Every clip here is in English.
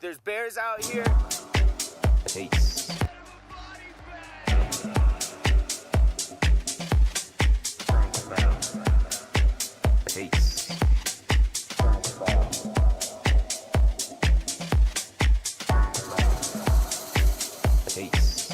there's bears out here. Peace. Peace. Peace.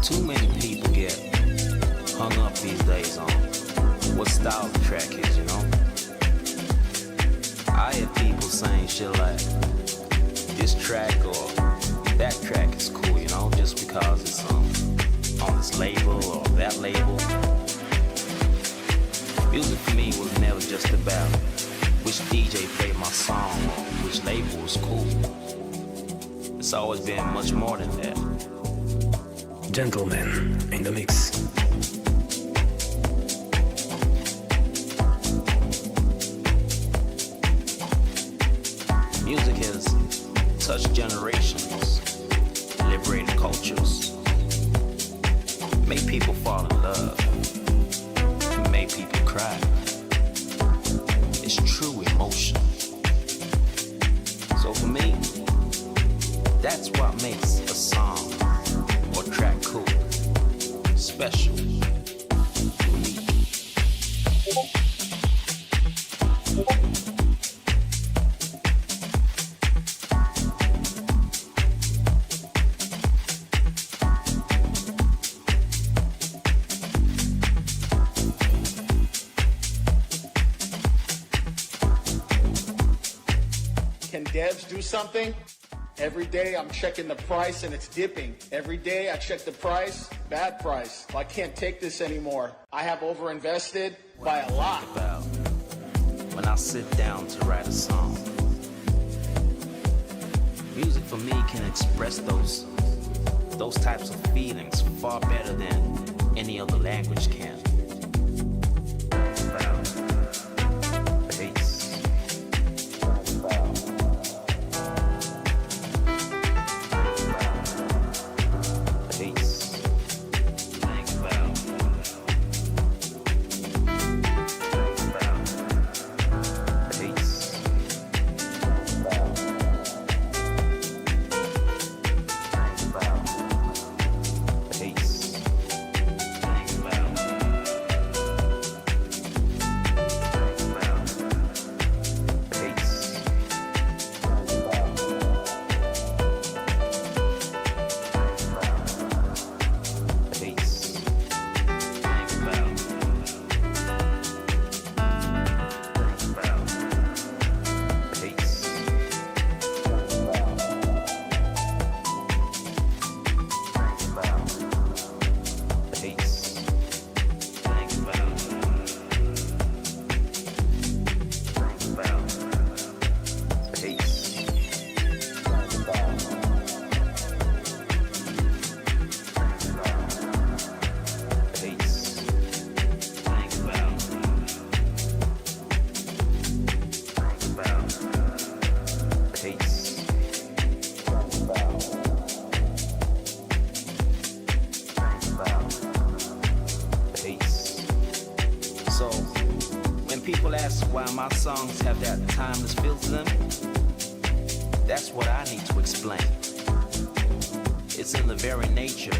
Too many people get hung up these days on what style the track is, you know? I hear people saying shit like, this track or that track is cool, you know, just because it's on this label or that label. Music for me was never just about which DJ played my song or which label was cool. It's always been much more than that. Gentlemen in the mix. Music has touched generations, liberated cultures, made people fall in love, made people cry. It's true emotion. So for me, that's what makes a song or track cool, special, unique. Can devs do something? Every day I'm checking the price and it's dipping. Every day I check the price, bad price. I can't take this anymore. I have overinvested by a lot. About when I sit down to write a song, music for me can express those types of feelings far better than any other language can. Peace. People ask why my songs have that timeless feel to them. That's what I need to explain. It's in the very nature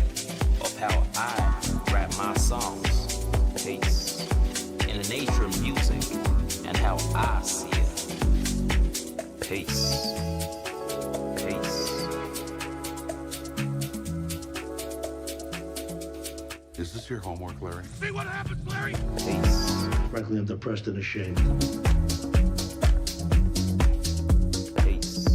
of how I rap my songs. Peace. In the nature of music and how I see it. Peace. Peace. Is this your homework, Larry? See what happens, Larry? Peace. Frankly, I'm depressed and ashamed. Peace.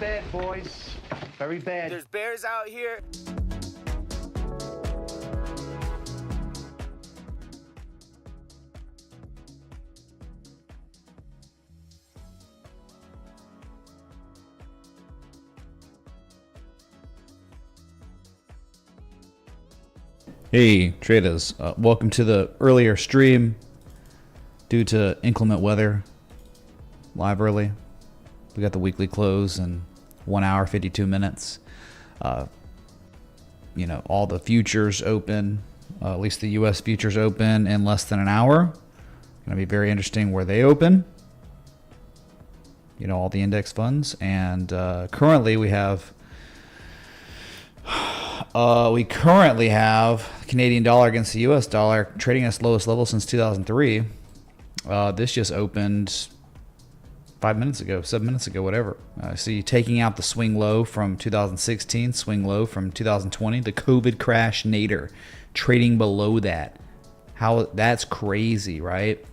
bad, boys. Very bad. There's bears out here. Hey traders, welcome to the earlier stream due to inclement weather. Live early. We got the weekly close in 1 hour 52 minutes. You know, all the futures open, at least the US futures open in less than an hour. Gonna be very interesting where they open. You know, all the index funds, and currently we have Canadian dollar against the US dollar trading at its lowest level since 2003. This just opened 5 minutes ago, 7 minutes ago, whatever. See, taking out the swing low from 2016, swing low from 2020, the COVID crash nadir, trading below that. How that's crazy, right?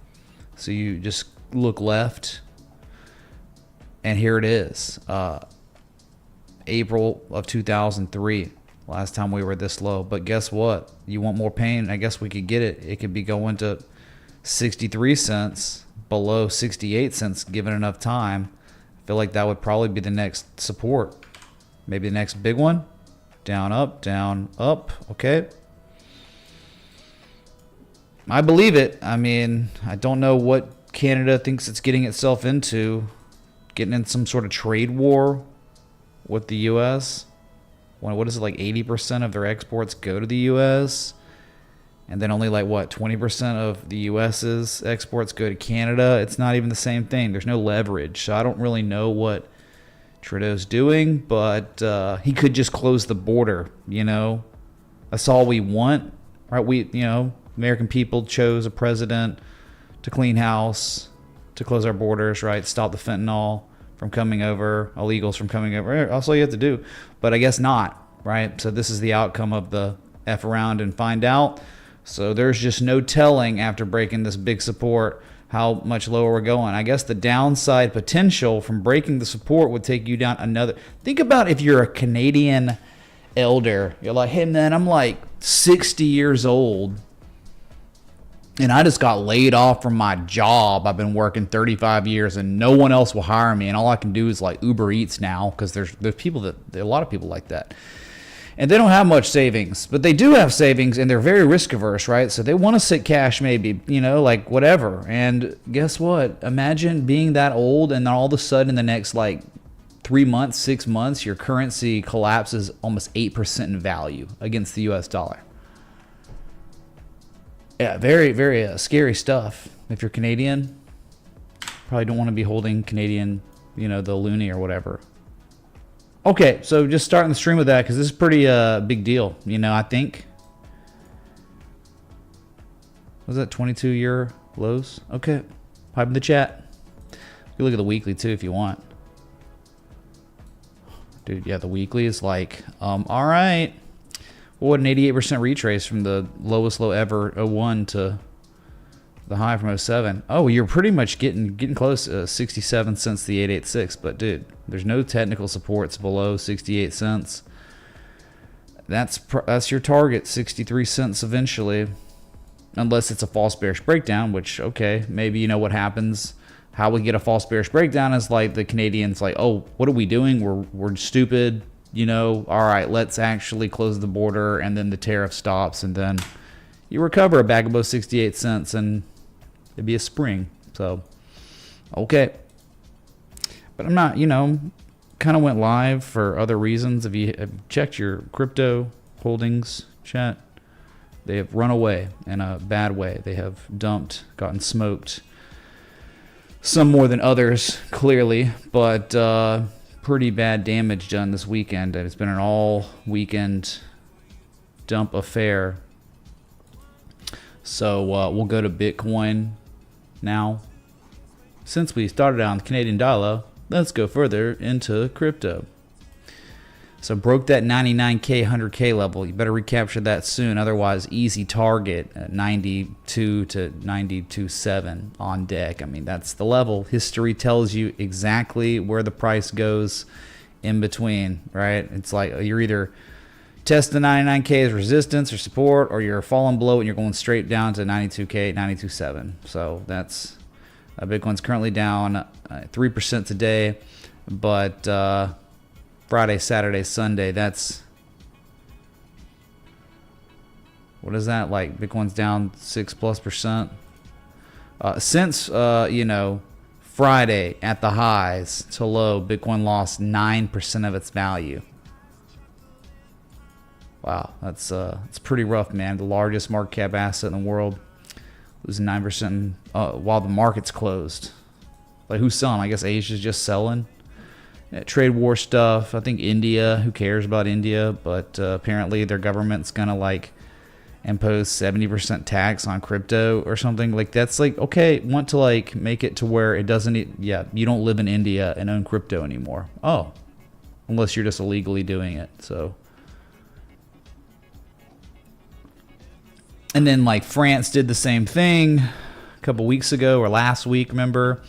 So you just look left, and here it is. April of 2003. Last time we were this low. But guess what? You want more pain? I guess we could get it. It could be going to 63 cents, below 68 cents, given enough time. I feel like that would probably be the next support. Maybe the next big one. Down, up, okay. I believe it. I mean, I don't know what Canada thinks it's getting itself into. Getting in some sort of trade war with the U.S., what is it, like 80% of their exports go to the U.S., and then only like what, 20% of the U.S.'s exports go to Canada? It's not even the same thing. There's no leverage. So I don't really know what Trudeau's doing, but he could just close the border, you know. That's all we want, right? American people chose a president to clean house, to close our borders, right? Stop the fentanyl from coming over, illegals from coming over. That's all you have to do. But I guess not, right? So this is the outcome of the F around and find out. So there's just no telling after breaking this big support how much lower we're going. I guess the downside potential from breaking the support would take you down another. Think about if you're a Canadian elder. You're like, hey man, I'm like 60 years old, and I just got laid off from my job. I've been working 35 years and no one else will hire me. And all I can do is like Uber Eats now, because there's people there are a lot of people like that. And they don't have much savings, but they do have savings, and they're very risk averse, right? So they want to sit cash maybe, you know, like whatever. And guess what? Imagine being that old and then all of a sudden in the next like 3 months, 6 months, your currency collapses almost 8% in value against the US dollar. Yeah, very, very scary stuff. If you're Canadian, probably don't want to be holding Canadian, you know, the loonie or whatever. Okay, so just starting the stream with that, because this is pretty big deal. You know, I think. Was that 22-year lows? Okay, pipe in the chat. You can look at the weekly too if you want. Dude, yeah, the weekly is like, all right. What, an 88% retrace from the lowest low ever, 01 to the high from 07. Oh, you're pretty much getting close to 67 cents the 886. But dude, there's no technical supports below 68 cents. That's your target, 63 cents eventually, unless it's a false bearish breakdown. Which, okay, maybe you know what happens. How we get a false bearish breakdown is like the Canadians like, oh, what are we doing? We're stupid. You know, all right, let's actually close the border, and then the tariff stops, and then you recover back above 68 cents, and it'd be a spring. So, okay. But I'm not, you know, kind of went live for other reasons. If you have checked your crypto holdings, chat, they have run away in a bad way. They have dumped, gotten smoked. Some more than others, clearly, but pretty bad damage done this weekend. It's been an all weekend dump affair. So we'll go to Bitcoin now. Since we started on the Canadian dollar, let's go further into crypto. So broke that 99K, 100K level. You better recapture that soon. Otherwise, easy target at 92 to 92.7 on deck. I mean, that's the level. History tells you exactly where the price goes in between, right? It's like you're either testing 99K as resistance or support, or you're falling below and you're going straight down to 92K, 92.7. So that's Bitcoin's currently down 3% today, but Friday, Saturday, Sunday, that's, what is that, like Bitcoin's down 6+%. Since Friday at the highs to low, Bitcoin lost 9% of its value. Wow, that's pretty rough, man. The largest market cap asset in the world losing 9% while the market's closed. Like, who's selling? I guess Asia's just selling. Trade war stuff. I think India. Who cares about India? But apparently their government's gonna like impose 70% tax on crypto or something. Like, that's like, okay, want to like make it to where it doesn't. You don't live in India and own crypto anymore. Oh, unless you're just illegally doing it. So. And then like France did the same thing a couple weeks ago or last week, remember?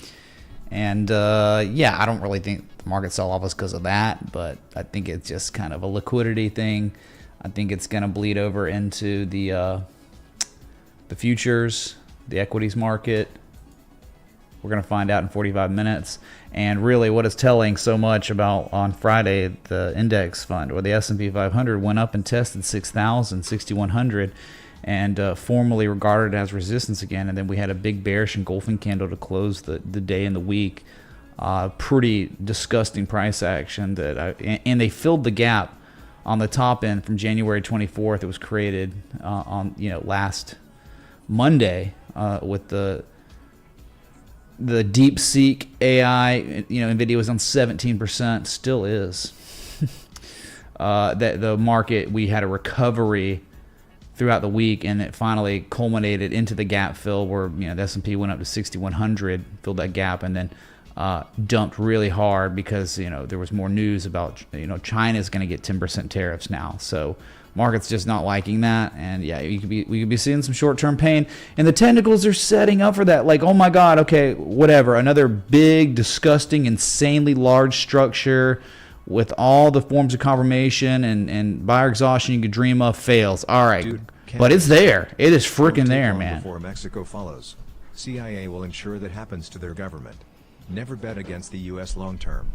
And I don't really think the market sell off is because of that, but I think it's just kind of a liquidity thing. I think it's going to bleed over into the futures, the equities market. We're going to find out in 45 minutes. And really what is telling so much about on Friday, the index fund or the S&P 500 went up and tested 6,000, 6,100. And formally regarded as resistance again. And then we had a big bearish engulfing candle to close the day and the week. Pretty disgusting price action and they filled the gap on the top end from January 24th. It was created on last Monday with the DeepSeek AI. NVIDIA was on 17%, still is. That the market, we had a recovery throughout the week, and it finally culminated into the gap fill where the S&P went up to 6,100, filled that gap, and then dumped really hard because there was more news about China's going to get 10% tariffs now. So market's just not liking that, and we could be seeing some short-term pain, and the technicals are setting up for that. Like, oh my God, okay, whatever, another big, disgusting, insanely large structure with all the forms of confirmation and buyer exhaustion you could dream of fails. All right, dude, but it's there. It is freaking there, man. Before Mexico follows, CIA will ensure that happens to their government. Never bet against the U.S. long term.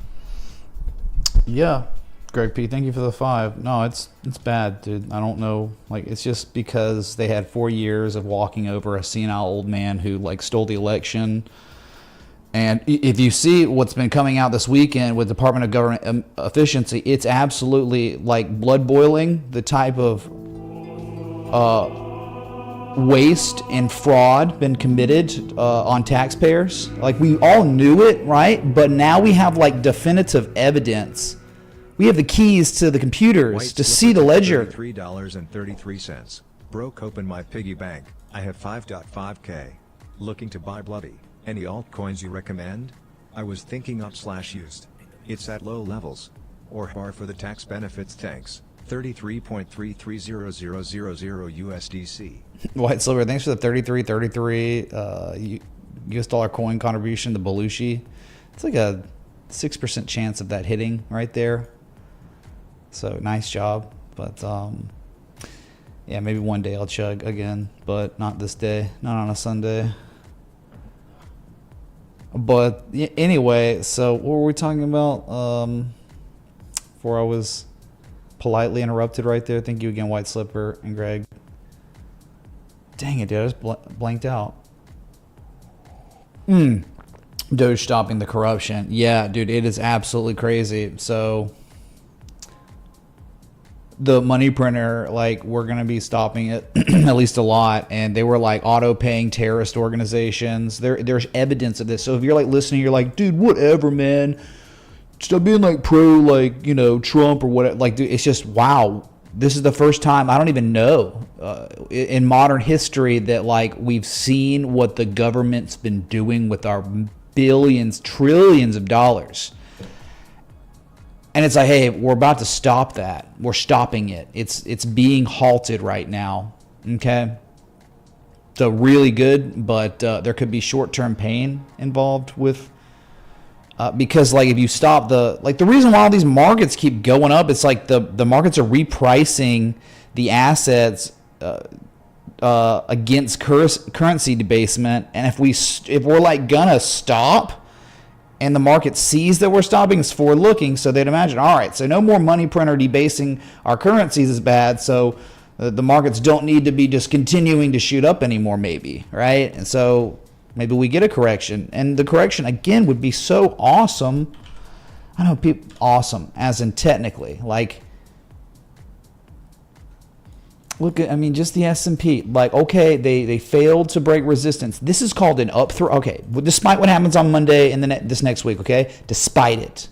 Yeah, Greg P, thank you for the 5. No, it's bad, dude. I don't know. Like, it's just because they had 4 years of walking over a senile old man who like stole the election. And if you see what's been coming out this weekend with Department of Government Efficiency, it's absolutely like blood boiling, the type of waste and fraud been committed on taxpayers. Like, we all knew it, right? But now we have like definitive evidence. We have the keys to the computers to see the ledger. $3.33. Broke open my piggy bank. I have 5.5K. Looking to buy bloody. Any altcoins you recommend? I was thinking up/used. It's at low levels. Or bar for the tax benefits, thanks. 33.330000 USDC. White Silver, thanks for the 33 US dollar coin contribution, the Belushi. It's like a 6% chance of that hitting right there. So nice job. But maybe one day I'll chug again, but not this day, not on a Sunday. But anyway, so what were we talking about? Before I was politely interrupted right there. Thank you again, White Slipper and Greg. Dang it, dude, I just blanked out. Doge stopping the corruption. Yeah, dude, it is absolutely crazy. So the money printer, like, we're going to be stopping it at least a lot. And they were like auto paying terrorist organizations. There's evidence of this. So if you're like listening, you're like, dude, whatever, man. Stop being like pro, like, Trump or whatever. Like, dude, it's just, wow. This is the first time, I don't even know, in modern history that like we've seen what the government's been doing with our billions, trillions of dollars. And it's like, hey, we're about to stop that. We're stopping it. It's being halted right now. Okay. So really good, but there could be short-term pain involved with Because like if you stop the reason why all these markets keep going up, it's like the markets are repricing the assets against currency debasement, and if we're like gonna stop, and the market sees that we're stopping, it's forward looking, so they'd imagine, all right, so no more money printer debasing our currencies is bad, so the markets don't need to be just continuing to shoot up anymore, maybe, right? And so maybe we get a correction, and the correction again would be so awesome. I know people awesome as in technically, like look at, I mean, just the S&P, like, okay, they failed to break resistance. This is called an up throw. Okay, despite what happens on Monday and this next week, okay, despite it,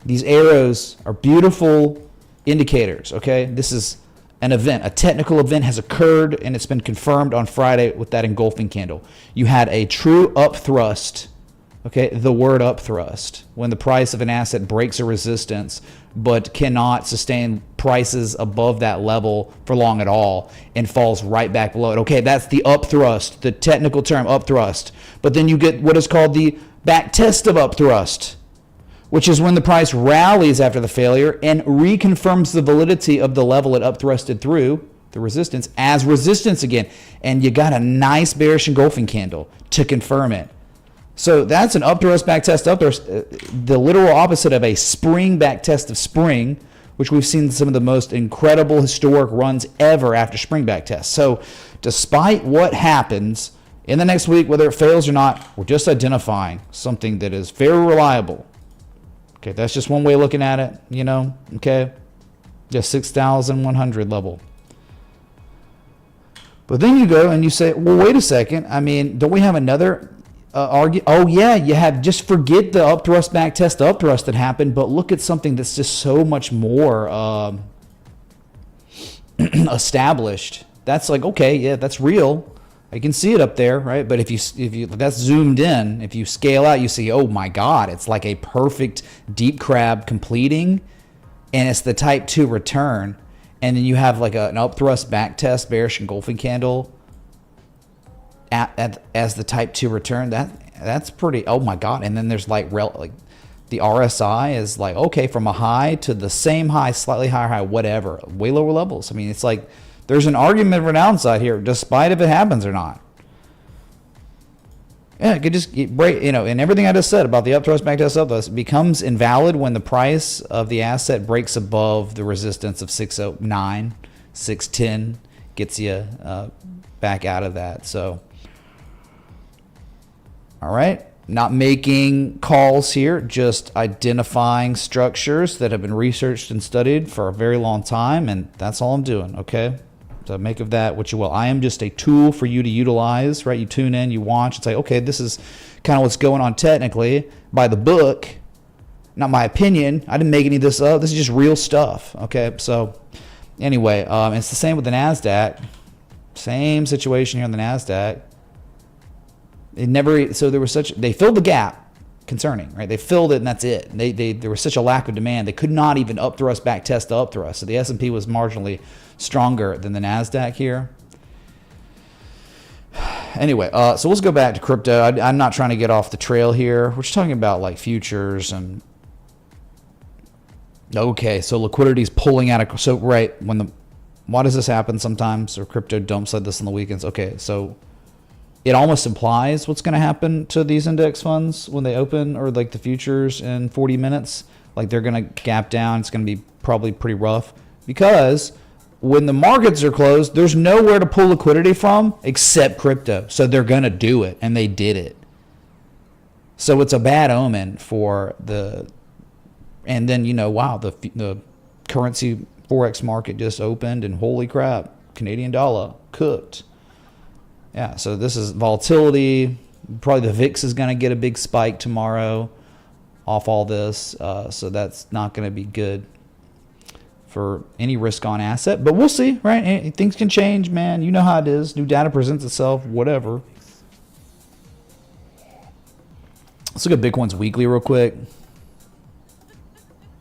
these arrows are beautiful indicators. Okay, this is an event, a technical event has occurred, and it's been confirmed on Friday with that engulfing candle. You had a true up thrust. Okay, the word up thrust, when the price of an asset breaks a resistance but cannot sustain prices above that level for long at all and falls right back below it. Okay, that's the up thrust, the technical term up thrust. But then you get what is called the back test of up thrust, which is when the price rallies after the failure and reconfirms the validity of the level it up thrusted through, the resistance, as resistance again. And you got a nice bearish engulfing candle to confirm it. So that's an up thrust, back test, up thrust, the literal opposite of a spring back test of spring, which we've seen some of the most incredible historic runs ever after spring back tests. So despite what happens in the next week, whether it fails or not, we're just identifying something that is very reliable. Okay, that's just one way of looking at it, you know, okay? Just 6,100 level. But then you go and you say, well, wait a second. I mean, don't we have another argue? Oh, yeah, you have, just forget the up thrust, back test, up thrust that happened, but look at something that's just so much more established. That's like, okay, yeah, that's real. I can see it up there, right? But if you that's zoomed in, if you scale out, you see, oh my God, it's like a perfect deep crab completing, and it's the type 2 return. And then you have like an up thrust, back test, bearish engulfing candle as the type 2 return. That's pretty, oh my God. And then there's like the RSI is like, okay, from a high to the same high, slightly higher high, whatever, way lower levels. I mean, it's like there's an argument for downside here, despite if it happens or not. Yeah, it could just break, you know, and everything I just said about the up thrust, back test, up thrust becomes invalid when the price of the asset breaks above the resistance of 609, 610, gets you back out of that. So, all right, not making calls here, just identifying structures that have been researched and studied for a very long time, and that's all I'm doing, okay? So make of that what you will. I am just a tool for you to utilize, right? You tune in, you watch, and say, okay, this is kind of what's going on technically by the book, not my opinion. I didn't make any of this up. This is just real stuff, okay? So anyway, it's the same with the NASDAQ. Same situation here on the NASDAQ. They filled the gap concerning, right? They filled it and that's it. There was such a lack of demand. They could not even up thrust, back test, up thrust. So the S&P was marginally stronger than the NASDAQ here. Anyway, so let's go back to crypto. I'm not trying to get off the trail here. We're just talking about like futures and okay, so liquidity is pulling out of, so right, why does this happen sometimes, or crypto dumps like this on the weekends? Okay, so it almost implies what's going to happen to these index funds when they open, or like the futures in 40 minutes. Like they're going to gap down. It's going to be probably pretty rough because when the markets are closed, there's nowhere to pull liquidity from except crypto. So they're going to do it, and they did it. So it's a bad omen for and then, you know, wow, the currency Forex market just opened, and holy crap, Canadian dollar cooked. Yeah, so this is volatility. Probably the VIX is going to get a big spike tomorrow off all this. So that's not going to be good for any risk on asset. But we'll see, right? Things can change, man. You know how it is. New data presents itself, whatever. Let's look at Bitcoin's weekly real quick.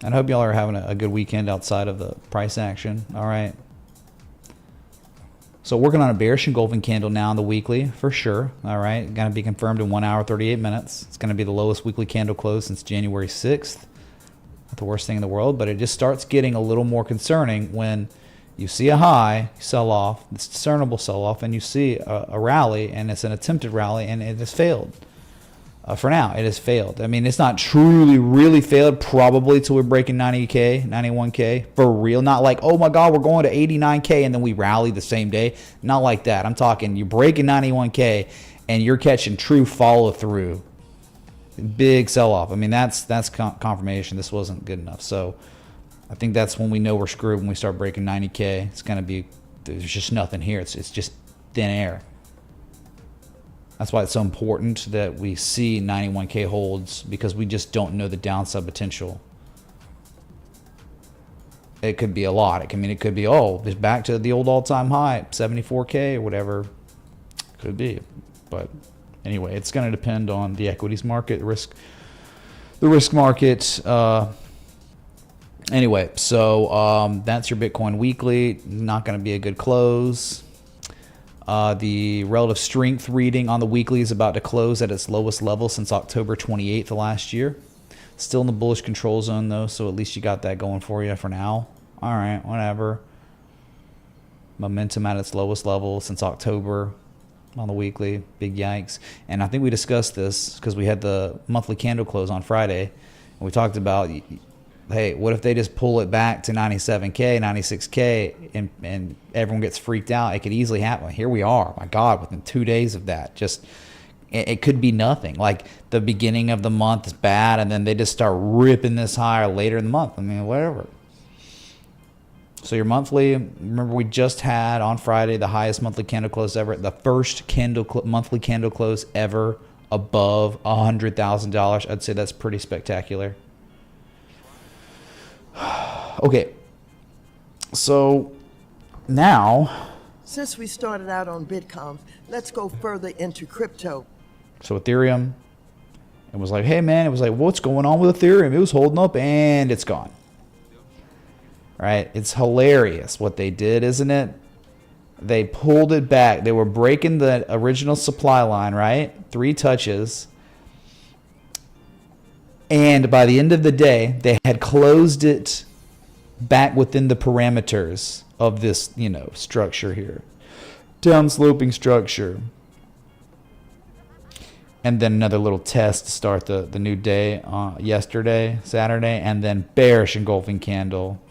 And I hope y'all are having a good weekend outside of the price action. All right. So working on a bearish engulfing candle now on the weekly for sure. All right, going to be confirmed in 1 hour 38 minutes. It's going to be the lowest weekly candle close since January 6th. Not the worst thing in the world, but it just starts getting a little more concerning when you see a high sell off, it's discernible sell off, and you see a rally, and it's an attempted rally, and it has failed. For now, it has failed. I mean, it's not truly, really failed probably till we're breaking 90K, 91K. For real. Not like, oh my God, we're going to 89K and then we rally the same day. Not like that. I'm talking you're breaking 91K and you're catching true follow through. Big sell off. I mean, that's confirmation this wasn't good enough. So I think that's when we know we're screwed, when we start breaking 90K. It's going to be, there's just nothing here. It's just thin air. That's why it's so important that we see 91K holds, because we just don't know the downside potential. It could be a lot. It could be, oh, it's back to the old all-time high, 74K or whatever. Could be. But anyway, it's going to depend on the equities market, the risk market. Anyway, so that's your Bitcoin weekly. Not going to be a good close. The relative strength reading on the weekly is about to close at its lowest level since October 28th of last year. Still in the bullish control zone, though, so at least you got that going for you for now. All right, whatever. Momentum at its lowest level since October on the weekly. Big yikes. And I think we discussed this because we had the monthly candle close on Friday. And we talked about, hey, what if they just pull it back to 97K, 96K, and everyone gets freaked out? It could easily happen. Here we are. My God, within 2 days of that, just it could be nothing. Like the beginning of the month is bad, and then they just start ripping this higher later in the month. I mean, whatever. So your monthly, remember we just had on Friday the highest monthly candle close ever, the first monthly candle close ever above $100,000. I'd say that's pretty spectacular. Okay, so now, since we started out on Bitcoin, let's go further into crypto. So Ethereum, it was like, hey man, it was like, what's going on with Ethereum? It was holding up and it's gone. Right? It's hilarious what they did, isn't it? They pulled it back. They were breaking the original supply line, right? 3 touches. And by the end of the day, they had closed it back within the parameters of this, structure here. Down-sloping structure. And then another little test to start the new day yesterday, Saturday. And then bearish engulfing candle.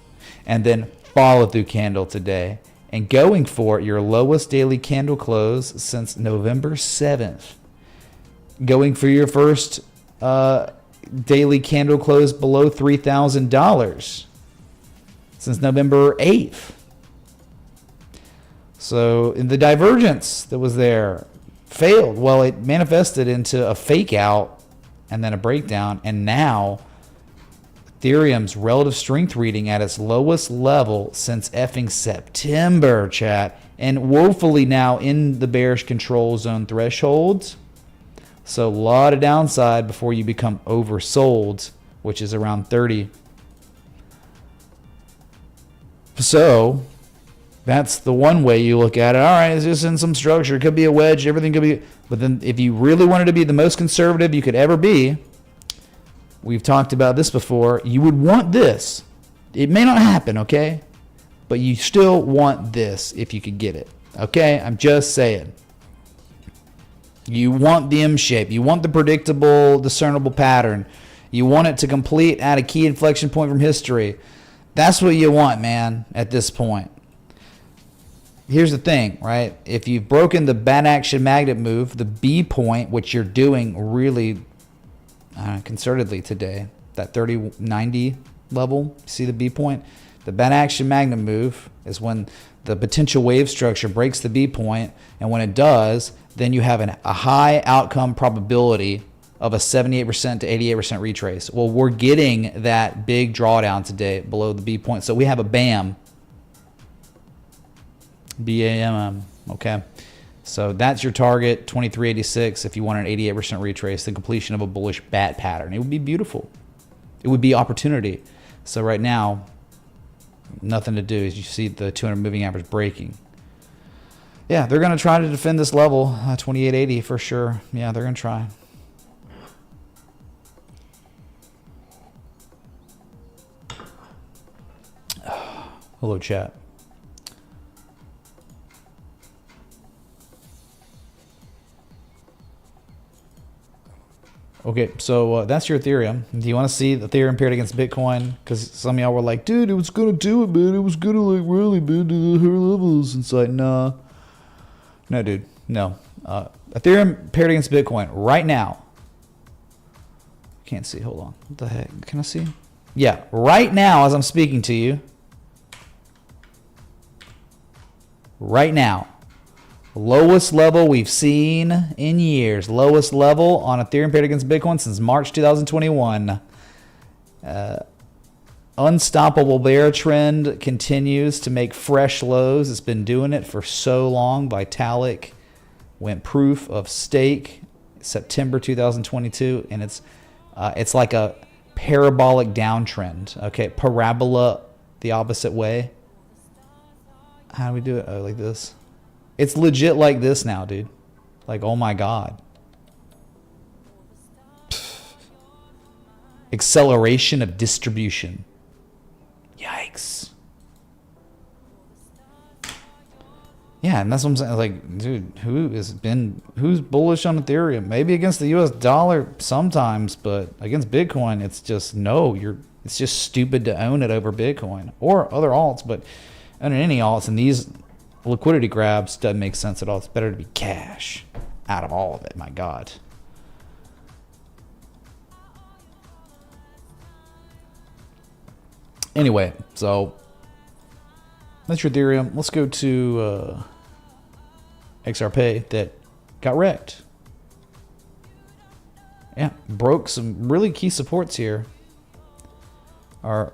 And then follow-through candle today. And going for your lowest daily candle close since November 7th. Going for your first daily candle close below $3,000 since November 8th. So in the divergence that was there failed. Well, it manifested into a fake out and then a breakdown, and now Ethereum's relative strength reading at its lowest level since effing September, chat, and woefully now in the bearish control zone thresholds. So a lot of downside before you become oversold, which is around 30. So that's the one way you look at it. All right, it's just in some structure. It could be a wedge. Everything could be. But then if you really wanted to be the most conservative you could ever be, we've talked about this before, you would want this. It may not happen, okay? But you still want this if you could get it. Okay? I'm just saying. You want the M shape. You want the predictable, discernible pattern. You want it to complete at a key inflection point from history. That's what you want, man, at this point. Here's the thing, right? If you've broken the bad action magnet move, the B point, which you're doing really concertedly today, that 3090 level, see the B point? The bad action magnet move is when the potential wave structure breaks the B point, and when it does, then you have a high outcome probability of a 78% to 88% retrace. Well, we're getting that big drawdown today below the B point. So we have a BAM. BAMM. Okay. So that's your target, 2386. If you want an 88% retrace, the completion of a bullish bat pattern. It would be beautiful. It would be opportunity. So right now, nothing to do as you see the 200 moving average breaking. Yeah, they're going to try to defend this level, 2880 for sure. Yeah, they're going to try. Hello, chat. Okay, so that's your Ethereum. Do you want to see the Ethereum paired against Bitcoin? Because some of y'all were like, dude, it was going to do it, man. It was going to, like, really bend to her levels. It's like, nah. No, dude. No. Ethereum paired against Bitcoin right now. Can't see. Hold on. What the heck? Can I see? Yeah, right now as I'm speaking to you. Right now. Lowest level we've seen in years. Lowest level on Ethereum paired against Bitcoin since March 2021. Unstoppable bear trend continues to make fresh lows. It's been doing it for so long. Vitalik went proof of stake September 2022, and it's like a parabolic downtrend. Okay, parabola the opposite way. How do we do it? Oh, like this. It's legit like this now, dude. Like, oh my God. Acceleration of distribution. Yikes. Yeah, and that's what I'm saying. Like, dude, who's bullish on Ethereum? Maybe against the US dollar sometimes, but against Bitcoin, it's just it's just stupid to own it over Bitcoin or other alts, but owning any alts and these liquidity grabs doesn't make sense at all. It's better to be cash out of all of it. My God. Anyway, so that's your Ethereum. Let's go to XRP that got wrecked. Yeah, broke some really key supports here. They're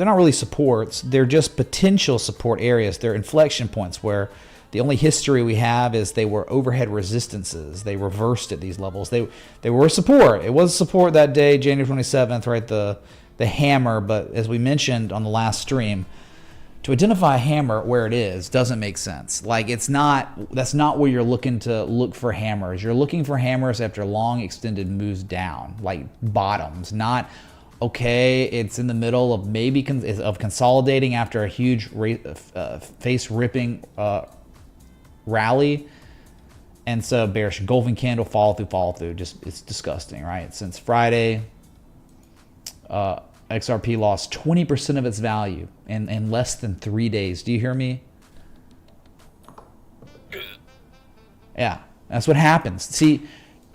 not really supports, they're just potential support areas. They're inflection points where the only history we have is they were overhead resistances. They reversed at these levels. They were support. It was support that day, January 27th, right? The hammer, but as we mentioned on the last stream, to identify a hammer where it is doesn't make sense. Like, that's not where you're looking to look for hammers. You're looking for hammers after long extended moves down, like bottoms, not okay, it's in the middle of maybe of consolidating after a huge face-ripping rally. And so bearish engulfing candle, follow through. Just, it's disgusting, right? Since Friday, XRP lost 20% of its value in less than 3 days. Do you hear me? Yeah, that's what happens. See,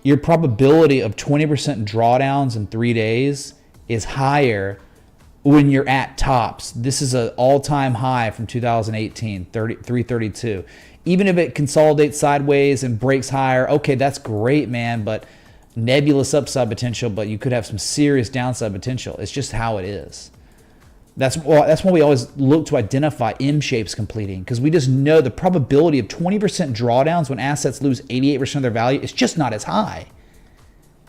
your probability of 20% drawdowns in 3 days is higher when you're at tops. This is an all-time high from 2018, 332. Even if it consolidates sideways and breaks higher, okay, that's great, man, but nebulous upside potential, but you could have some serious downside potential. It's just how it is. That's why we always look to identify M shapes completing, because we just know the probability of 20% drawdowns when assets lose 88% of their value is just not as high.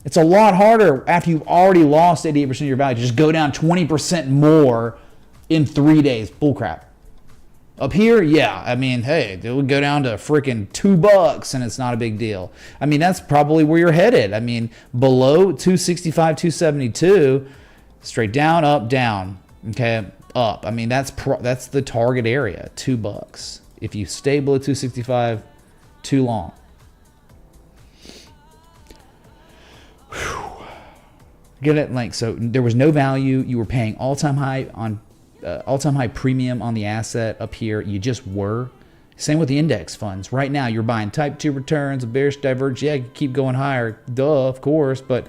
It's a lot harder after you've already lost 88% of your value to just go down 20% more in 3 days. Bullcrap. Up here, yeah, I mean, hey, it would go down to freaking $2 and it's not a big deal. I mean, that's probably where you're headed. I mean, below 265, 272, straight down, up, down. Okay, up. I mean, that's the target area, $2. If you stay below 265 too long. Get it? Like, so there was no value. You were paying all-time high premium on the asset up here. You just were. Same with the index funds. Right now, you're buying type 2 returns, a bearish divergence. Yeah, you keep going higher. Duh, of course. But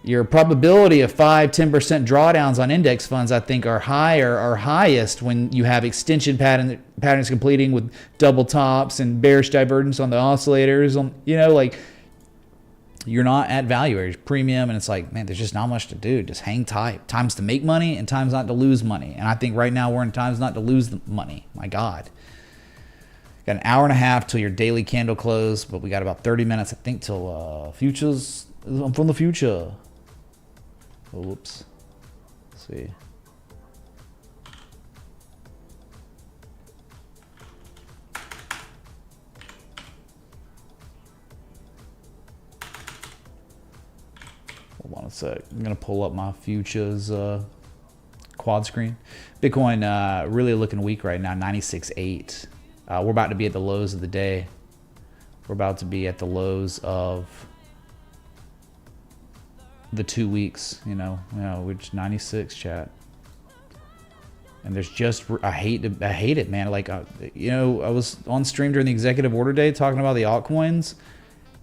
your probability of 5-10% drawdowns on index funds, I think, are highest when you have extension patterns completing with double tops and bearish divergence on the oscillators. Like, you're not at value area, premium, and it's like, man, there's just not much to do. Just hang tight. Times to make money and times not to lose money. And I think right now we're in times not to lose the money. My God. Got an hour and a half till your daily candle close, but we got about 30 minutes, I think, till futures from the future. Oh, whoops. Let's see. So I'm gonna pull up my futures quad screen. Bitcoin really looking weak right now, 96.8. We're about to be at the lows of the day. We're about to be at the lows of the 2 weeks, which 96 chat. And there's just, I hate it, man. Like, I was on stream during the executive order day talking about the altcoins,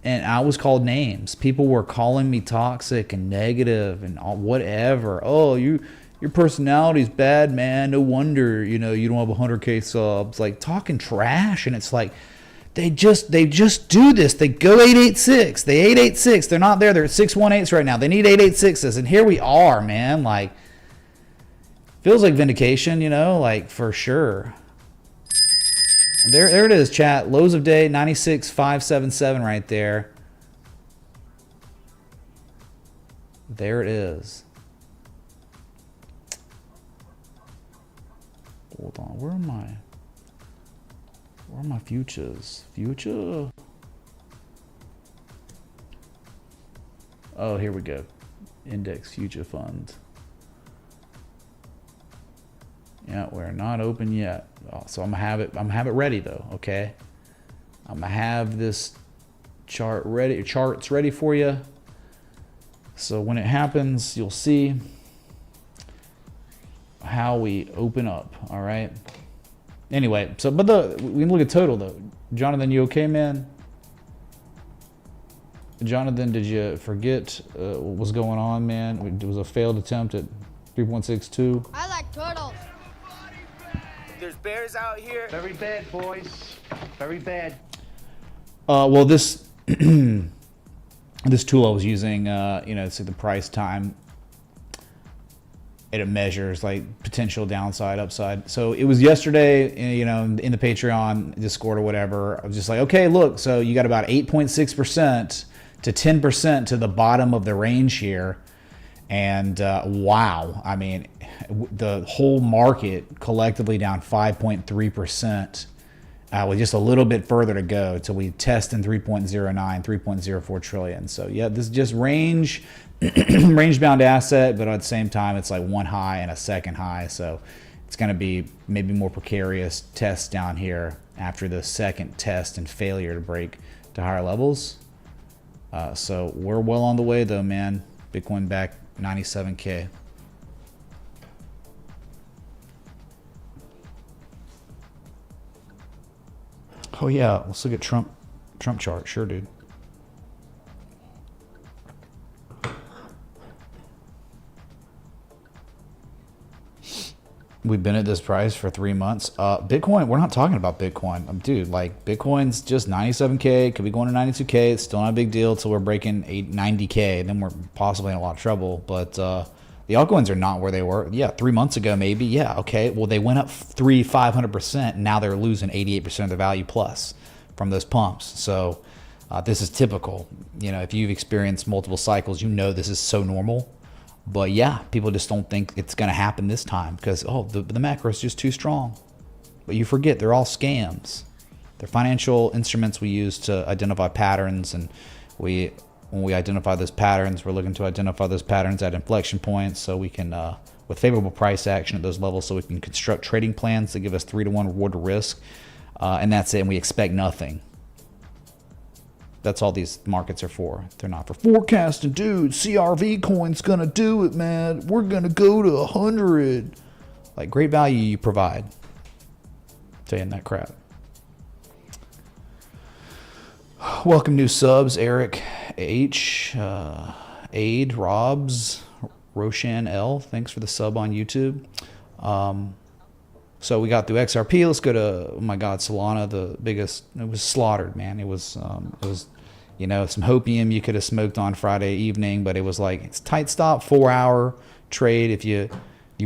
and I was called names. People were calling me toxic and negative and all, whatever. Oh, your personality's bad, man. No wonder, you don't have 100K subs. Like, talking trash, and it's like, they just do this. They go 886. They 886. They're not there. They're at 618s right now. They need 886s, and here we are, man. Like, feels like vindication, like, for sure. There it is, chat. Lows of day, 96,577 right there. There it is. Hold on, where am I? Where are my futures? Future? Oh, here we go. Index future funds. Yeah, we're not open yet. Oh, so I'm gonna have it ready though, okay? I'm gonna have this charts ready for you. So when it happens, you'll see how we open up, all right? Anyway, so we can look at total though. Jonathan, you okay, man? Jonathan, did you forget what was going on, man? It was a failed attempt at 3.62. I like turtles. There's bears out here. Very bad, boys. Very bad. Well, this this tool I was using, it's like the price time. It measures like potential downside, upside. So it was yesterday, in the Patreon Discord or whatever. I was just like, okay, look, so you got about 8.6% to 10% to the bottom of the range here. And wow, I mean, the whole market collectively down 5.3%, with just a little bit further to go until we test in 3.09, 3.04 trillion. So yeah, this is just range bound asset, but at the same time, it's like one high and a second high. So it's going to be maybe more precarious tests down here after the second test and failure to break to higher levels. So we're well on the way though, man. Bitcoin back 97K. Oh yeah, let's look at Trump chart. Sure, dude. We've been at this price for 3 months. Bitcoin, we're not talking about Bitcoin. Dude, like, Bitcoin's just 97K. Could be going to 92K. It's still not a big deal until we're breaking 90K. Then we're possibly in a lot of trouble. But the altcoins are not where they were. Yeah, 3 months ago, maybe. Yeah, okay. Well, they went up 500%. And now they're losing 88% of the value plus from those pumps. So this is typical. If you've experienced multiple cycles, this is so normal. But yeah, people just don't think it's going to happen this time because, the macro is just too strong. But you forget, they're all scams. They're financial instruments we use to identify patterns. And when we identify those patterns, we're looking to identify those patterns at inflection points so we can, with favorable price action at those levels, so we can construct trading plans that give us 3-to-1 reward to risk. And that's it. And we expect nothing. That's all these markets are for. They're not for forecasting, dude. CRV coin's gonna do it, man. We're gonna go to 100. Like, great value you provide. Saying that crap. Welcome new subs, Eric H, Aid, Robs, Roshan L. Thanks for the sub on YouTube. So we got through XRP. Let's go to, oh my God, Solana, the biggest. It was slaughtered, man. It was some hopium you could have smoked on Friday evening, but it was like, it's tight stop, 4-hour trade. If you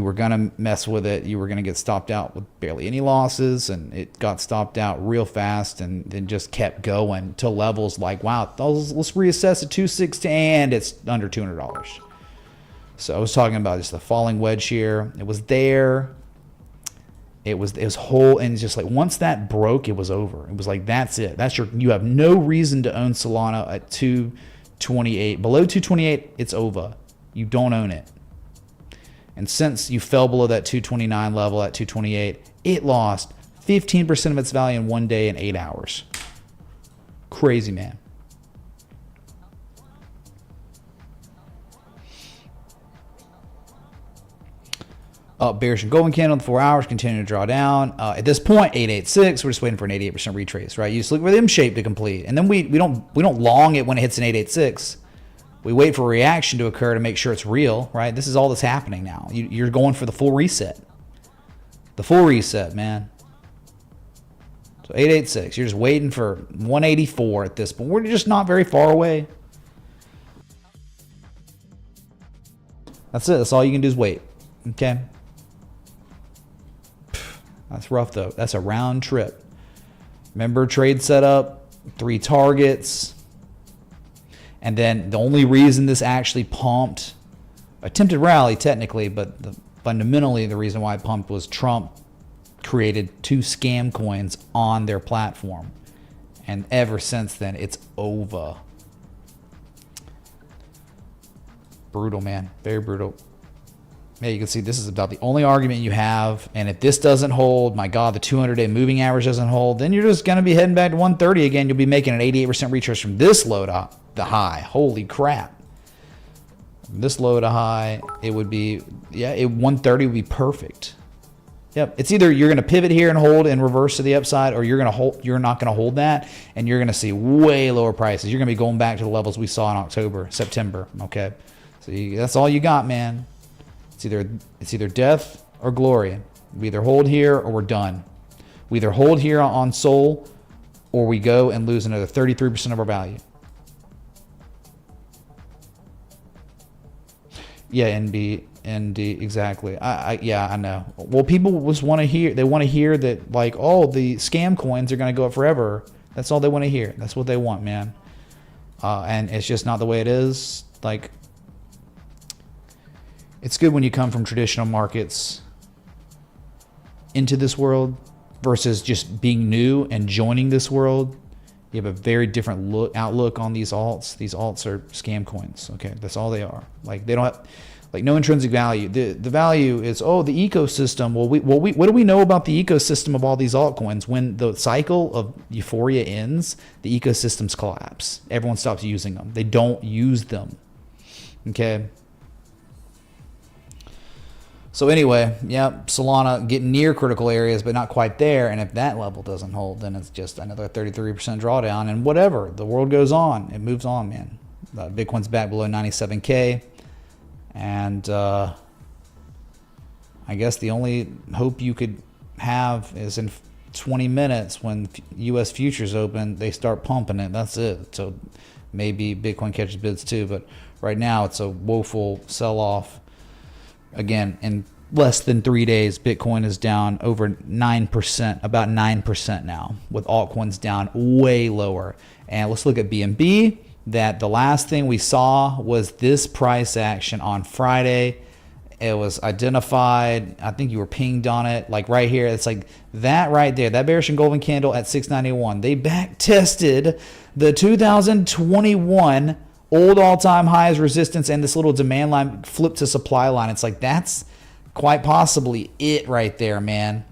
were gonna mess with it, you were gonna get stopped out with barely any losses, and it got stopped out real fast, and then just kept going to levels like, wow, let's reassess at 260, and it's under $200. So I was talking about just the falling wedge here. It was there. It was whole, and just like once that broke, it was over. It was like, that's it. You have no reason to own Solana at 228. Below 228, it's over. You don't own it. And since you fell below that 229 level at 228, it lost 15% of its value in 1 day and 8 hours. Crazy, man. Bearish and golden candle in 4 hours, continue to draw down. At this point, 886, we're just waiting for an 88% retrace, right? You just look for the M shape to complete, and then we don't long it when it hits an 886. We wait for a reaction to occur to make sure it's real, right? This is all that's happening now. You're going for the full reset. The full reset, man. So 886, you're just waiting for 184 at this point. We're just not very far away. That's it. That's all you can do is wait. Okay. That's rough though. That's a round trip. Remember trade setup, 3 targets. And then the only reason this actually pumped, attempted rally technically, but fundamentally the reason why it pumped was Trump created 2 scam coins on their platform. And ever since then, it's over. Brutal, man. Very brutal. Yeah, you can see this is about the only argument you have. And if this doesn't hold, my God, the 200-day moving average doesn't hold, then you're just going to be heading back to 130 again. You'll be making an 88% retrace from this low to the high. Holy crap. This low to high, it would be, 130 would be perfect. Yep. It's either you're going to pivot here and hold and reverse to the upside, or you're not going to hold that, and you're going to see way lower prices. You're going to be going back to the levels we saw in October, September. Okay. So that's all you got, man. It's either death or glory. We either hold here or we're done. We either hold here on Sol, or we go and lose another 33% of our value. Yeah, ND, exactly. I know. Well, people just want to hear. They want to hear that, like, oh, the scam coins are going to go up forever. That's all they want to hear. That's what they want, man. And it's just not the way it is. Like, it's good when you come from traditional markets into this world versus just being new and joining this world. You have a very different outlook on these alts. These alts are scam coins. Okay, that's all they are. Like, they don't have, like, no intrinsic value. The value is, oh, the ecosystem. Well, what do we know about the ecosystem of all these altcoins? When the cycle of euphoria ends, the ecosystems collapse. Everyone stops using them. They don't use them. Okay. So anyway, yeah, Solana getting near critical areas, but not quite there. And if that level doesn't hold, then it's just another 33% drawdown. And whatever, the world goes on. It moves on, man. Bitcoin's back below 97K. And I guess the only hope you could have is in 20 minutes when U.S. futures open, they start pumping it. That's it. So maybe Bitcoin catches bids too. But right now, it's a woeful sell-off. Again, in less than 3 days, Bitcoin is down over 9%, about 9% now, with altcoins down way lower. And let's look at BNB. That the last thing we saw was this price action on Friday. It was identified. I think you were pinged on it, like right here. It's like that right there, that bearish and golden candle at 691. They back tested the 2021 old all-time highs resistance, and this little demand line flipped to supply line. It's like, that's quite possibly it right there, man.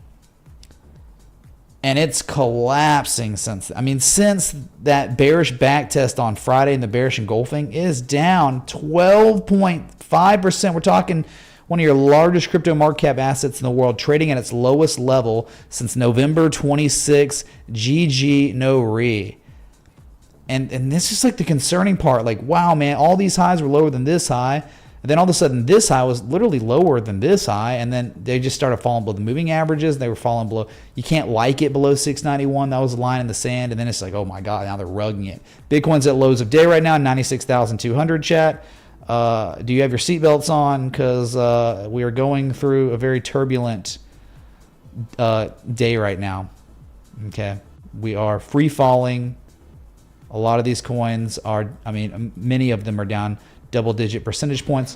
And it's collapsing since. I mean, since that bearish back test on Friday and the bearish engulfing is down 12.5%. We're talking one of your largest crypto market cap assets in the world, trading at its lowest level since November 26. GG no re. And this is like the concerning part. Like, wow, man, all these highs were lower than this high. And then all of a sudden, this high was literally lower than this high. And then they just started falling below the moving averages. They were falling below. You can't like it below 691. That was a line in the sand. And then it's like, oh, my God, now they're rugging it. Bitcoin's at lows of day right now, 96,200, chat. Do you have your seatbelts on? Because we are going through a very turbulent day right now. Okay. We are free falling. A lot of these coins are, I mean, many of them are down double-digit percentage points.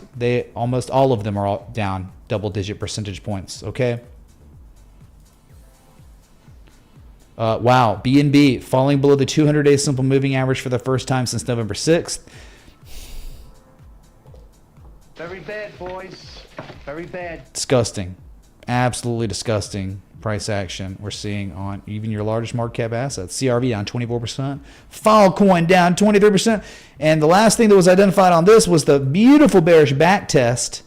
Almost all of them are all down double-digit percentage points, okay? Wow, BNB falling below the 200-day simple moving average for the first time since November 6th. Very bad, boys. Very bad. Disgusting. Absolutely disgusting price action we're seeing on even your largest market cap assets. CRV down 24%. Filecoin down 23%. And the last thing that was identified on this was the beautiful bearish back test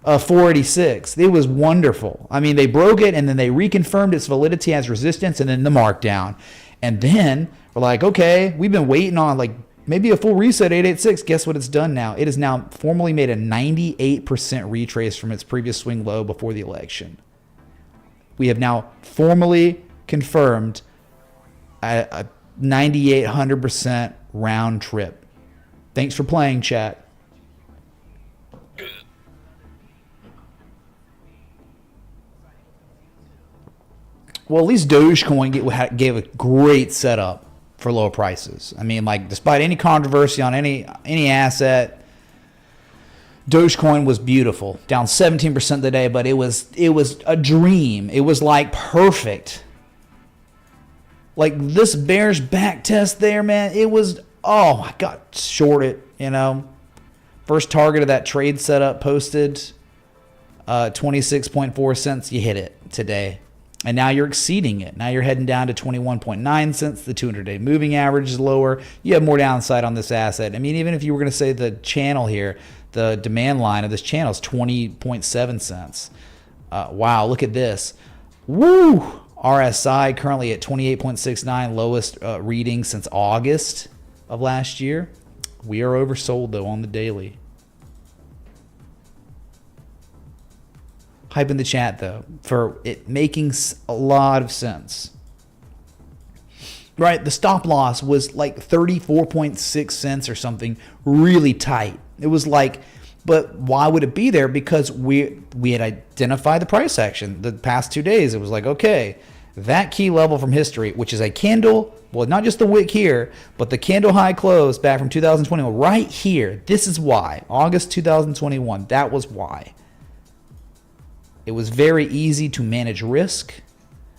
of 486. It was wonderful. I mean, they broke it and then they reconfirmed its validity as resistance and then the markdown. And then we're like, okay, we've been waiting on like maybe a full reset 886. Guess what it's done now? It has now formally made a 98% retrace from its previous swing low before the election. We have now formally confirmed a 9800% round trip. Thanks for playing, chat. Well, at least Dogecoin gave a great setup for low prices. I mean, like, despite any controversy on any asset, Dogecoin was beautiful, down 17% today, but it was a dream. It was like perfect. Like this bear's back test there, man, it was, oh my God, short it, you know. First target of that trade setup posted 26.4 cents. You hit it today. And now you're exceeding it. Now you're heading down to 21.9 cents. The 200-day moving average is lower. You have more downside on this asset. I mean, even if you were going to say the channel here, the demand line of this channel is 20.7 cents. Wow, look at this. Woo! RSI currently at 28.69, lowest reading since August of last year. We are oversold, though, on the daily. Hype in the chat, though, for it making a lot of sense. Right? The stop loss was like 34.6 cents or something, really tight. It was like, but why would it be there? Because we had identified the price action the past 2 days. It was like, okay, that key level from history, which is a candle, well, not just the wick here, but the candle high close back from 2021, right here. This is why. August 2021, that was why. It was very easy to manage risk,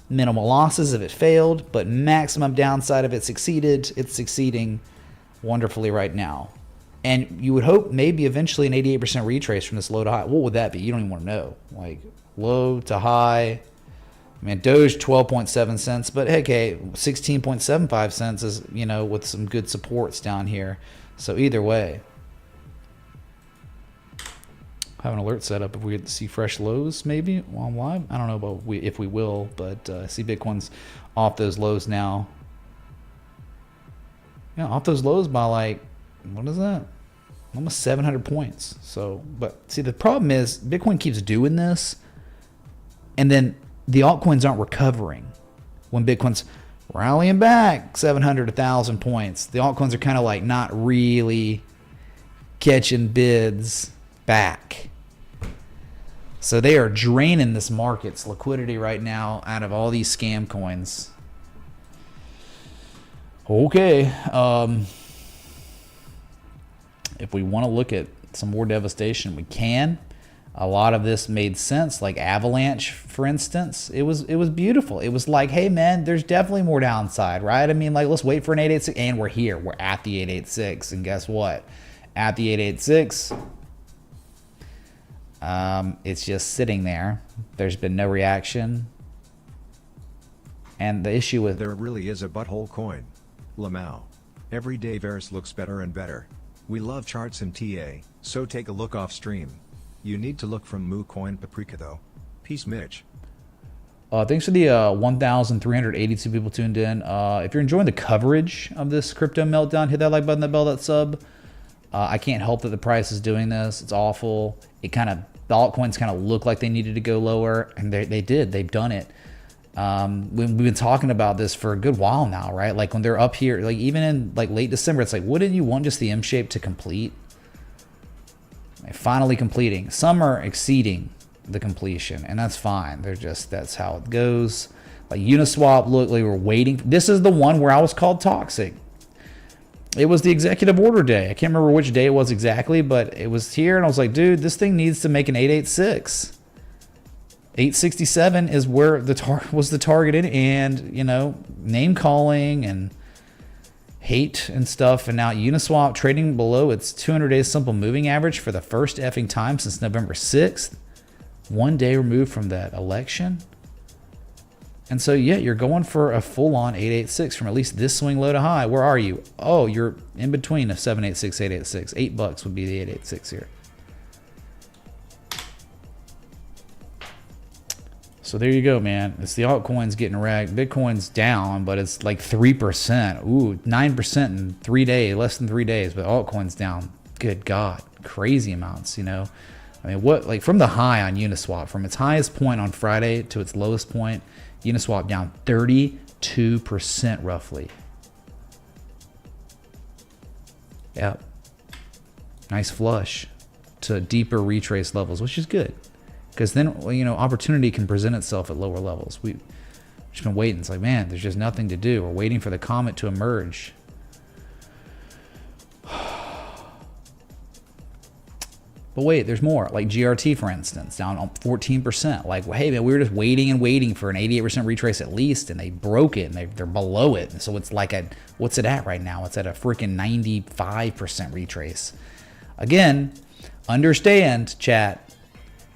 minimal losses if it failed, but maximum downside if it succeeded. It's succeeding wonderfully right now. And you would hope maybe eventually an 88% retrace from this low to high. What would that be? You don't even want to know. Like low to high. I mean, Doge 12.7 cents, but heck, hey, 16.75 cents is, you know, with some good supports down here. So either way. Have an alert set up if we see fresh lows maybe while I'm live. I don't know about if we will, but I see Bitcoin's off those lows now. Yeah, off those lows by like, what is that? Almost 700 points. So, but see, the problem is Bitcoin keeps doing this, and then the altcoins aren't recovering. When Bitcoin's rallying back 700, 1,000 points, the altcoins are kind of like not really catching bids back. So they are draining this market's liquidity right now out of all these scam coins. Okay. If we want to look at some more devastation, we can. A lot of this made sense, like Avalanche, for instance. It was beautiful. It was like, hey, man, there's definitely more downside, right? I mean, like, let's wait for an 886. And we're here. We're at the 886. And guess what? At the 886... it's just sitting there. There's been no reaction. And the issue with... There really is a butthole coin. Lamau. Every day Varus looks better and better. We love charts and TA, so take a look off stream. You need to look from Moo Coin Paprika though. Peace, Mitch. Thanks for the 1,382 people tuned in. If you're enjoying the coverage of this crypto meltdown, hit that like button, that bell, that sub. I can't help that the price is doing this. It's awful. The altcoins kind of look like they needed to go lower, and they did. They've done it. We've been talking about this for a good while now, right? Like when they're up here, like even in like late December, it's like, wouldn't you want just the M shape to complete? Like finally completing. Some are exceeding the completion, and that's fine. That's how it goes. Like Uniswap, look, we were waiting. This is the one where I was called toxic. It was the executive order day. I can't remember which day it was exactly, but it was here, and I was like, dude, this thing needs to make an 886. 867 is where was the target in, and, you know, name calling and hate and stuff. And now Uniswap trading below its 200-day simple moving average for the first effing time since November 6th. 1 day removed from that election. And so, yeah, you're going for a full-on 886 from at least this swing low to high. Where are you? Oh, you're in between a 786, 886. $8 would be the 886 here. So there you go, man. It's the altcoins getting ragged. Bitcoin's down, but it's like 3%. Ooh, 9% in 3 days, less than 3 days. But altcoins down. Good God, crazy amounts. You know, I mean, what like from the high on Uniswap, from its highest point on Friday to its lowest point, Uniswap down 32% roughly. Yep. Nice flush to deeper retrace levels, which is good. Because then, you know, opportunity can present itself at lower levels. We've just been waiting. It's like, man, there's just nothing to do. We're waiting for the comet to emerge. But wait, there's more. Like GRT, for instance, down 14%. Like, well, hey, man, we were just waiting and waiting for an 88% retrace at least, and they broke it, and they're below it. And so it's like a, what's it at right now? It's at a freaking 95% retrace. Again, understand, chat,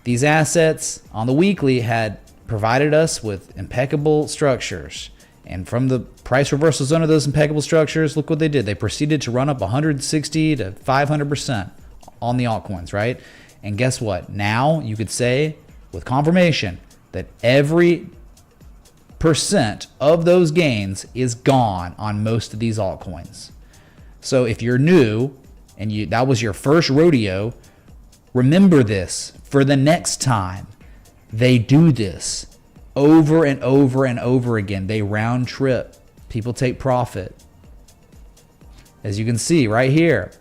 these assets on the weekly had provided us with impeccable structures. And from the price reversal zone of those impeccable structures, look what they did. They proceeded to run up 160 to 500% on the altcoins, right? And guess what? Now you could say with confirmation that every percent of those gains is gone on most of these altcoins. So if you're new and that was your first rodeo, remember this for the next time they do this over and over and over again. They round trip. People take profit. As you can see right here,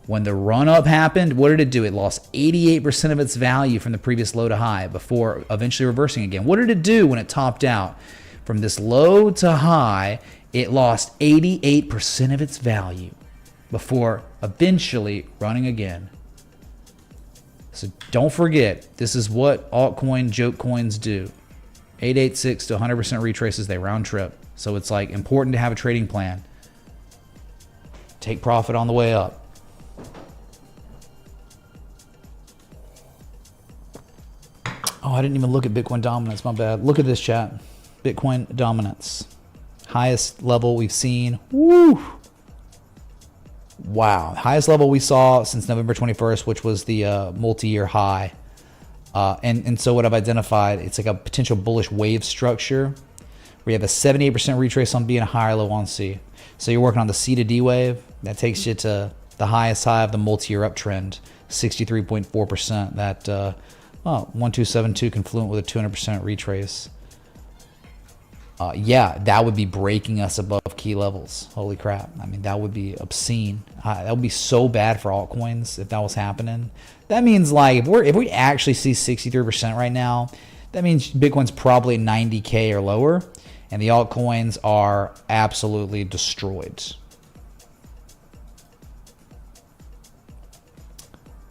when the run-up happened, what did it do? It lost 88% of its value from the previous low to high before eventually reversing again. What did it do when it topped out? From this low to high, it lost 88% of its value before eventually running again. So don't forget, this is what altcoin joke coins do. 886 to 100% retraces, they round trip. So it's like important to have a trading plan. Take profit on the way up. Oh, I didn't even look at Bitcoin dominance. My bad. Look at this, chat. Bitcoin dominance. Highest level we've seen. Woo! Wow. Highest level we saw since November 21st, which was the multi-year high. And so what I've identified, it's like a potential bullish wave structure. We have a 78% retrace on B and a higher low on C. So you're working on the C to D wave. That takes you to the highest high of the multi-year uptrend, 63.4%. That 1272 confluent with a 200% retrace. Yeah, that would be breaking us above key levels. Holy crap. I mean, that would be obscene. That would be so bad for altcoins if that was happening. That means like if we actually see 63% right now, that means Bitcoin's probably 90K or lower, and the altcoins are absolutely destroyed.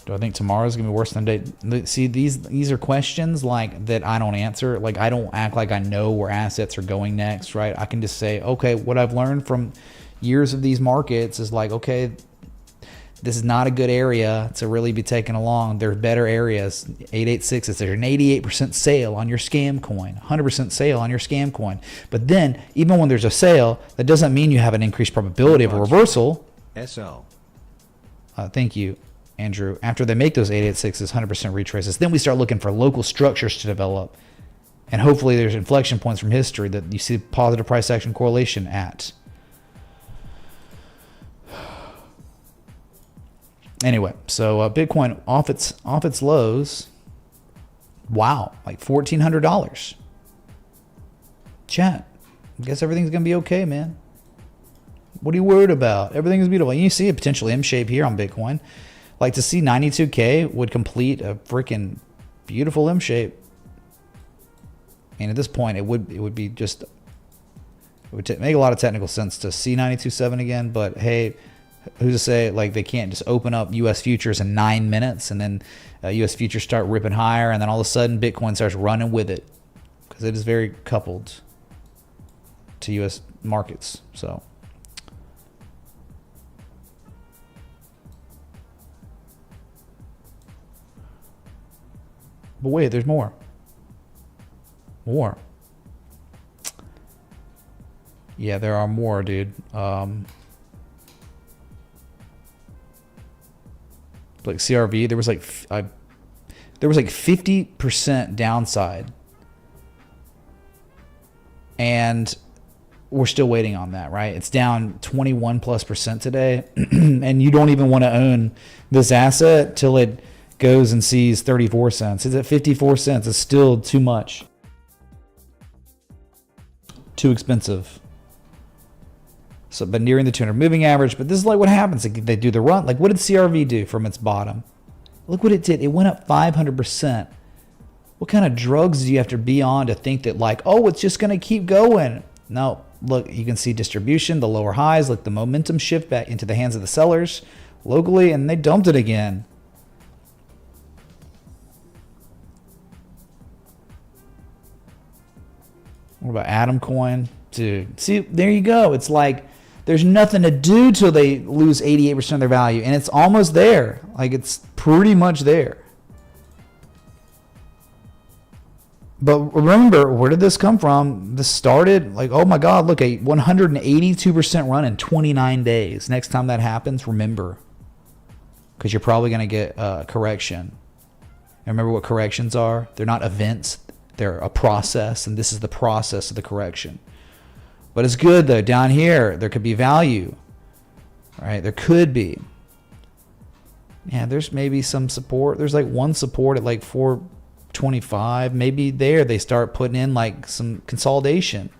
Do I think tomorrow's gonna be worse than today? See, these are questions like that I don't answer. Like I don't act like I know where assets are going next, right? I can just say, okay, what I've learned from years of these markets is like, okay, this is not a good area to really be taken along. There's better areas. 886 is there's an 88% sale on your scam coin, 100% sale on your scam coin. But then, even when there's a sale, that doesn't mean you have an increased probability of a reversal. SL. Thank you, Andrew. After they make those 886s, 100% retraces, then we start looking for local structures to develop. And hopefully there's inflection points from history that you see positive price action correlation at. Anyway, so Bitcoin off its lows. Wow, like $1,400. Chat, I guess everything's gonna be okay, man. What are you worried about? Everything's beautiful. And you see a potential M shape here on Bitcoin. Like to see 92K would complete a freaking beautiful M shape. And at this point, it would be just, it would make a lot of technical sense to see 92.7 again. But hey, who's to say like they can't just open up U.S. futures in 9 minutes and then U.S. futures start ripping higher, and then all of a sudden Bitcoin starts running with it because it is very coupled to U.S. markets. So But wait, there's more. More. Yeah, there are more, dude. Like CRV, there was like 50% downside, and we're still waiting on that, right? It's down 21+% today, and you don't even want to own this asset till it goes and sees 34 cents. It's at 54 cents. It's still too much, too expensive. So, but nearing the 200 moving average. But this is like what happens. Like they do the run. Like what did CRV do from its bottom? Look what it did. It went up 500%. What kind of drugs do you have to be on to think that like, oh, it's just going to keep going? No, look, you can see distribution, the lower highs, like the momentum shift back into the hands of the sellers locally, and they dumped it again. What about Atom Coin? Dude, see, there you go. It's like there's nothing to do till they lose 88% of their value, and it's almost there. Like it's pretty much there. But remember, where did this come from? This started like, oh my God, look, a 182% run in 29 days. Next time that happens, remember, because you're probably going to get a correction. And remember what corrections are? They're not events. They're a process, and this is the process of the correction. But it's good though. Down here, there could be value. All right, there could be. Yeah, there's maybe some support. There's like one support at like 425. Maybe there they start putting in like some consolidation.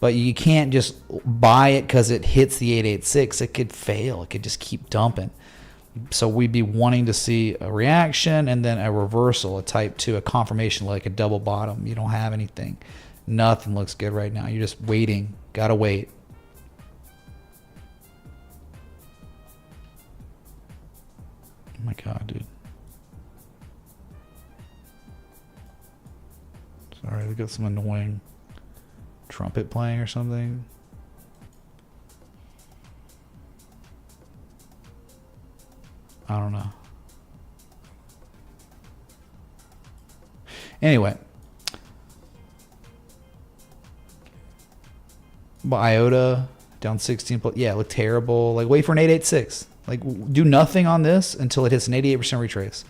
But you can't just buy it because it hits the 886. It could fail. It could just keep dumping. So we'd be wanting to see a reaction and then a reversal, a type 2, a confirmation, like a double bottom. You don't have anything. Nothing looks good right now. You're just waiting. Gotta wait. Oh my God, dude. Sorry, we got some annoying trumpet playing or something. I don't know. Anyway. But IOTA down 16. Yeah, it looked terrible. Like wait for an 886. Like do nothing on this until it hits an 88% retrace.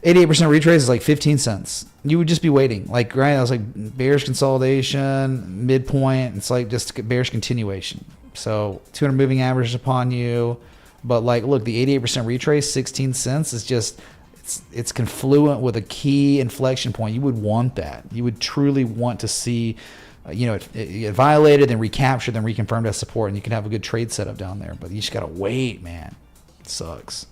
88% retrace is like 15 cents. You would just be waiting. Like right, I was like bearish consolidation, midpoint. It's like just bearish continuation. So 200 moving average upon you. But like, look, the 88% retrace, 16 cents is just, it's confluent with a key inflection point. You would want that. You would truly want to see, it violated, then recaptured, then reconfirmed as support, and you can have a good trade setup down there. But you just got to wait, man. It sucks.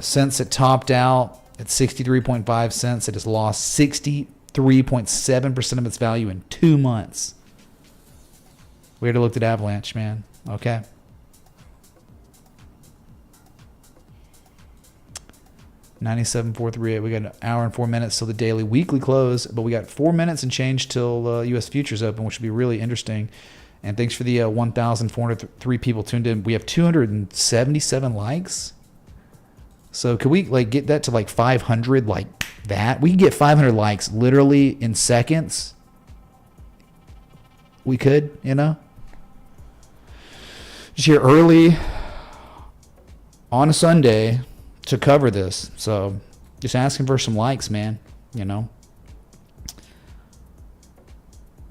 Since it topped out at 63.5 cents, it has lost 63.7% of its value in 2 months. We already looked at Avalanche, man. Okay. 97.438. We got an hour and 4 minutes till the daily weekly close, but we got 4 minutes and change till U.S. futures open, which will be really interesting. And thanks for the 1,403 people tuned in. We have 277 likes. So could we get that to 500 like that? We could get 500 likes literally in seconds. We could, just here early on a Sunday to cover this. So just asking for some likes, man,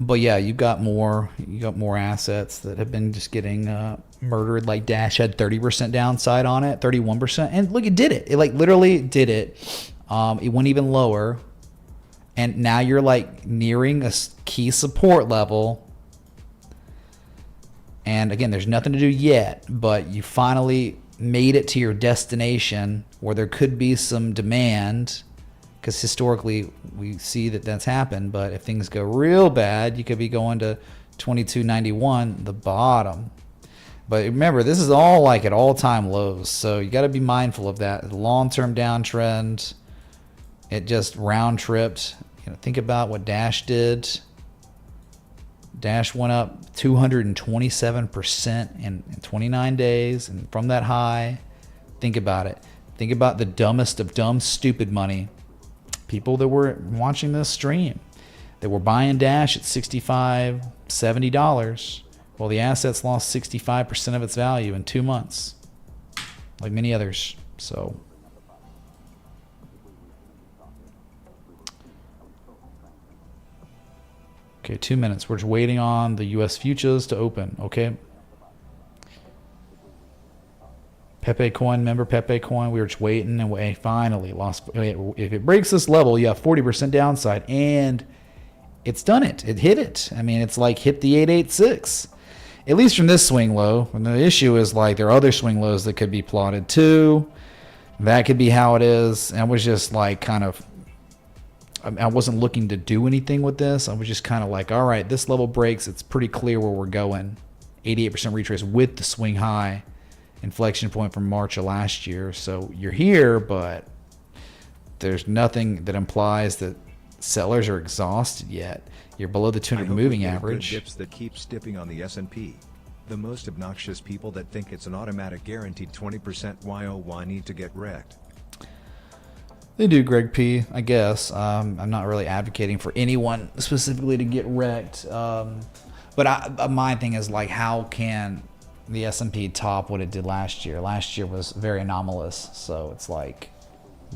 But yeah, you got more assets that have been just getting murdered. Like Dash had 30% downside on it, 31%. And look, it did it. It literally did it. It went even lower. And now you're nearing a key support level. And again, there's nothing to do yet, but you finally made it to your destination where there could be some demand, because historically we see that that's happened. But if things go real bad, you could be going to 22.91, the bottom. But remember, this is all at all-time lows, so you got to be mindful of that. The long-term downtrend, it just round-tripped. Think about what Dash did. Dash went up 227% in 29 days, and from that high, think about it. Think about the dumbest of dumb, stupid money. people that were watching this stream that were buying Dash at $65, $70. Well, the asset's lost 65% of its value in 2 months, like many others. So okay, 2 minutes. We're just waiting on the U.S. futures to open. Okay. Pepe Coin, remember Pepe Coin? We were just waiting and we finally lost. If it breaks this level, you have 40% downside, and it's done it. It hit it. I mean, it's like hit the 886. At least from this swing low. And the issue is like there are other swing lows that could be plotted too. That could be how it is. And I was just like kind of, I wasn't looking to do anything with this. I was just kind of like, all right, this level breaks. It's pretty clear where we're going. 88% retrace with the swing high inflection point from March of last year. So you're here, but there's nothing that implies that sellers are exhausted yet. You're below the 200 moving average. Dips that keeps dipping on the S&P. The most obnoxious people that think it's an automatic guaranteed 20% YOY need to get wrecked. They do, Greg P. I guess. I'm not really advocating for anyone specifically to get wrecked. But my thing is like, how can the S&P top what it did last year? Last year was very anomalous. So it's like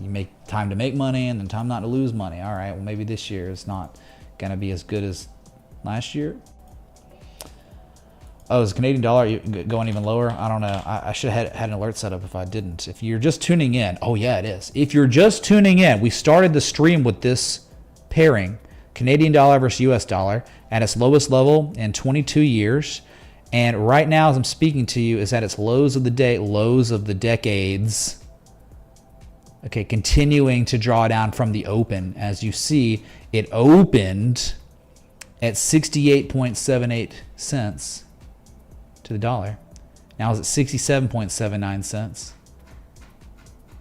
you make time to make money and then time not to lose money. All right, well, maybe this year is not going to be as good as last year. Oh, is the Canadian dollar going even lower? I don't know. I should have had an alert set up if I didn't. If you're just tuning in, oh yeah, it is. If you're just tuning in, we started the stream with this pairing, Canadian dollar versus US dollar, at its lowest level in 22 years. And right now, as I'm speaking to you, is at its lows of the day, lows of the decades. Okay, continuing to draw down from the open. As you see, it opened at 68.78 cents to the dollar. Now it's at 67.79 cents.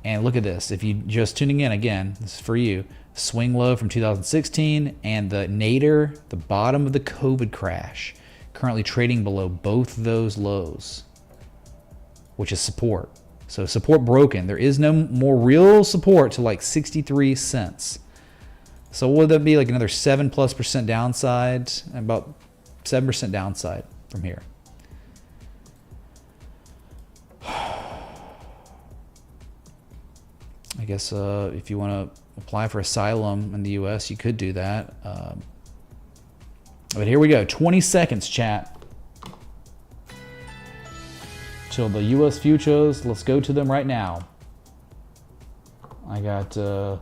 And look at this. If you just tuning in again, this is for you. Swing low from 2016 and the nadir, the bottom of the COVID crash, currently trading below both those lows, which is support. So support broken. There is no more real support to like 63 cents. So would that be like another 7+% downside? About 7% downside from here. I guess if you want to apply for asylum in the U.S., you could do that. But here we go. 20 seconds, chat. Till the U.S. futures. Let's go to them right now. I got a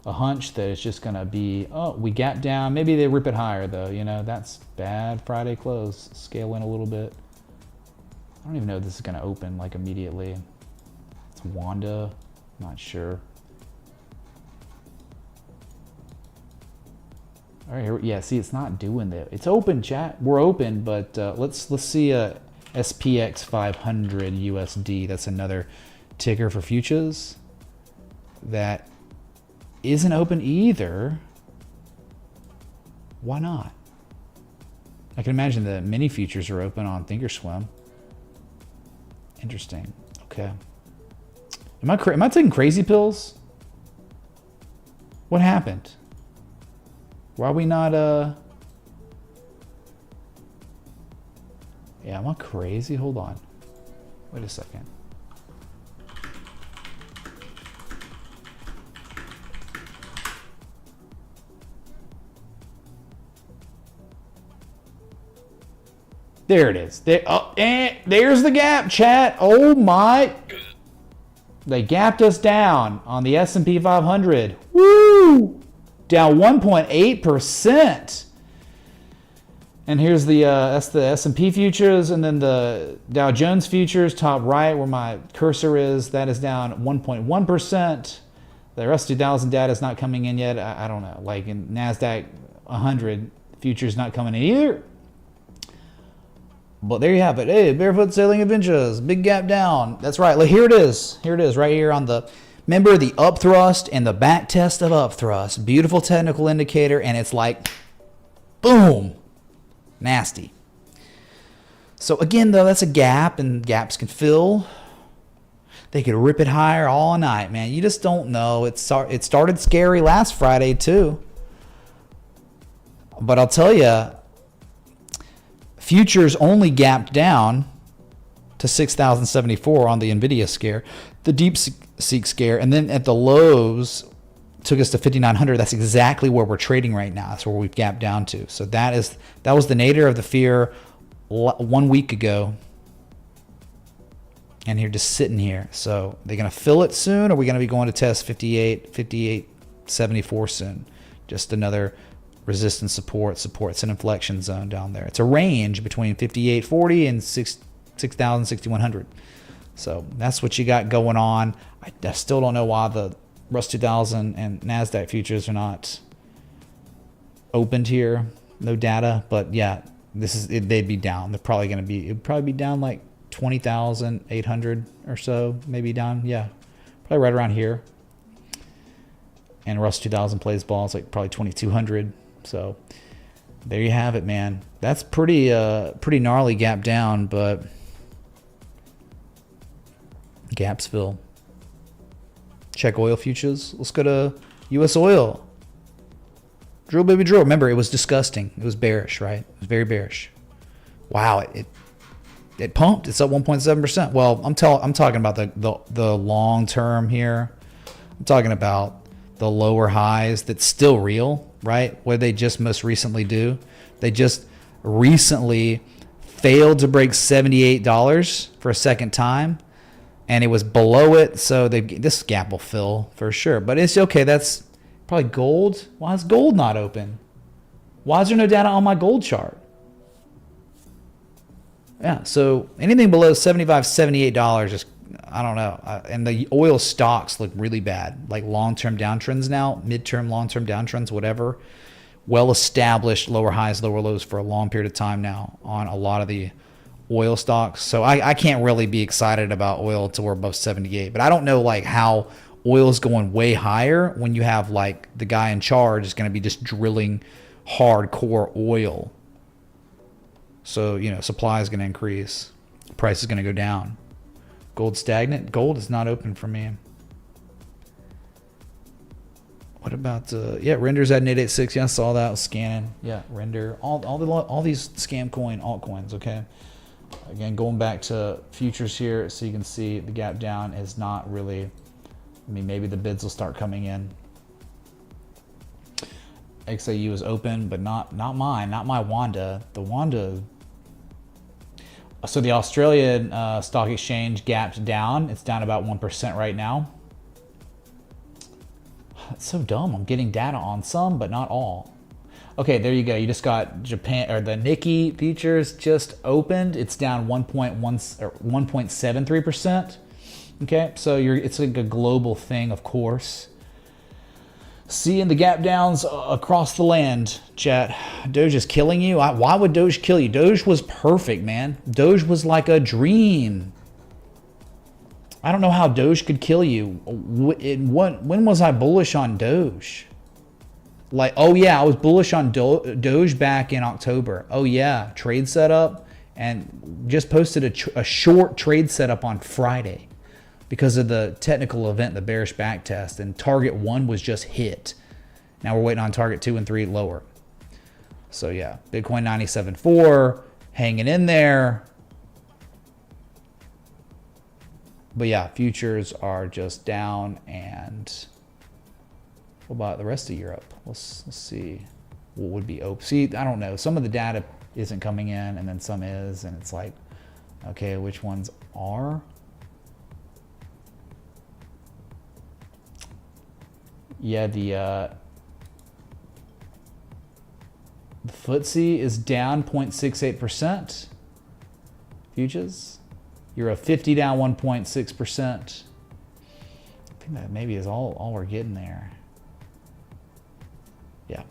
hunch that it's just going to be, oh, we gap down. Maybe they rip it higher, though. You know, that's bad Friday close. Scale in a little bit. I don't even know if this is going to open, like, immediately. It's Wanda. Not sure. All right, here, yeah, see, it's not doing that. It's open, chat. We're open, but let's see SPX 500 USD. That's another ticker for futures that isn't open either. Why not? I can imagine the mini futures are open on Thinkorswim. Interesting. Okay. Am I taking crazy pills? What happened? Why are we not yeah, am I crazy? Hold on. Wait a second. There it is. There, oh, there's the gap, chat. Oh my. They gapped us down on the S&P 500. Woo! Down 1.8%. And here's the that's the S&P futures, and then the Dow Jones futures, top right where my cursor is, that is down 1.1%. The rest of 2000 data is not coming in yet. I don't know. Like in NASDAQ 100 futures not coming in either. But there you have it. Hey, Barefoot Sailing Adventures, big gap down. That's right. Like here it is. Here it is, right here on the. Remember the up thrust and the back test of up thrust. Beautiful technical indicator, and it's like, boom, nasty. So again, though, that's a gap, and gaps can fill. They could rip it higher all night, man. You just don't know. It started scary last Friday too. But I'll tell you, futures only gapped down to 6,074 on the NVIDIA scare, the DeepSeek scare, and then at the lows took us to 5,900. That's exactly where we're trading right now. That's where we've gapped down to. So that was the nadir of the fear 1 week ago. And you're just sitting here. So they're going to fill it soon, or are we going to be going to test 58.74 soon? Just another resistance support. It's an inflection zone down there. It's a range between 58.40 and 6,100. So that's what you got going on. I still don't know why the Russell 2000 and NASDAQ futures are not opened here. No data, but yeah, they'd be down. It'd probably be down like 20,800 or so, maybe down. Yeah, probably right around here. And Russell 2000 plays ball. It's like probably 2,200. So there you have it, man. That's pretty gnarly gap down, but gaps fill. Check oil futures. Let's go to U.S. oil. Drill, baby, drill. Remember, it was disgusting. It was bearish, right? It was very bearish. Wow, it pumped. It's up 1.7%. Well, I'm talking about the long term here. I'm talking about the lower highs that's still real, right? What did they just most recently do? They just recently failed to break $78 for a second time, and it was below it. So this gap will fill for sure. But it's okay. That's probably gold. Why is gold not open? Why is there no data on my gold chart? Yeah, so anything below $75, $78 is, I don't know. And the oil stocks look really bad, like long-term downtrends now, midterm, long-term downtrends, whatever. Well-established lower highs, lower lows for a long period of time now on a lot of the oil stocks. So I can't really be excited about oil until we're above 78. But I don't know like how oil is going way higher when you have like the guy in charge is going to be just drilling hardcore oil. So, supply is going to increase. Price is going to go down. Gold stagnant. Gold is not open for me. What about, Render's at 886. Yeah, I saw that. I was scanning. Yeah, Render. All these scam coin altcoins, okay? Again, going back to futures here so you can see the gap down is not really, maybe the bids will start coming in. XAU is open, but not mine, not my Wanda. The Wanda. So the Australian stock exchange gapped down. It's down about 1% right now. It's so dumb. I'm getting data on some, but not all. Okay, there you go. You just got Japan, or the Nikkei futures just opened. It's down 1.73%. Okay, so it's like a global thing, of course. Seeing the gap downs across the land, chat. Doge is killing you. Why would Doge kill you? Doge was perfect, man. Doge was like a dream. I don't know how Doge could kill you. When was I bullish on Doge? Like, oh yeah, I was bullish on Doge back in October. Oh yeah, trade setup, and just posted a short trade setup on Friday because of the technical event, the bearish back test, and target 1 was just hit. Now we're waiting on target 2 and 3 lower. So yeah, Bitcoin 97.4 hanging in there. But yeah, futures are just down. And what about the rest of Europe? Let's see what would be open. See, I don't know. Some of the data isn't coming in, and then some is, and it's like, okay, which ones are? Yeah, the FTSE is down 0.68%. Futures. Euro 50 down 1.6%. I think that maybe is all we're getting there. Yeah.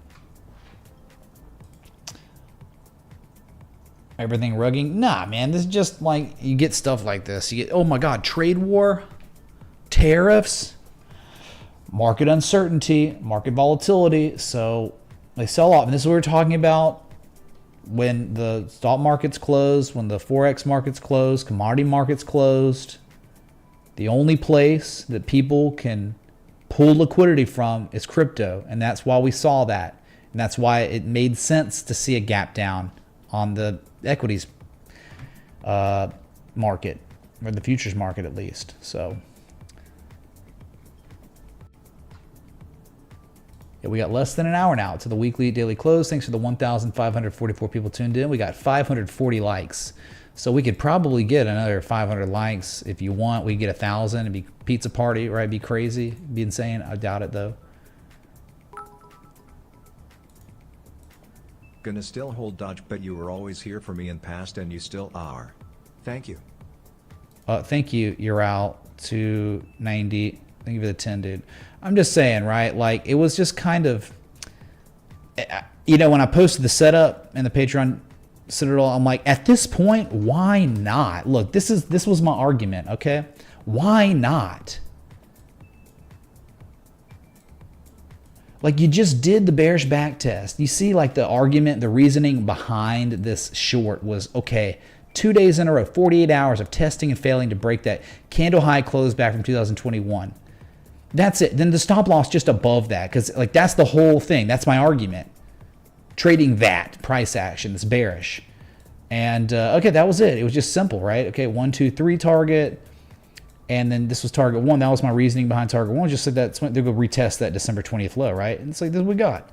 Everything rugging? Nah, man. This is just like, you get stuff like this. You get, oh my God, trade war, tariffs, market uncertainty, market volatility. So they sell off. And this is what we're talking about when the stock market's closed, when the Forex market's closed, commodity market's closed. The only place that people can pull liquidity from is crypto, and that's why we saw that. And that's why it made sense to see a gap down on the equities market, or the futures market at least. So yeah, we got less than an hour now to the weekly daily close. Thanks for the 1,544 people tuned in. We got 540 likes. So we could probably get another 500 likes if you want. We get 1,000. It'd be pizza party, right? It'd be crazy. It'd be insane. I doubt it though. Gonna still hold Dodge, but you were always here for me in past and you still are. Thank you. Thank you. You're out to 90. Thank you for the 10, dude. I'm just saying, right? Like, it was just kind of, you know, when I posted the setup and the Patreon Citadel, I'm like, at this point, why not? Look, this was my argument, okay? Why not? Like, you just did the bearish back test. You see, like, the argument, the reasoning behind this short was, okay, 2 days in a row, 48 hours of testing and failing to break that candle high close back from 2021. That's it. Then the stop loss just above that, because, like, that's the whole thing. That's my argument. Trading that price action that's bearish. And, okay, that was it. It was just simple, right? Okay, 1, 2, 3 target. And then this was target 1. That was my reasoning behind target 1. Just said that they're going to retest that December 20th low, right? And it's like, this is what we got.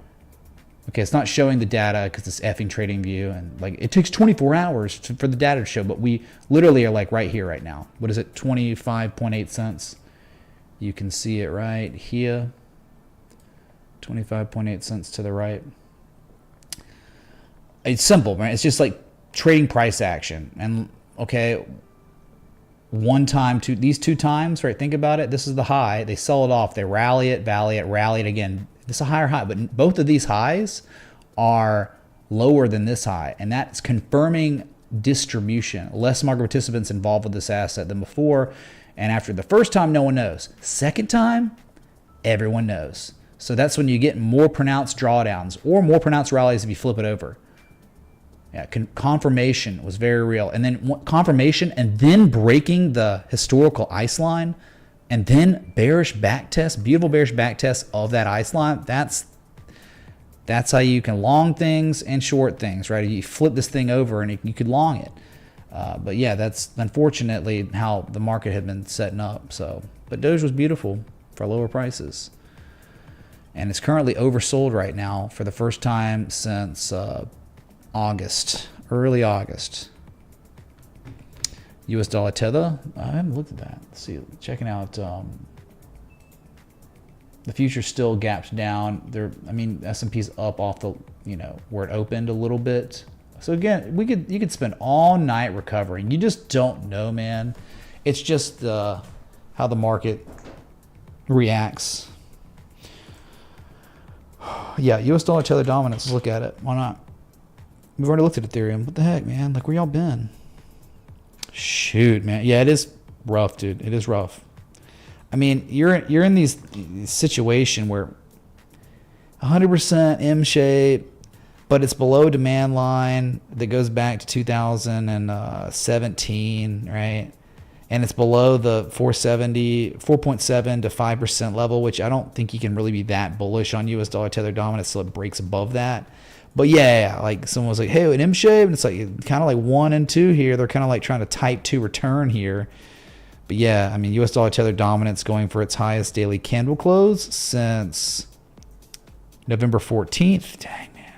Okay, it's not showing the data because it's effing trading view. And like, it takes 24 hours for the data to show. But we literally are like right here right now. What is it? 25.8 cents. You can see it right here. 25.8 cents to the right. It's simple, right? It's just like trading price action. And okay, one time, these 2 times, right? Think about it. This is the high. They sell it off. They rally it, rally it again. This is a higher high, but both of these highs are lower than this high, and that's confirming distribution. Less market participants involved with this asset than before, and after the first time, no one knows. Second time, everyone knows. So that's when you get more pronounced drawdowns or more pronounced rallies if you flip it over. Yeah, confirmation was very real. And then confirmation and then breaking the historical ice line and then bearish back test, beautiful bearish back test of that ice line. That's how you can long things and short things, right? You flip this thing over and you could long it. But yeah, that's unfortunately how the market had been setting up. So, but Doge was beautiful for lower prices. And it's currently oversold right now for the first time since August, early August. US dollar tether. I haven't looked at that. Let's see, checking out the future still gaps down. I mean, S&P's up off the, where it opened a little bit. So again, you could spend all night recovering. You just don't know, man. It's just how the market reacts. Yeah, US dollar tether dominance. Let's look at it. Why not? We've already looked at Ethereum. What the heck, man? Like, where y'all been? Shoot, man. Yeah, it is rough, dude. It is rough. I mean, you're in these situation where 100% M shape, but it's below demand line that goes back to 2017, right? And it's below the 4.7 to 5% level, which I don't think you can really be that bullish on US dollar tether dominance till it breaks above that. But yeah, like someone was like, hey, an M shape, and it's like kind of like 1 and 2 here. They're kind of like trying to type 2 return here. But yeah, I mean, US dollar tether dominance going for its highest daily candle close since November 14th. Dang, man.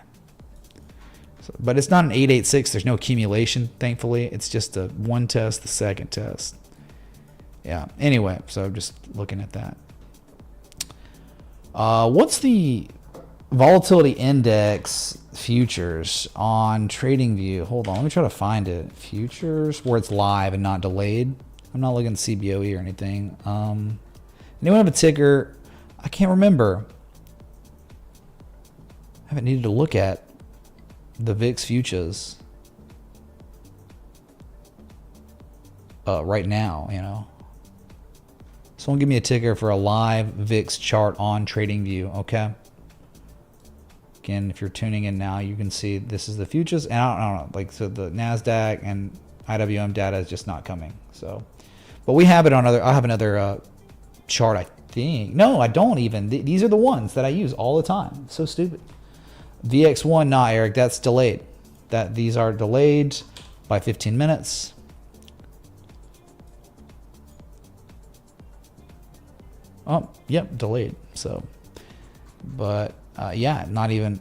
So, but it's not an 886. There's no accumulation, thankfully. It's just a one test, the second test. Yeah. Anyway, so just looking at that. What's the volatility index futures on TradingView? Hold on, let me try to find it. Futures where it's live and not delayed. I'm not looking at CBOE or anything. Anyone have a ticker? I can't remember. I haven't needed to look at the VIX futures right now, Someone give me a ticker for a live VIX chart on TradingView, okay? Again, if you're tuning in now, you can see this is the futures, and I don't know, like, so the NASDAQ and IWM data is just not coming. So, But we have it on other. I have another chart. I think. No, I don't even. These are the ones that I use all the time. So stupid. VX1, nah, Eric, that's delayed. These are delayed by 15 minutes. Oh, yep, delayed. So, but yeah, not even.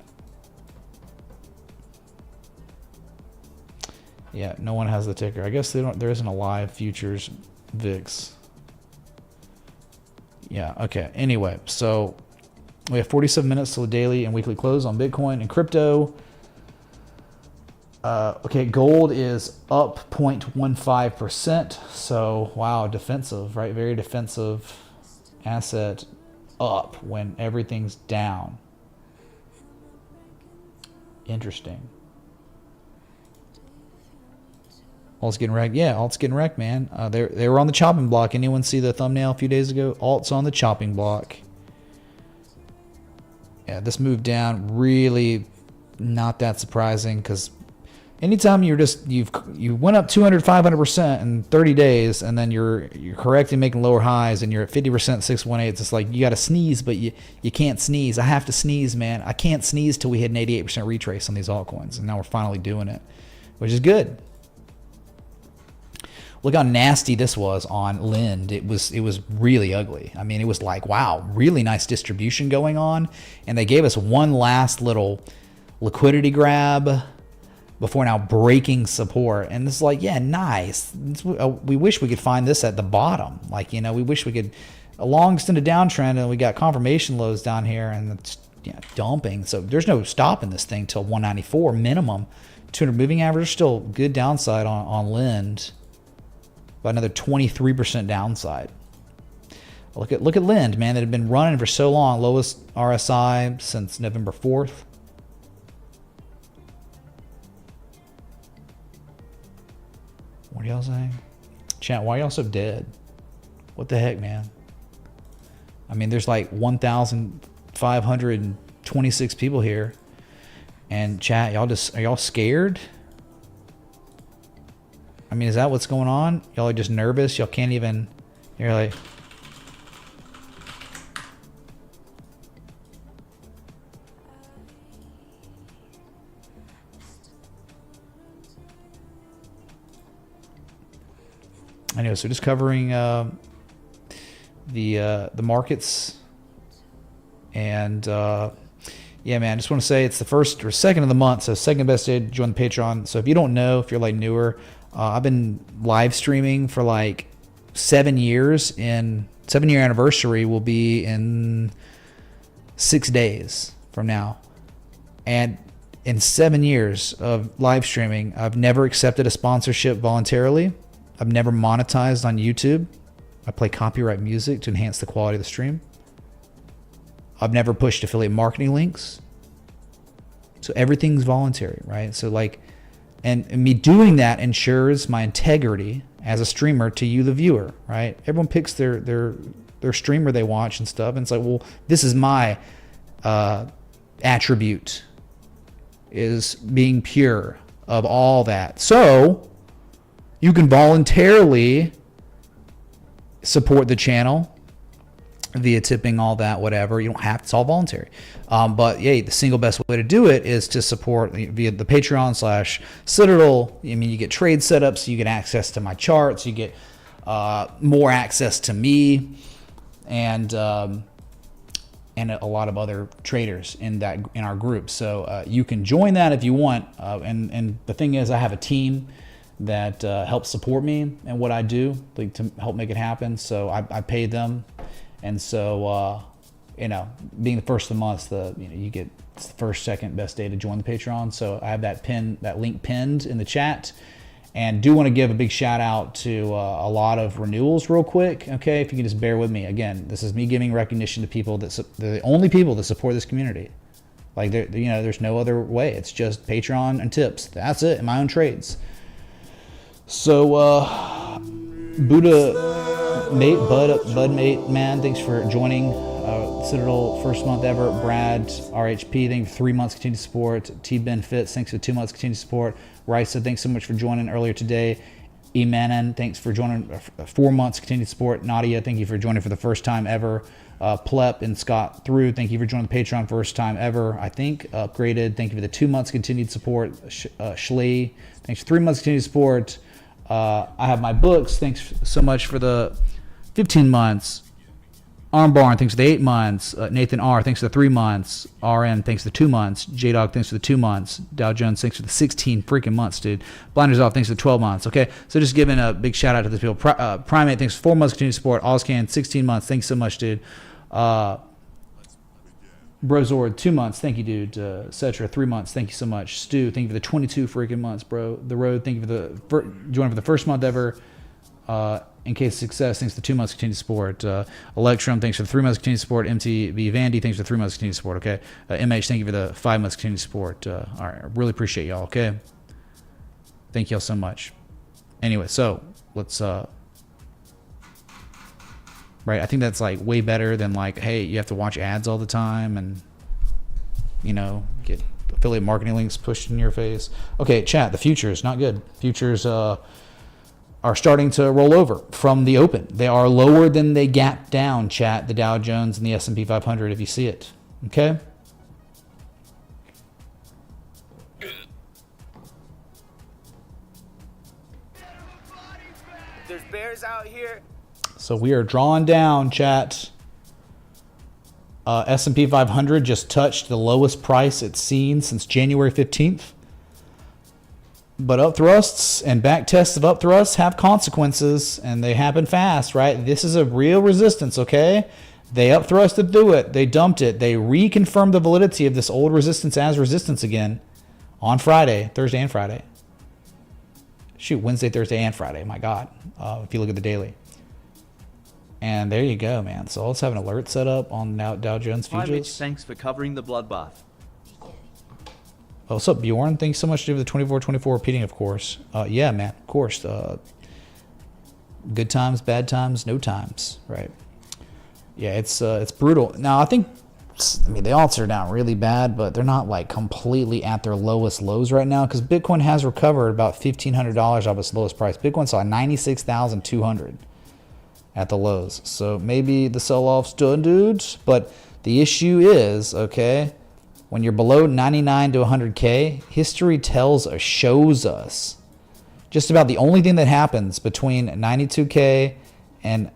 Yeah, no one has the ticker. I guess they don't. There isn't a live futures VIX. Yeah. Okay. Anyway, so we have 47 minutes till the daily and weekly close on Bitcoin and crypto. Okay, gold is up 0.15%. So wow, defensive, right? Very defensive asset, up when everything's down. Interesting. Alt's getting wrecked. Yeah, alt's getting wrecked, man. They were on the chopping block. Anyone see the thumbnail a few days ago? Alt's on the chopping block. Yeah, this move down really not that surprising because anytime you went up 200, 500% in 30 days and then you're correcting, making lower highs and you're at 50% 618, it's like you got to sneeze, but you can't sneeze. I have to sneeze, man. I can't sneeze till we hit an 88% retrace on these altcoins, and now we're finally doing it, which is good. Look how nasty this was on Lind. It was really ugly. I mean, it was like, wow, really nice distribution going on. And they gave us one last little liquidity grab before now breaking support. And it's like, yeah, nice. We wish we could find this at the bottom. Like, you know, we wish we could, a long extended downtrend, and we got confirmation lows down here and it's dumping. So there's no stopping this thing till 194 minimum. 200 moving average, still good downside on Lind. By another 23% downside. Look at Lind, man, that had been running for so long. Lowest RSI since November 4th. What are y'all saying? Chat, why are y'all so dead? What the heck, man? I mean, there's like 1,526 people here. And chat, are y'all scared? I mean, is that what's going on? Y'all are just nervous. Y'all can't even. You're like. Anyway, so just covering the markets, and yeah, man, I just want to say it's the first or second of the month, so second best day to join the Patreon. So if you don't know, if you're like newer. I've been live streaming for like 7 years, and 7-year anniversary will be in 6 days from now. And in 7 years of live streaming, I've never accepted a sponsorship voluntarily. I've never monetized on YouTube. I play copyright music to enhance the quality of the stream. I've never pushed affiliate marketing links. So everything's voluntary, right? So like, and me doing that ensures my integrity as a streamer to you, the viewer, right? Everyone picks their streamer they watch and stuff, and it's like, well, this is my attribute, is being pure of all that. So you can voluntarily support the channel via tipping, all that, whatever. You don't have to, it's all voluntary. But yeah, the single best way to do it is to support via the Patreon/Citadel. I mean, you get trade setups, you get access to my charts, you get more access to me, and a lot of other traders in our group. So you can join that if you want. And the thing is, I have a team that helps support me and what I do, like, to help make it happen. So I pay them. And so, being the first of the month, you get, it's the first, second best day to join the Patreon. So I have that link pinned in the chat, and do want to give a big shout out to a lot of renewals real quick. Okay, if you can just bear with me. Again, this is me giving recognition to people they're the only people that support this community. Like, there's no other way. It's just Patreon and tips. That's it, and my own trades. So, Buddha mate, Bud mate, man, thanks for joining. Citadel, first month ever. Brad, RHP, thanks for 3 months continued support. T Ben Fitz, thanks for 2 months continued support. Risa, thanks so much for joining earlier today. Emanan, thanks for joining 4 months continued support. Nadia, thank you for joining for the first time ever. Plep and Scott Through, thank you for joining the Patreon first time ever, I think. Upgraded, thank you for the 2 months continued support. Shlee, thanks for 3 months continued support. I have my books, thanks so much for the 15 months. Armbarn, thanks for the 8 months. Nathan R, thanks for the 3 months. RN, thanks for the 2 months. J-Dog, thanks for the 2 months. Dow Jones, thanks for the 16 freaking months, dude. Blinders Off, thanks for the 12 months. Okay, so just giving a big shout out to the people. Primate, thanks for 4 months continued support. Allscan, 16 months. Thanks so much, dude. Brozord, 2 months. Thank you, dude. Cetra, 3 months. Thank you so much. Stu, thank you for the 22 freaking months, bro. The Road, thank you for the joining for the first month ever. In case of success, thanks for the 2 months continued support. Electrum, thanks for the 3 months continued support. MTV Vandy, thanks for the 3 months continued support. Okay. MH, thank you for the 5 months continued support. All right, I really appreciate y'all. Okay. Thank y'all so much. Anyway, so let's right, I think that's like way better than like, hey, you have to watch ads all the time and get affiliate marketing links pushed in your face. Okay, chat, the futures not good. Futures are starting to roll over from the open. They are lower than they gapped down, chat, the Dow Jones and the S&P 500 if you see it. Okay? There's bears out here. So we are drawing down, chat. S&P 500 just touched the lowest price it's seen since January 15th. But up thrusts and back tests of up thrusts have consequences, and they happen fast, right? This is a real resistance, okay? They up thrusted through it. They dumped it. They reconfirmed the validity of this old resistance as resistance again on Friday, Thursday and Friday. Shoot, Wednesday, Thursday, and Friday. My God, if you look at the daily. And there you go, man. So let's have an alert set up on Dow Jones Hi, futures. Mitch. Thanks for covering the bloodbath. Oh, what's up, Bjorn? Thanks so much for the 24-24 repeating, of course. Yeah, man, of course. Good times, bad times, no times, right? Yeah, it's brutal. Now, I mean, the alts are down really bad, but they're not like completely at their lowest lows right now because Bitcoin has recovered about $1,500 off its lowest price. Bitcoin saw 96,200 at the lows. So maybe the sell-off's done, dudes. But the issue is, okay, when you're below 99 to 100K, history shows us just about the only thing that happens between 92K and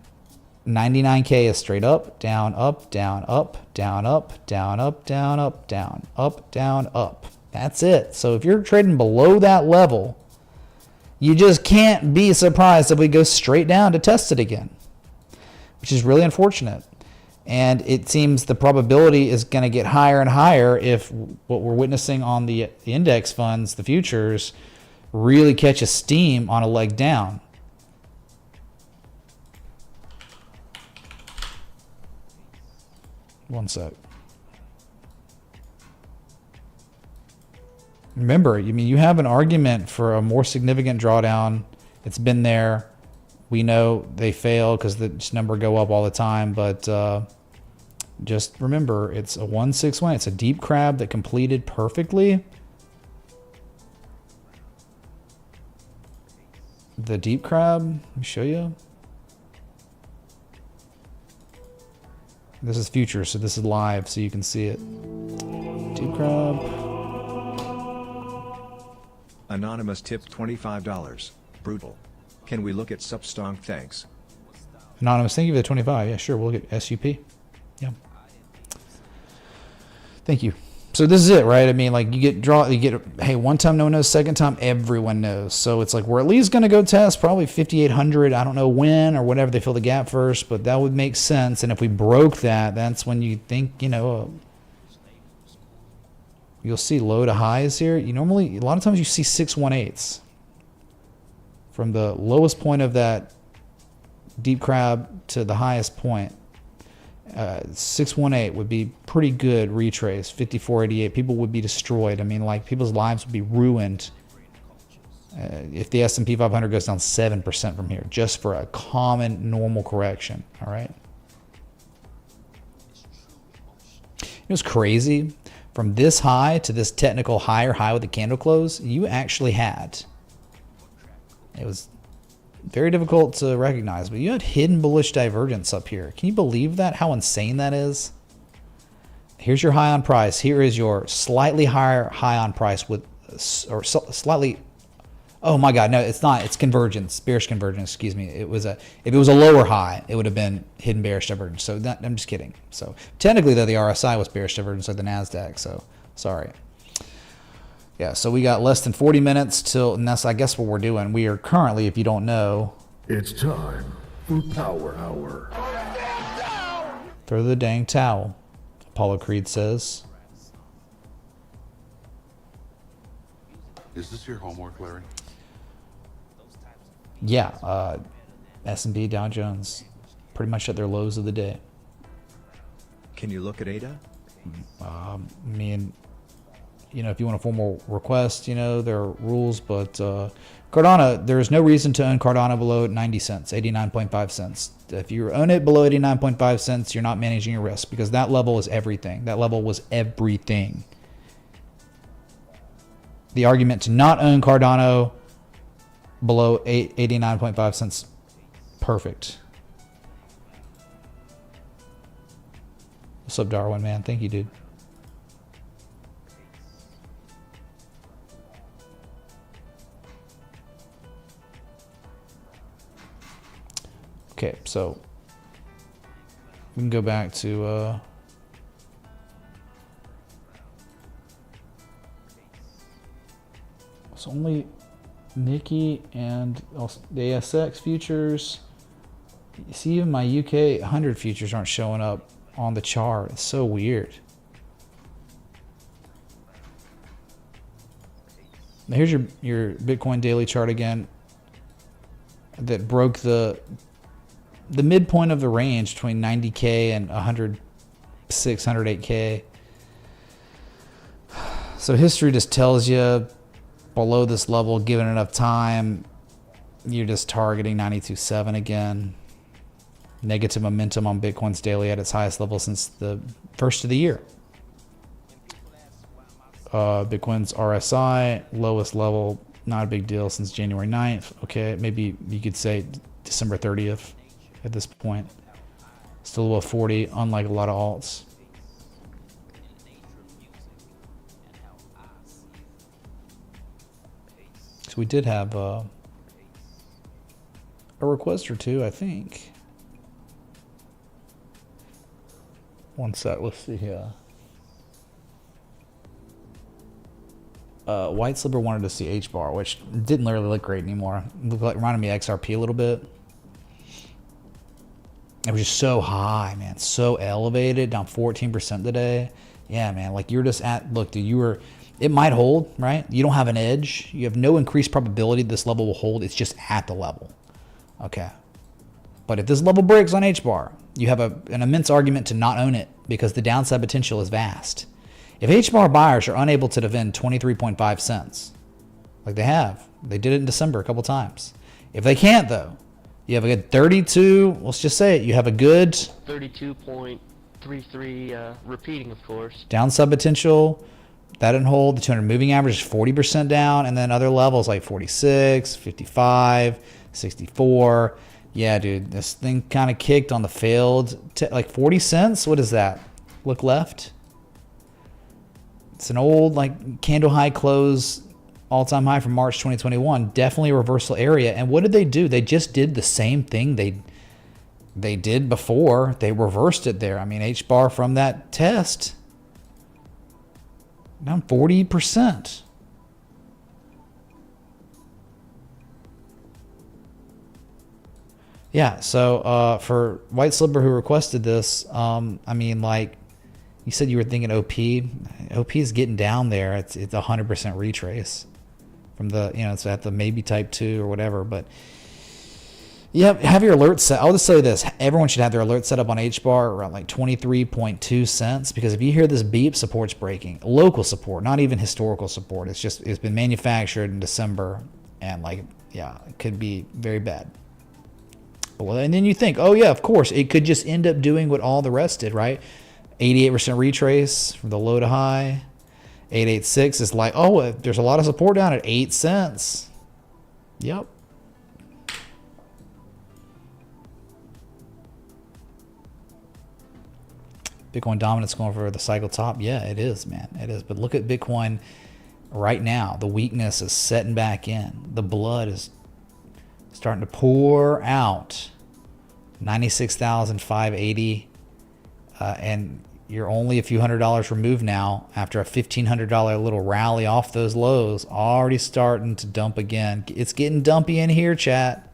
99K is straight up, down, up, down, up, down, up, down, up, down, up, down, up, down, up. That's it. So if you're trading below that level, you just can't be surprised if we go straight down to test it again, which is really unfortunate. And it seems the probability is going to get higher and higher if what we're witnessing on the index funds, the futures, really catches steam on a leg down. One sec. Remember, I mean, you have an argument for a more significant drawdown. It's been there. We know they fail because the number go up all the time, but just remember, it's a 161. It's a deep crab that completed perfectly. The deep crab, let me show you. This is future, so this is live, so you can see it. Deep crab. Anonymous tipped $25. Brutal. Can we look at Substonk? Thanks. Anonymous, thank you for the 25. Yeah, sure. We'll look at SUP. Yeah. Thank you. So this is it, right? I mean, like you get, hey, one time no one knows, second time everyone knows. So it's like we're at least going to go test probably 5,800. I don't know when or whenever they fill the gap first, but that would make sense. And if we broke that, that's when you think, you'll see low to highs here. You normally, a lot of times you see 618s. From the lowest point of that deep crab to the highest point, 618 would be pretty good retrace. 5488, people would be destroyed. I mean, like people's lives would be ruined if the S&P 500 goes down 7% from here, just for a common normal correction. All right. It was crazy. From this high to this technical higher high with the candle close, you actually had. It was very difficult to recognize. But you had hidden bullish divergence up here. Can you believe that? How insane that is? Here's your high on price. Here is your slightly higher high on price with, or slightly. Oh my God, no, it's not. It's convergence, bearish convergence. Excuse me. It was a. If it was a lower high, it would have been hidden bearish divergence. So that, I'm just kidding. So technically, though, the RSI was bearish divergence like the Nasdaq. So sorry. Yeah. So we got less than 40 minutes till, and that's I guess what we're doing. We are currently, if you don't know, It's time for Power Hour. throw the dang towel. Apollo Creed says. Is this your homework, Larry? Yeah, S&P, Dow Jones, pretty much at their lows of the day. Can you look at ADA? I mean, you know, if you want a formal request, you know, there are rules, but Cardano, there is no reason to own Cardano below 90 cents, 89.5 cents. If you own it below 89.5 cents, you're not managing your risk because that level is everything. That level was everything. The argument to not own Cardano below 89.5 cents, perfect. What's up, Darwin, man? Thank you, dude. Okay, so we can go back to it's only Nikki and the ASX futures. You see, even my UK 100 futures aren't showing up on the chart. It's so weird. Now here's your Bitcoin daily chart again that broke the midpoint of the range between 90K and 106, 108K. So history just tells you below this level, given enough time, you're just targeting 92.7 again. Negative momentum on Bitcoin's daily at its highest level since the first of the year. Bitcoin's RSI, lowest level, not a big deal since January 9th. Okay, maybe you could say December 30th at this point. Still above 40, unlike a lot of alts. So we did have a request or two, I think. One sec, let's see here. White Slipper wanted to see H-bar, which didn't really look great anymore. It looked like, reminded me of XRP a little bit. It was just so high, man. So elevated, down 14% today. Yeah, man, like you're just at, look, dude, it might hold, right? You don't have an edge. You have no increased probability this level will hold. It's just at the level. Okay. But if this level breaks on H-bar, you have an immense argument to not own it because the downside potential is vast. If H-bar buyers are unable to defend 23.5 cents, like they did it in December a couple times. If they can't, though, you have a good 32, let's just say it, you have a good 32.33 repeating, of course. Downside potential, that didn't hold. The 200 moving average is 40% down, and then other levels like 46, 55, 64. Yeah, dude, this thing kind of kicked on the failed, like 40 cents. What is that? Look left. It's an old like candle high close, all-time high from March 2021. Definitely a reversal area. And what did they do? They just did the same thing they did before. They reversed it there. I mean, H-bar from that test down 40%. Yeah, so for White Slipper who requested this, I mean, like, you said you were thinking OP. OP is getting down there. It's 100% retrace from the, you know, it's at the maybe type 2 or whatever. But yeah, have your alerts set. I'll just say this. Everyone should have their alert set up on H-bar around like 23.2 cents because if you hear this beep, support's breaking. Local support, not even historical support. It's been manufactured in December and like, yeah, it could be very bad. And then you think, oh yeah, of course, it could just end up doing what all the rest did, right? 88% retrace from the low to high. 886 is like, oh, there's a lot of support down at 8 cents. Yep. Bitcoin dominance going for the cycle top. Yeah, it is, man. It is. But look at Bitcoin right now. The weakness is setting back in. The blood is starting to pour out. 96,580. And you're only a few $100s removed now after a $1,500 little rally off those lows. Already starting to dump again. It's getting dumpy in here, chat.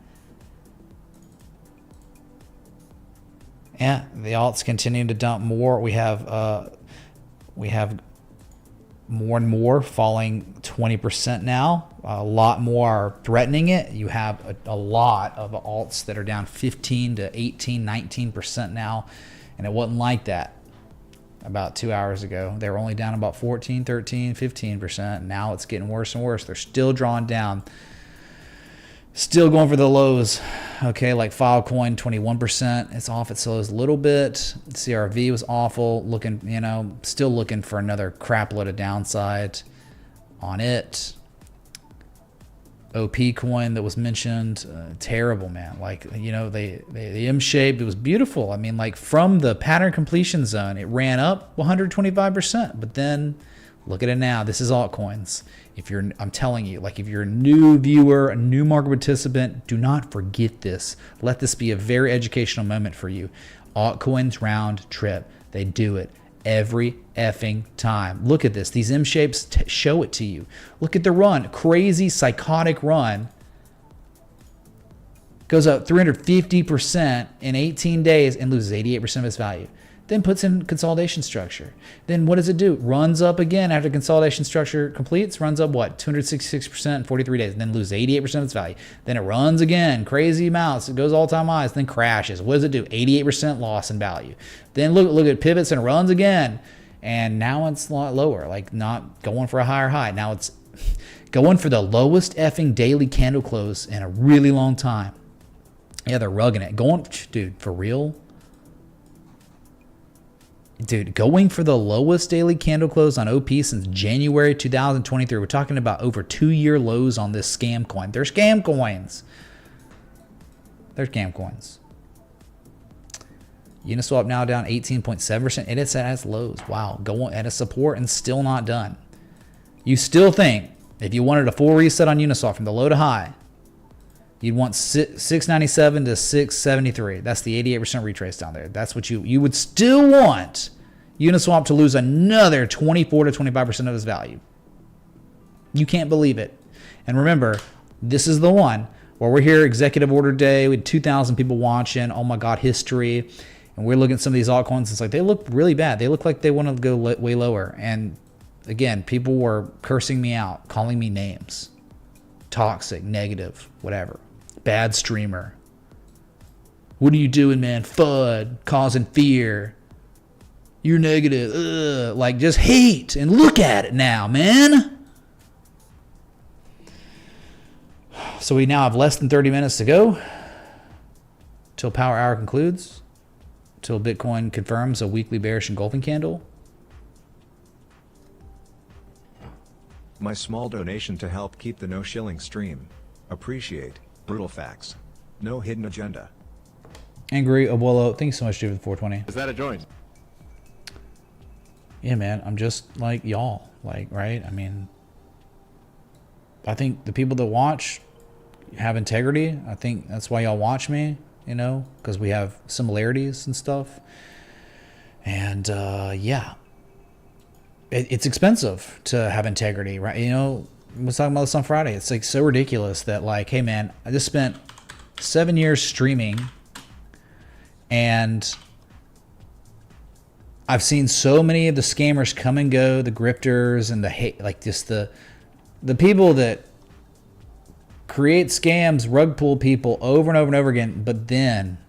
Yeah, the alts continuing to dump more. We have more and more falling 20% now. A lot more are threatening it. You have a lot of alts that are down 15 to 18, 19% now. And it wasn't like that about 2 hours ago. They were only down about 14, 13, 15%. Now it's getting worse and worse. They're still drawing down. Still going for the lows. Okay, like Filecoin, 21%. It's off its lows a little bit. CRV was awful. Looking, still looking for another crap load of downside on it. OP coin that was mentioned, terrible, man. Like, the M-shaped, it was beautiful. I mean, like from the pattern completion zone, it ran up 125%. But then look at it now. This is altcoins. I'm telling you, like if you're a new viewer, a new market participant, do not forget this. Let this be a very educational moment for you. Altcoins round trip. They do it every effing time. Look at this. These M shapes show it to you. Look at the run. Crazy, psychotic run. Goes up 350% in 18 days and loses 88% of its value. Then puts in consolidation structure. Then what does it do? Runs up again after consolidation structure completes. Runs up what? 266% in 43 days. Then loses 88% of its value. Then it runs again. Crazy amounts. It goes all-time highs. Then crashes. What does it do? 88% loss in value. Then look at pivots and runs again. And now it's a lot lower. Like not going for a higher high. Now it's going for the lowest effing daily candle close in a really long time. Yeah, they're rugging it. Dude, for real? Dude, going for the lowest daily candle close on OP since January 2023. We're talking about over 2-year lows on this scam coin. They're scam coins. They're scam coins. Uniswap now down 18.7%. And it's at its lows. Wow. Going at a support and still not done. You still think if you wanted a full reset on Uniswap from the low to high, you'd want 697 to 673. That's the 88% retrace down there. That's what you would still want Uniswap to lose another 24 to 25% of its value. You can't believe it. And remember, this is the one where we're here, executive order day. We had 2,000 people watching. Oh my God, history. And we're looking at some of these altcoins. It's like they look really bad. They look like they want to go way lower. And again, people were cursing me out, calling me names. Toxic, negative, whatever. Bad streamer. What are you doing, man? FUD, causing fear. You're negative. Ugh. Like, just hate. And look at it now, man. So we now have less than 30 minutes to go till Power Hour concludes. Till Bitcoin confirms a weekly bearish engulfing candle. My small donation to help keep the No Shilling stream. Appreciate. Brutal facts. No hidden agenda. Angry Abuelo, thanks so much, dude, for the 420. Is that a joint? Yeah, man, I'm just like y'all. Like, right? I mean, I think the people that watch have integrity. I think that's why y'all watch me, because we have similarities and stuff. And, yeah. It's expensive to have integrity, right? I was talking about this on Friday. It's like so ridiculous that like, hey man, I just spent 7 years streaming and I've seen so many of the scammers come and go, the grifters and the hate, like just the people that create scams, rug pull people over and over and over again. But then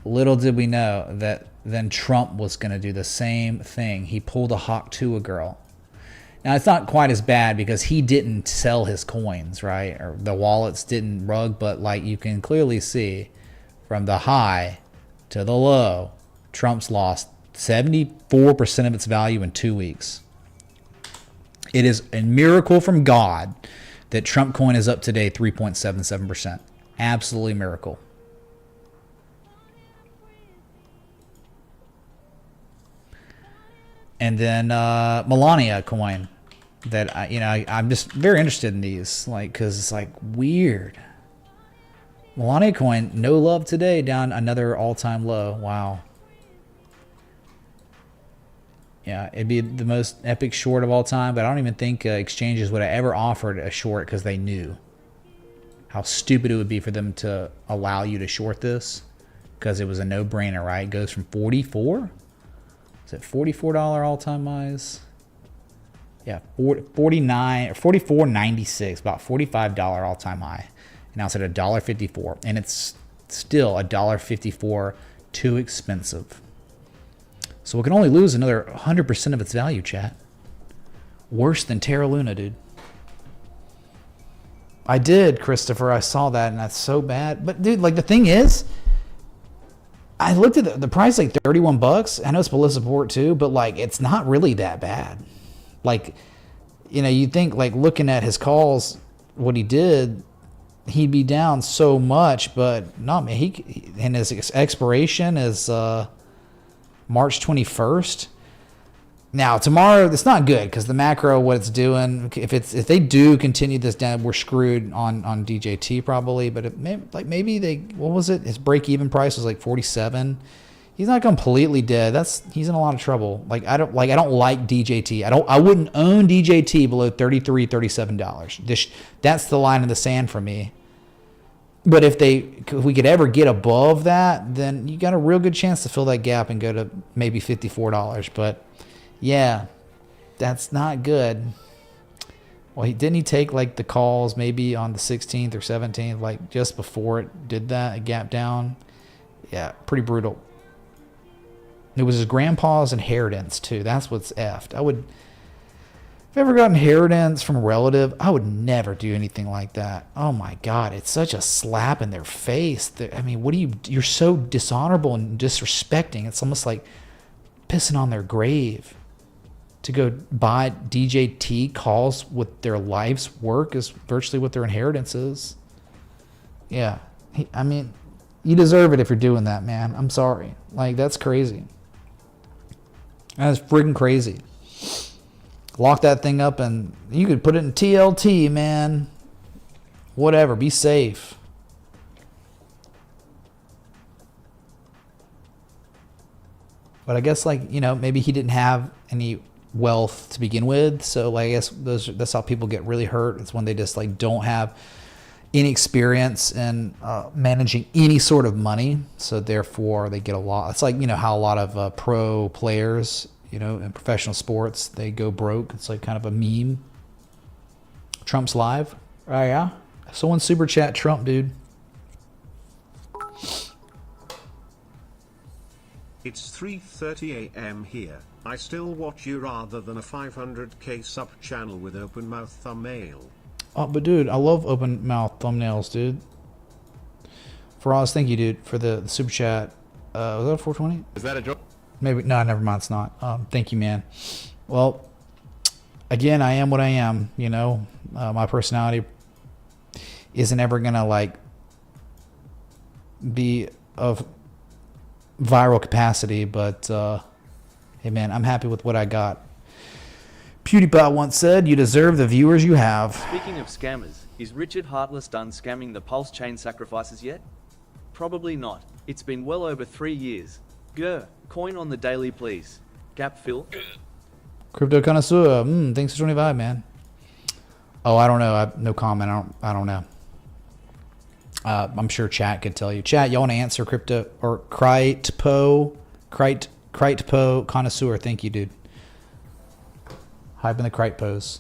little did we know that then Trump was going to do the same thing. He pulled a hawk to a girl. Now, it's not quite as bad because he didn't sell his coins, right? Or the wallets didn't rug, but like you can clearly see from the high to the low, Trump's lost 74% of its value in 2 weeks. It is a miracle from God that Trump coin is up today 3.77%. Absolutely miracle. And then Melania coin that I'm just very interested in these, like, because it's like weird. Melania coin, no love today, down another all-time low. Wow. Yeah, it'd be the most epic short of all time, but I don't even think exchanges would have ever offered a short because they knew how stupid it would be for them to allow you to short this, because it was a no-brainer, right? It goes from 44? Is it $44 all-time highs? Yeah, 49 or 44.96, about $45 all-time high. And now it's at $1.54, and it's still $1.54 too expensive. So it can only lose another 100% of its value, chat. Worse than Terra Luna, dude. I did, Christopher. I saw that, and that's so bad. But dude, like, the thing is, I looked at the price, like $31. I know it's below support too, but like, it's not really that bad. Like, you think, like, looking at his calls, what he did, he'd be down so much, but no, man. And his expiration is March 21st. Now tomorrow, it's not good because the macro, what it's doing, if they do continue this down, we're screwed on DJT probably. But maybe they, what was it? His break even price was like 47. He's not completely dead. He's in a lot of trouble. I don't like DJT. I wouldn't own DJT below $33, $37. That's the line in the sand for me. But if we could ever get above that, then you got a real good chance to fill that gap and go to maybe $54. But yeah, that's not good. Well, didn't he take like the calls maybe on the 16th or 17th, like just before it did that, a gap down? Yeah, pretty brutal. It was his grandpa's inheritance too. That's what's effed. If I ever got inheritance from a relative, I would never do anything like that. Oh my God, it's such a slap in their face. I mean, you're so dishonorable and disrespecting. It's almost like pissing on their grave. To go buy DJT calls with their life's work is virtually what their inheritance is. Yeah, you deserve it if you're doing that, man. I'm sorry. Like, that's crazy. That's friggin' crazy. Lock that thing up and you could put it in TLT, man. Whatever, be safe. But I guess, like, maybe he didn't have any wealth to begin with. So, like, I guess that's how people get really hurt. It's when they just, like, don't have any experience in managing any sort of money. So, therefore, they get a lot. It's like, how a lot of pro players, in professional sports, they go broke. It's like kind of a meme. Trump's live. Oh, yeah? Someone super chat Trump, dude. It's 3:30 a.m. here. I still watch you rather than a 500k sub channel with open mouth thumbnail. Oh, but dude, I love open mouth thumbnails, dude. Faraz, thank you, dude, for the super chat. Was that 420? Is that a joke? Maybe. No, never mind. It's not. Thank you, man. Well, again, I am what I am. My personality isn't ever gonna like be of viral capacity, but hey, man, I'm happy with what I got. PewDiePie once said, "You deserve the viewers you have." Speaking of scammers, is Richard Heartless done scamming the Pulse chain sacrifices yet? Probably not. It's been well over 3 years. Grr, coin on the daily, please. Gap fill. Crypto connoisseur, thanks for 25, man. Oh, I don't know. No comment. I don't know. I'm sure chat could tell you. Chat, y'all want to answer crypto or Kritepo connoisseur? Thank you, dude. Hype in the Krite pose.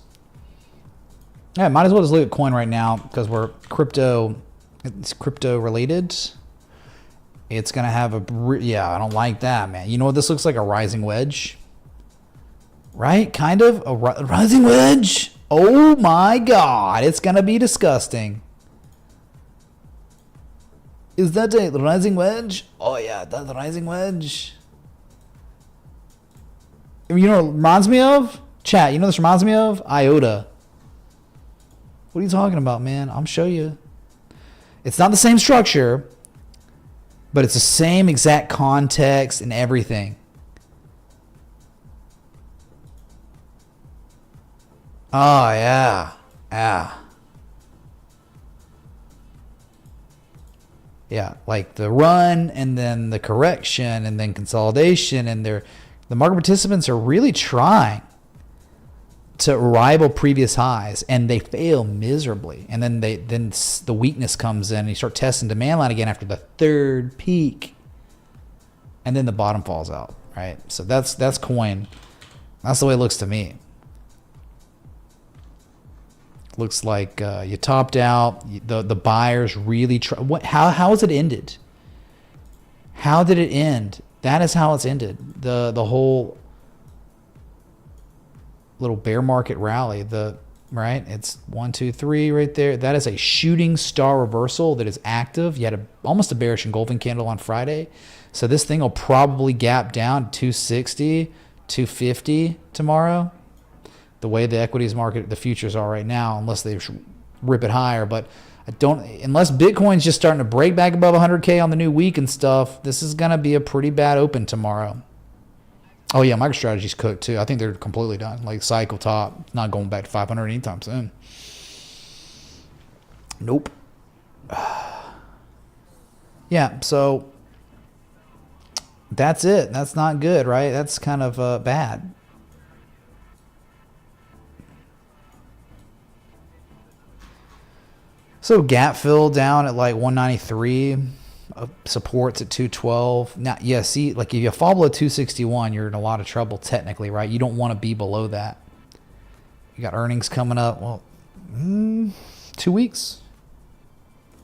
Yeah, might as well just look at coin right now because we're crypto. It's crypto related. It's gonna have I don't like that, man. You know what this looks like? A rising wedge, right? Kind of a rising wedge. Oh my God, it's gonna be disgusting. Is that a rising wedge? Oh yeah, that's a rising wedge. You know what it reminds me of? Chat, you know what this reminds me of? IOTA. What are you talking about, man? I'll show you. It's not the same structure, but it's the same exact context and everything. Oh, yeah. Yeah. Yeah, like the run and then the correction and then consolidation, and the market participants are really trying to rival previous highs, and they fail miserably. And then the weakness comes in and you start testing demand line again after the third peak. And then the bottom falls out, right? So that's coin. That's the way it looks to me. Looks like you topped out. The buyers really try. How has it ended? How did it end? That is how it's ended. The whole little bear market rally. Right? It's 1, 2, 3 right there. That is a shooting star reversal that is active. You had almost a bearish engulfing candle on Friday. So this thing will probably gap down 260, 250 tomorrow. The way the equities market, the futures are right now, unless they rip it higher. But unless Bitcoin's just starting to break back above 100K on the new week and stuff, this is going to be a pretty bad open tomorrow. Oh yeah, MicroStrategy's cooked too. I think they're completely done. Like cycle top, not going back to 500 anytime soon. Nope. Yeah, so that's it. That's not good, right? That's kind of bad. So gap fill down at like 193, supports at 212. Now, yeah, see, like if you fall below 261, you're in a lot of trouble technically, right? You don't want to be below that. You got earnings coming up. Well, 2 weeks.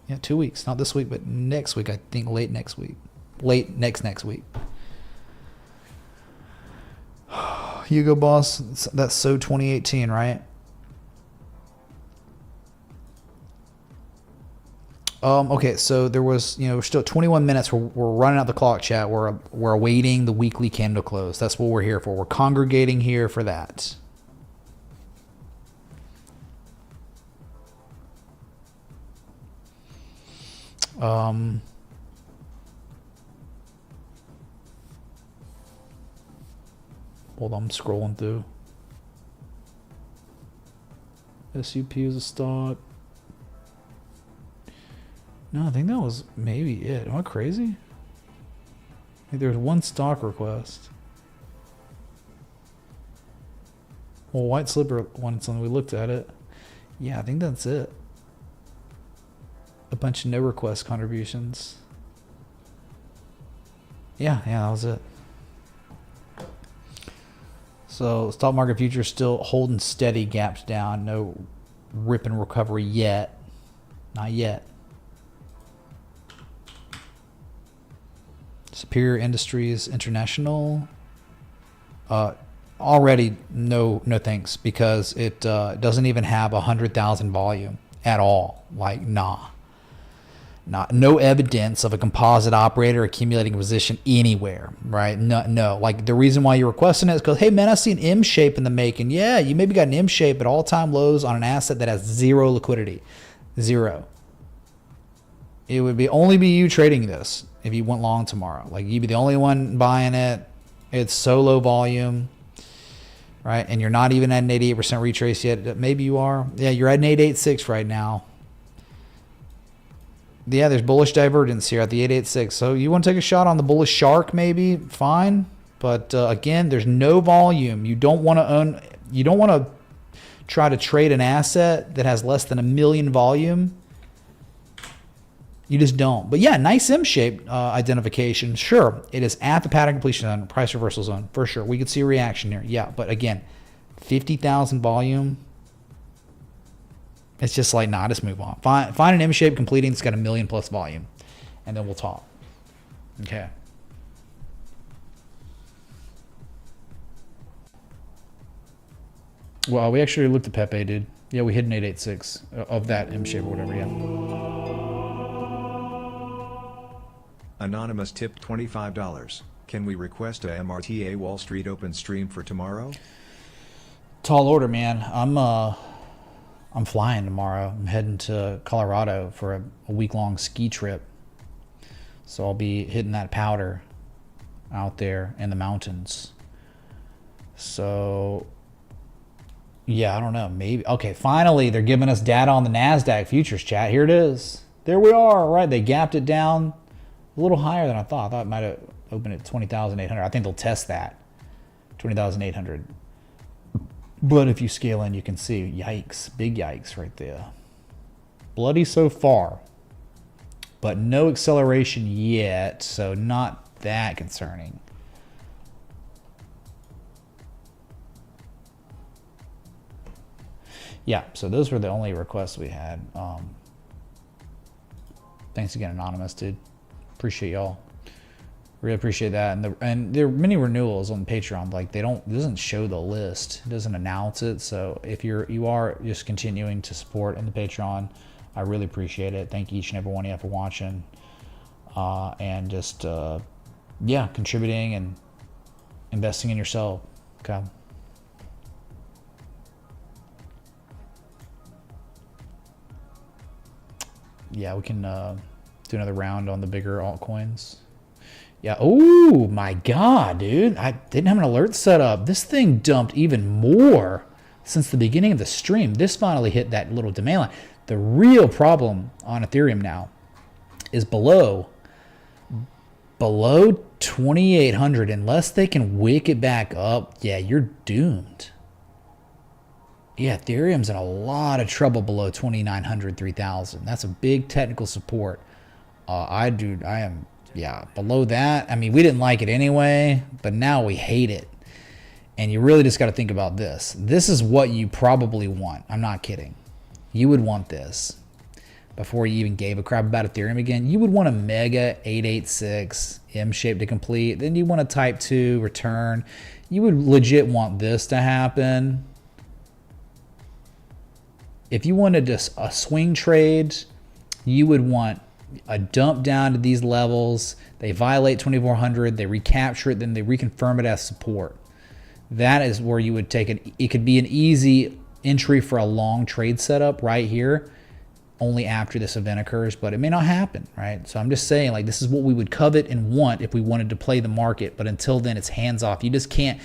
Yeah, 2 weeks. Not this week, but next week. I think late next week. Late next week. Hugo Boss, that's so 2018, right? Okay, so there was, we're still 21 minutes. We're running out the clock, chat. We're awaiting the weekly candle close. That's what we're here for. We're congregating here for that. Hold on, I'm scrolling through. SUP is a stock. No, I think that was maybe it. Am I crazy? I think there was one stock request. Well, White Slipper wanted something. We looked at it. Yeah, I think that's it. A bunch of no request contributions. Yeah, that was it. So stock market futures still holding steady, gaps down. No rip and recovery yet. Not yet. Superior Industries International. Already no thanks, because it doesn't even have 100,000 volume at all. Like no evidence of a composite operator accumulating a position anywhere, right? No. Like the reason why you're requesting it is because, hey man, I see an M shape in the making. Yeah, you maybe got an M shape at all-time lows on an asset that has zero liquidity, zero. It would only be you trading this if you went long tomorrow. Like you'd be the only one buying it. It's so low volume, right? And you're not even at an 88% retrace yet. Maybe you are. Yeah, you're at an 886 right now. Yeah, there's bullish divergence here at the 886. So you want to take a shot on the bullish shark, maybe? Fine. But again, there's no volume. You don't want to own. You don't want to try to trade an asset that has less than 1 million volume. You just don't. But yeah, nice M-shaped identification. Sure, it is at the pattern completion zone, price reversal zone, for sure. We could see a reaction here. Yeah, but again, 50,000 volume. It's just like, nah, just move on. Find an M-shape completing that's got 1 million plus volume, and then we'll talk. Okay. Well, we actually looked at Pepe, dude. Yeah, we hit an 886 of that M-shape or whatever, yeah. Anonymous tipped $25. Can we request a MRTA Wall Street open stream for tomorrow? Tall order, man. I'm flying tomorrow. I'm heading to Colorado for a week-long ski trip. So I'll be hitting that powder out there in the mountains. So Yeah, I don't know. Maybe. Okay, finally, they're giving us data on the NASDAQ futures, chat. Here it is. There we are, right? They gapped it down a little higher than I thought. I thought it might have opened at 20,800. I think they'll test that. 20,800. But if you scale in, you can see, yikes, big yikes right there. Bloody so far. But no acceleration yet, so not that concerning. Yeah, so those were the only requests we had. Thanks again, Anonymous, dude. Appreciate y'all. Really appreciate that. And there are many renewals on Patreon. Like it doesn't show the list. It doesn't announce it. So if you are just continuing to support in the Patreon, I really appreciate it. Thank each and every one of you for watching. And just yeah, contributing and investing in yourself. Okay. Yeah, we can do another round on the bigger altcoins. Yeah. Oh my God, dude! I didn't have an alert set up. This thing dumped even more since the beginning of the stream. This finally hit that little demand line. The real problem on Ethereum now is below 2,800. Unless they can wick it back up, yeah, you're doomed. Yeah, Ethereum's in a lot of trouble below 2,900, 3,000. That's a big technical support. I am, yeah, below that. I mean, we didn't like it anyway, but now we hate it. And you really just got to think about this. This is what you probably want. I'm not kidding. You would want this before you even gave a crap about Ethereum again. You would want a mega 886 M shape to complete. Then you want a type 2 return. You would legit want this to happen. If you wanted a swing trade, you would want a dump down to these levels. They violate 2,400, they recapture it, then they reconfirm it as support. That is where you would take it. It could be an easy entry for a long trade setup right here, only after this event occurs, but it may not happen, right? So I'm just saying, like, this is what we would covet and want if we wanted to play the market, but until then, it's hands off. You just can't,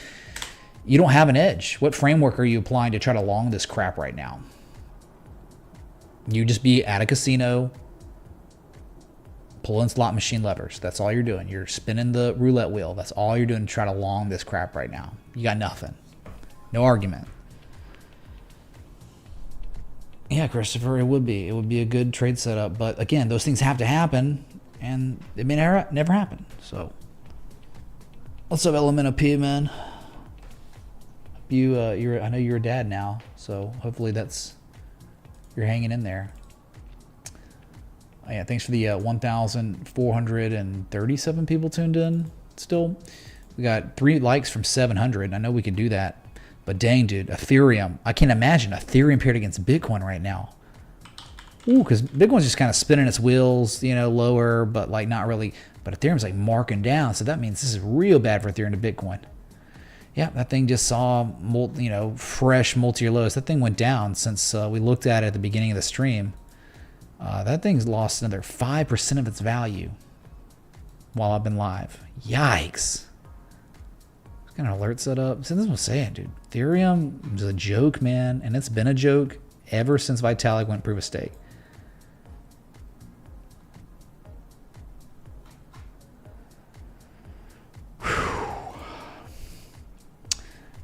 you don't have an edge. What framework are you applying to try to long this crap right now? You just be at a casino, pulling slot machine levers. That's all you're doing. You're spinning the roulette wheel. That's all you're doing to try to long this crap right now. You got nothing. No argument. Yeah, Christopher, it would be. It would be a good trade setup. But again, those things have to happen, and it may never happen. So, what's up, Element of P, man? I know you're a dad now, so hopefully you're hanging in there. Yeah, thanks for the 1,437 people tuned in still. We got 3 likes from 700. I know we could do that. But dang, dude, Ethereum. I can't imagine Ethereum paired against Bitcoin right now. Ooh, because Bitcoin's just kind of spinning its wheels, lower, but like not really. But Ethereum's like marking down. So that means this is real bad for Ethereum to Bitcoin. Yeah, that thing just saw, fresh multi-year lows. That thing went down since we looked at it at the beginning of the stream. That thing's lost another 5% of its value while I've been live. Yikes. Got an alert set up. So this is what I'm saying, dude. Ethereum is a joke, man. And it's been a joke ever since Vitalik went proof of stake.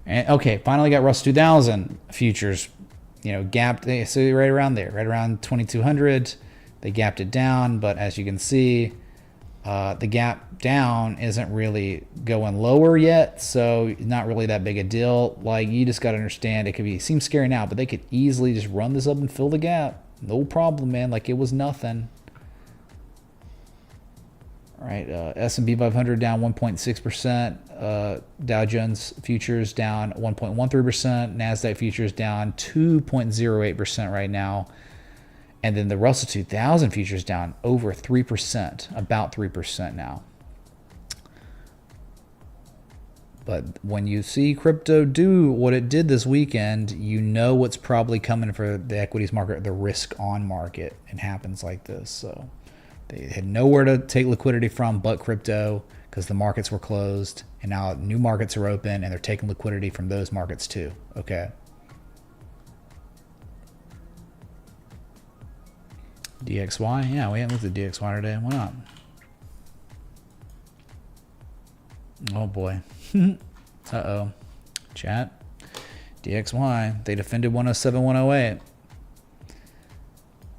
And okay, finally got Russell 2000 futures, gapped, so right around there, right around 2,200. They gapped it down, but as you can see, the gap down isn't really going lower yet, so not really that big a deal. Like, you just got to understand, it seems scary now, but they could easily just run this up and fill the gap. No problem, man. Like, it was nothing. All right, S&P 500 down 1.6%. Dow Jones futures down 1.13%. NASDAQ futures down 2.08% right now. And then the Russell 2000 futures down over 3%, about 3% now. But when you see crypto do what it did this weekend, you know what's probably coming for the equities market, the risk on market. It happens like this. So they had nowhere to take liquidity from but crypto because the markets were closed. And now new markets are open and they're taking liquidity from those markets too. Okay. DXY? Yeah, we haven't looked at DXY today. Why not? Oh boy. Uh-oh. Chat. DXY. They defended 107, 108.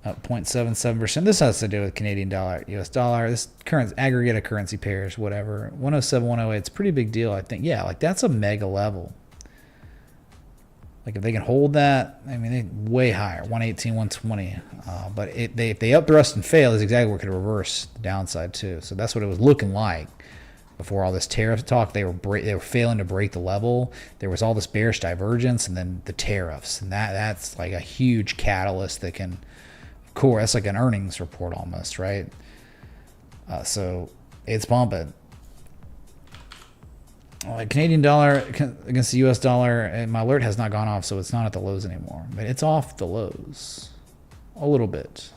Up 0.77%. This has to do with Canadian dollar, US dollar. This current aggregate of currency pairs, whatever. 107, 108. It's a pretty big deal, I think. Yeah, like that's a mega level. Like if they can hold that, I mean, they way higher, 118, 120. But if they up thrust and fail, is exactly where it could reverse the downside too. So that's what it was looking like before all this tariff talk. They were failing to break the level. There was all this bearish divergence, and then the tariffs, and that's like a huge catalyst that can, of course, that's like an earnings report almost, right? So it's bumping. Canadian dollar against the US dollar, and my alert has not gone off, so it's not at the lows anymore. But it's off the lows a little bit.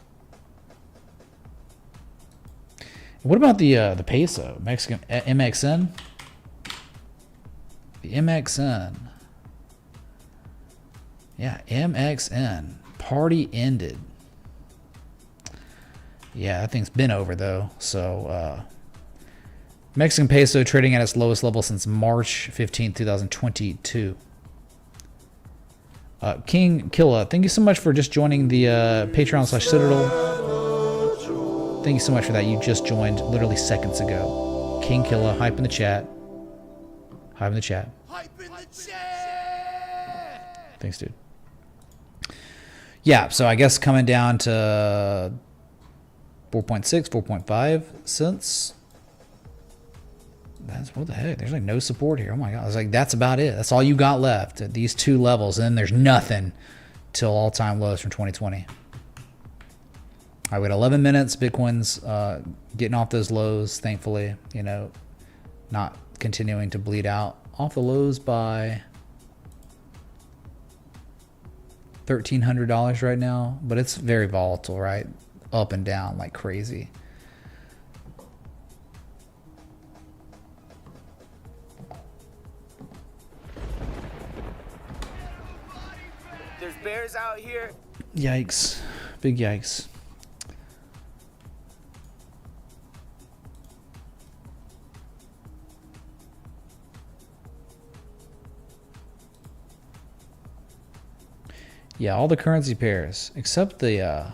What about the peso, Mexican MXN? The MXN. Yeah, MXN. Party ended. Yeah, that thing's been over though. So Mexican peso trading at its lowest level since March 15, 2022. King Killa, thank you so much for just joining the Patreon/Citadel. Thank you so much for that. You just joined literally seconds ago. King Killa, hype in the chat. Hype in the chat. Thanks, dude. Yeah, so I guess coming down to 4.6, 4.5 cents. That's what the heck. There's like no support here. Oh my god. I was like, that's about it. That's all you got left at these two levels. And then there's nothing till all-time lows from 2020. All right, we got 11 minutes. Bitcoin's getting off those lows, thankfully. You know, not continuing to bleed out. Off the lows by $1,300 right now. But it's very volatile, right? Up and down like crazy. There's bears out here. Yikes. Big yikes. Yeah, all the currency pairs except the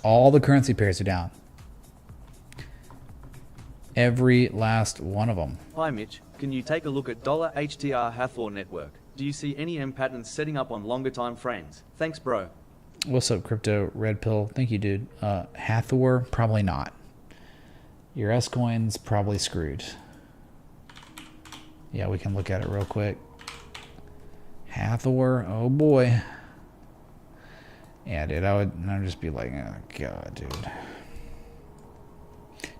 all the currency pairs are down. Every last one of them. Hi Mitch, can you take a look at dollar HTR Hathor network? Do you see any M patterns setting up on longer time frames? Thanks, bro. What's up, Crypto Red Pill? Thank you, dude. Hathor, probably not. Your S coin's probably screwed. Yeah, we can look at it real quick. Hathor, oh boy. Yeah, dude, I'd just be like, oh god, dude.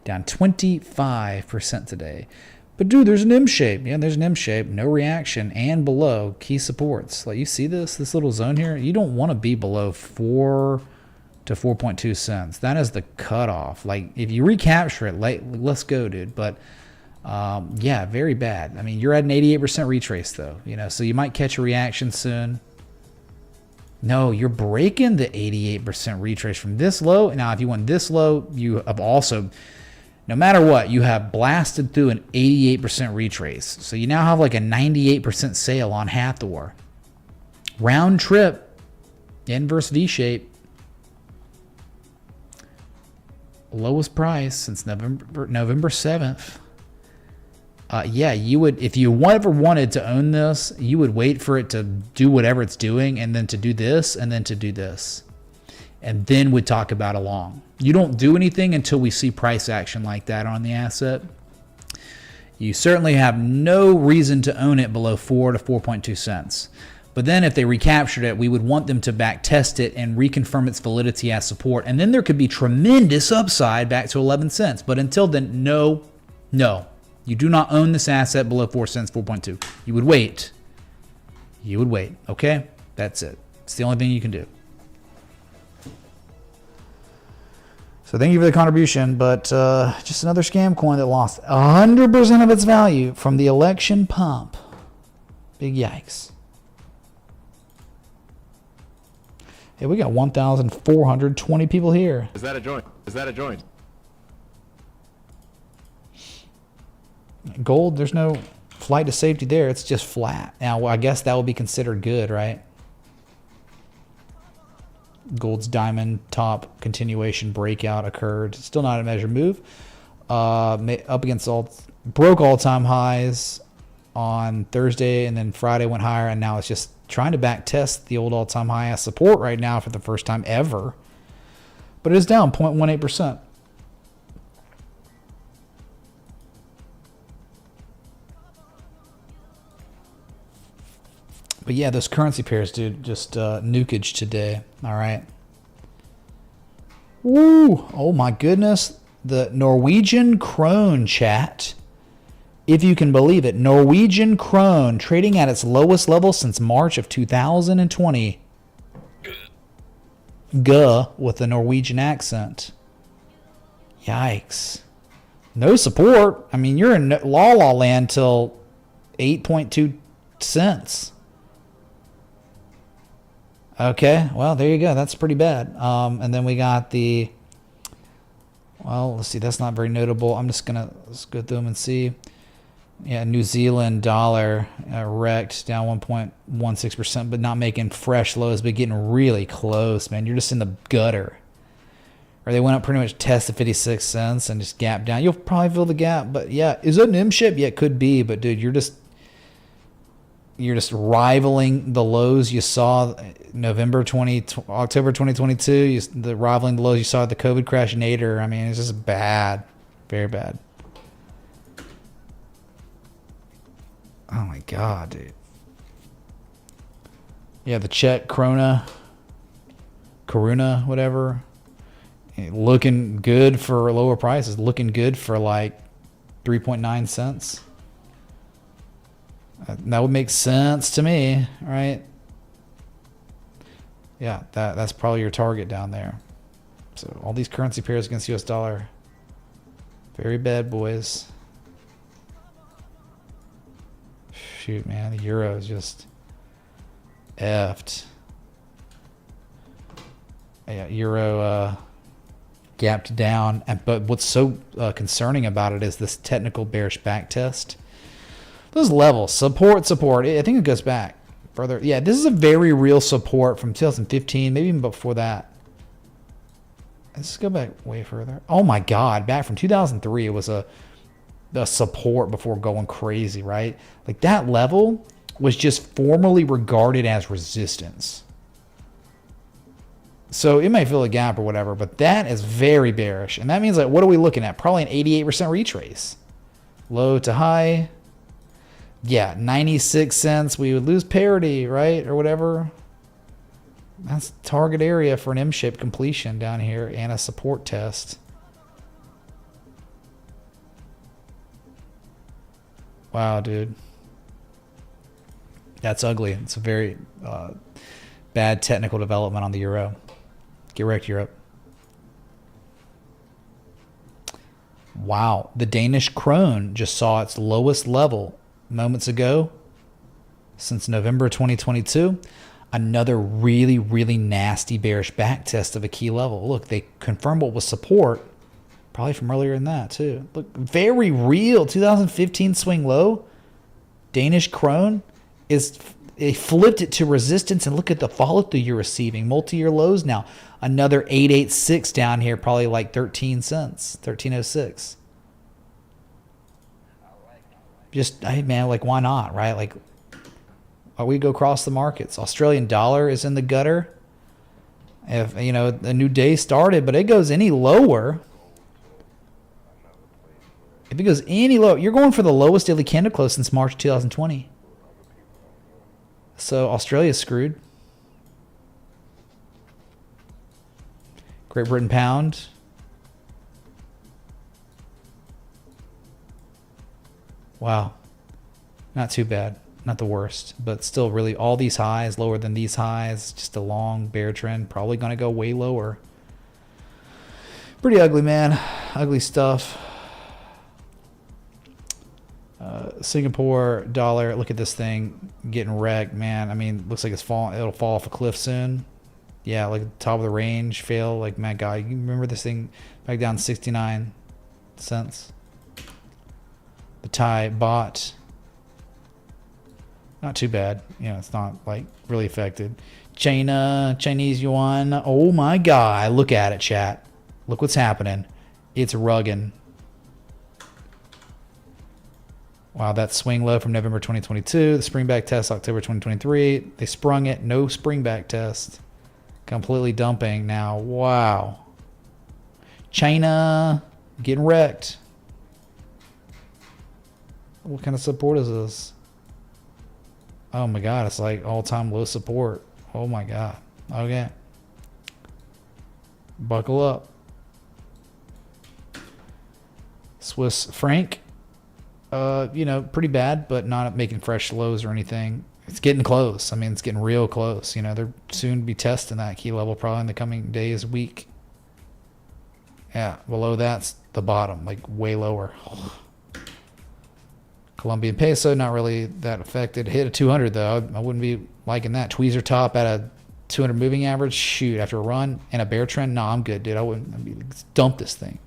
Down 25% today. But dude, there's an M shape. Yeah, there's an M shape. No reaction and below key supports. Like you see this little zone here? You don't want to be below 4 to 4.2 cents. That is the cutoff. Like if you recapture it, let's go, dude. But yeah, very bad. I mean, you're at an 88% retrace though. You know, so you might catch a reaction soon. No, you're breaking the 88% retrace from this low. Now, if you went this low, you have also, no matter what, you have blasted through an 88% retrace. So you now have like a 98% sale on Hathor. Round trip, inverse V shape. Lowest price since November 7th. Yeah, you would, if you ever wanted to own this, you would wait for it to do whatever it's doing and then to do this and then to do this. And then we'd talk about a long. You don't do anything until we see price action like that on the asset. You certainly have no reason to own it below 4 to 4.2 cents. But then if they recaptured it, we would want them to back test it and reconfirm its validity as support. And then there could be tremendous upside back to 11 cents. But until then, no. You do not own this asset below 4 cents, 4.2. You would wait. You would wait. Okay? That's it. It's the only thing you can do. So thank you for the contribution, but just another scam coin that lost 100% of its value from the election pump. Big yikes. Hey, we got 1,420 people here. Is that a joint? Is that a joint? Gold, there's no flight to safety there. It's just flat. Now, I guess that would be considered good, right? Gold's diamond top continuation breakout occurred. Still not a measured move. Up against broke all-time highs on Thursday, and then Friday went higher, and now it's just trying to back test the old all-time high as support right now for the first time ever. But it is down 0.18%. But yeah, those currency pairs, dude, just nukage today. All right. Woo! Oh my goodness. The Norwegian krone, chat. If you can believe it, Norwegian krone trading at its lowest level since March of 2020. Guh, with the Norwegian accent. Yikes. No support. I mean, you're in la la land till 8.2 cents. Okay, well, there you go. That's pretty bad. And then we got the... Well, let's see. That's not very notable. I'm just going to let's go through them and see. Yeah, New Zealand dollar wrecked, down 1.16%, but not making fresh lows, but getting really close, man. You're just in the gutter. Or they went up pretty much tested 56 cents and just gapped down. You'll probably fill the gap, but yeah. Is it an M ship? Yeah, it could be, but dude, you're just rivaling the lows you saw October 2022. The rivaling the lows you saw at the COVID crash nadir. I mean, it's just bad, very bad. Oh my god, dude. Yeah, the Czech Koruna, whatever, looking good for lower prices. Looking good for like 3.9 cents. That would make sense to me, right? Yeah, that's probably your target down there. So all these currency pairs against US dollar, very bad, boys. Shoot, man, the euro is just effed. Yeah, euro gapped down, but what's so concerning about it is this technical bearish back test. Those levels, support. I think it goes back further. Yeah, this is a very real support from 2015, maybe even before that. Let's go back way further. Oh my God, back from 2003, it was a support before going crazy, right? Like that level was just formally regarded as resistance. So it may fill a gap or whatever, but that is very bearish. And that means, like, what are we looking at? Probably an 88% retrace. Low to high. Yeah, 96 cents. We would lose parity, right? Or whatever. That's target area for an M-shaped completion down here and a support test. Wow, dude. That's ugly. It's a very bad technical development on the euro. Get wrecked, Europe. Wow. The Danish krone just saw its lowest level moments ago since November 2022. Another really, really nasty bearish back test of a key level. Look, they confirmed what was support. Probably from earlier in that, too. Look, very real. 2015 swing low. Danish krone is... They flipped it to resistance, and look at the follow-through you're receiving. Multi-year lows now. Another 886 down here, probably like 13 cents. 1306. Just, hey man, like why not, right? Like, we go across the markets. Australian dollar is in the gutter. If, you know, a new day started, but it goes any lower. If it goes any lower, you're going for the lowest daily candle close since March 2020. So Australia's screwed. Great Britain pound. Wow. Not too bad. Not the worst. But still really all these highs lower than these highs. Just a long bear trend. Probably going to go way lower. Pretty ugly, man. Ugly stuff. Singapore dollar, look at this thing getting wrecked, man. I mean, looks like it's falling. It'll fall off a cliff soon. Yeah, like top of the range fail. Like, my God, you remember this thing back down 69 cents? The Thai bot. Not too bad. You know, it's not like really affected. Chinese yuan. Oh my God. Look at it, chat. Look what's happening. It's rugging. Wow, that swing low from November 2022. The spring back test October 2023. They sprung it. No spring back test. Completely dumping now. Wow. China getting wrecked. What kind of support is this? Oh my God, it's like all-time low support. Oh my God. Okay. Buckle up. Swiss franc. You know, pretty bad, but not making fresh lows or anything. It's getting close. I mean, it's getting real close. You know, they're soon to be testing that key level probably in the coming days, week. Yeah, below that's the bottom, like way lower. Colombian peso, not really that affected. Hit a 200 though. I wouldn't be liking that. Tweezer top at a 200 moving average. Shoot, after a run and a bear trend. No, I'm good, dude. I'd be, dump this thing.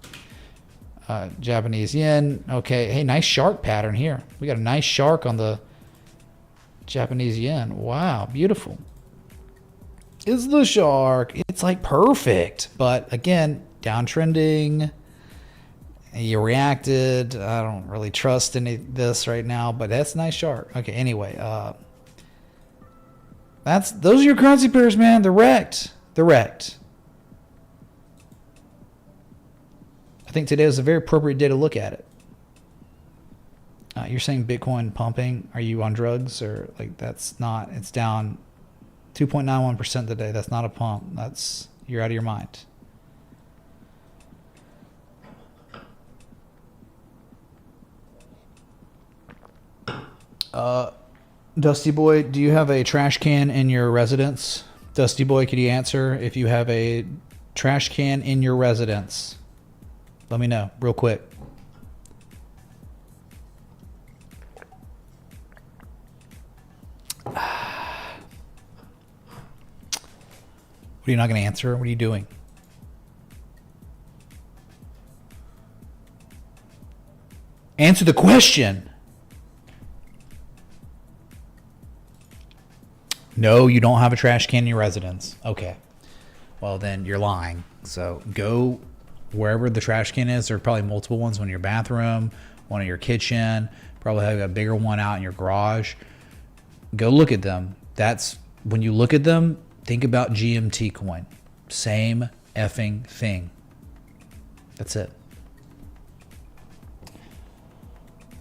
Japanese yen. Okay. Hey, nice shark pattern here. We got a nice shark on the Japanese yen. Wow, beautiful. Is the shark? It's like perfect, but again, downtrending. You reacted. I don't really trust any of this right now, but that's a nice shark. Okay, anyway, those are your currency pairs, man. They're wrecked. They're wrecked. I think today is a very appropriate day to look at it. You're saying Bitcoin pumping. Are you on drugs or like that's not? It's down 2.91% today. That's not a pump. That's you're out of your mind. Dusty Boy, do you have a trash can in your residence? Dusty Boy, could you answer if you have a trash can in your residence? Let me know real quick. What are you not going to answer? What are you doing? Answer the question. No, you don't have a trash can in your residence. Okay. Well, then you're lying. So go wherever the trash can is. There are probably multiple ones. One in your bathroom, one in your kitchen. Probably have a bigger one out in your garage. Go look at them. That's when you look at them, think about GMT coin. Same effing thing. That's it.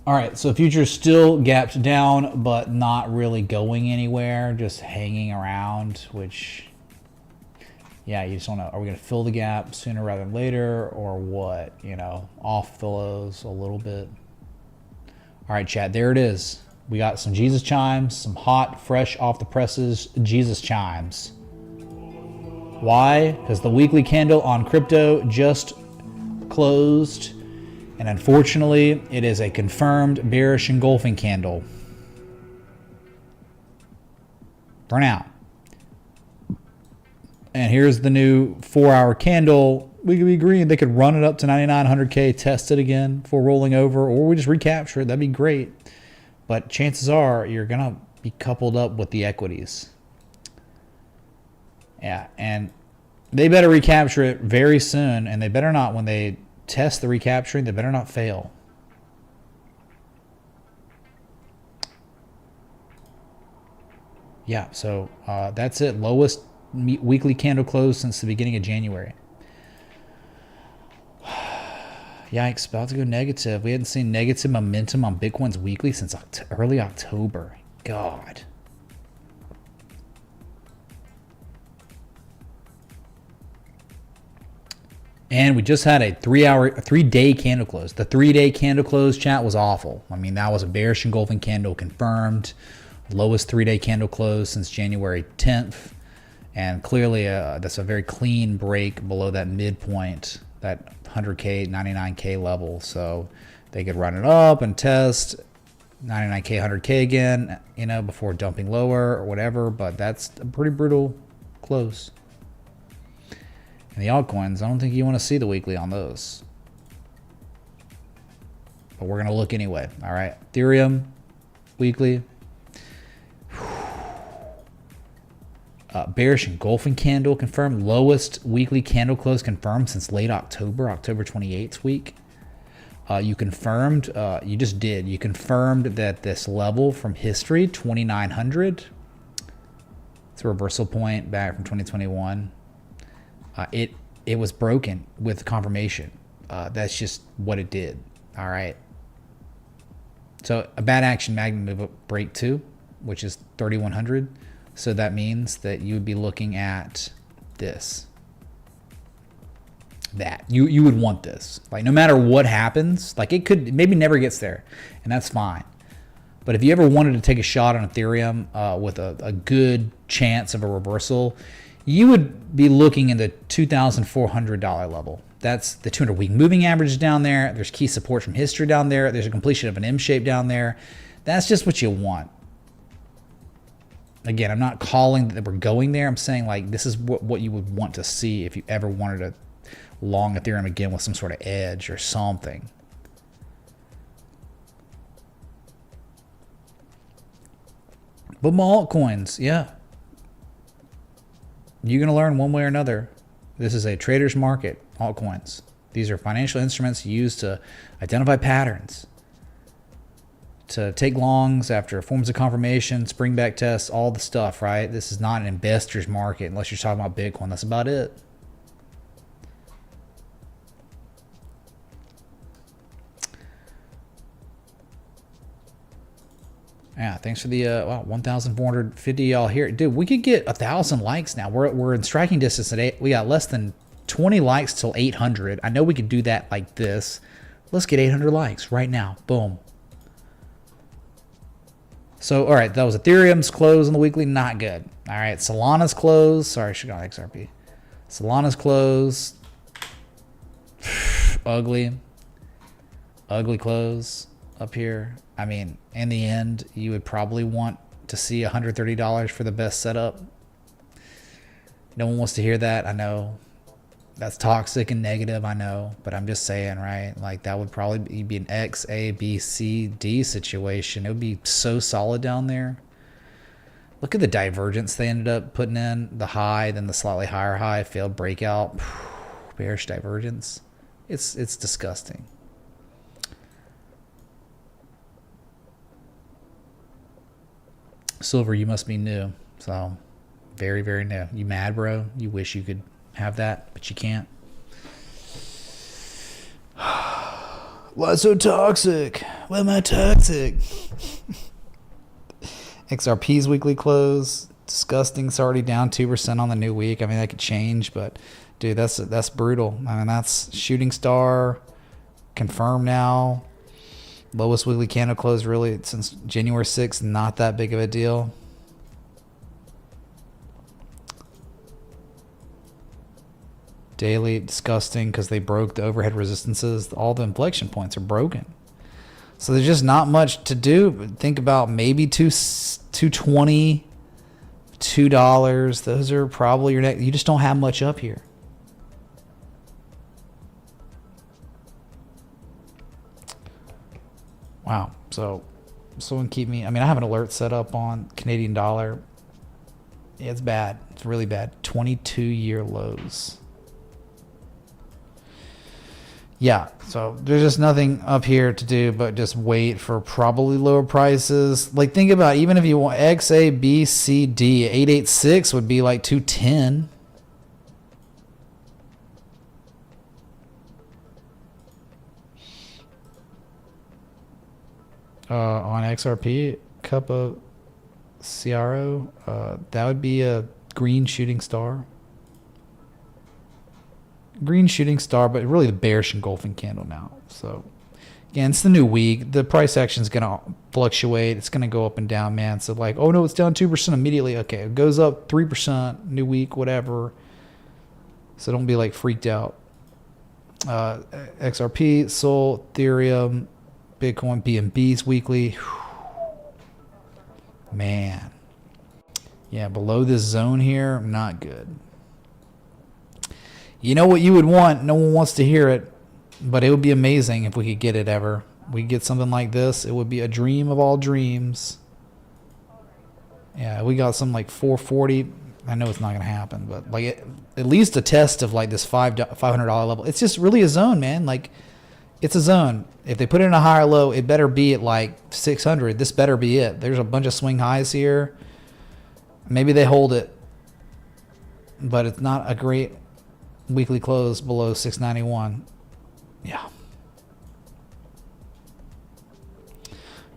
All right, so future's still gapped down, but not really going anywhere, just hanging around, which, yeah, you just want to, are we going to fill the gap sooner rather than later, or what? You know, off the lows a little bit. All right, chat, there it is. We got some Jesus chimes, some hot, fresh, off the presses Jesus chimes. Why? Because the weekly candle on crypto just closed. And unfortunately, it is a confirmed bearish engulfing candle. For now. And here's the new 4-hour candle. We could be green. They could run it up to 9,900K, test it again before rolling over, or we just recapture it. That'd be great. But chances are you're going to be coupled up with the equities. Yeah, and they better recapture it very soon, and they better not when they test the recapturing, they better not fail. Yeah, so that's it. Lowest weekly candle close since the beginning of January. Yikes, about to go negative. We hadn't seen negative momentum on Bitcoin's weekly since early October. God. And we just had a 3-day candle close. The 3-day candle close, chat, was awful. I mean, that was a bearish engulfing candle confirmed. Lowest 3-day candle close since January 10th. And clearly, that's a very clean break below that midpoint, that 100K, 99K level. So they could run it up and test 99K, 100K again, you know, before dumping lower or whatever. But that's a pretty brutal close. And the altcoins, I don't think you want to see the weekly on those. But we're going to look anyway. All right. Ethereum, weekly. Bearish engulfing candle confirmed. Lowest weekly candle close confirmed since late October, October 28th week. You confirmed, you just did. You confirmed that this level from history, 2,900, it's a reversal point back from 2021. It was broken with confirmation. That's just what it did. All right. So a bad action magnet move up break 2, which is 3,100. So that means that you would be looking at this. That you would want this. Like no matter what happens, like it could maybe never gets there, and that's fine. But if you ever wanted to take a shot on Ethereum with a good chance of a reversal, you would be looking in the $2,400 level. That's the 200-week moving average down there. There's key support from history down there. There's a completion of an M shape down there. That's just what you want. Again, I'm not calling that we're going there. I'm saying like this is what you would want to see if you ever wanted to long Ethereum again with some sort of edge or something. But my altcoins, yeah. You're going to learn one way or another. This is a trader's market, altcoins. These are financial instruments used to identify patterns, to take longs after forms of confirmation, spring back tests, all the stuff, right? This is not an investor's market unless you're talking about Bitcoin. That's about it. Yeah, thanks for the wow, 1,450 y'all here. Dude, we could get 1,000 likes now. We're in striking distance today. We got less than 20 likes till 800. I know we could do that like this. Let's get 800 likes right now. Boom. So, all right, that was Ethereum's close on the weekly. Not good. All right, Solana's close. Sorry, I should go on XRP. Solana's close. Ugly. Ugly close up here. I mean, in the end, you would probably want to see $130 for the best setup. No one wants to hear that. I know that's toxic and negative. I know, but I'm just saying, right? Like that would probably be an X, A, B, C, D situation. It would be so solid down there. Look at the divergence they ended up putting in. The high, then the slightly higher high, failed breakout. Bearish divergence. It's disgusting. Silver, you must be new. So, very, very new. You mad, bro? You wish you could have that, but you can't. Why so toxic? Why am I toxic? XRP's weekly close. Disgusting. It's already down 2% on the new week. I mean, that could change, but dude, that's brutal. I mean, that's Shooting Star confirmed now. Lowest weekly candle close really since January 6th. Not that big of a deal. Daily, disgusting because they broke the overhead resistances. All the inflection points are broken. So there's just not much to do. But think about maybe $2.20, $2. Those are probably your next. You just don't have much up here. Wow. So someone keep me. I mean, I have an alert set up on Canadian dollar. Yeah, it's bad. It's really bad. 22-year lows. Yeah, so there's just nothing up here to do but just wait for probably lower prices. Like, think about even if you want X, A, B, C, D, 886 would be like 210. On XRP, cup of CRO, that would be a green shooting star. Green shooting star, but really the bearish engulfing candle now. So again, it's the new week. The price action is going to fluctuate. It's going to go up and down, man. So like, oh no, it's down 2% immediately. Okay, it goes up 3%, new week, whatever. So don't be like freaked out. XRP, Sol, Ethereum, Bitcoin, BNB's weekly. Man. Yeah, below this zone here, not good. You know what you would want? No one wants to hear it, but it would be amazing if we could get it ever. We get something like this. It would be a dream of all dreams. Yeah, we got something like 440. I know it's not going to happen, but like at least a test of like this $500 level. It's just really a zone, man. Like it's a zone. If they put it in a higher low, it better be at like 600. This better be it. There's a bunch of swing highs here. Maybe they hold it, but it's not a great weekly close below 691. Yeah.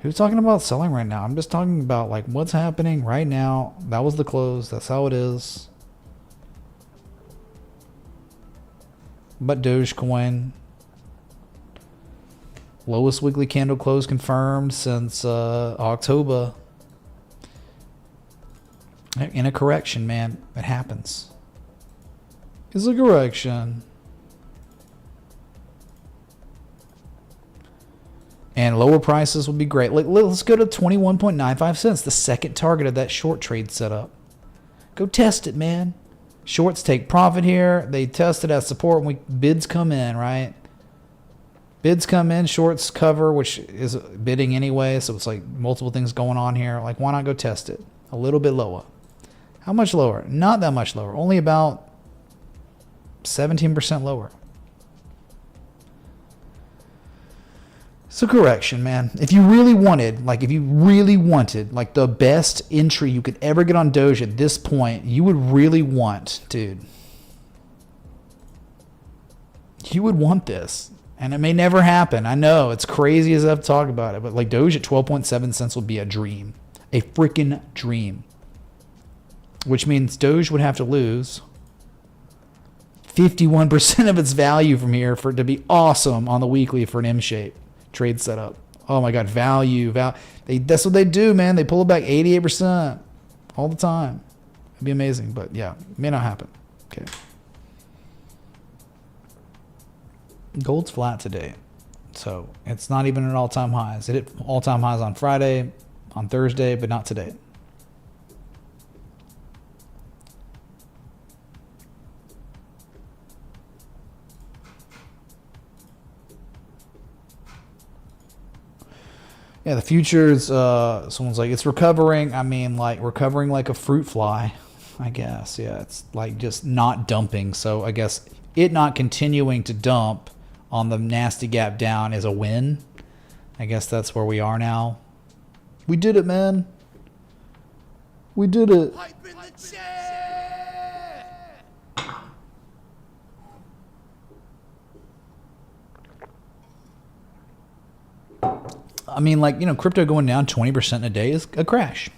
Who's talking about selling right now? I'm just talking about like what's happening right now. That was the close. That's how it is. But Dogecoin, lowest weekly candle close confirmed since October. In a correction, man. It happens. It's a correction. And lower prices would be great. Let's go to 21.95 cents, the second target of that short trade setup. Go test it, man. Shorts take profit here. They test it as support when bids come in, right? Bids come in, shorts cover, which is bidding anyway, so it's like multiple things going on here. Like, why not go test it? A little bit lower. How much lower? Not that much lower. Only about 17% lower. So correction, man. If you really wanted, like the best entry you could ever get on Doge at this point, you would really want, dude. You would want this. And it may never happen. I know, it's crazy as I've talked about it, but like Doge at 12.7 cents would be a dream. A freaking dream. Which means Doge would have to lose 51% of its value from here for it to be awesome on the weekly for an M shape trade setup. Oh my God, value. That's what they do, man. They pull it back 88% all the time. It'd be amazing, but yeah, may not happen. Okay. Gold's flat today, so it's not even at all-time highs. It hit all-time highs on Friday, on Thursday, but not today. Yeah, the futures, someone's like, it's recovering. I mean, like, recovering like a fruit fly, I guess. Yeah, it's like just not dumping. So I guess it not continuing to dump on the nasty gap down is a win. I guess that's where we are now. We did it, man. We did it. I mean, like, you know, crypto going down 20% in a day is a crash.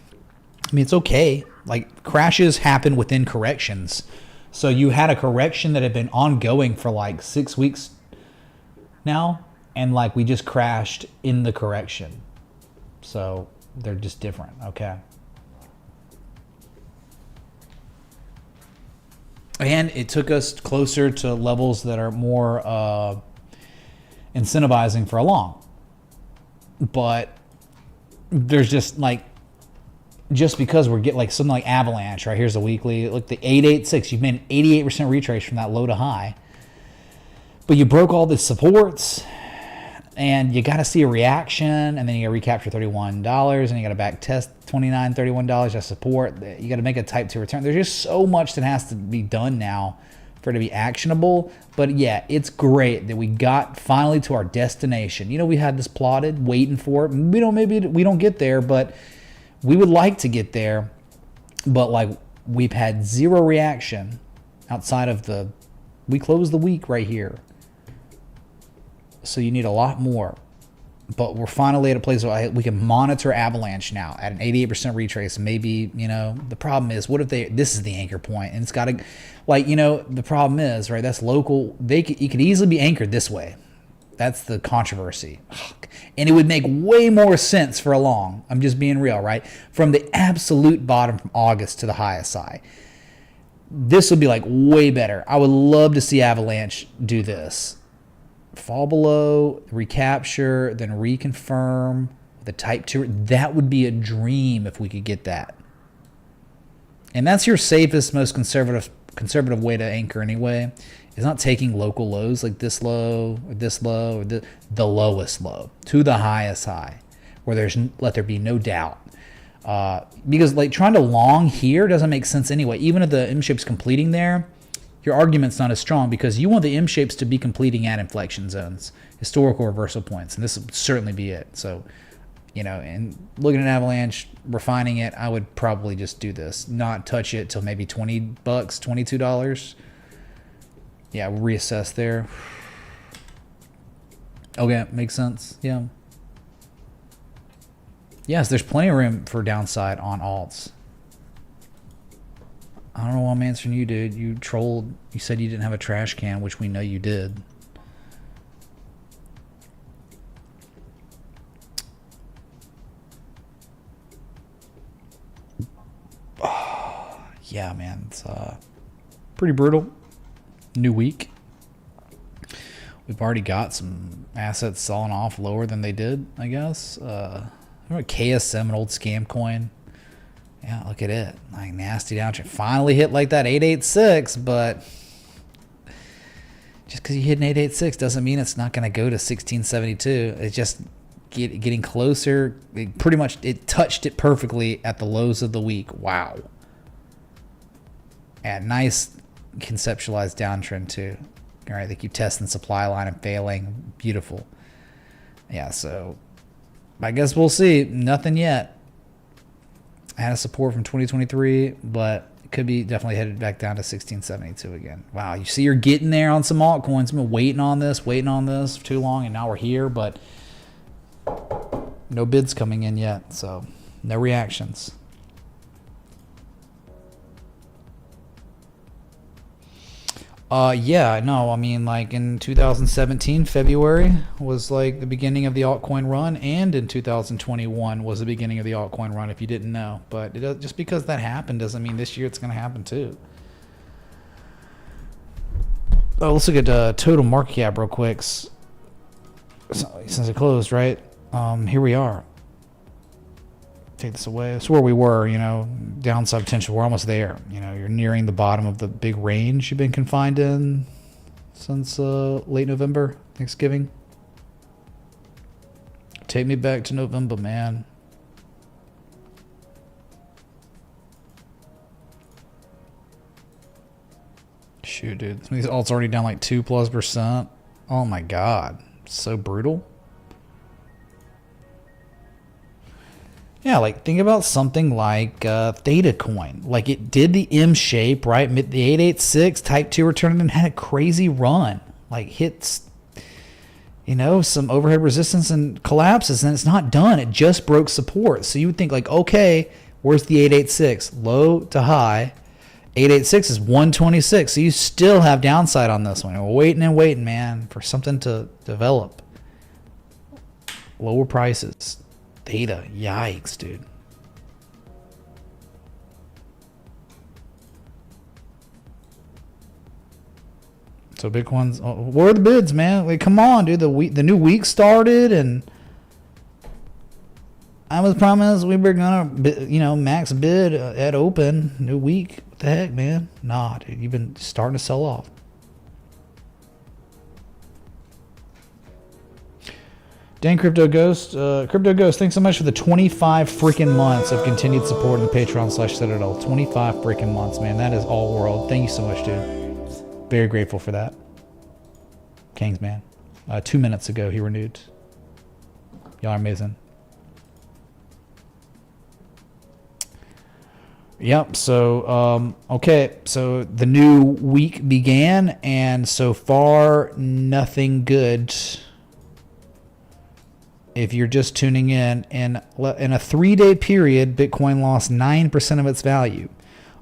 I mean, it's okay. Like, crashes happen within corrections. So you had a correction that had been ongoing for like 6 weeks now, and like we just crashed in the correction. So they're just different, okay? And it took us closer to levels that are more incentivizing for a long. But there's just like, just because we're getting like something like Avalanche, right? Here's the weekly. Look, the 886, you've made an 88% retrace from that low to high. But you broke all the supports, and you got to see a reaction, and then you got to recapture $31, and you got to back test $29, $31 as support. You got to make a type 2 return. There's just so much that has to be done now for it to be actionable. But yeah, it's great that we got finally to our destination. You know, we had this plotted, waiting for it. Maybe we don't get there, but we would like to get there. But like, we've had zero reaction outside of we closed the week right here. So you need a lot more. But we're finally at a place where we can monitor Avalanche now at an 88% retrace. Maybe, you know, the problem is, what if this is the anchor point, and it's got to, like, you know, the problem is, right, that's local. You could easily be anchored this way. That's the controversy. And it would make way more sense for a long. I'm just being real, right? From the absolute bottom from August to the highest high. This would be like way better. I would love to see Avalanche do this. Fall below, recapture, then reconfirm the type 2. That would be a dream if we could get that. And that's your safest, most conservative way to anchor anyway, It's not taking local lows like this low or this low or the lowest low to the highest high, where let there be no doubt. Because like trying to long here doesn't make sense anyway. Even if the M shape's completing there, your argument's not as strong because you want the M shapes to be completing at inflection zones, historical reversal points, and this would certainly be it. So, and looking at Avalanche, refining it, I would probably just do this, not touch it till maybe $20, $22. Yeah, reassess there. Okay, makes sense. Yeah. Yes, there's plenty of room for downside on alts. I don't know why I'm answering you, dude. You trolled. You said you didn't have a trash can, which we know you did. Oh, yeah, man. It's pretty brutal. New week. We've already got some assets selling off lower than they did, I guess. Remember KSM, an old scam coin? Yeah, look at it. Like nasty downtrend. Finally hit like that 886, but just because you hit an 886 doesn't mean it's not going to go to 1672. It's just getting closer. It touched it perfectly at the lows of the week. Wow. And nice conceptualized downtrend too. All right, they keep testing supply line and failing. Beautiful. Yeah, so I guess we'll see. Nothing yet. I had a support from 2023, but it could be definitely headed back down to 1672 again. Wow, you see you're getting there on some altcoins. I've been waiting on this for too long, and now we're here, but no bids coming in yet, so no reactions. Yeah, no, I mean, like in 2017, February was like the beginning of the altcoin run, and in 2021 was the beginning of the altcoin run, if you didn't know. But just because that happened doesn't mean this year it's going to happen too. Oh, let's look at total market cap real quick. Since it closed, right? Here we are. Take this away. It's where we were, downside potential. We're almost there. You're nearing the bottom of the big range you've been confined in since late November, Thanksgiving. Take me back to November, man. Shoot, dude. Some of these alts already down like 2+%. Oh my god. So brutal. Yeah, like think about something like Theta Coin. Like it did the M shape, right? The 886 Type 2 return and had a crazy run. Like hits, some overhead resistance and collapses, and it's not done. It just broke support. So you would think like, okay, where's the 886? Low to high. 886 is 126. So you still have downside on this one. We're waiting and waiting, man, for something to develop. Lower prices. Theta, yikes, dude. So Bitcoin's, where are the bids, man? Like, come on, dude. The new week started, and I was promised we were gonna, max bid at open. New week, what the heck, man? Nah, dude, you've been starting to sell off. Dan Crypto Ghost, thanks so much for the 25 freaking months of continued support in the Patreon/Citadel. 25 freaking months, man. That is all world. Thank you so much, dude. Very grateful for that. Kings, man. 2 minutes ago, he renewed. Y'all are amazing. Yep, so, okay. So the new week began, and so far, nothing good. If you're just tuning in a 3-day period, Bitcoin lost 9% of its value.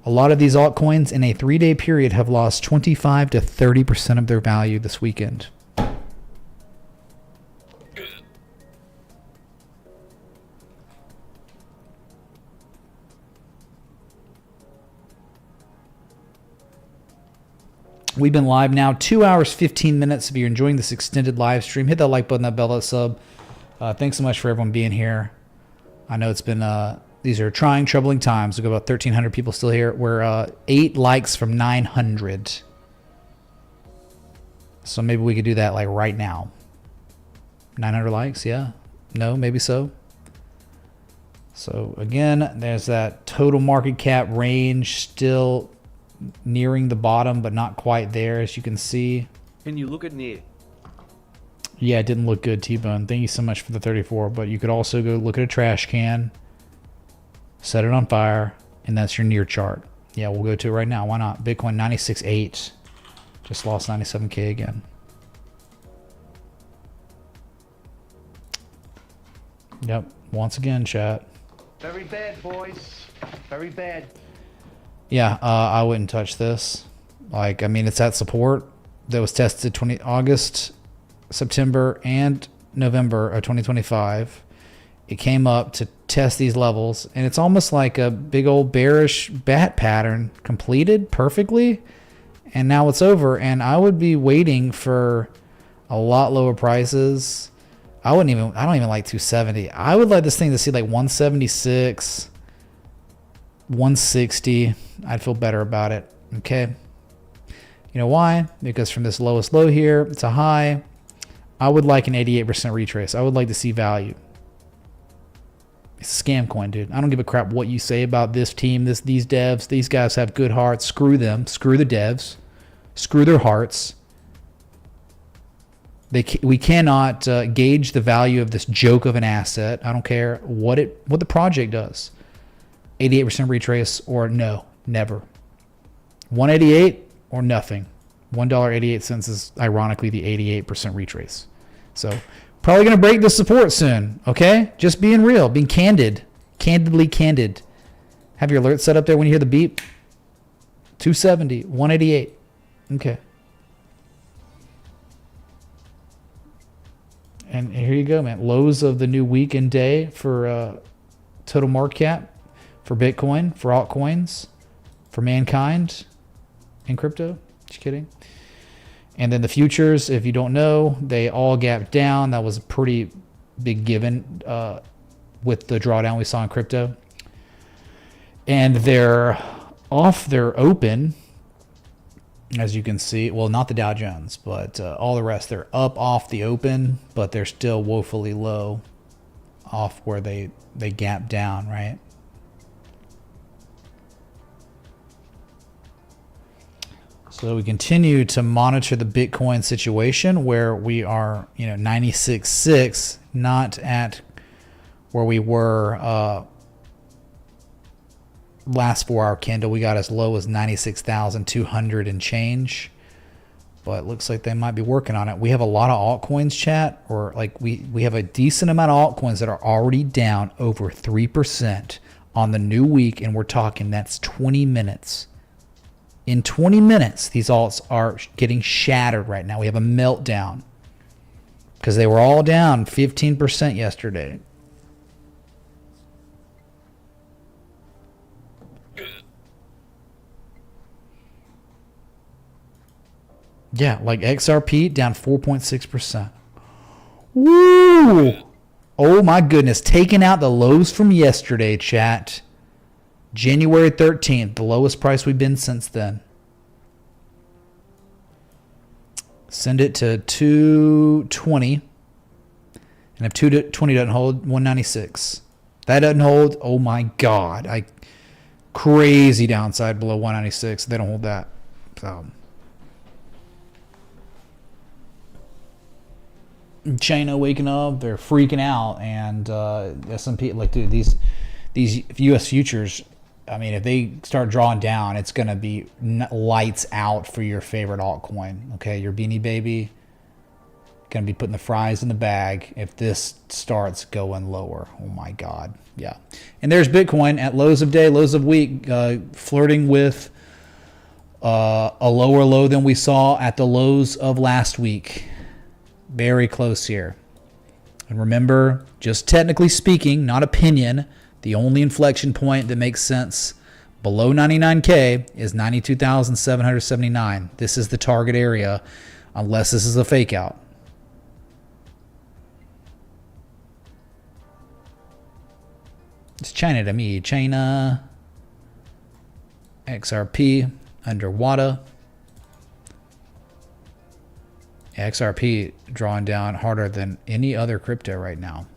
A lot of these altcoins in a 3-day period have lost 25 to 30% of their value this weekend. We've been live now 2 hours, 15 minutes. If you're enjoying this extended live stream, hit that like button, that bell, that sub. Thanks so much for everyone being here. I know it's been, these are trying, troubling times. We've got about 1,300 people still here. We're 8 likes from 900. So maybe we could do that like right now. 900 likes, yeah. No, maybe so. So again, there's that total market cap range still nearing the bottom, but not quite there, as you can see. Can you look at near? Yeah, it didn't look good, T-Bone. Thank you so much for the 34. But you could also go look at a trash can, set it on fire, and that's your near chart. Yeah, we'll go to it right now. Why not? Bitcoin 96.8. Just lost 97K again. Yep. Once again, chat. Very bad, boys. Very bad. Yeah, I wouldn't touch this. Like, I mean, it's at support that was tested August, September, and November of 2025. It came up to test these levels, and it's almost like a big old bearish bat pattern completed perfectly, and now it's over. And I would be waiting for a lot lower prices. I don't even like 270. I would like this thing to see like 176, 160. I'd feel better about it. Okay. You know why? Because from this lowest low here, it's a high. I would like an 88% retrace. I would like to see value. It's a scam coin, dude. I don't give a crap what you say about this team, these devs. These guys have good hearts. Screw them. Screw the devs. Screw their hearts. We cannot gauge the value of this joke of an asset. I don't care what the project does. 88% retrace or no, never. 188 or nothing. $1.88 is ironically the 88% retrace. So probably going to break the support soon. Okay, just being real, being candidly candid. Have your alert set up there when you hear the beep. 270, 188. Okay. And here you go, man. Lows of the new week and day for total market cap, for Bitcoin, for altcoins, for mankind, in crypto. Just kidding. And then the futures, if you don't know, they all gapped down. That was a pretty big given with the drawdown we saw in crypto. And they're off their open, as you can see. Well, not the Dow Jones, but all the rest. They're up off the open, but they're still woefully low off where they gap down, right? So we continue to monitor the Bitcoin situation where we are, 96.6, not at where we were last 4-hour candle. We got as low as 96,200 and change, but it looks like they might be working on it. We have a lot of altcoins, chat, or like we have a decent amount of altcoins that are already down over 3% on the new week, and we're talking that's 20 minutes. In 20 minutes, these alts are getting shattered right now. We have a meltdown because they were all down 15% yesterday. Yeah, like XRP down 4.6%. Woo! Oh my goodness. Taking out the lows from yesterday, chat. January 13th, the lowest price we've been since then. Send it to 220. And if 220 doesn't hold, 196. That doesn't hold. Oh my God. Crazy downside below 196. They don't hold that. So China waking up, they're freaking out, and S&P, like, dude, these U.S. futures, I mean, if they start drawing down, it's going to be lights out for your favorite altcoin. Okay, your Beanie Baby going to be putting the fries in the bag if this starts going lower. Oh my God, yeah. And there's Bitcoin at lows of day, lows of week, flirting with a lower low than we saw at the lows of last week. Very close here. And remember, just technically speaking, not opinion, the only inflection point that makes sense below 99K is 92,779. This is the target area, unless this is a fake out. It's China to me. China. XRP under WADA. XRP drawing down harder than any other crypto right now.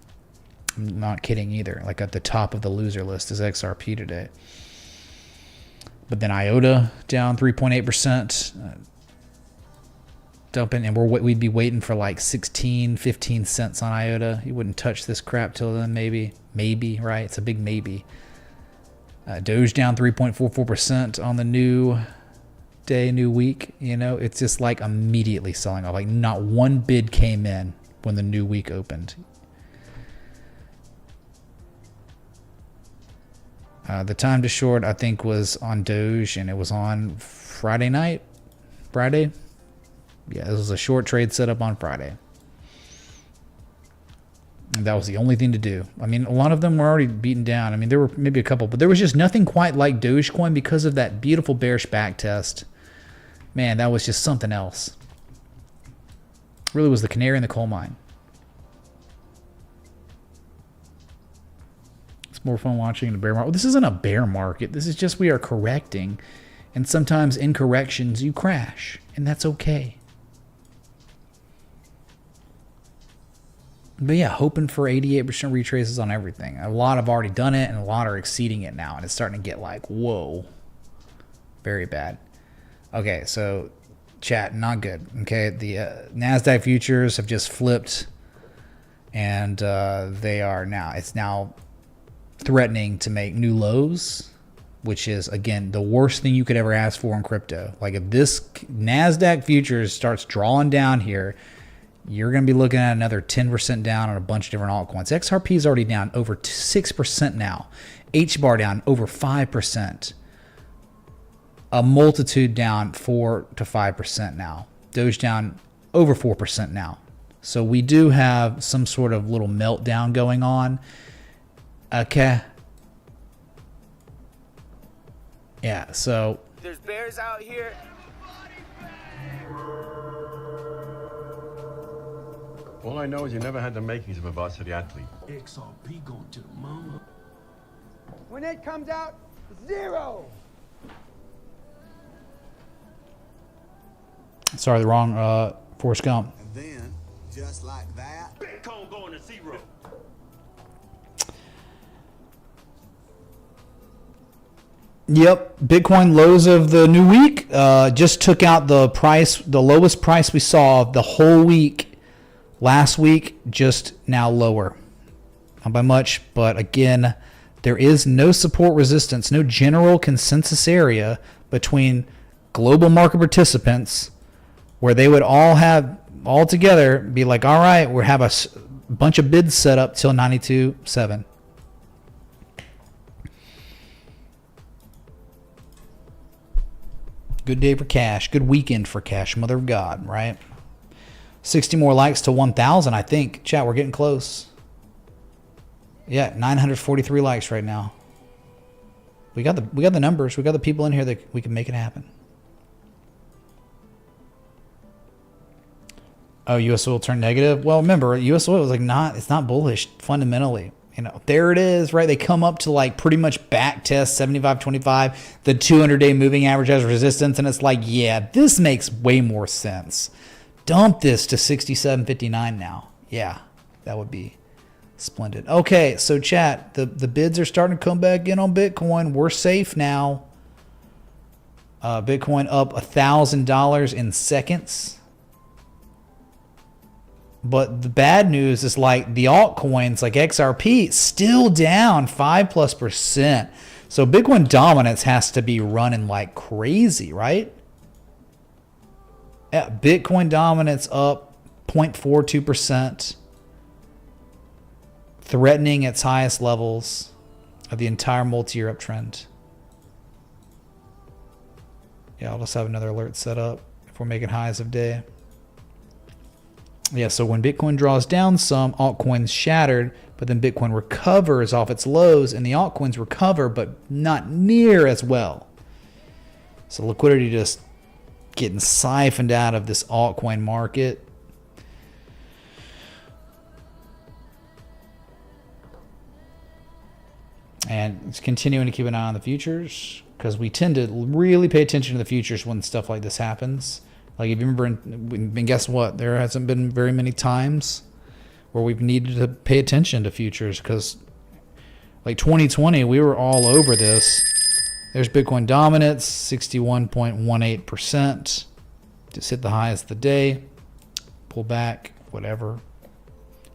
I'm not kidding either. Like at the top of the loser list is XRP today. But then IOTA down 3.8%. Dumping, and we'd be waiting for like 16, 15 cents on IOTA. You wouldn't touch this crap till then, maybe, right? It's a big maybe. Doge down 3.44% on the new day, new week. You know, it's just like immediately selling off. Like not one bid came in when the new week opened. The time to short, I think, was on Doge, and it was on Friday night. Friday? Yeah, this was a short trade set up on Friday. And that was the only thing to do. I mean, a lot of them were already beaten down. I mean, there were maybe a couple, but there was just nothing quite like Dogecoin because of that beautiful bearish back test. Man, that was just something else. Really was the canary in the coal mine. It's more fun watching in a bear market. Well, this isn't a bear market. This is just we are correcting. And sometimes in corrections, you crash. And that's okay. But yeah, hoping for 88% retraces on everything. A lot have already done it, and a lot are exceeding it now. And it's starting to get like, whoa. Very bad. Okay, so chat, not good. Okay, the NASDAQ futures have just flipped. And they are now, it's now threatening to make new lows, which is, again, the worst thing you could ever ask for in crypto. Like if this NASDAQ futures starts drawing down here, you're going to be looking at another 10% down on a bunch of different altcoins. XRP is already down over 6% now. HBAR down over 5%. A multitude down 4 to 5% now. Doge down over 4% now. So we do have some sort of little meltdown going on. Okay. Yeah, so There's bears out here. All I know is you never had the makings of a varsity athlete. XRP going to the moon. When it comes out, 0. sorry, the wrong Forrest Gump. And then, just like that, Bitcoin going to 0. Yep, Bitcoin lows of the new week just took out the price, the lowest price we saw the whole week last week, just now lower. Not by much, but again, there is no support resistance, no general consensus area between global market participants where they would all together be like, all right, we have a bunch of bids set up till 92.7. Good day for cash. Good weekend for cash. Mother of God, right? 60 more likes to 1,000, I think. Chat, we're getting close. Yeah, 943 likes right now. We got the numbers. We got the people in here that we can make it happen. Oh, US oil turned negative. Well, remember, US oil is like it's not bullish fundamentally. You know, there it is, right? They come up to like pretty much back test 75.25. The 200-day moving average has resistance, and it's like, yeah, this makes way more sense. Dump this to 67.59 now. Yeah, that would be splendid. Okay, so chat, the bids are starting to come back in on Bitcoin. We're safe now. Bitcoin up $1,000 in seconds. But the bad news is like the altcoins like XRP still down 5+%. So Bitcoin dominance has to be running like crazy, right? Yeah, Bitcoin dominance up 0.42%, threatening its highest levels of the entire multi-year uptrend. Yeah, I'll just have another alert set up if we're making highs of day. Yeah, so when Bitcoin draws down some, altcoins shattered, but then Bitcoin recovers off its lows, and the altcoins recover, but not near as well. So liquidity just getting siphoned out of this altcoin market. And it's continuing to keep an eye on the futures, because we tend to really pay attention to the futures when stuff like this happens. Like, if you remember, and guess what? There hasn't been very many times where we've needed to pay attention to futures, because like 2020, we were all over this. There's Bitcoin dominance, 61.18%. Just hit the highest of the day. Pull back, whatever.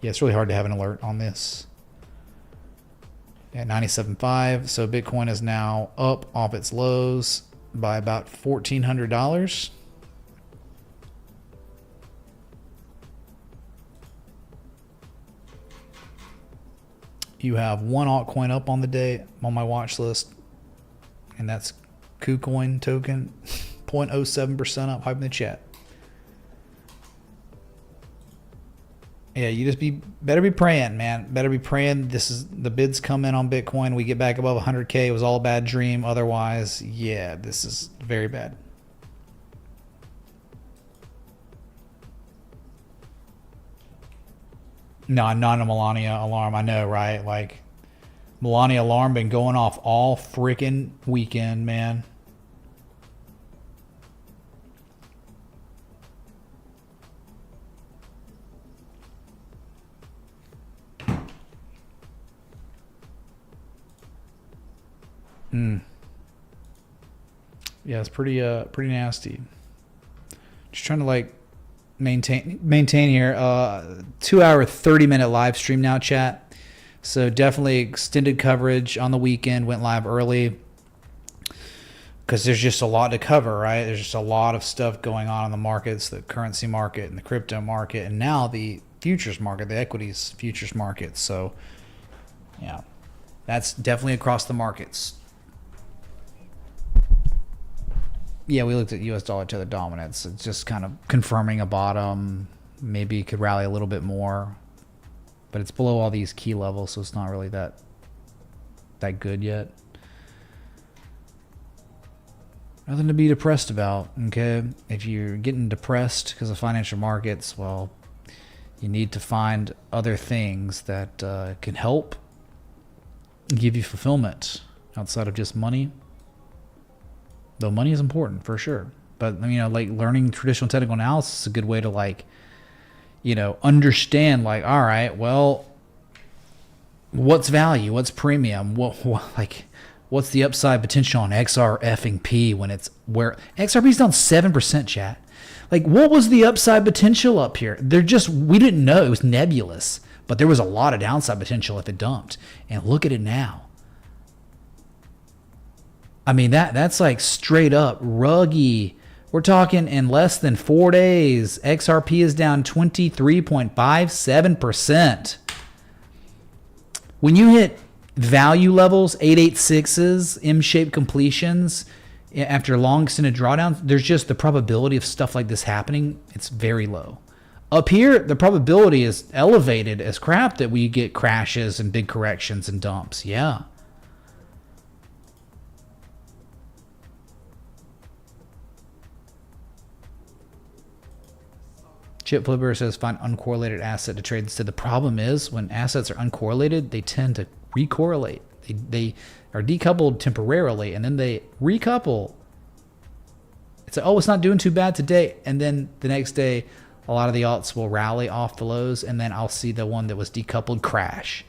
Yeah, it's really hard to have an alert on this. At 97.5, so Bitcoin is now up off its lows by about $1,400. You have one altcoin up on the day on my watch list, and that's KuCoin token, 0.07% up. Hype in the chat. Yeah, you just better be praying, man. Better be praying. This is the bids come in on Bitcoin. We get back above 100K. It was all a bad dream. Otherwise, yeah, this is very bad. No, not a Melania alarm. I know, right? Like, Melania alarm been going off all freaking weekend, man. Yeah, it's pretty nasty. Just trying to like maintain here. 2 hour 30-minute live stream now, chat. So definitely extended coverage on the weekend. Went live early because there's just a lot to cover, right? There's just a lot of stuff going on in the markets, the currency market and the crypto market, and now the futures market, the equities futures market. So yeah, that's definitely across the markets. Yeah, we looked at US dollar tether dominance. It's just kind of confirming a bottom. Maybe it could rally a little bit more, but it's below all these key levels, so it's not really that good yet. Nothing to be depressed about, okay? If you're getting depressed because of financial markets, well, you need to find other things that can help give you fulfillment outside of just money. Though money is important for sure, but you know, like learning traditional technical analysis is a good way to like, you know, understand like, all right, well, what's value, what's premium, what's the upside potential on XRP when it's where XRP's down 7%, chat. Like, what was the upside potential up here? We didn't know. It was nebulous, but there was a lot of downside potential if it dumped. And look at it now. I mean, that's like straight up ruggy. We're talking in less than 4 days, XRP is down 23.57%. When you hit value levels, 886s, M-shaped completions, after long extended drawdowns, there's just the probability of stuff like this happening, it's very low. Up here, the probability is elevated as crap that we get crashes and big corrections and dumps. Yeah. Chip Flipper says find uncorrelated asset to trade instead. The problem is when assets are uncorrelated, they tend to recorrelate. They are decoupled temporarily and then they recouple. It's like, oh, it's not doing too bad today. And then the next day, a lot of the alts will rally off the lows and then I'll see the one that was decoupled crash.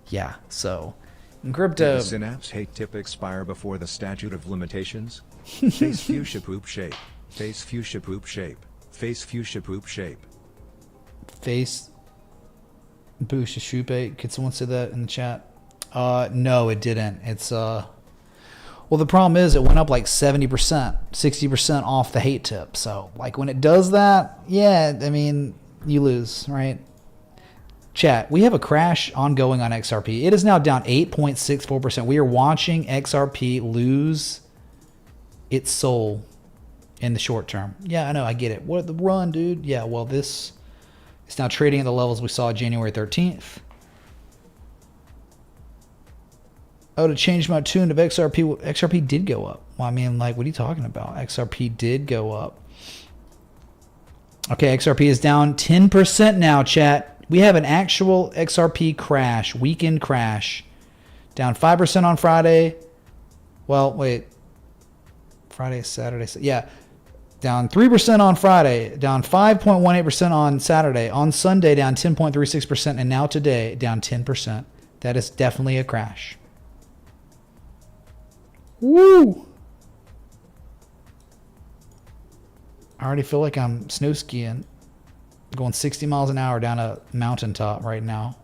Yeah, so in crypto... Did the Synapse hate tip expire before the statute of limitations? Face fuchsia poop shape. Face fuchsia poop shape. Face fuchsia poop shape. Face fuchsia shape. Could someone say that in the chat? No, it didn't. It's well, the problem is it went up like 70%, 60% off the hate tip. So like when it does that, yeah, I mean, you lose, right? Chat, we have a crash ongoing on XRP. It is now down 8.64%. We are watching XRP lose its soul in the short term. Yeah, I know, I get it. What the run, dude? Yeah, well, this is now trading at the levels we saw January 13th. Oh, to change my tune of XRP. XRP did go up. Well, I mean, like, what are you talking about? XRP did go up. Okay, XRP is down 10% now, chat. We have an actual XRP crash, weekend crash. Down 5% on Friday. Well, wait. Friday, Saturday. Yeah. Down 3% on Friday, down 5.18% on Saturday, on Sunday down 10.36%, and now today down 10%. That is definitely a crash. Woo! I already feel like I'm snow skiing, going 60 miles an hour down a mountaintop right now.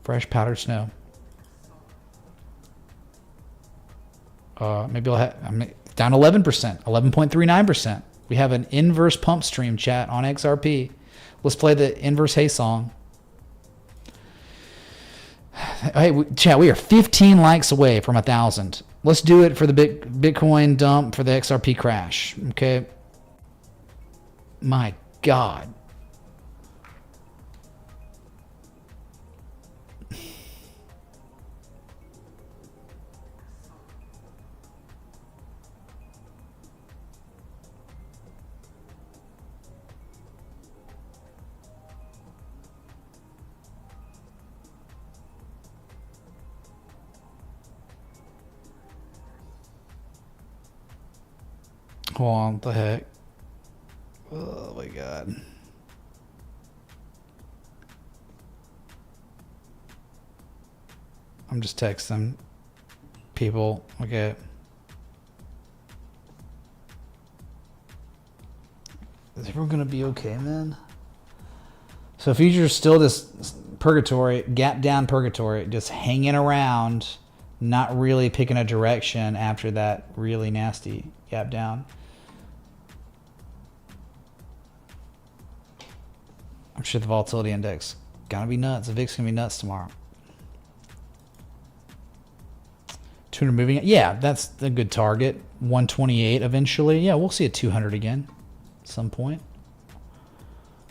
Fresh powdered snow. Maybe I'm down 11%, 11.39%. We have an inverse pump stream chat on XRP. Let's play the inverse hay song. Hey, chat, we are 15 likes away from 1,000. Let's do it for the Bitcoin dump for the XRP crash. Okay. My God. Hold on, what the heck? Oh my God. I'm just texting people. Okay. Is everyone gonna be okay, man? So future's still this purgatory, gap down purgatory, just hanging around, not really picking a direction after that really nasty gap down. I'm sure the volatility index gonna be nuts. The VIX gonna be nuts tomorrow. 200 moving. Yeah, that's a good target. 128 eventually. Yeah, we'll see a 200 again at some point.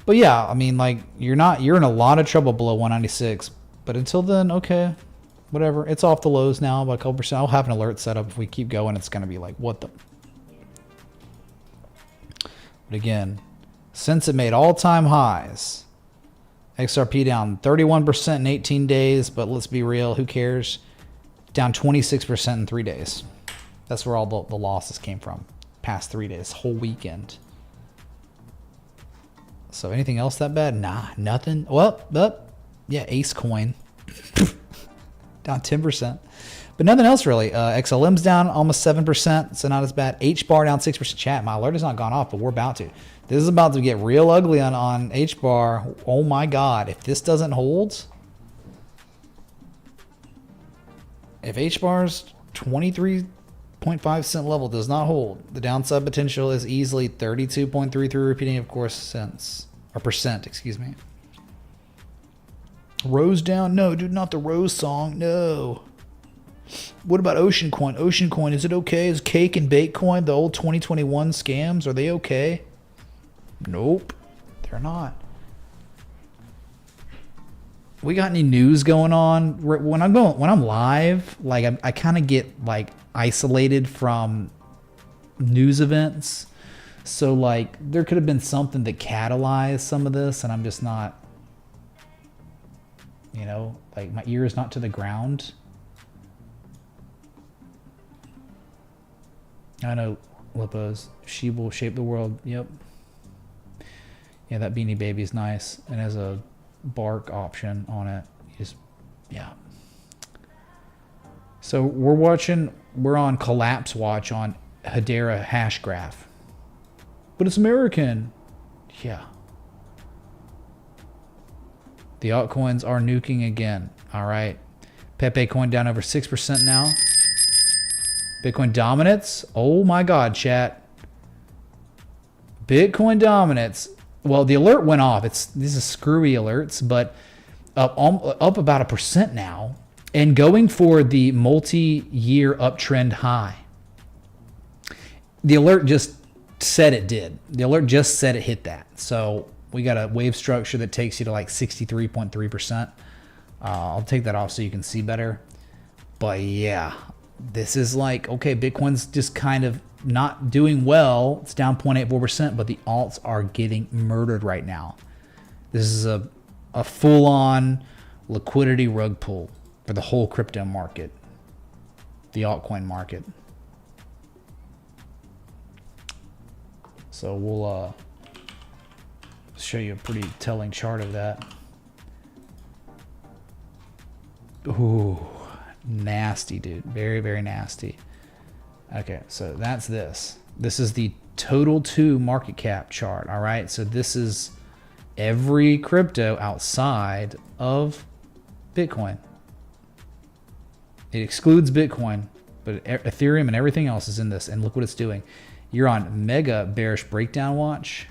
But yeah, I mean, like, you're in a lot of trouble below 196. But until then, okay, whatever. It's off the lows now by a couple percent. I'll have an alert set up. If we keep going, it's gonna be like, what the? But again, since it made all-time highs, XRP down 31% in 18 days, but let's be real, who cares? Down 26% in 3 days. That's where all the losses came from. Past 3 days, whole weekend. So anything else that bad? Nah, nothing. Well, yeah, Ace Coin. Down 10%. But nothing else really. XLM's down almost 7%, so not as bad. HBAR down 6%. Chat, my alert has not gone off, but we're about to. This is about to get real ugly on HBAR. Oh my God. If this doesn't hold, if HBAR's 23.5 cent level does not hold, the downside potential is easily 32.33, repeating, of course, cents. Or percent, excuse me. Rose down? No, dude, not the Rose song. No. What about Ocean Coin? Ocean Coin, is it okay? Is Cake and Bake Coin, the old 2021 scams, are they okay? Nope, they're not. We got any news going on? When I'm live, like I kind of get like isolated from news events. So like there could have been something that catalyzed some of this, and I'm just not, you know, like my ear is not to the ground. I know, Lipos. She will shape the world. Yep. Yeah, that Beanie Baby is nice and has a bark option on it. Yeah. So we're on Collapse Watch on Hedera hash graph. But it's American. Yeah. The altcoins are nuking again. All right. Pepe coin down over 6% now. Bitcoin dominance. Oh my God, chat. Bitcoin dominance. Well, the alert went off. These are screwy alerts, but up about 1% now, and going for the multi-year uptrend high. The alert just said it did. The alert just said it hit that. So we got a wave structure that takes you to like 63.3%. I'll take that off so you can see better. But yeah, this is like, okay, Bitcoin's just kind of not doing well. It's down 0.84%, but the alts are getting murdered right now. This is a full-on liquidity rug pull for the whole crypto market, the altcoin market. So we'll show you a pretty telling chart of that. Ooh, nasty, dude. Very, very nasty. Okay, so that's this. This is the total 2 market cap chart, all right? So this is every crypto outside of Bitcoin. It excludes Bitcoin, but Ethereum and everything else is in this. And look what it's doing. You're on mega bearish breakdown watch.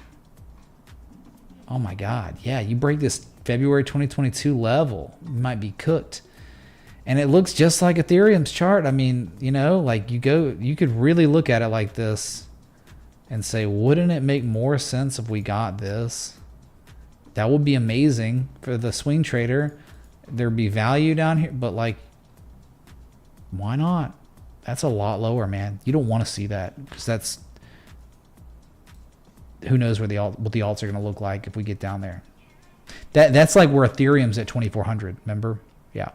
Oh my God. Yeah, you break this February 2022 level, you might be cooked. And it looks just like Ethereum's chart. I mean, you know, like you could really look at it like this and say, wouldn't it make more sense if we got this? That would be amazing for the swing trader. There'd be value down here, but like, why not? That's a lot lower, man. You don't want to see that because that's, who knows where what the alts are going to look like if we get down there. That's like where Ethereum's at 2,400. Remember? Yeah.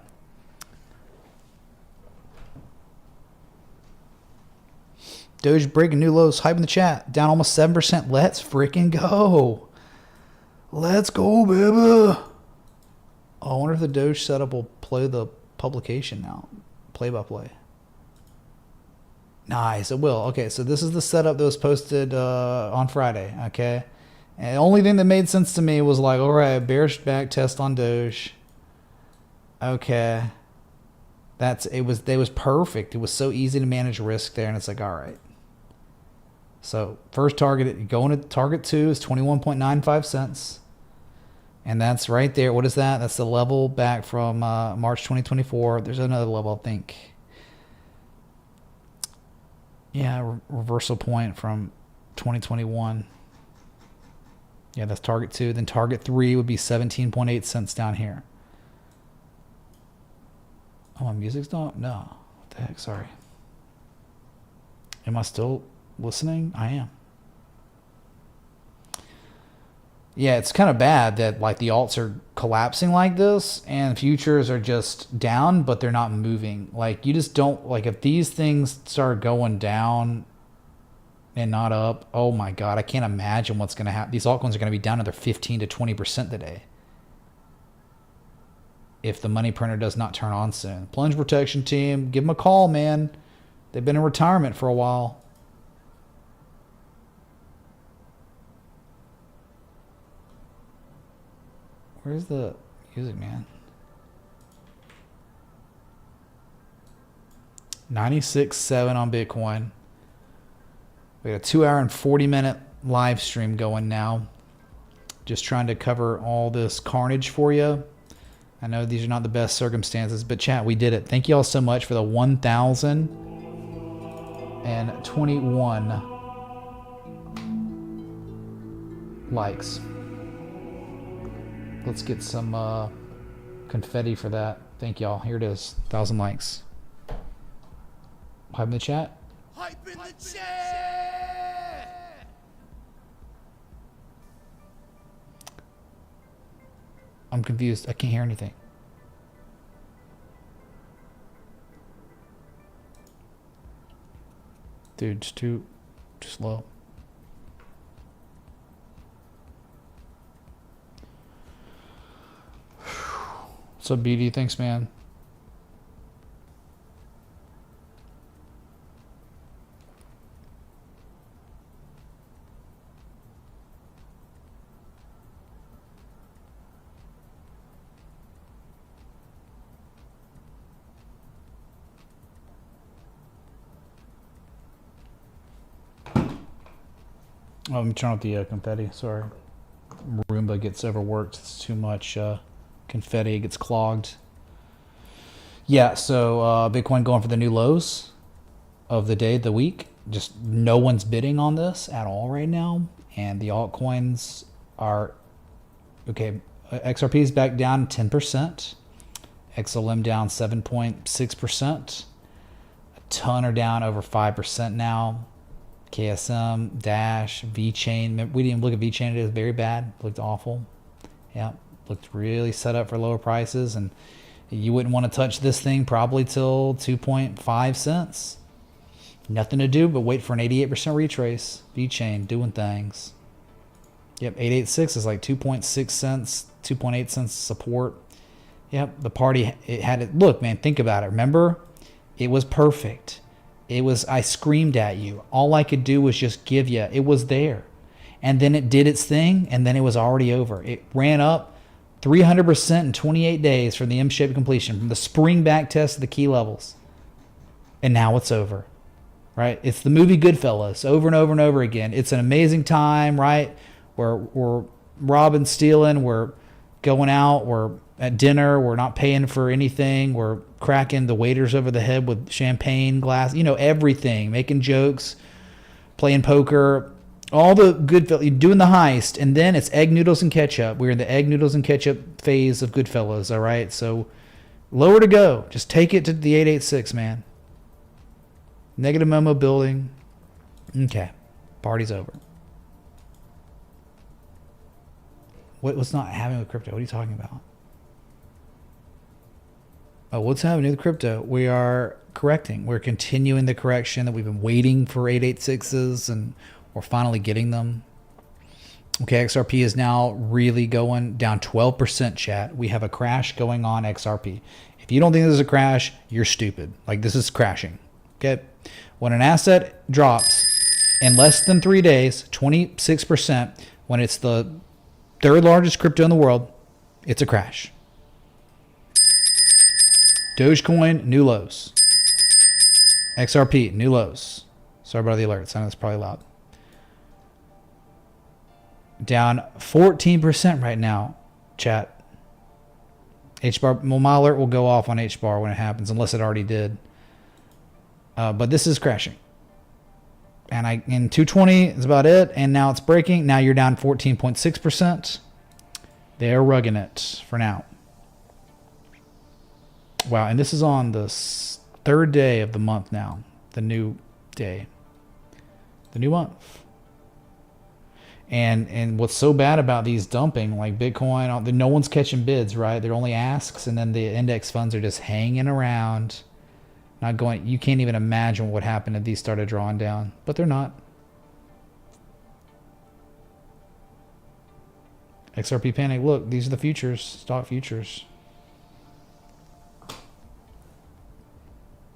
Doge breaking new lows. Hype in the chat. Down almost 7%. Let's freaking go. Let's go, baby. Oh, I wonder if the Doge setup will play the publication now. Play by play. Nice, it will. Okay, so this is the setup that was posted on Friday. Okay, and the only thing that made sense to me was like, all right, bearish back test on Doge. Okay, it was perfect. It was so easy to manage risk there, and it's like, all right. So first target, going to target 2 is 21.95 cents, and that's right there. What is that? That's the level back from March 2024. There's another level, I think. Yeah, reversal point from 2021. Yeah, that's target 2. Then target 3 would be 17.8 cents down here. Oh, my music's not? No. What the heck? Sorry. Am I still listening? I am. Yeah, it's kind of bad that like the alts are collapsing like this and futures are just down, but they're not moving. Like you just don't, like if these things start going down and not up, oh my God, I can't imagine what's going to happen. These altcoins are going to be down another 15 to 20% today if the money printer does not turn on soon. Plunge protection team, give them a call, man. They've been in retirement for a while. Where's the music, man? 96.7 on Bitcoin. We got a 2 hour and 40-minute live stream going now. Just trying to cover all this carnage for you. I know these are not the best circumstances, but chat, we did it. Thank you all so much for the 1,021 likes. Let's get some confetti for that. Thank y'all. Here it is. 1,000 likes. Hype in the chat. Hype in the chat! I'm confused. I can't hear anything. Dude, it's too slow. What's up, BD? Thanks, man. Oh, let me turn off the confetti. Sorry. Roomba gets overworked. It's too much confetti. It gets clogged. Yeah, so Bitcoin going for the new lows of the day, the week. Just no one's bidding on this at all right now. And the altcoins are... Okay, XRP is back down 10%. XLM down 7.6%. A ton are down over 5% now. KSM, Dash, VeChain. We didn't even look at VeChain. It was very bad. It looked awful. Yeah, looked really set up for lower prices. And you wouldn't want to touch this thing probably till 2.5 cents. Nothing to do but wait for an 88% retrace. V-chain doing things. Yep, 886 is like 2.6 cents, 2.8 cents support. Yep, the party, it had it. Look, man, think about it. Remember? It was perfect. It was, I screamed at you. All I could do was just give you. It was there. And then it did its thing, and then it was already over. It ran up 300% in 28 days from the M-shaped completion, from the spring back test to the key levels. And now it's over, right? It's the movie Goodfellas over and over and over again. It's an amazing time, right? We're robbing, stealing, we're going out, we're at dinner, we're not paying for anything, we're cracking the waiters over the head with champagne glass, you know, everything, making jokes, playing poker, all the Goodfellas, doing the heist, and then it's egg noodles and ketchup. We're in the egg noodles and ketchup phase of Goodfellas, all right? So lower to go. Just take it to the 886, man. Negative memo building. Okay. Party's over. What's not happening with crypto? What are you talking about? Oh, what's happening with crypto? We are correcting. We're continuing the correction that we've been waiting for 886s, and we're finally getting them. Okay, XRP is now really going down 12%, chat. We have a crash going on XRP. If you don't think this is a crash, you're stupid. Like, this is crashing. Okay? When an asset drops in less than 3 days, 26%, when it's the third largest crypto in the world, it's a crash. Dogecoin, new lows. XRP, new lows. Sorry about the alerts. I know it's probably loud. Down 14% right now, chat. HBAR, well, my alert will go off on HBAR when it happens, unless it already did. But this is crashing. And in 220 is about it, and now it's breaking. Now you're down 14.6%. They're rugging it for now. Wow, and this is on the third day of the month now. The new day. The new month. And what's so bad about these dumping, like Bitcoin, no one's catching bids, right? They're only asks, and then the index funds are just hanging around. Not going. You can't even imagine what would happen if these started drawing down, but they're not. XRP panic. Look, these are the futures, stock futures.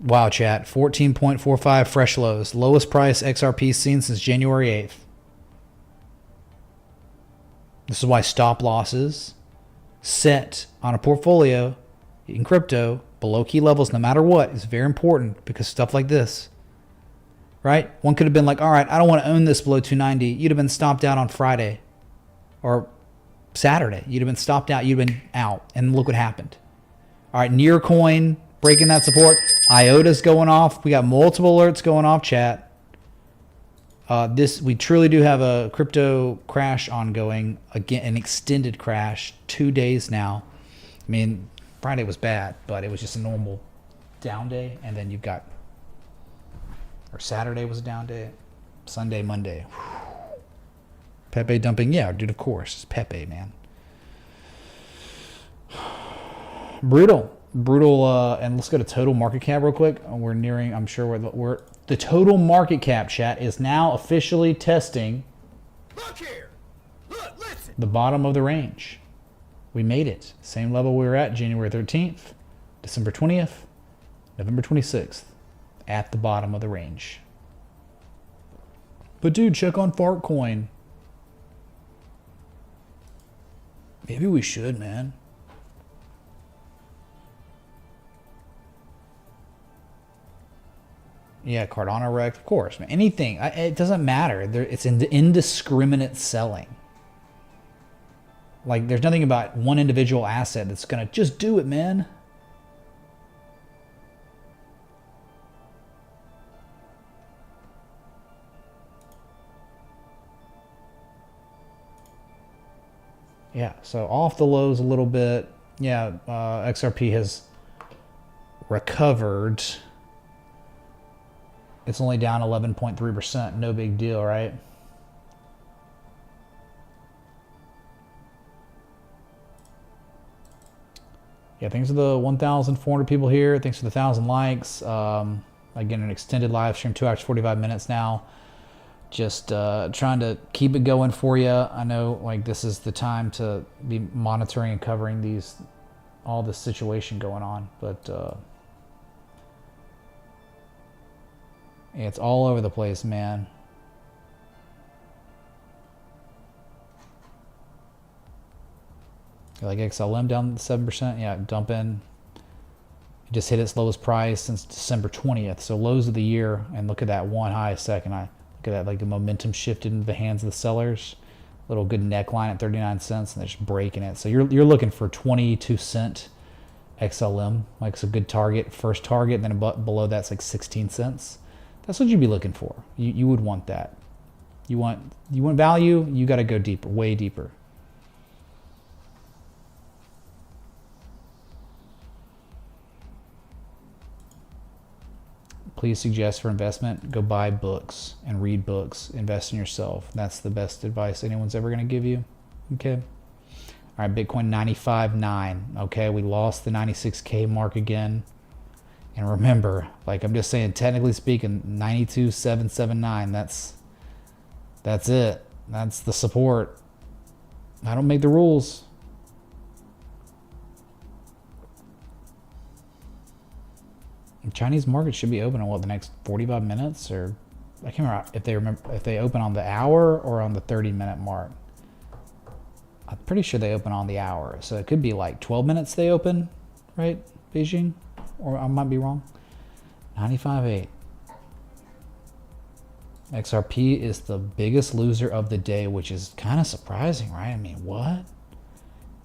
Wow, chat. 14.45 fresh lows. Lowest price XRP seen since January 8th. This is why stop losses set on a portfolio in crypto below key levels, no matter what, is very important, because stuff like this, right? One could have been like, all right, I don't want to own this below 290. You'd have been stopped out on Friday or Saturday. You'd have been stopped out. You'd have been out. And look what happened. All right, Nearcoin breaking that support. IOTA's going off. We got multiple alerts going off, chat. We truly do have a crypto crash ongoing. Again, an extended crash. 2 days now. I mean, Friday was bad, but it was just a normal down day. And then you've got, or Saturday was a down day. Sunday, Monday. Whew. Pepe dumping. Yeah, dude, of course. It's Pepe, man. Brutal. And let's go to total market cap real quick. We're nearing, I'm sure we're the total market cap, chat, is now officially testing the bottom of the range. We made it. Same level we were at January 13th, December 20th, November 26th. At the bottom of the range. But dude, check on Fartcoin. Maybe we should, man. Yeah, Cardano wrecked, of course, man. Anything, it doesn't matter. It's indiscriminate selling. Like, there's nothing about one individual asset that's gonna just do it, man. Yeah, so off the lows a little bit. Yeah, XRP has recovered. It's only down 11.3%. No big deal, right? Yeah, thanks to the 1,400 people here. Thanks for the 1,000 likes. Again, an extended live stream, 2 hours 45 minutes now. Just trying to keep it going for you. I know like this is the time to be monitoring and covering all the situation going on, but it's all over the place, man. Like XLM down 7%, yeah, dumping. It just hit its lowest price since December 20th. So lows of the year, and look at that one high second. Look at that, like the momentum shifted into the hands of the sellers. Little good neckline at 39 cents, and they're just breaking it. So you're looking for 22-cent XLM, like it's a good target, first target. Then below that's like 16 cents. That's what you'd be looking for. You would want that. You want value. You got to go deeper, way deeper. Please suggest for investment, go buy books and read books. Invest in yourself. That's the best advice anyone's ever going to give you. Okay. All right, Bitcoin 95.9. Okay, we lost the 96K mark again. And remember, like I'm just saying, technically speaking, 92.779. That's it. That's the support. I don't make the rules. The Chinese market should be open in the next 45 minutes, or I can't remember if they open on the hour or on the 30-minute mark. I'm pretty sure they open on the hour, so it could be like 12 minutes they open, right, Beijing? Or I might be wrong. 95.8. XRP is the biggest loser of the day, which is kind of surprising, right? I mean, what?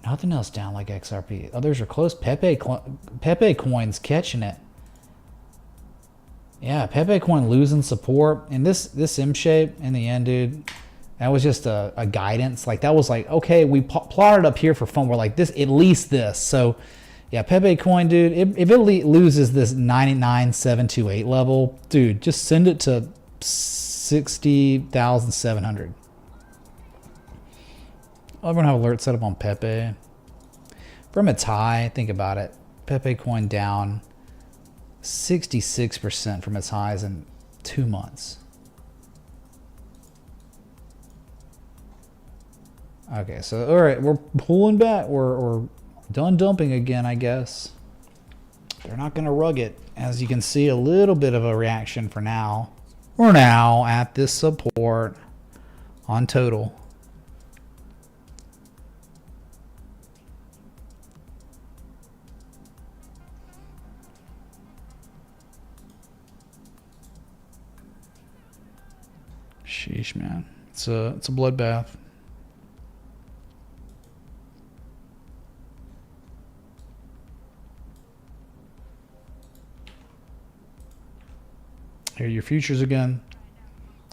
Nothing else down like XRP. Others are close. Pepe coin's catching it. Yeah, Pepe coin losing support, and this M shape in the end, dude. That was just a guidance. Like that was like, okay, we plotted up here for fun. We're like this, at least this. So, yeah, Pepe coin, dude. If it loses this 99.728 level, dude, just send it to 60,700. Everyone have alerts set up on Pepe. From its high, think about it. Pepe coin down 66% from its highs in 2 months. Okay, so all right, we're pulling back. We're done dumping again, I guess. They're not going to rug it. As you can see, a little bit of a reaction for now. We're now at this support on total. Sheesh, man. It's a bloodbath. Here are your futures again.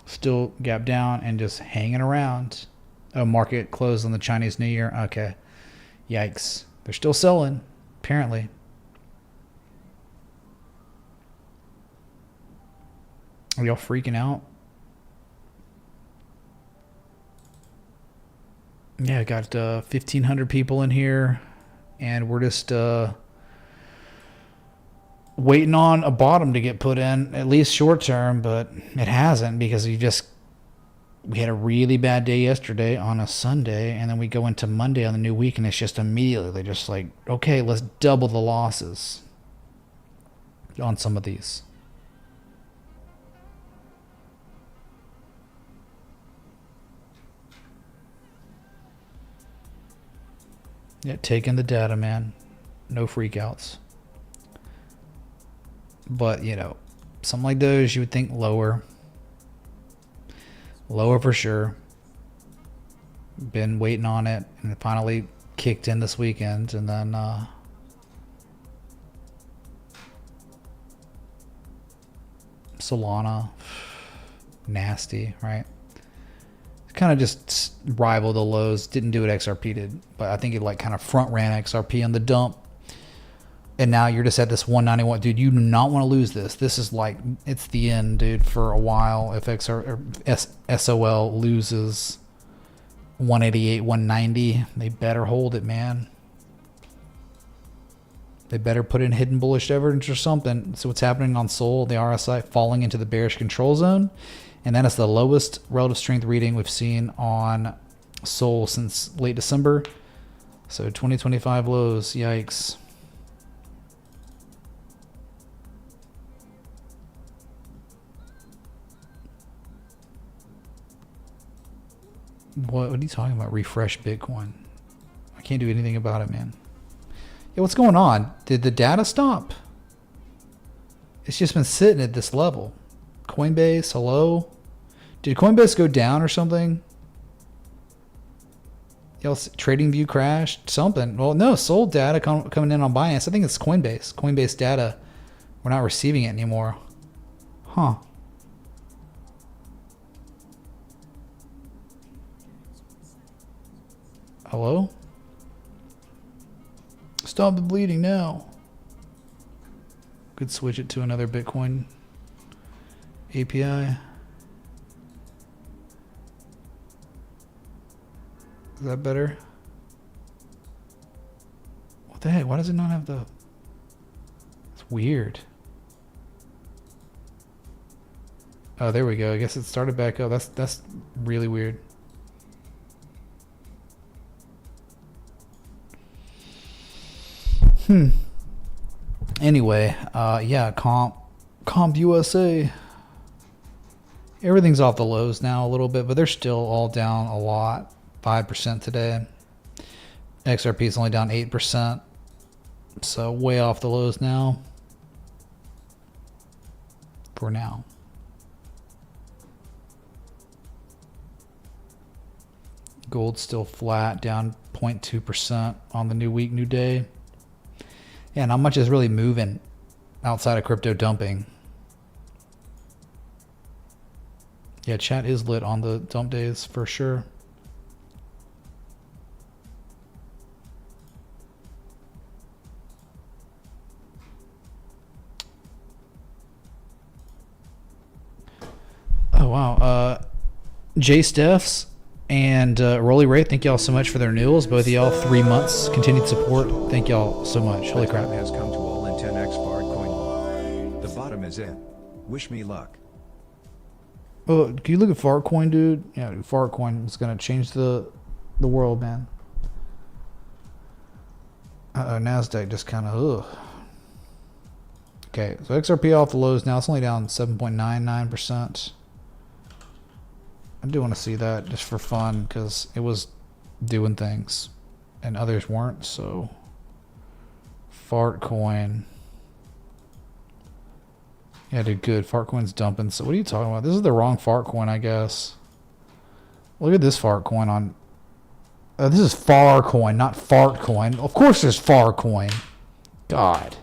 Still gap down and just hanging around. Oh, market closed on the Chinese New Year. Okay. Yikes. They're still selling, apparently. Are y'all freaking out? Yeah, I got 1,500 people in here, and we're just waiting on a bottom to get put in, at least short term, but it hasn't because we had a really bad day yesterday on a Sunday, and then we go into Monday on the new week, and it's just immediately they're just like, okay, let's double the losses on some of these. Yeah, take in the data, man. No freakouts. But, you know, something like those, you would think lower. Lower for sure. Been waiting on it, and it finally kicked in this weekend. And then, Solana. Nasty, right? Kind of just rivaled the lows. Didn't do what XRP did, but I think it like kind of front ran XRP on the dump. And now you're just at this 191. Dude, you do not want to lose this. This is like, it's the end, dude, for a while. If SOL loses 188, 190, they better hold it, man. They better put in hidden bullish divergence or something. So what's happening on Sol, the RSI falling into the bearish control zone. And that is the lowest relative strength reading we've seen on Sol since late December. So 2025 lows, yikes. What are you talking about? Refresh Bitcoin. I can't do anything about it, man. Yeah, what's going on? Did the data stop? It's just been sitting at this level. Coinbase, hello? Did Coinbase go down or something? Else, TradingView crashed? Something. Well, no, Sol data coming in on Binance. I think it's Coinbase. Coinbase data. We're not receiving it anymore. Huh. Hello? Stop the bleeding now. Could switch it to another Bitcoin API. Is that better? What the heck? Why does it not have the... It's weird. Oh, there we go. I guess it started back up. That's really weird. Anyway, yeah, Comp USA. Everything's off the lows now a little bit, but they're still all down a lot. 5% today. XRP is only down 8%. So way off the lows now. For now. Gold's still flat, down 0.2% on the new week, new day. Yeah, not much is really moving outside of crypto dumping. Yeah, chat is lit on the dump days for sure. Oh, wow. Jay Steffs and Rolly Ray, thank y'all so much for their renewals. Both of y'all, 3 months continued support. Thank y'all so much. Holy crap. Has come to all in 10x Fartcoin. The bottom is in. Wish me luck. Oh, can you look at Fartcoin, dude? Yeah, dude, Fartcoin is gonna change the world, man. Nasdaq just kind of Okay, so XRP off the lows now. It's only down 7.99%. I do want to see that just for fun because it was doing things and others weren't. So Fartcoin, yeah, dude, good. Fartcoin's dumping. So what are you talking about? This is the wrong Fartcoin, I guess. Look at this Fartcoin on. This is Farcoin, not Fartcoin. Of course, there's Farcoin. God,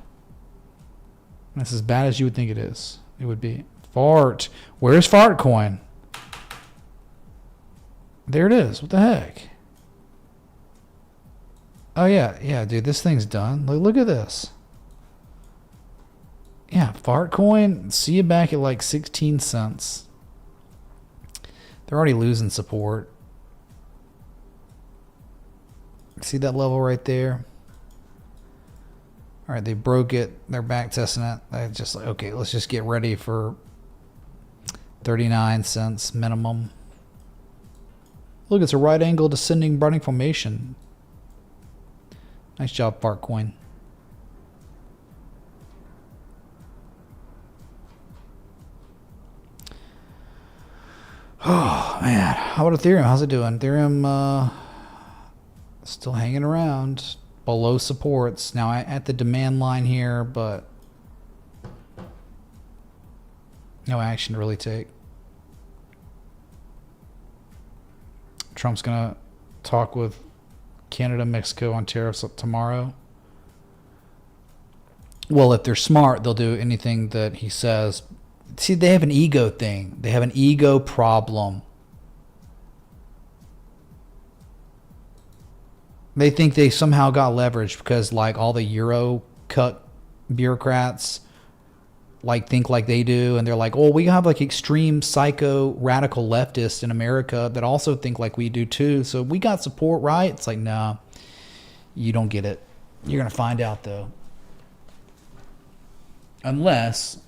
that's as bad as you would think it is. It would be Fart. Where's Fartcoin? There it is. What the heck? Oh, yeah. Yeah, dude, this thing's done. Look at this. Yeah, Fartcoin. See you back at like 16 cents. They're already losing support. See that level right there? All right, they broke it. They're back testing it. They're just like, okay, let's just get ready for 39 cents minimum. Look, it's a right angle descending Browning formation. Nice job, Fartcoin. Oh, man. How about Ethereum? How's it doing? Ethereum still hanging around below supports. Now at the demand line here, but no action to really take. Trump's going to talk with Canada, Mexico on tariffs tomorrow. Well, if they're smart, they'll do anything that he says. See, they have an ego thing. They have an ego problem. They think they somehow got leverage because, like, all the Euro cut bureaucrats like think like they do, and they're like, oh, we have like extreme psycho radical leftists in America that also think like we do too, so we got support, right? It's like, nah, you don't get it. You're gonna find out though. Unless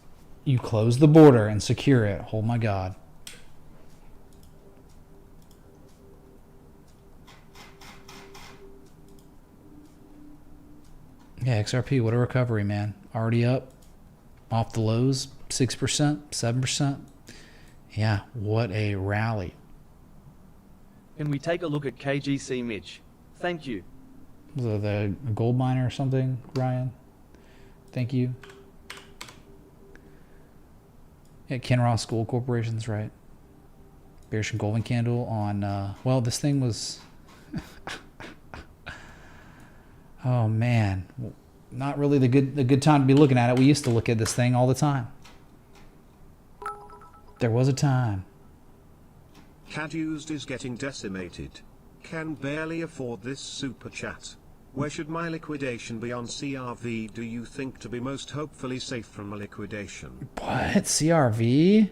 you close the border and secure it. Oh my God. Yeah, XRP, what a recovery, man. Already up off the lows, 6%, 7%. Yeah, what a rally. Can we take a look at KGC Mitch? Thank you. Was it the gold miner or something, Ryan? Thank you. Yeah, Kinross Gold Corporation's right. Bearish and golden candle on, well, this thing was... oh, man. Not really the good time to be looking at it. We used to look at this thing all the time. There was a time. CAD used is getting decimated. Can barely afford this super chat. Where should my liquidation be on CRV do you think to be most hopefully safe from a liquidation? What? CRV?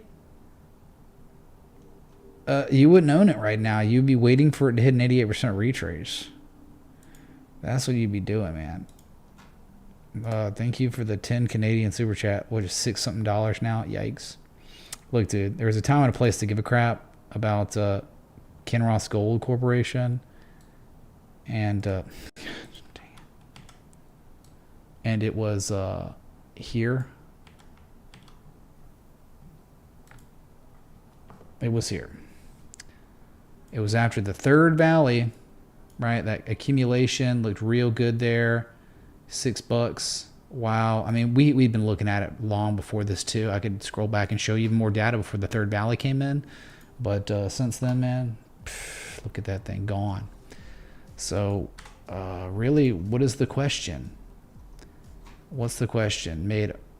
You wouldn't own it right now. You'd be waiting for it to hit an 88% retrace. That's what you'd be doing, man. Thank you for the 10 Canadian super chat. What is $6 something now? Yikes. Look, dude, there was a time and a place to give a crap about Kinross Gold Corporation. And and it was here. It was here. It was after the third valley, right? That accumulation looked real good there. $6. Wow. I mean, we'd been looking at it long before this too. I could scroll back and show you even more data before the third valley came in. But since then, man, look at that thing gone. So really, what is the question? What's the question?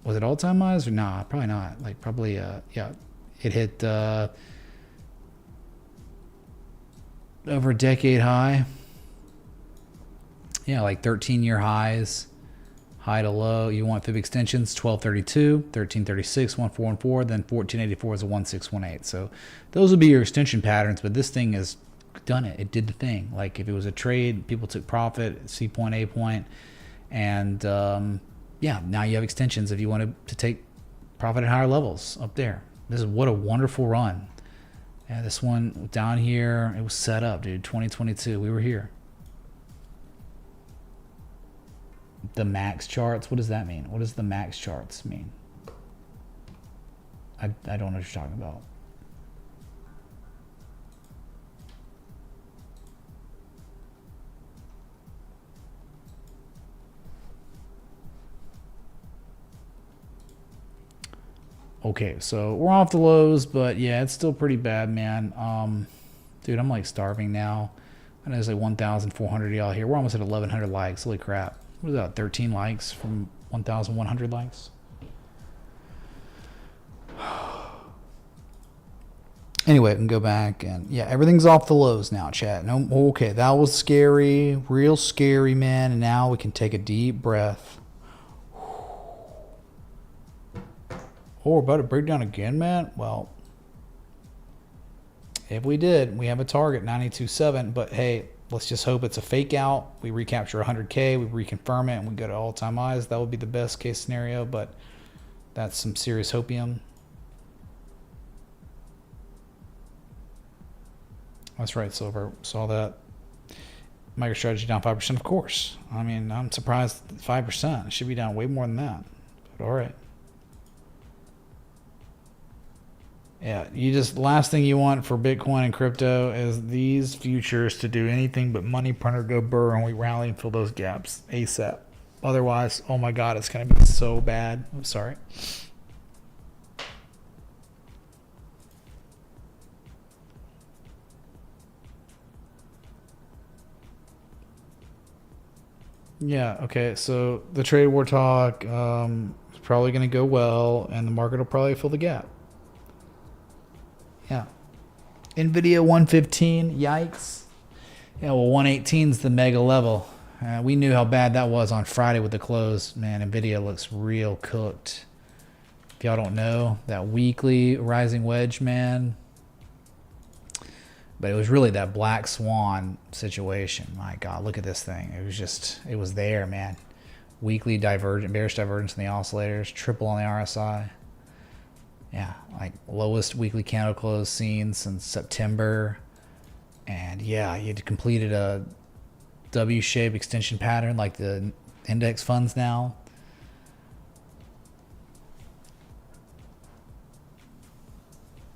Was it all-time highs or nah? Probably not. Like probably yeah, it hit over a decade high. Yeah, like 13-year highs, high to low. You want fib extensions, 1232, 1336, 1414, then 1484 is a 1618. So those would be your extension patterns, but this thing has done it. It did the thing. Like if it was a trade, people took profit, C point, A point, and yeah, now you have extensions if you wanted to take profit at higher levels up there. This is what a wonderful run. Yeah, this one down here, it was set up, dude. 2022, we were here. The max charts, what does that mean? What does the max charts mean? I don't know what you're talking about. Okay, so we're off the lows, but yeah, it's still pretty bad, man. Dude, I'm like starving now. I know there's like 1,400 of y'all here. We're almost at 1,100 likes. Holy crap. What is that, 13 likes from 1,100 likes? Anyway, we can go back and yeah, everything's off the lows now, chat. No, okay, that was scary, real scary, man. And now we can take a deep breath. Oh, we're about to break down again, man. Well, if we did, we have a target 92.7. But hey, let's just hope it's a fake out. We recapture 100K, we reconfirm it, and we go to all-time highs. That would be the best case scenario, but that's some serious hopium. That's right, Silver. Saw that. MicroStrategy down 5%, of course. I mean, I'm surprised 5%. It should be down way more than that. But all right. Yeah, last thing you want for Bitcoin and crypto is these futures to do anything but money printer go burr, and we rally and fill those gaps ASAP. Otherwise, oh my God, it's going to be so bad. I'm sorry. Yeah, okay, so the trade war talk is probably going to go well, and the market will probably fill the gap. Yeah. NVIDIA 115, yikes. Yeah, well, 118 is the mega level. We knew how bad that was on Friday with the close. Man, NVIDIA looks real cooked. If y'all don't know, that weekly rising wedge, man. But it was really that black swan situation. My God, look at this thing. It was there, man. weekly divergent, bearish divergence in the oscillators, triple on the RSI. Yeah, like lowest weekly candle close seen since September. And yeah, you completed a W-shaped extension pattern like the index funds now.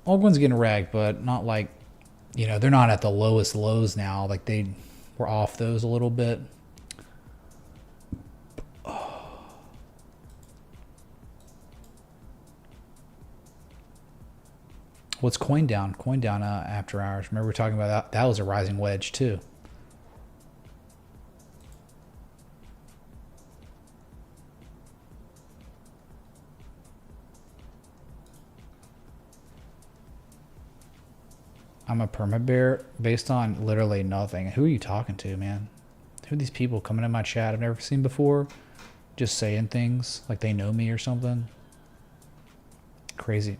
Altcoin's getting wrecked, but not like, you know, they're not at the lowest lows now. Like they were off those a little bit. What's coin down? Coin down after hours. Remember we were talking about that? That was a rising wedge too. I'm a perma bear based on literally nothing. Who are you talking to, man? Who are these people coming in my chat I've never seen before? Just saying things like they know me or something. Crazy.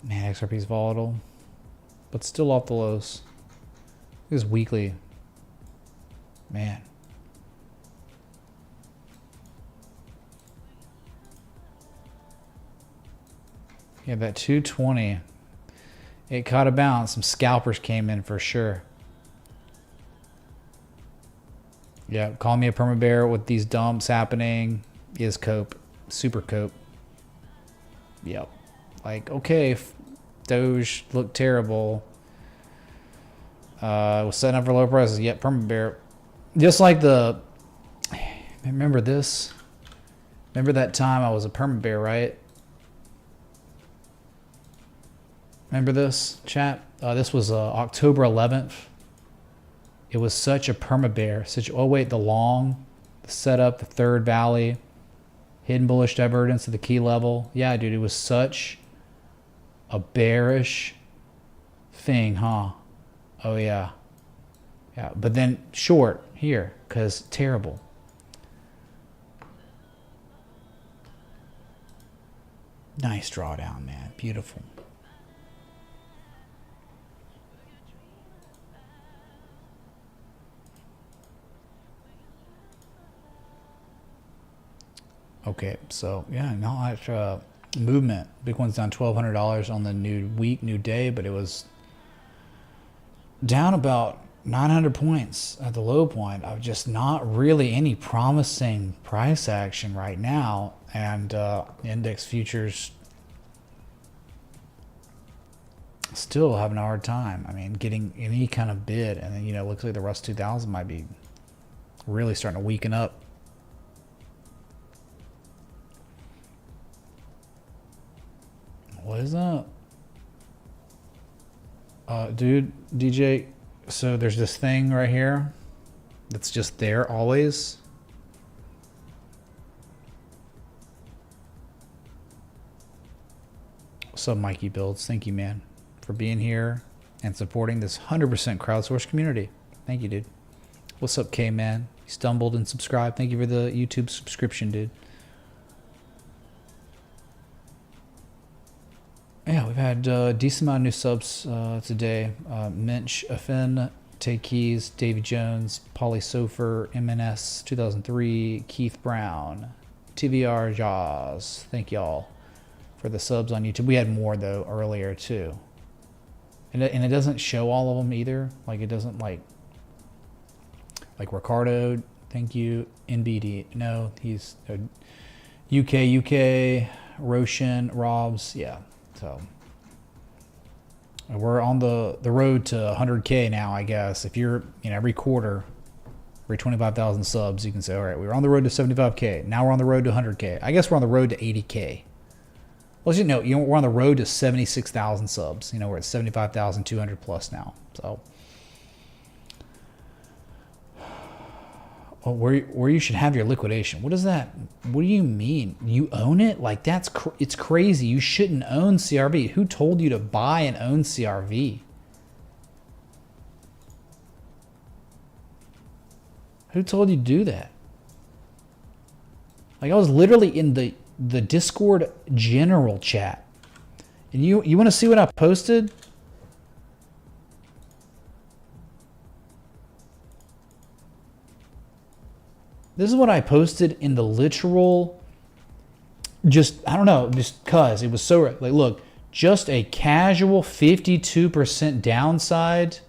Man, XRP's volatile, but still off the lows. This is weekly. Man. Yeah, that 220. It caught a bounce. Some scalpers came in for sure. Yeah, call me a perma bear with these dumps happening. Is cope. Super cope. Yep. Like, okay, Doge looked terrible. Was setting up for low prices. Yep, perma bear. Just like the... Remember this? Remember that time I was a perma bear, right? Remember this, chat? This was October 11th. It was such a perma bear. Oh wait, the long, the setup, the third valley, hidden bullish divergence at the key level. Yeah, dude, it was such a bearish thing, huh? Oh yeah. Yeah, but then short here, because terrible. Nice drawdown, man. Beautiful. Okay, so yeah, not much movement. Bitcoin's down $1,200 on the new week, new day, but it was down about 900 points at the low point. Of just not really any promising price action right now, and index futures still having a hard time. I mean, getting any kind of bid, and then you know, looks like the Rust 2000 might be really starting to weaken up. What is that? Dude, DJ, so there's this thing right here that's just there always. What's up, Mikey Builds? Thank you, man, for being here and supporting this 100% crowdsourced community. Thank you, dude. What's up, K-Man? You stumbled and subscribed. Thank you for the YouTube subscription, dude. Yeah, we've had a decent amount of new subs today. Minch, Afin, Tay Keys, Davy Jones, Polly Sofer, MNS 2003, Keith Brown, TVR Jaws. Thank y'all for the subs on YouTube. We had more though earlier too, and it doesn't show all of them either. Like it doesn't like Ricardo. Thank you. NBD. No, he's UK. Roshan, Robs. Yeah. So we're on the road to 100K now, I guess. If you're, you know, every quarter, every 25,000 subs, you can say, all right, we were on the road to 75K. Now we're on the road to 100K. I guess we're on the road to 80K. Well, you know, we're on the road to 76,000 subs. You know, we're at 75,200 plus now. So, well, where you should have your liquidation. What is that? What do you mean? You own it? Like that's it's crazy. You shouldn't own CRV. Who told you to buy and own CRV? Who told you to do that? Like I was literally in the Discord general chat, And you want to see what I posted? This is what I posted in the literal, just, I don't know, just cuz it was so, like, look, just a casual 52% downside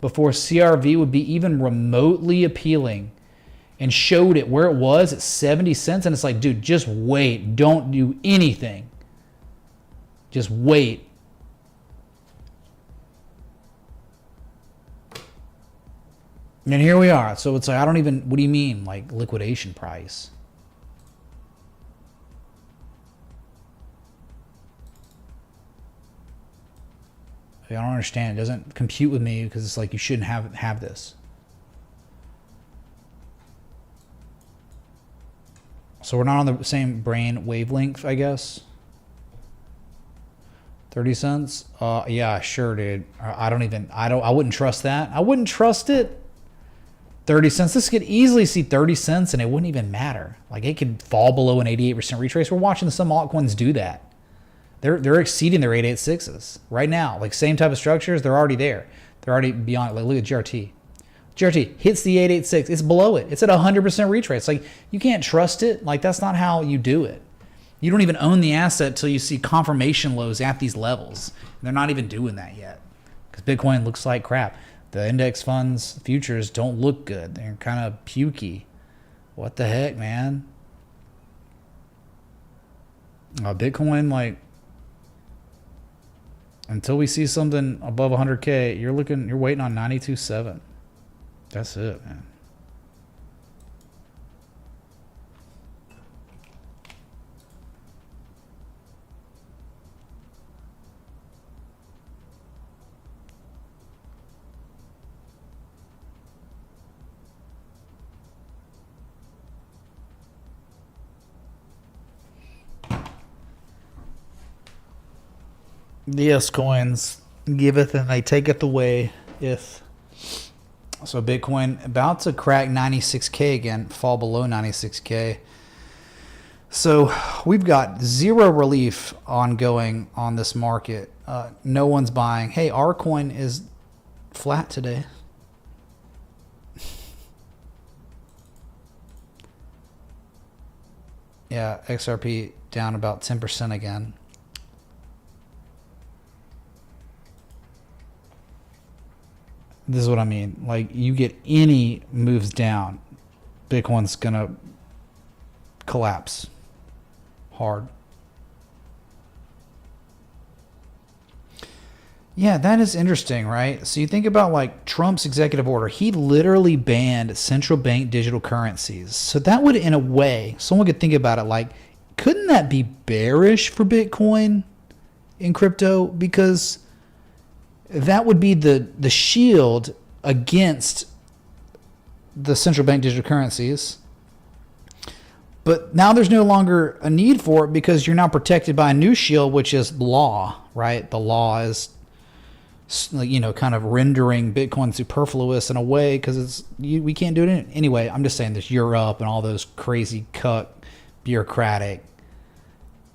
before CRV would be even remotely appealing, and showed it where it was at 70 cents. And it's like, dude, just wait. Don't do anything. Just wait. And here we are. So it's like, I don't even, what do you mean, like liquidation price? I don't understand. It doesn't compute with me because it's like you shouldn't have this. So we're not on the same brain wavelength, I guess. 30 cents? Yeah, sure, dude. I wouldn't trust that. I wouldn't trust it. 30 cents. This could easily see 30 cents and it wouldn't even matter. Like, it could fall below an 88% retrace. We're watching some altcoins do that. They're exceeding their 886s right now. Like, same type of structures, they're already there. They're already beyond. Like, look at GRT. GRT hits the 886. It's below it. It's at 100% retrace. Like, you can't trust it. Like, that's not how you do it. You don't even own the asset till you see confirmation lows at these levels. And they're not even doing that yet because Bitcoin looks like crap. The index funds futures don't look good. They're kind of pukey. What the heck, man? Bitcoin, like, until we see something above 100K, you're waiting on 92.7. That's it, man. Yes, coins giveth and they taketh away. If so, Bitcoin about to crack 96K again, fall below 96K. So we've got zero relief ongoing on this market. No one's buying. Hey, our coin is flat today. Yeah, XRP down about 10% again. This is what I mean. Like, you get any moves down, Bitcoin's gonna collapse hard. Yeah, that is interesting, right? So you think about like Trump's executive order. He literally banned central bank digital currencies. So that would, in a way, someone could think about it like, couldn't that be bearish for Bitcoin in crypto? Because that would be the shield against the central bank digital currencies. But now there's no longer a need for it because you're now protected by a new shield, which is law, right? The law is, you know, kind of rendering Bitcoin superfluous in a way because we can't do it anyway. I'm just saying this, Europe and all those crazy cuck bureaucratic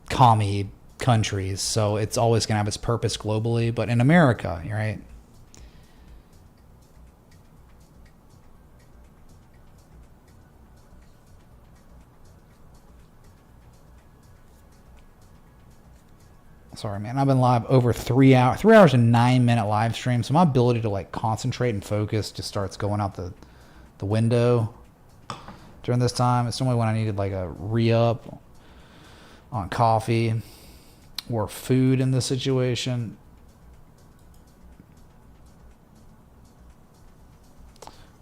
commie countries, so it's always going to have its purpose globally. But in America, right? Sorry, man. I've been live over 3 hours, 3 hours and 9-minute live stream. So my ability to like concentrate and focus just starts going out the window during this time. It's normally when I needed like a re-up on coffee or food in this situation.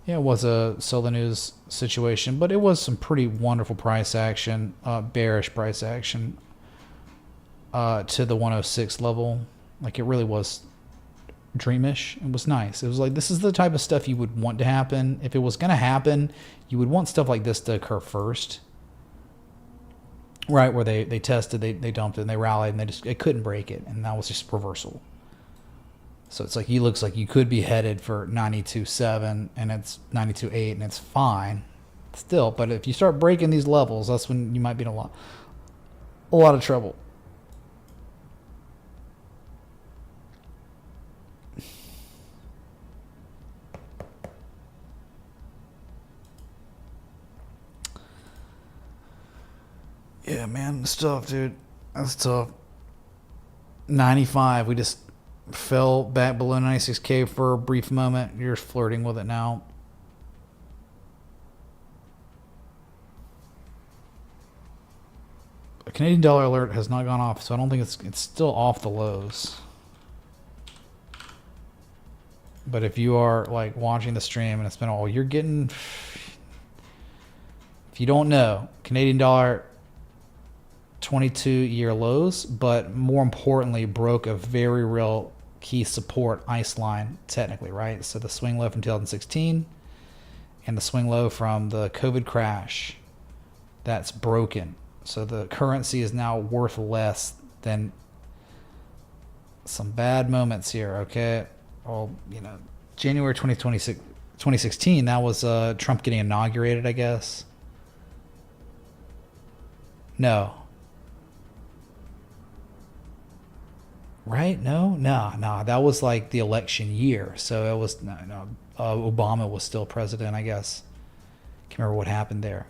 Yeah, it was a sell the news situation, but it was some pretty wonderful price action, bearish price action to the 106 level. Like, it really was dreamish. It was nice. It was like, this is the type of stuff you would want to happen. If it was going to happen, you would want stuff like this to occur first. Right, where they tested, they dumped it, and they rallied, and they couldn't break it, and that was just reversal. So it's like, he looks like you could be headed for 92.7, and it's 92.8, and it's fine still. But if you start breaking these levels, that's when you might be in a lot of trouble. Yeah, man, it's tough, dude. That's tough. 95. We just fell back below 96K for a brief moment. You're flirting with it now. A Canadian dollar alert has not gone off, so I don't think it's still off the lows. But if you are like watching the stream and it's been all, you're getting, if you don't know, Canadian dollar 22-year lows, but more importantly, broke a very real key support ice line technically, right? So the swing low from 2016 and the swing low from the COVID crash, that's broken. So the currency is now worth less than some bad moments here, okay? Well, you know, January 2016, that was Trump getting inaugurated, I guess. No. Right? No, that was like the election year. So it was Obama was still president, I guess. Can't remember what happened there.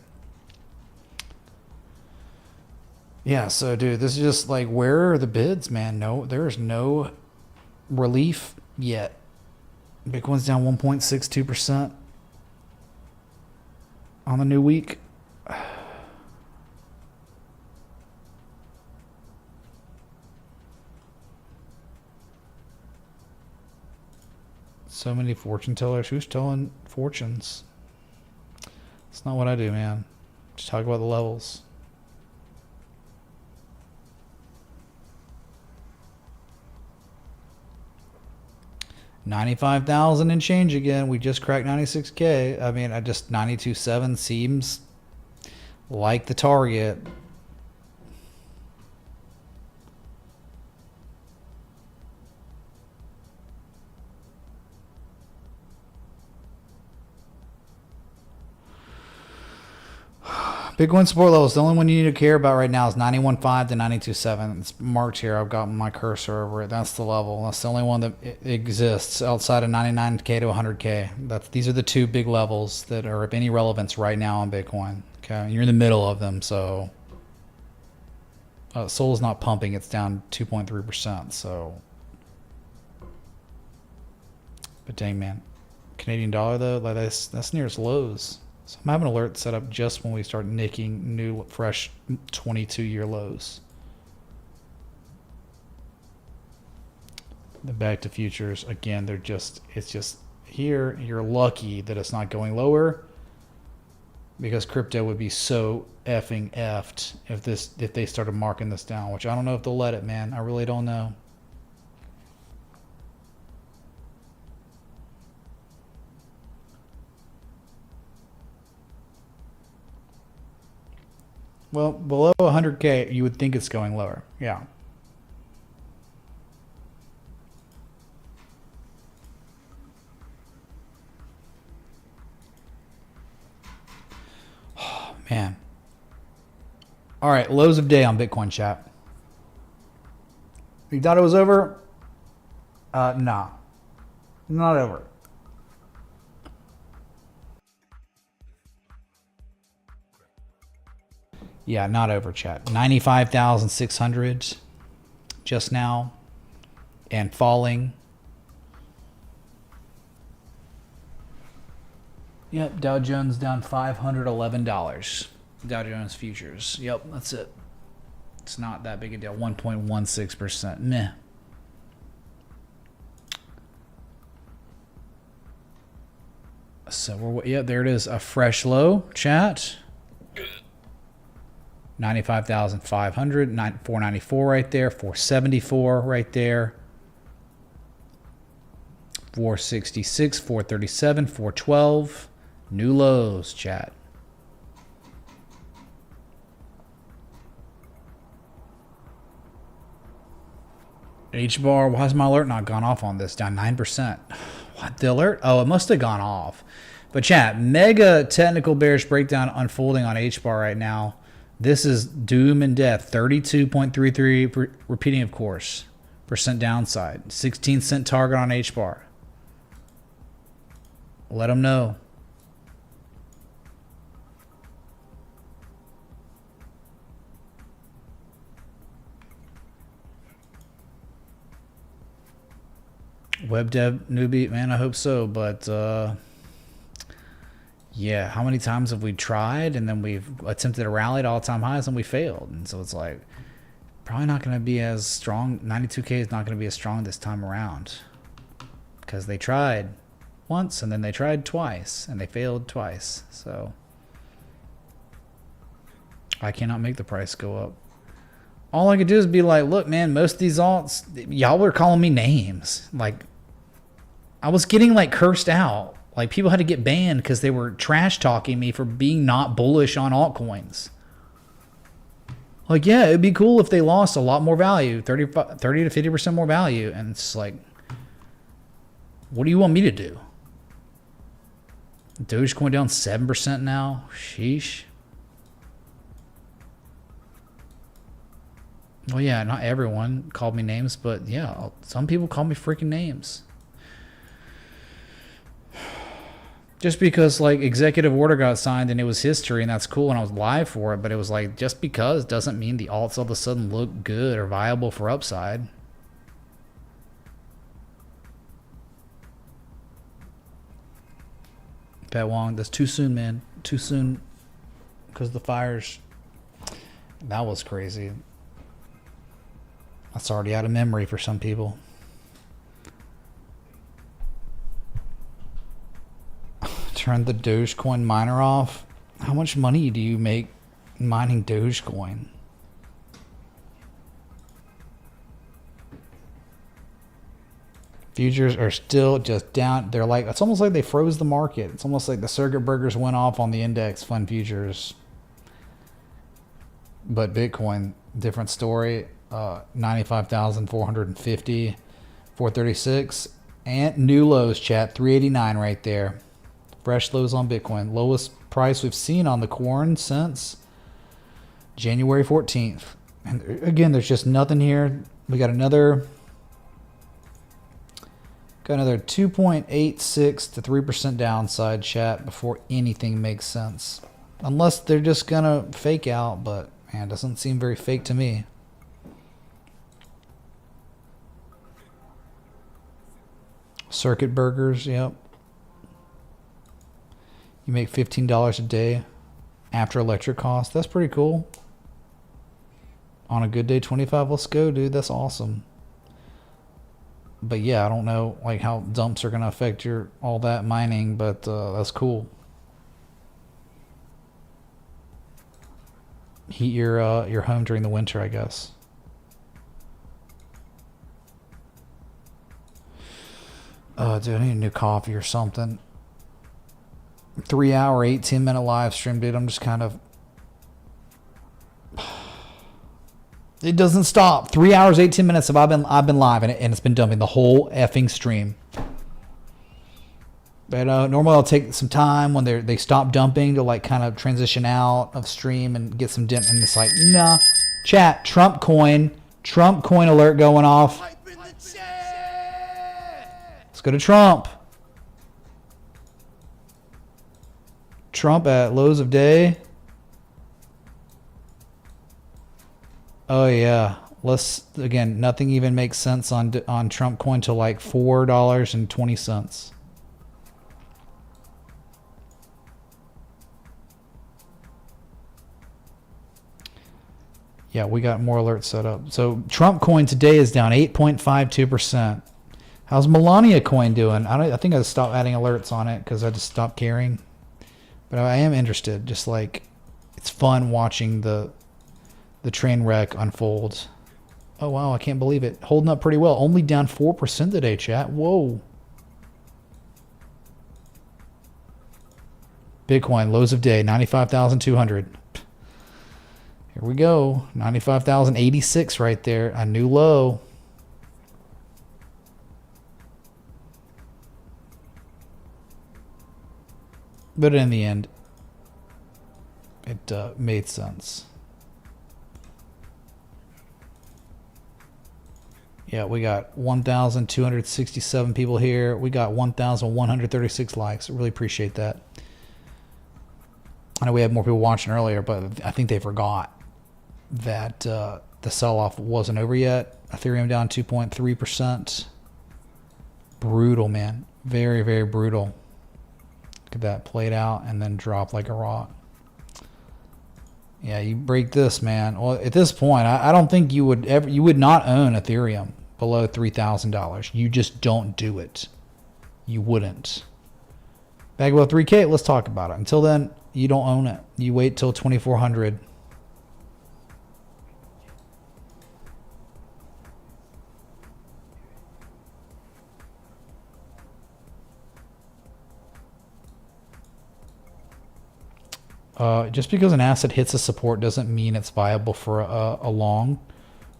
Yeah, so dude, this is just like, where are the bids, man? No, there's no relief yet. Bitcoin's down 1.62% on the new week. So many fortune tellers. Who's telling fortunes? It's not what I do, man. Just talk about the levels. $95,000 and change again. We just cracked 96K. I mean, 92.7 seems like the target. Bitcoin support levels. The only one you need to care about right now is 91.5 to 92.7. It's marked here. I've got my cursor over it. That's the level. That's the only one that exists outside of 99K to 100K. These are the two big levels that are of any relevance right now on Bitcoin. Okay, you're in the middle of them, so Sol is not pumping. It's down 2.3%. So, but dang, man, Canadian dollar though, like that's near its lows. So I'm having an alert set up just when we start nicking new, fresh 22-year lows. The back to futures, again, it's just here. You're lucky that it's not going lower, because crypto would be so effing effed if they started marking this down, which I don't know if they'll let it, man. I really don't know. Well, below 100K, you would think it's going lower. Yeah. Oh, man. All right, lows of day on Bitcoin chat. You thought it was over? Nah. Not over. Yeah, not over, chat. 95,600 just now and falling. Yep, Dow Jones down $511. Dow Jones futures. Yep, that's it. It's not that big a deal. 1.16%. Meh. So yeah, there it is. A fresh low, chat. 95,500, 494 right there, 474 right there, 466, 437, 412, new lows, chat. H-bar, why has my alert not gone off on this? Down 9%. What, the alert? Oh, it must have gone off. But chat, mega technical bearish breakdown unfolding on H-bar right now. This is doom and death. 32.33 repeating, of course, percent downside. 16-cent target on H-bar. Let them know. Web dev newbie, man, I hope so. But yeah, how many times have we tried and then we've attempted to rally to all-time highs and we failed? And so it's like probably not going to be as strong. 92K is not going to be as strong this time around because they tried once and then they tried twice and they failed twice. So I cannot make the price go up. All I could do is be like, look, man, most of these alts, y'all were calling me names. Like, I was getting, like, cursed out. Like, people had to get banned because they were trash-talking me for being not bullish on altcoins. Like, yeah, it'd be cool if they lost a lot more value, 30 to 50% more value. And it's like, what do you want me to do? Dogecoin down 7% now? Sheesh. Well, yeah, not everyone called me names, but yeah, some people call me freaking names. Just because, like, executive order got signed and it was history and that's cool and I was live for it, but it was like, just because doesn't mean the alts all of a sudden look good or viable for upside. Pat Wong, that's too soon, man. Too soon because the fires. That was crazy. That's already out of memory for some people. Turn the Dogecoin miner off. How much money do you make mining Dogecoin? Futures are still just down. They're like, it's almost like they froze the market. It's almost like the circuit breakers went off on the index fund futures. But Bitcoin, different story. 95,450, 436, and new lows, chat. 389 right there. Fresh lows on Bitcoin. Lowest price we've seen on the corn since January 14th. And again, there's just nothing here. We got another 2.86 to 3% downside, chat, before anything makes sense. Unless they're just gonna fake out, but man, it doesn't seem very fake to me. Circuit burgers, yep. You make $15 a day after electric costs. That's pretty cool. On a good day, 25. Let's go, dude. That's awesome. But yeah, I don't know like how dumps are gonna affect your all that mining, but that's cool. Heat your home during the winter, I guess. Dude, I need a new coffee or something. 3 hour, 18-minute live stream, dude. I'm just kind of... It doesn't stop. 3 hours, 18 minutes I've been live, and it's been dumping the whole effing stream. But normally I'll take some time when they stop dumping to like kind of transition out of stream and get some dent. And it's like, nah. Chat, Trump coin alert going off. Let's go to Trump. Trump at lows of day. Oh yeah. Let's again. Nothing even makes sense on Trump coin till like $4.20. Yeah, we got more alerts set up. So Trump coin today is down 8.52%. How's Melania coin doing? I think I stopped adding alerts on it because I just stopped caring. But I am interested. Just like it's fun watching the train wreck unfold. Oh wow, I can't believe it. Holding up pretty well. Only down 4% today, chat. Whoa. Bitcoin lows of day 95,200. Here we go. 95,086 right there. A new low. But in the end, it made sense. Yeah, we got 1,267 people here. We got 1,136 likes. I really appreciate that. I know we had more people watching earlier, but I think they forgot that the sell-off wasn't over yet. Ethereum down 2.3%. Brutal, man. Very, very brutal. Look at that, played out and then drop like a rock. Yeah, you break this, man. Well, at this point, I don't think you would not own Ethereum below $3,000. You just don't do it. You wouldn't. Back above 3K, let's talk about it. Until then, you don't own it. You wait till 2,400. Just because an asset hits a support doesn't mean it's viable for a long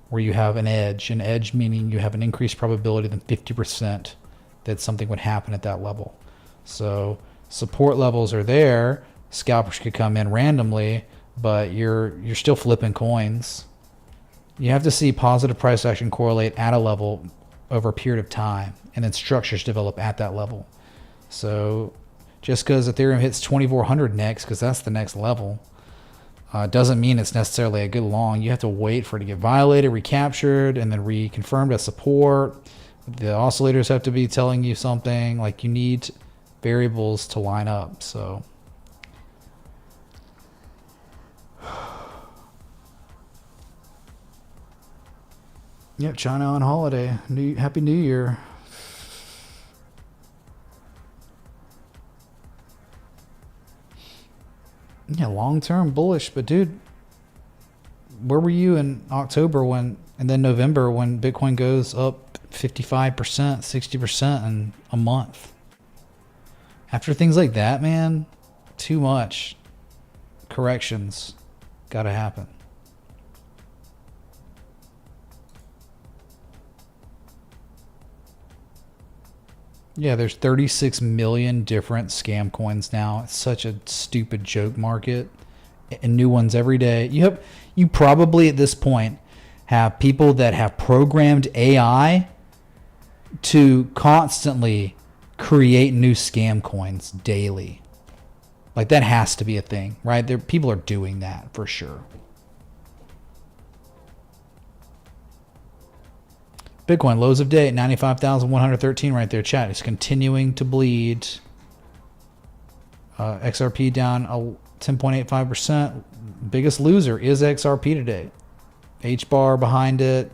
where you have an edge. An edge meaning you have an increased probability than 50% that something would happen at that level. So support levels are there. Scalpers could come in randomly, but you're still flipping coins. You have to see positive price action correlate at a level over a period of time, and then structures develop at that level. So just because Ethereum hits 2,400 next, because that's the next level, doesn't mean it's necessarily a good long. You have to wait for it to get violated, recaptured, and then reconfirmed as support. The oscillators have to be telling you something. Like, you need variables to line up. So yep, China on holiday. Happy New Year. Yeah, long-term bullish, but dude, where were you in October and then November when Bitcoin goes up 55%, 60% in a month? After things like that, man, too much. Corrections gotta happen. Yeah, there's 36 million different scam coins now. It's such a stupid joke market, and new ones every day. You probably at this point have people that have programmed AI to constantly create new scam coins daily. Like, that has to be a thing, right? People are doing that for sure. Bitcoin lows of day at 95,113 right there. Chat is continuing to bleed. XRP down 10.85%. Biggest loser is XRP today. HBAR behind it.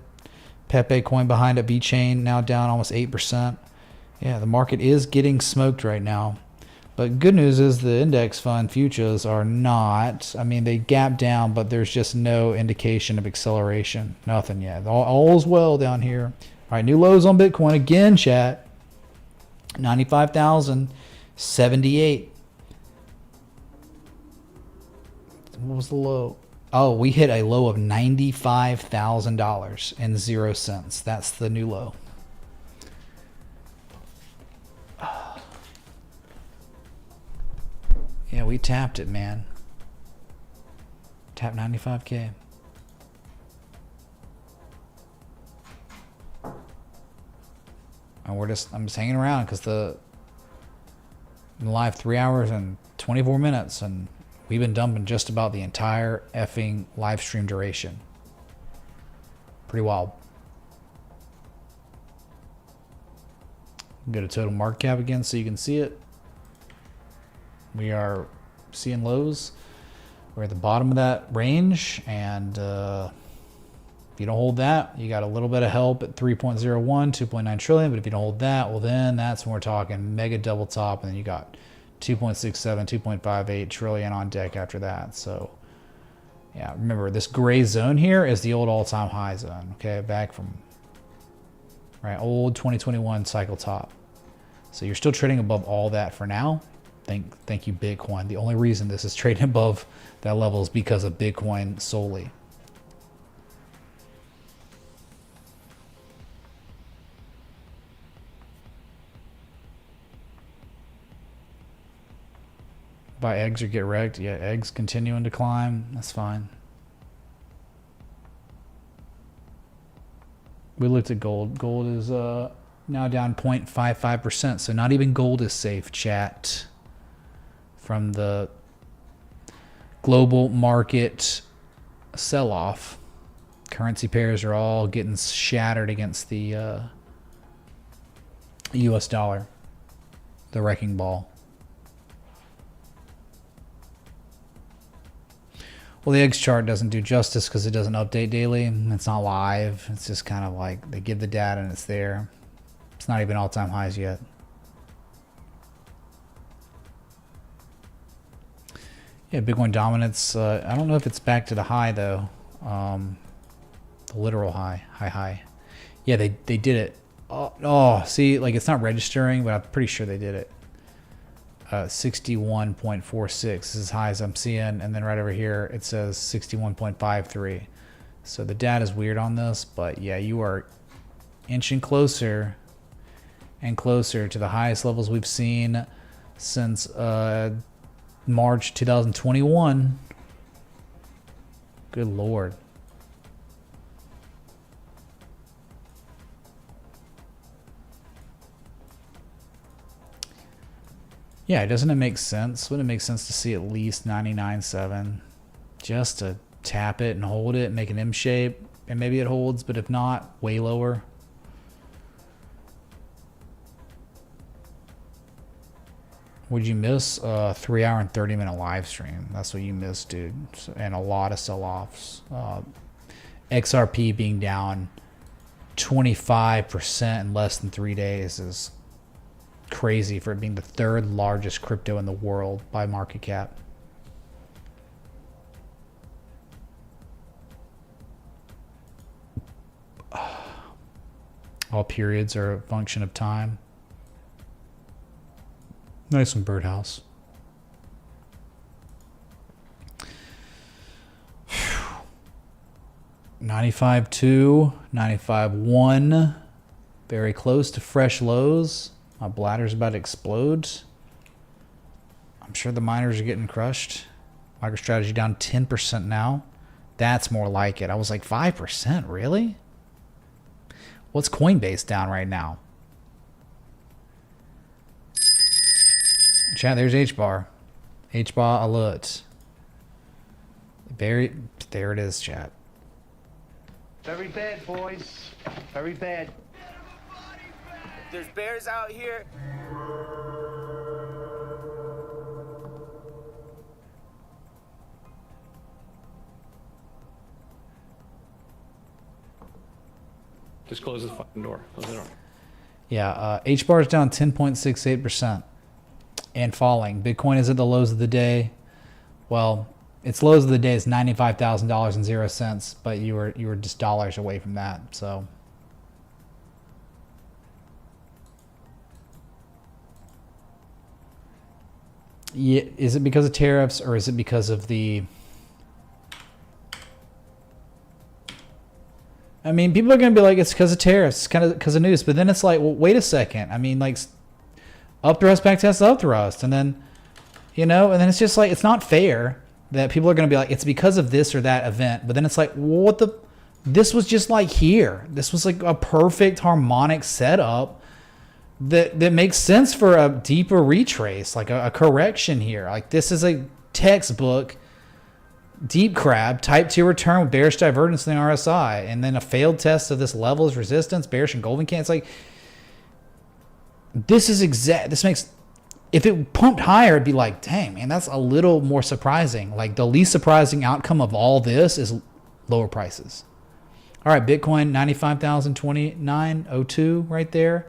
Pepe coin behind it. VeChain now down almost 8%. Yeah, the market is getting smoked right now. But good news is the index fund futures are not. I mean, they gap down, but there's just no indication of acceleration. Nothing yet. All's well down here. All right, new lows on Bitcoin again, chat. 95,078. What was the low? Oh, we hit a low of $95,000 and 0 cents. That's the new low. Yeah, we tapped it, man. Tap 95K. And I'm just hanging around because the live 3 hours and 24 minutes, and we've been dumping just about the entire effing live stream duration. Pretty wild. Go to total market cap again so you can see it. We are seeing lows. We're at the bottom of that range, and if you don't hold that, you got a little bit of help at 3.01, 2.9 trillion. But if you don't hold that, well, then that's when we're talking mega double top, and then you got 2.67, 2.58 trillion on deck after that. So yeah, remember, this gray zone here is the old all-time high zone. Okay, back from old 2021 cycle top. So you're still trading above all that for now. Thank you, Bitcoin. The only reason this is trading above that level is because of Bitcoin solely. Buy eggs or get wrecked. Yeah, eggs continuing to climb. That's fine. We looked at gold. Gold is now down 0.55%. So not even gold is safe, chat. From the global market sell-off, currency pairs are all getting shattered against the US dollar. The wrecking ball. Well, the eggs chart doesn't do justice because it doesn't update daily. It's not live. It's just kind of like they give the data and it's there. It's not even all-time highs yet. Yeah, Bitcoin dominance. I don't know if it's back to the high though. The literal high. Yeah, they did it. Oh, see, like it's not registering, but I'm pretty sure they did it. 61.46 is as high as I'm seeing, and then right over here it says 61.53. So the data is weird on this, but yeah, you are inching closer and closer to the highest levels we've seen since March 2021. Good Lord. Yeah, doesn't it make sense? Wouldn't it make sense to see at least 99.7 just to tap it and hold it and make an M shape, and maybe it holds, but if not, way lower. Would you miss a 3 hour and 30-minute live stream? That's what you missed, dude. And a lot of sell-offs. XRP being down 25% in less than 3 days is crazy for it being the third largest crypto in the world by market cap. All periods are a function of time. Nice one, Birdhouse. 95.2, 95.1, very close to fresh lows. My bladder's about to explode. I'm sure the miners are getting crushed. MicroStrategy down 10% now. That's more like it. I was like 5%, really? What's Coinbase down right now? Chat, there's HBAR. HBAR alert. There it is, chat. Very bad, boys. Very bad. There's bears out here. Just close the fucking door. Close the door. Yeah, HBAR is down 10.68% and falling. Bitcoin is at the lows of the day. Well, its lows of the day is $95,000.00, but you were just dollars away from that. So yeah, is it because of tariffs or is it because of the? I mean, people are going to be like, it's because of tariffs, it's kind of because of news. But then it's like, well, wait a second. I mean, like, up thrust, back test, up thrust. And then, and then it's just like, it's not fair that people are going to be like, it's because of this or that event. But then it's like, well, this was just like here. This was like a perfect harmonic setup that makes sense for a deeper retrace, like a correction here. Like, this is a textbook deep crab, type 2 return with bearish divergence in the RSI, and then a failed test of this level is resistance, bearish and golden can. It's like, this makes, if it pumped higher, it'd be like, dang, man, that's a little more surprising. Like, the least surprising outcome of all this is lower prices. All right, Bitcoin, 95,029.02 right there.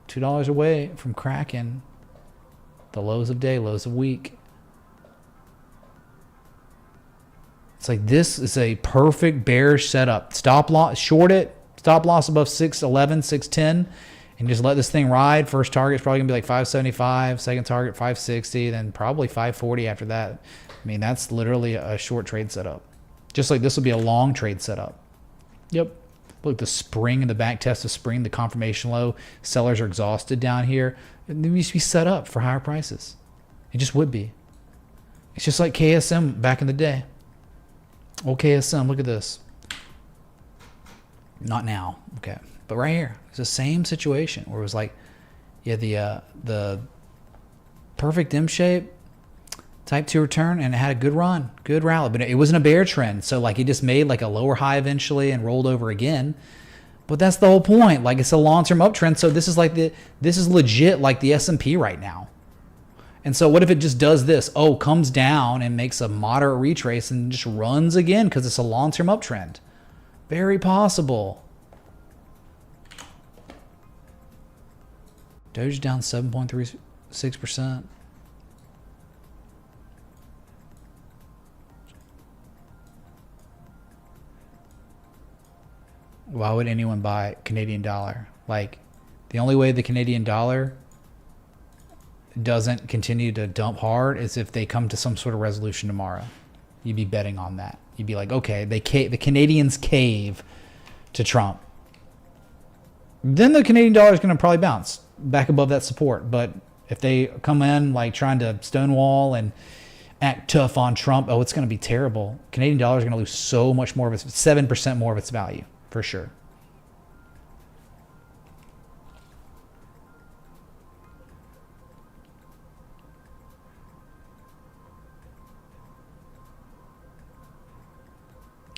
$2 away from cracking the lows of day, lows of week. It's like, this is a perfect bearish setup. Stop loss, short it, stop loss above 611, 610, and just let this thing ride. First target is probably going to be like 575, second target 560, then probably 540 after that. I mean, that's literally a short trade setup. Just like this will be a long trade setup. Yep. Look, the spring and the back test of spring, the confirmation low. Sellers are exhausted down here. It needs to be set up for higher prices. It just would be. It's just like KSM back in the day. Old KSM, look at this. Not now, okay. But right here, it's the same situation where it was like, yeah, the perfect M shape, type 2 return, and it had a good run, good rally, but it wasn't a bear trend. So like, it just made like a lower high eventually and rolled over again. But that's the whole point. Like, it's a long-term uptrend. So this is legit like the S&P right now. And so what if it just does this? Oh, comes down and makes a moderate retrace and just runs again because it's a long-term uptrend. Very possible. Doge down 7.36%. Why would anyone buy Canadian dollar? Like, the only way the Canadian dollar doesn't continue to dump hard is if they come to some sort of resolution tomorrow. You'd be betting on that. You'd be like, okay, the Canadians cave to Trump. Then the Canadian dollar is going to probably bounce back above that support. But if they come in like trying to stonewall and act tough on Trump, oh, it's going to be terrible. Canadian dollar is going to lose so much more of its 7% more of its value for sure.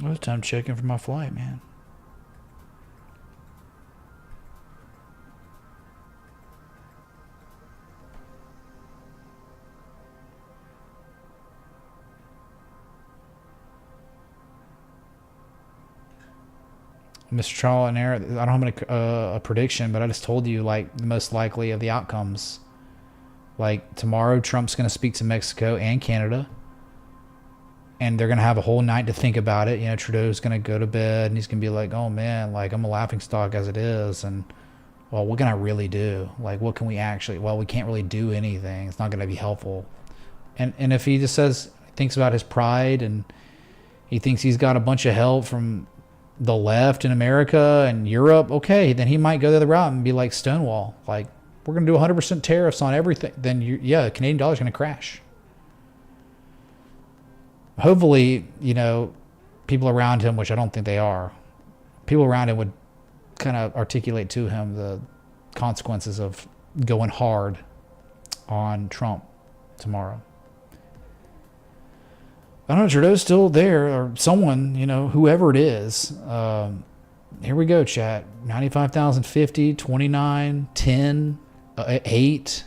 Well, it's time checking for my flight, man. Mr. Trial and Error, I don't have a prediction, but I just told you, like, the most likely of the outcomes. Like, tomorrow, Trump's going to speak to Mexico and Canada. And they're going to have a whole night to think about it. You know, Trudeau's going to go to bed and he's going to be like, oh man, like, I'm a laughingstock as it is. And, well, what can I really do? Like, what can we actually, well, we can't really do anything. It's not going to be helpful. And if he just thinks about his pride and he thinks he's got a bunch of help from the left in America and Europe, okay, then he might go the other route and be like Stonewall. Like, we're going to do 100% tariffs on everything. Then, the Canadian dollar's going to crash. Hopefully, you know, people around him, which I don't think they are, people around him would kind of articulate to him the consequences of going hard on Trump tomorrow. I don't know, Trudeau's still there, or someone, you know, whoever it is. Here we go, chat. 95,050, 29, 10, 8.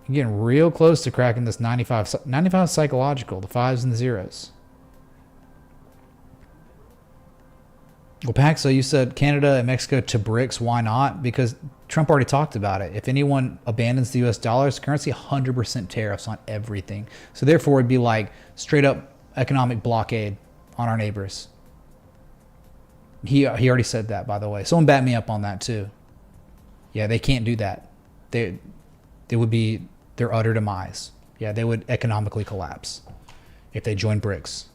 You're getting real close to cracking this 95. 95 psychological, the 5s and the 0s. Well, Paxo, you said Canada and Mexico to BRICS. Why not? Because Trump already talked about it. If anyone abandons the U.S. dollar's currency, 100% tariffs on everything. So therefore, it'd be like straight up economic blockade on our neighbors. He already said that, by the way. Someone bat me up on that too. Yeah, they can't do that. They would be their utter demise. Yeah, they would economically collapse if they joined BRICS.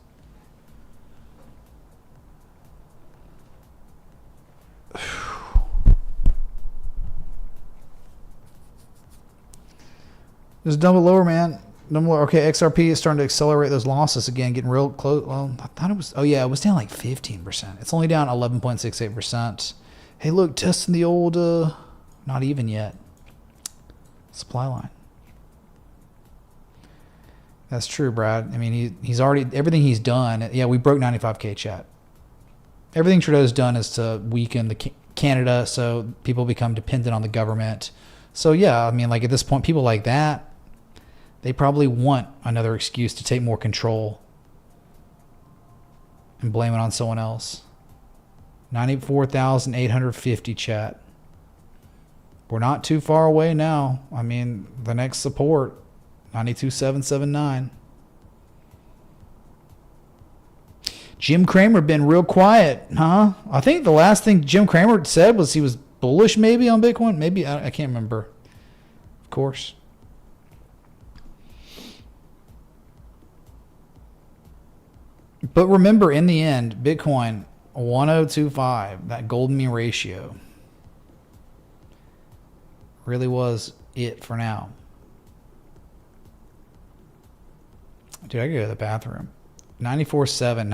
Just dump it lower, man. Dump it lower. Okay, XRP is starting to accelerate those losses again, getting real close. Well, I thought it was. Oh yeah, it was down like 15%. It's only down 11.68%. Hey, look, testing the old. Not even yet. Supply line. That's true, Brad. I mean, he's already everything he's done. Yeah, we broke 95K, chat. Everything Trudeau's done is to weaken the Canada, so people become dependent on the government. So yeah, I mean, like at this point, people like that, they probably want another excuse to take more control and blame it on someone else. 94,850, chat. We're not too far away now. I mean, the next support, 92,779. Jim Cramer been real quiet, huh? I think the last thing Jim Cramer said was he was bullish maybe on Bitcoin. Maybe, I can't remember. Of course. But remember, in the end, Bitcoin 1025, that golden mean ratio, really was it for now. Dude, I gotta go to the bathroom. 94.7,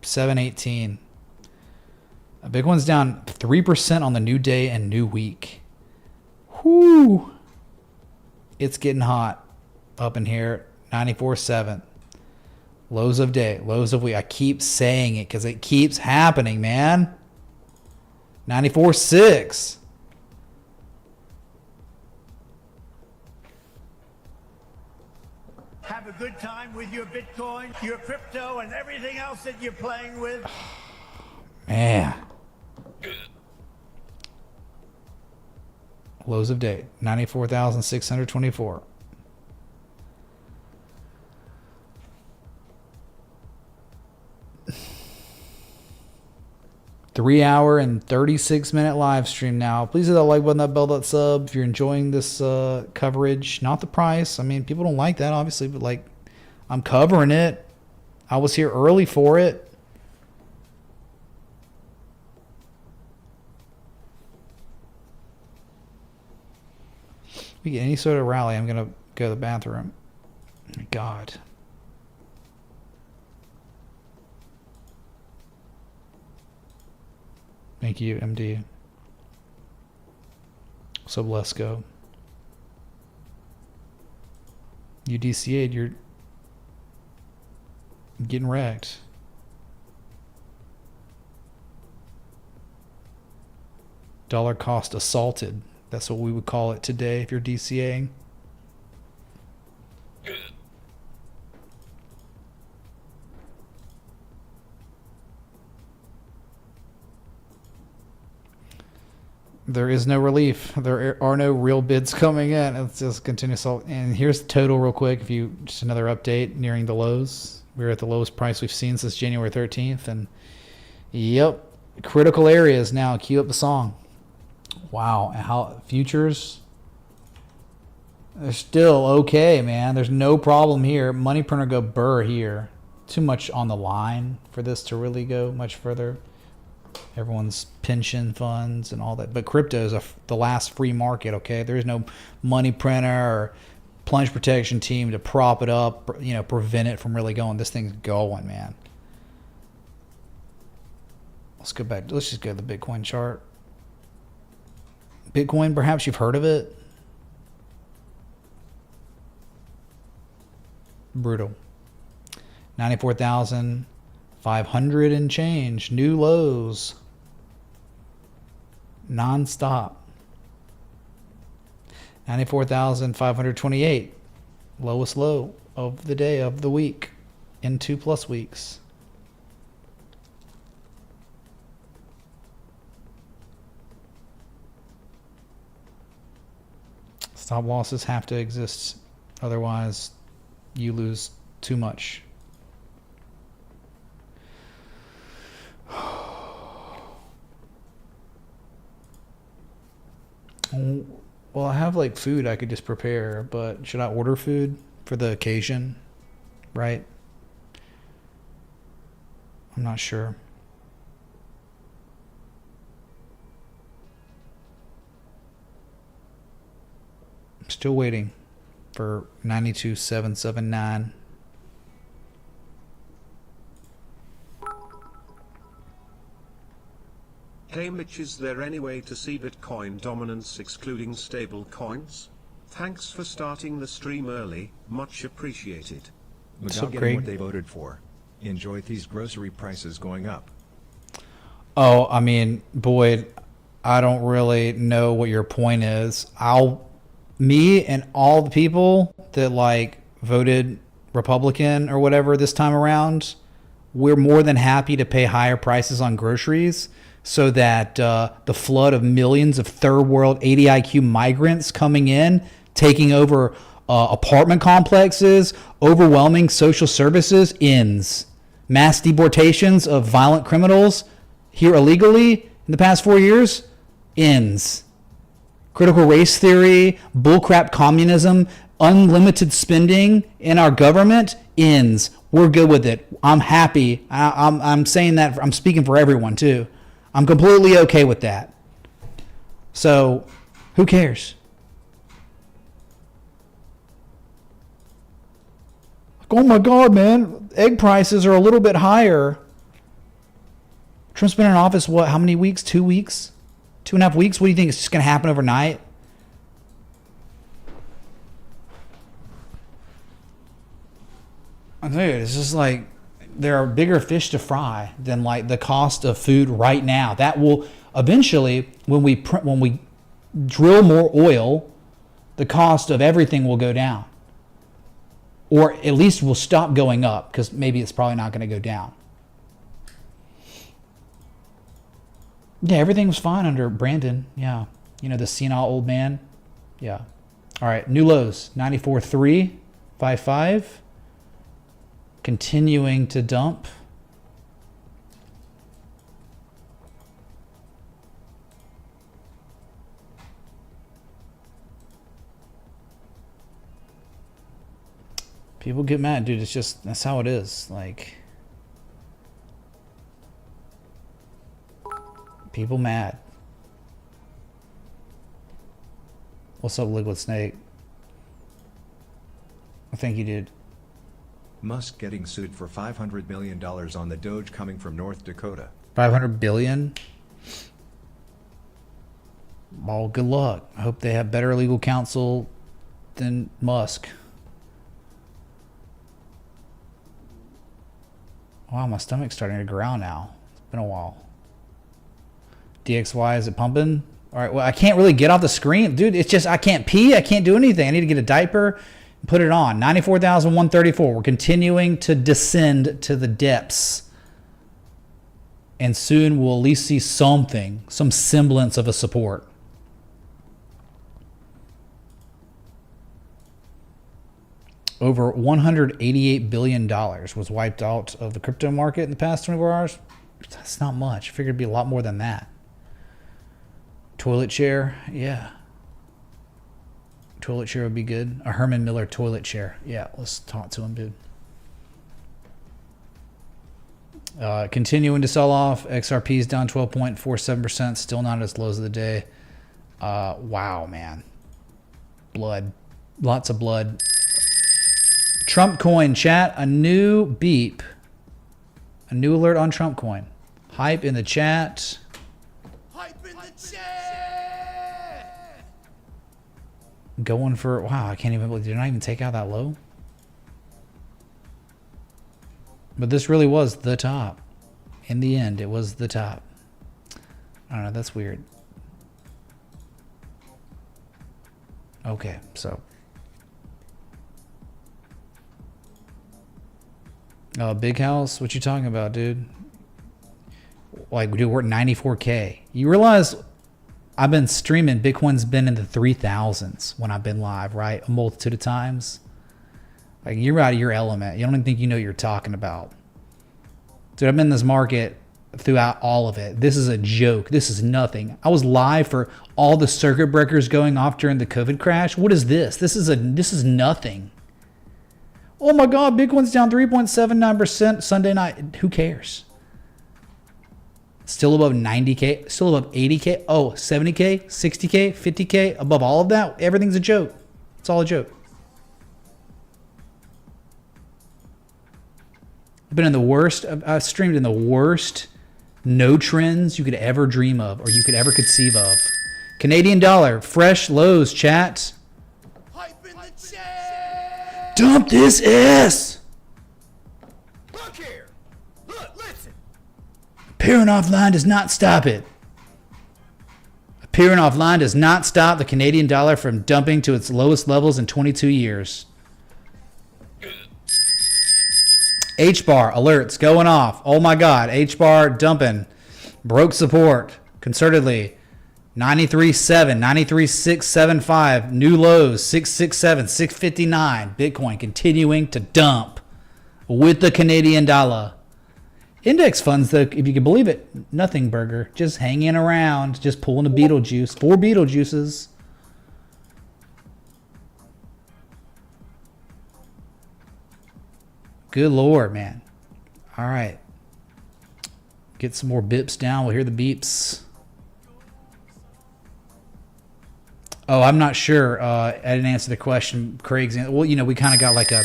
94.718. Bitcoin's down 3% on the new day and new week. Whoo! It's getting hot up in here. 94.7. Lows of day, lows of week. I keep saying it because it keeps happening, man. 94.6. Have a good time with your Bitcoin, your crypto, and everything else that you're playing with. Man. Lows of date, 94,624. Three-hour and 36-minute live stream now. Please hit that like button, that bell, that sub if you're enjoying this coverage. Not the price. I mean, people don't like that, obviously, but like, I'm covering it. I was here early for it. If we get any sort of rally, I'm gonna go to the bathroom. My God. Thank you, MD. So let's go. You DCA'd, you're getting wrecked. Dollar cost assaulted. That's what we would call it today if you're DCAing. There is no relief. There are no real bids coming in. It's just continuous. And here's the total real quick. If you just another update nearing the lows. We're at the lowest price we've seen since January 13th. And yep, critical areas now. Cue up the song. Wow. And how futures? They're still okay, man. There's no problem here. Money printer go burr here. Too much on the line for this to really go much further. Everyone's pension funds and all that, but crypto is the last free market. Okay, there is no money printer or plunge protection team to prop it up, you know, prevent it from really going. This thing's going, man. Let's go back. Let's just go to the Bitcoin chart. Bitcoin, perhaps you've heard of it. Brutal. 94,500 and change. New lows. Non-stop. 94,528. Lowest low of the day, of the week. In 2+ weeks. Stop losses have to exist. Otherwise, you lose too much. Well, I have like food I could just prepare, but should I order food for the occasion? Right? I'm not sure. I'm still waiting for 92,779. Hey Mitch, is there any way to see Bitcoin dominance excluding stable coins? Thanks for starting the stream early, much appreciated. Without getting what they voted for. Enjoy these grocery prices going up. Oh, I mean, Boyd, I don't really know what your point is. Me and all the people that like voted Republican or whatever this time around, we're more than happy to pay higher prices on groceries so that the flood of millions of third world 80 IQ migrants coming in, taking over apartment complexes, overwhelming social services ends. Mass deportations of violent criminals here illegally in the past 4 years ends. Critical race theory, bullcrap communism, unlimited spending in our government ends. We're good with it. I'm happy. I'm saying that. I'm speaking for everyone too. I'm completely okay with that. So, who cares? Like, oh my God, man. Egg prices are a little bit higher. Trump's been in office, what, how many weeks? 2 weeks? 2.5 weeks? What do you think? It's just going to happen overnight? I tell you, it's just like, there are bigger fish to fry than like the cost of food right now. That will eventually, when we drill more oil, the cost of everything will go down, or at least will stop going up, because maybe it's probably not going to go down. Yeah, everything was fine under Brandon. Yeah, you know, the senile old man. Yeah. All right, new lows 94.355. Continuing to dump. People get mad, dude. It's just, that's how it is. Like, people mad. What's up, Liquid Snake? I think you did. Musk getting sued for $500 million on the Doge coming from North Dakota. 500 billion. Well, good luck. I hope they have better legal counsel than Musk. Wow, my stomach's starting to growl now. It's been a while. DXY, is it pumping? All right, well, I can't really get off the screen. Dude, it's just, I can't pee. I can't do anything. I need to get a diaper. Put it on. 94,134. We're continuing to descend to the depths. And soon we'll at least see something, some semblance of a support. Over $188 billion was wiped out of the crypto market in the past 24 hours. That's not much. I figured it'd be a lot more than that. Toilet chair, yeah. Toilet chair would be good. A Herman Miller toilet chair. Yeah, let's talk to him, dude. Continuing to sell off. XRP's down 12.47%. Still not as low as the day. Wow, man. Blood. Lots of blood. Trump coin chat. A new beep. A new alert on Trump coin. Hype in the chat. Hype in the chat! Going for, wow, I can't even believe, did I even take out that low? But this really was the top. In the end, it was the top. I don't know, that's weird. Okay, so. Big house, what you talking about, dude? Like, dude, we're at 94K. You realize I've been streaming, Bitcoin's been in the 3,000s when I've been live, right? A multitude of times. Like, you're out of your element. You don't even think you know what you're talking about. Dude, I've been in this market throughout all of it. This is a joke. This is nothing. I was live for all the circuit breakers going off during the COVID crash. What is this? This is nothing. Oh my God, Bitcoin's down 3.79% Sunday night. Who cares? Still above 90K, still above 80K, oh, 70K, 60K, 50K, above all of that, everything's a joke. It's all a joke. I've been in the worst, I've streamed in the worst no trends you could ever dream of or you could ever conceive of. Canadian dollar, fresh lows, chat. Hype in the chat! Dump this S! Look here! Look, listen! Appearing offline does not stop it. Appearing offline does not stop the Canadian dollar from dumping to its lowest levels in 22 years. H-bar alerts going off. Oh my God, H-bar dumping. Broke support concertedly. 93.7, 93.675. New lows, 667, 659. Bitcoin continuing to dump with the Canadian dollar. Index funds, though, if you can believe it, nothing burger. Just hanging around, just pulling a Beetlejuice. 4 Beetlejuices. Good Lord, man. All right. Get some more bips down. We'll hear the beeps. Oh, I'm not sure. I didn't answer the question. Craig's in. Well, you know, we kind of got like a...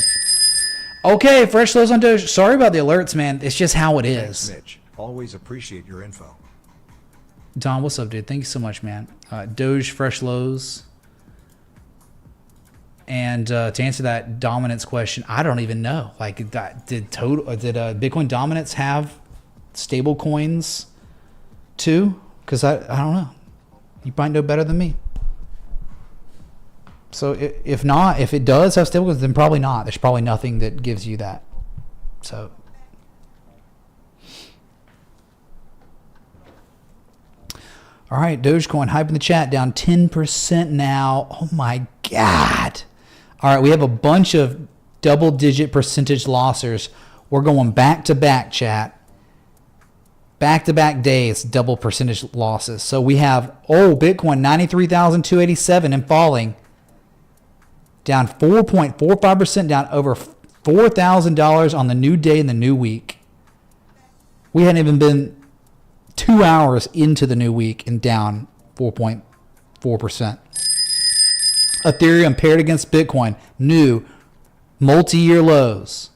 Okay, fresh lows on Doge. Sorry about the alerts, man. It's just how it is. Thanks, Mitch. Always appreciate your info. Don, what's up, dude? Thank you so much, man. Doge, fresh lows. And to answer that dominance question, I don't even know. Like, did Bitcoin dominance have stable coins too? Because I don't know. You might know better than me. So if not, if it does have stable coins, then probably not. There's probably nothing that gives you that. So. All right, Dogecoin hype in the chat down 10% now. Oh my God. All right, we have a bunch of double-digit percentage lossers. We're going back-to-back, chat. Back-to-back days, double percentage losses. So we have, Bitcoin, 93,287 and falling. Down 4.45%, down over $4,000 on the new day in the new week. We hadn't even been 2 hours into the new week and down 4.4%. Ethereum paired against Bitcoin, new multi-year lows.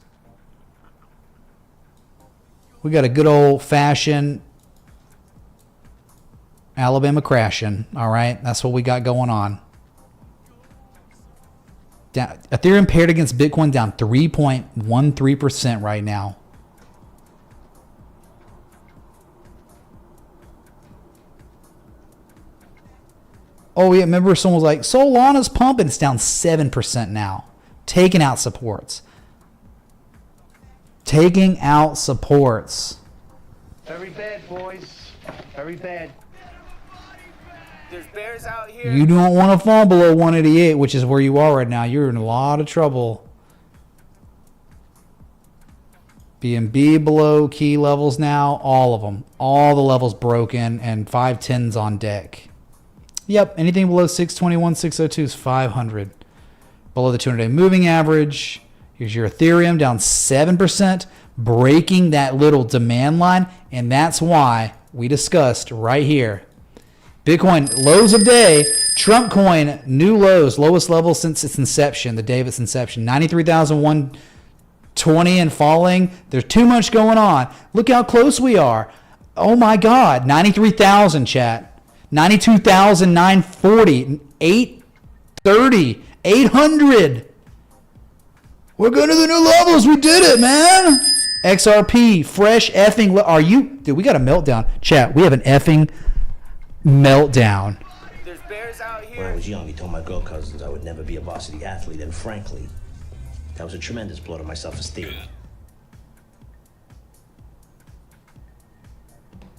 We got a good old-fashioned Alabama crashing. All right, that's what we got going on. Ethereum paired against Bitcoin down 3.13% right now. Oh, yeah, remember someone was like, Solana's pumping. It's down 7% now. Taking out supports. Taking out supports. Very bad, boys. Very bad. There's bears out here. You don't want to fall below 188, which is where you are right now. You're in a lot of trouble. BNB below key levels now. All of them. All the levels broken and 510s on deck. Yep, anything below 621, 602 is 500. Below the 200-day moving average. Here's your Ethereum down 7%, breaking that little demand line. And that's why we discussed right here. Bitcoin, lows of day. Trump coin, new lows. Lowest level since its inception, the day of its inception. 93,120 and falling. There's too much going on. Look how close we are. Oh my God, 93,000, chat. 92,940, 830, 800. We're going to the new levels. We did it, man. XRP, fresh effing. Are you? Dude, we got a meltdown. Chat, we have an effing meltdown. There's bears out here. When I was young, he told my girl cousins I would never be a varsity athlete, and frankly, that was a tremendous blow to my self-esteem.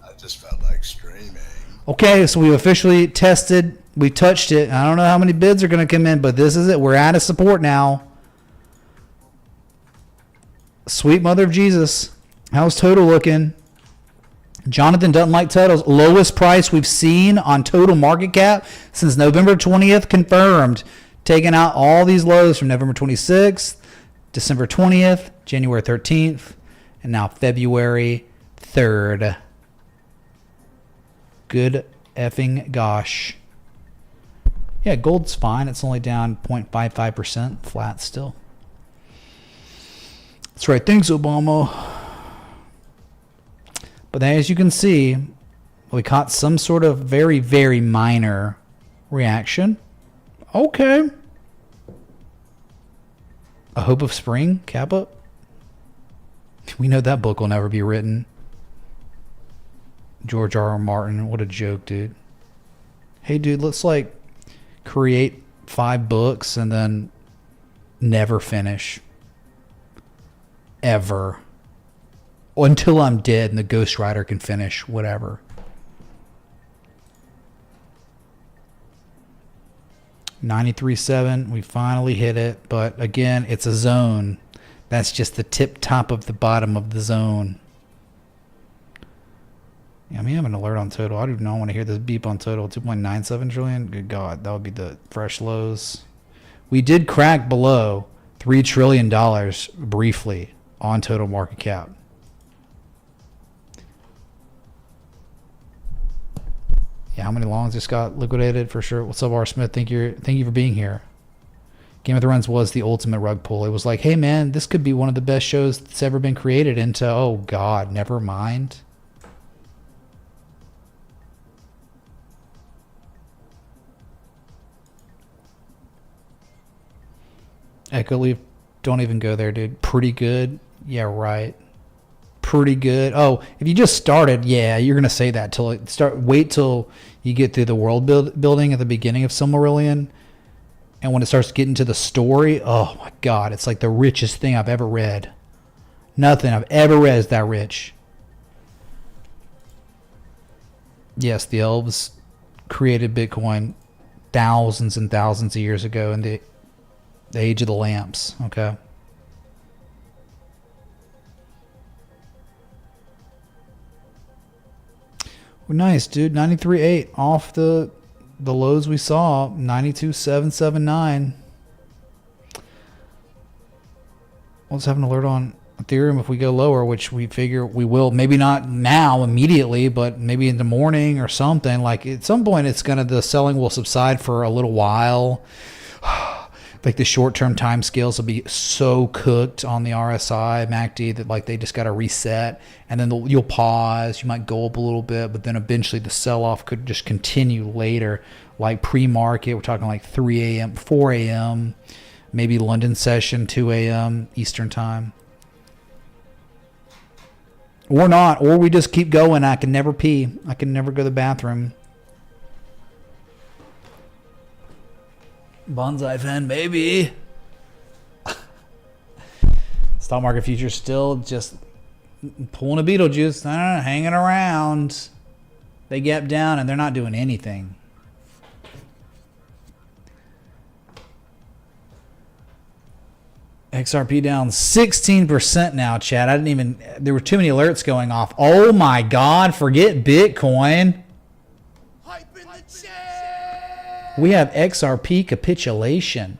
I just felt like screaming. Okay, so we've officially tested. We touched it. I don't know how many bids are going to come in, but this is it. We're out of support now. Sweet mother of Jesus. How's total looking? Jonathan doesn't like totals. Lowest price we've seen on total market cap since November 20th confirmed. Taking out all these lows from November 26th, December 20th, January 13th, and now February 3rd. Good effing gosh. Yeah, gold's fine. It's only down 0.55%. Flat still. That's right. Thanks, Obama. But as you can see, we caught some sort of very, very minor reaction. Okay. A Hope of Spring, Kappa. We know that book will never be written. George R.R. Martin, what a joke, dude. Hey, dude, let's like create 5 books and then never finish. Ever. Until I'm dead and the ghostwriter can finish, whatever. $93.7, we finally hit it, but again, it's a zone. That's just the tip top of the bottom of the zone. Yeah, I mean, I have an alert on total. I do not want to hear this beep on total. 2.97 trillion. Good God, that would be the fresh lows. We did crack below $3 trillion briefly on total market cap. Yeah, how many longs just got liquidated for sure? What's up, R. Smith? Thank you for being here. Game of Thrones was the ultimate rug pull. It was like, hey man, this could be one of the best shows that's ever been created. Into, oh God, never mind. Echo Leaf, don't even go there, dude. Pretty good. Yeah, right. Pretty good. Oh, if you just started, yeah, you're gonna say that till it start. Wait till you get through the world building at the beginning of Silmarillion, and when it starts getting to the story, oh my God, it's like the richest thing I've ever read. Nothing I've ever read is that rich. Yes, the elves created Bitcoin thousands and thousands of years ago in the age of the lamps. Okay. Well, nice, dude. 93.8 off the lows we saw. 92.779. Let's have an alert on Ethereum if we go lower, which we figure we will. Maybe not now immediately, but maybe in the morning or something. Like at some point, the selling will subside for a little while. Like the short-term time scales will be so cooked on the RSI, MACD, that like they just got to reset, and then you'll pause. You might go up a little bit, but then eventually the sell-off could just continue later, like pre-market. We're talking like 3 a.m., 4 a.m., maybe London session, 2 a.m. Eastern time. Or not, or we just keep going. I can never pee. I can never go to the bathroom. Bonsai fan, baby. Stock market futures still just pulling a Beetlejuice, hanging around. They gap down and they're not doing anything. XRP down 16% now, Chad. There were too many alerts going off. Oh my God, forget Bitcoin. We have XRP capitulation.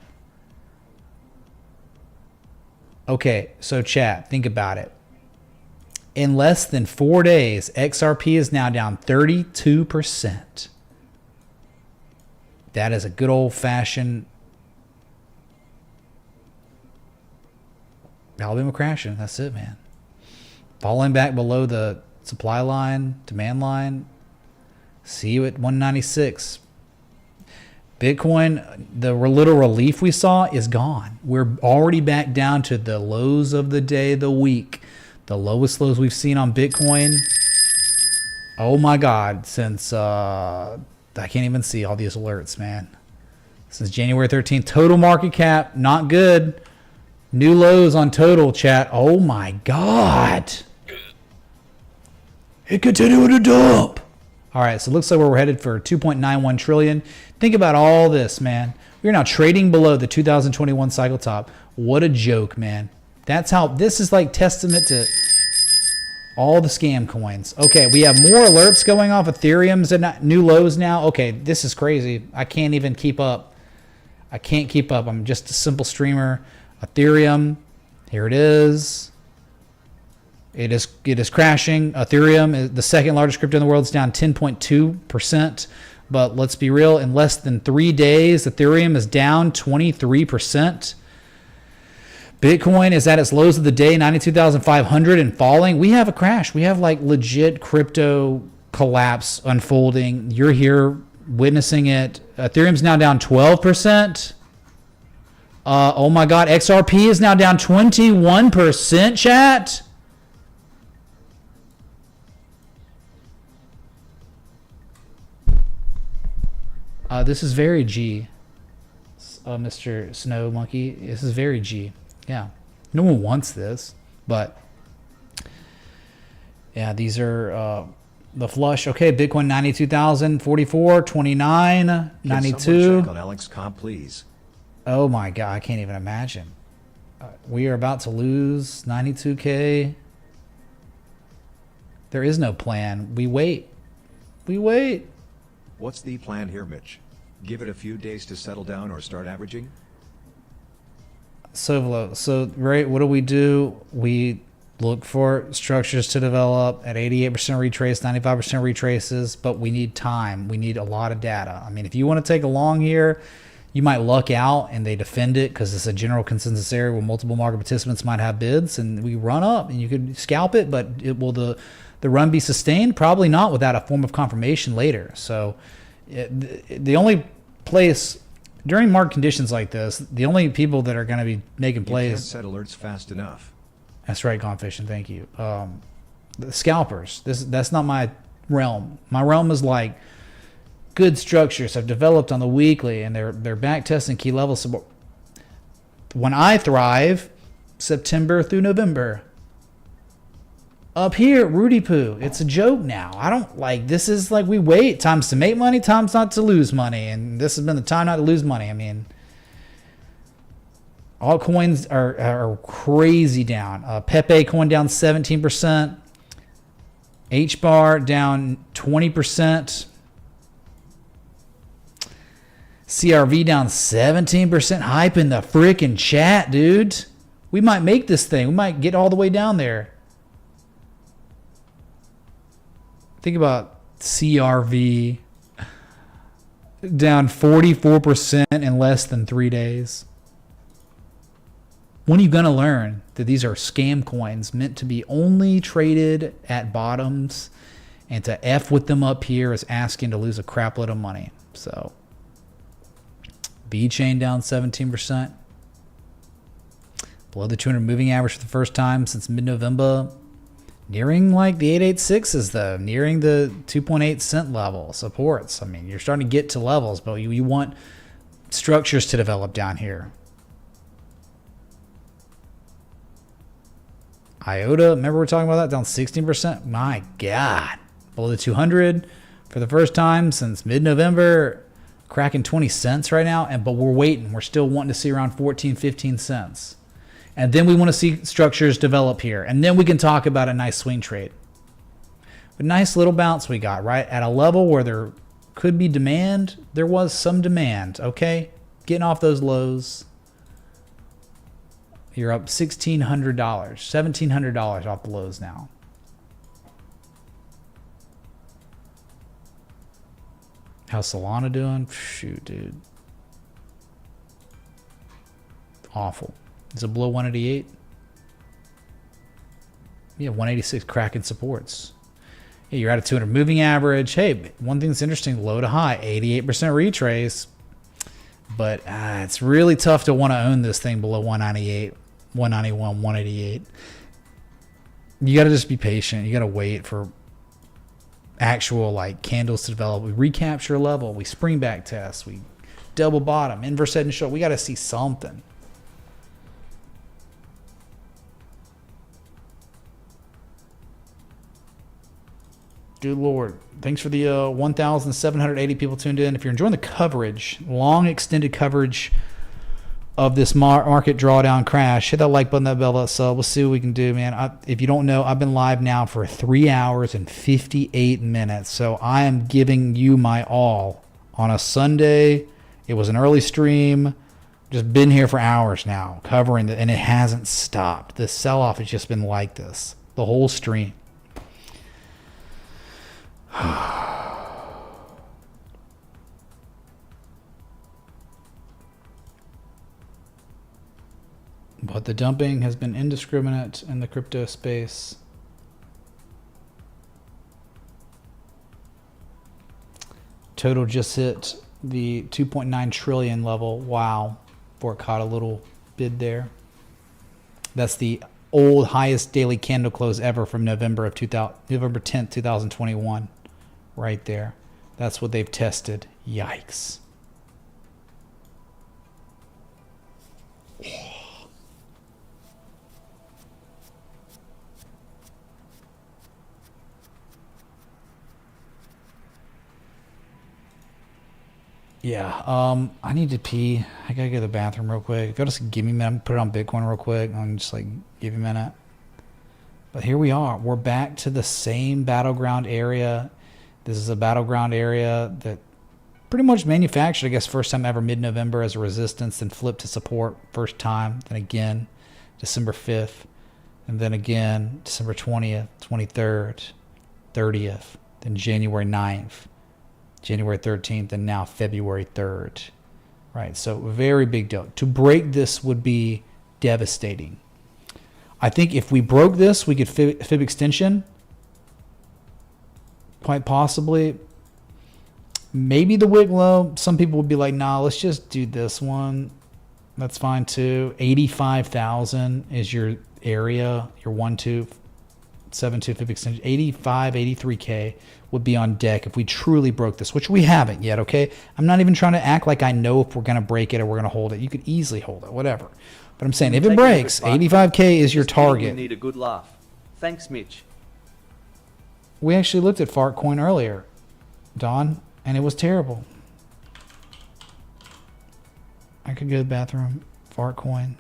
Okay, so chat, think about it. In less than 4 days, XRP is now down 32%. That is a good old-fashioned Alabama crashing. That's it, man. Falling back below the supply line, demand line. See you at 196. Bitcoin, the little relief we saw is gone. We're already back down to the lows of the day, the week. The lowest lows we've seen on Bitcoin. Oh my God, since I can't even see all these alerts, man. Since January 13th, total market cap, not good. New lows on total, chat. Oh my God. It continued to dump. All right, so it looks like we're headed for 2.91 trillion. Think about all this, man. We're now trading below the 2021 cycle top. What a joke, man. That's how this is like testament to all the scam coins. Okay, we have more alerts going off. Ethereum's at new lows now. Okay, this is crazy. I can't even keep up. I can't keep up. I'm just a simple streamer. Ethereum, here it is. It is crashing. Ethereum, the second largest crypto in the world, is down 10.2%. But let's be real, in less than 3 days, Ethereum is down 23%. Bitcoin is at its lows of the day, 92,500 and falling. We have a crash. We have like legit crypto collapse unfolding. You're here witnessing it. Ethereum's now down 12%. Oh my God, XRP is now down 21%, chat. This is very G, Mr. Snow Monkey. This is very G. Yeah, no one wants this, but yeah, these are the flush. Okay, Bitcoin 92,000, 44, 29, 92. Check on Alex Comp, please. Oh my God, I can't even imagine. We are about to lose 92K. There is no plan. We wait. We wait. What's the plan here, Mitch? Give it a few days to settle down or start averaging? So right, what do? We look for structures to develop at 88% retrace, 95% retraces, but we need time. We need a lot of data. I mean, if you want to take a long here, you might luck out and they defend it because it's a general consensus area where multiple market participants might have bids and we run up and you could scalp it, but will the run be sustained? Probably not without a form of confirmation later. So the only place during market conditions like this, the only people that are going to be making You can't plays. set alerts fast enough. That's right, Gone Fishing. Thank you. The scalpers. That's not my realm. My realm is like good structures have developed on the weekly, and they're back testing key level support. When I thrive, September through November. Up here, Rudy Poo. It's a joke now. I don't like this. Is like we wait times to make money, times not to lose money, and this has been the time not to lose money. I mean, altcoins are crazy down. Pepe coin down 17%. HBAR down 20%. CRV down 17%. Hype in the freaking chat, dude. We might make this thing. We might get all the way down there. Think about CRV down 44% in less than 3 days. When are you going to learn that these are scam coins meant to be only traded at bottoms, and to F with them up here is asking to lose a crap load of money? So, B-Chain down 17%. Below the 200 moving average for the first time since mid-November. Nearing like the 886s though. Nearing the 2.8 cent level supports. I mean, you're starting to get to levels, but you want structures to develop down here. IOTA, remember we're talking about that, down 16%? My God. Below the 200 for the first time since mid-November. Cracking 20 cents right now, but we're waiting. We're still wanting to see around 14, 15 cents. And then we want to see structures develop here. And then we can talk about a nice swing trade. But nice little bounce we got, right? At a level where there could be demand. There was some demand, okay? Getting off those lows. You're up $1,600, $1,700 off the lows now. How's Solana doing? Shoot, dude. Awful. Is it below 188? Yeah, 186 cracking supports. Yeah, you're at a 200 moving average. Hey, one thing that's interesting, low to high, 88% retrace. But it's really tough to want to own this thing below 198, 191, 188. You got to just be patient. You got to wait for actual like candles to develop. We recapture a level. We spring back test. We double bottom. Inverse head and shoulder. We got to see something. Good Lord. Thanks for the 1,780 people tuned in. If you're enjoying the coverage, long extended coverage of this market drawdown crash, hit that like button, that bell, that sub. We'll see what we can do, man. If you don't know, I've been live now for 3 hours and 58 minutes. So I am giving you my all on a Sunday. It was an early stream. Just been here for hours now covering it, and it hasn't stopped. This sell-off has just been like this the whole stream. But the dumping has been indiscriminate in the crypto space. Total just hit the 2.9 trillion level. Wow. Before it caught a little bid there. That's the old highest daily candle close ever from November 10th, 2021. Right there. That's what they've tested. Yikes. Yeah, I need to pee. I gotta go to the bathroom real quick. Go to give me a minute. Put it on Bitcoin real quick. I'm just like give you a minute. But here we are. We're back to the same battleground area. This is a battleground area that pretty much manufactured, I guess, first time ever mid-November as a resistance, then flipped to support first time, then again December 5th, and then again December 20th, 23rd, 30th, then January 9th, January 13th, and now February 3rd. Right, so very big deal. To break this would be devastating. I think if we broke this, we could fib extension. Quite possibly. Maybe the wick low. Some people would be like, nah, let's just do this one. That's fine too. 85,000 is your area, your 1.272 fib extension. 85, 83K would be on deck if we truly broke this, which we haven't yet, okay? I'm not even trying to act like I know if we're going to break it or we're going to hold it. You could easily hold it, whatever. But I'm saying if it breaks, 85K is your target. You need a good laugh. Thanks, Mitch. We actually looked at Fartcoin earlier, Don, and it was terrible. I could go to the bathroom. Fartcoin.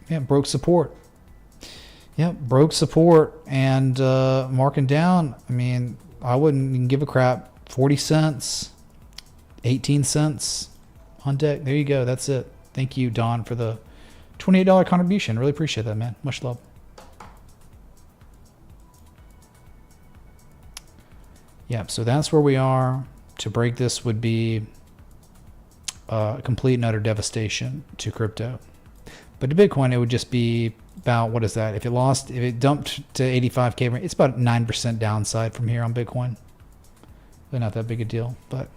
Yeah, broke support. Yep, broke support and marking down. I mean, I wouldn't even give a crap. 40 cents, 18 cents on deck. There you go. That's it. Thank you, Don, for the $28 contribution. Really appreciate that, man. Much love. Yep, so that's where we are. To break this would be complete and utter devastation to crypto. But to Bitcoin, it would just be about, what is that? If it dumped to 85K, it's about 9% downside from here on Bitcoin. Really not that big a deal. But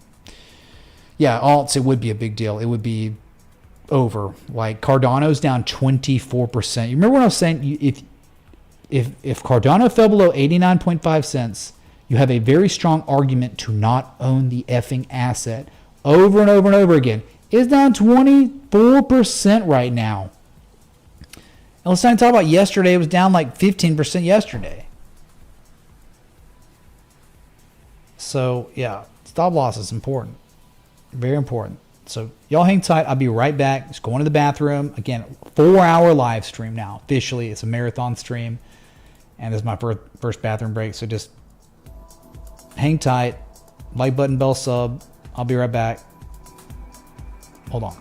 yeah, alts, it would be a big deal. It would be over. Like Cardano's down 24%. You remember when I was saying if Cardano fell below 89.5 cents, you have a very strong argument to not own the effing asset. Over and over and over again. It's down 24% right now. And let's not talk about yesterday. It was down like 15% yesterday. So, yeah, stop loss is important. Very important. So, y'all hang tight. I'll be right back. Just going to the bathroom. Again, 4-hour live stream now. Officially, it's a marathon stream. And this is my first bathroom break. So, just hang tight. Like button, bell, sub. I'll be right back. Hold on.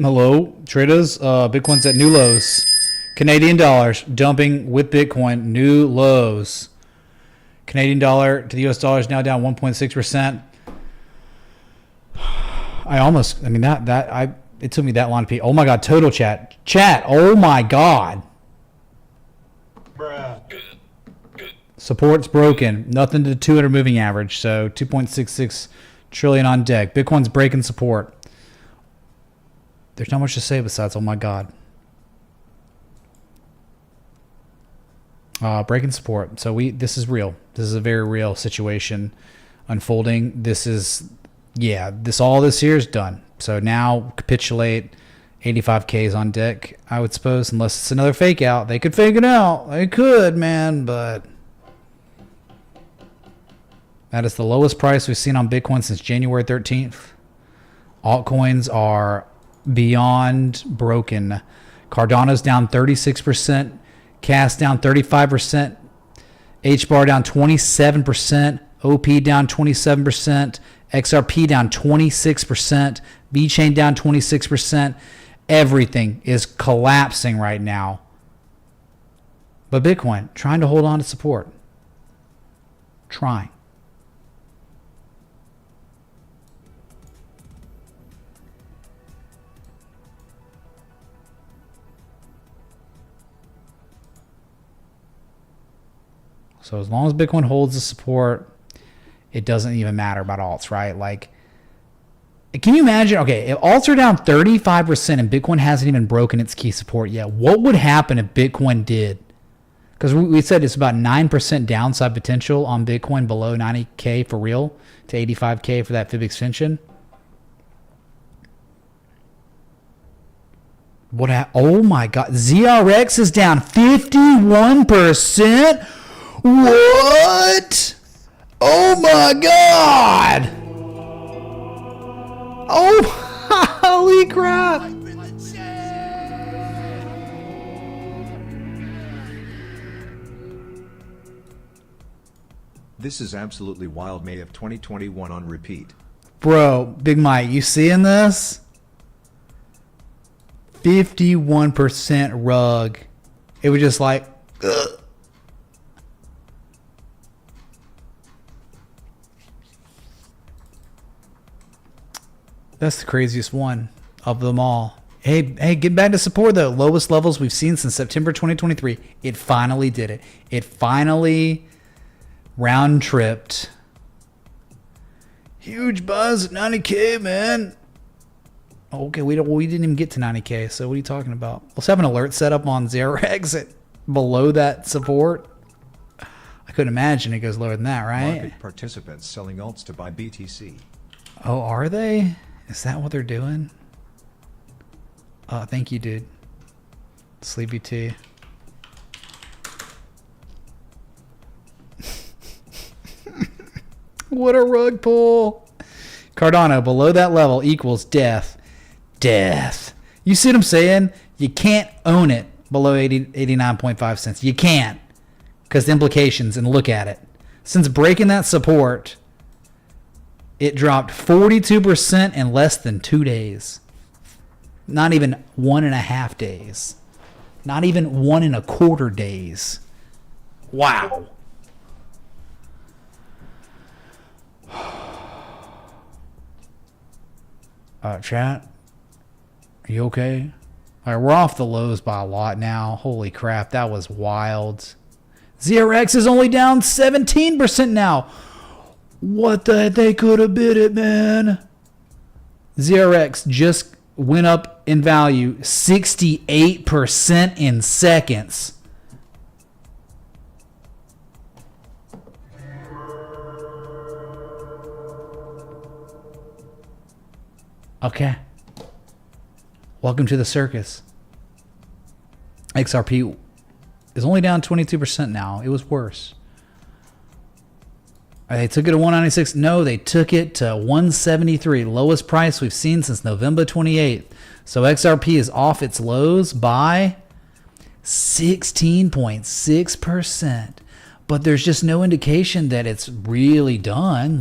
Hello, traders. Bitcoin's at new lows. Canadian dollars dumping with Bitcoin, new lows. Canadian dollar to the US dollar is now down 1.6%. It took me that long to pee. Oh my God, total chat. Chat, oh my God. Bruh. Support's broken. Nothing to the 200 moving average. So 2.66 trillion on deck. Bitcoin's breaking support. There's not much to say besides, oh my God. Breaking support. So this is real. This is a very real situation unfolding. All this here is done. So now capitulate. 85K is on deck, I would suppose, unless it's another fake out. They could fake it out. They could, man, but that is the lowest price we've seen on Bitcoin since January 13th. Altcoins are beyond broken. Cardano's down 36%, CAS down 35%, HBAR down 27%, OP down 27%, XRP down 26%, VeChain down 26%. Everything is collapsing right now. But Bitcoin trying to hold on to support. Trying. So as long as Bitcoin holds the support, it doesn't even matter about alts, right? Like, can you imagine, okay, if alts are down 35% and Bitcoin hasn't even broken its key support yet, what would happen if Bitcoin did? Because we said it's about 9% downside potential on Bitcoin below 90K for real to 85K for that fib extension. Oh my God, ZRX is down 51%? What? Oh my God! Oh, holy crap! This is absolutely wild. May of 2021 on repeat. Bro, Big Mike, you seeing this? 51% rug. It was just like, ugh. That's the craziest one of them all. Hey, get back to support though. Lowest levels we've seen since September 2023. It finally did it. It finally round tripped. Huge buzz at 90K, man. Okay, we didn't even get to 90K. So what are you talking about? Let's have an alert set up on ZRX at below that support. I couldn't imagine it goes lower than that, right? Market participants selling alts to buy BTC. Oh, are they? Is that what they're doing? Thank you, dude. Sleepy T. What a rug pull. Cardano, below that level equals death. Death. You see what I'm saying? You can't own it below 89.5 cents. You can't. Because the implications, and look at it. Since breaking that support, it dropped 42% in less than 2 days. Not even 1.5 days. Not even 1.25 days. Wow. Chat, are you okay? All right, we're off the lows by a lot now. Holy crap, that was wild. ZRX is only down 17% now. What the heck? They could have bid it, man. ZRX just went up in value 68% in seconds. Okay. Welcome to the circus. XRP is only down 22% now. It was worse. They took it to 196. No, they took it to 173. Lowest price we've seen since November 28th. So XRP is off its lows by 16.6%. But there's just no indication that it's really done.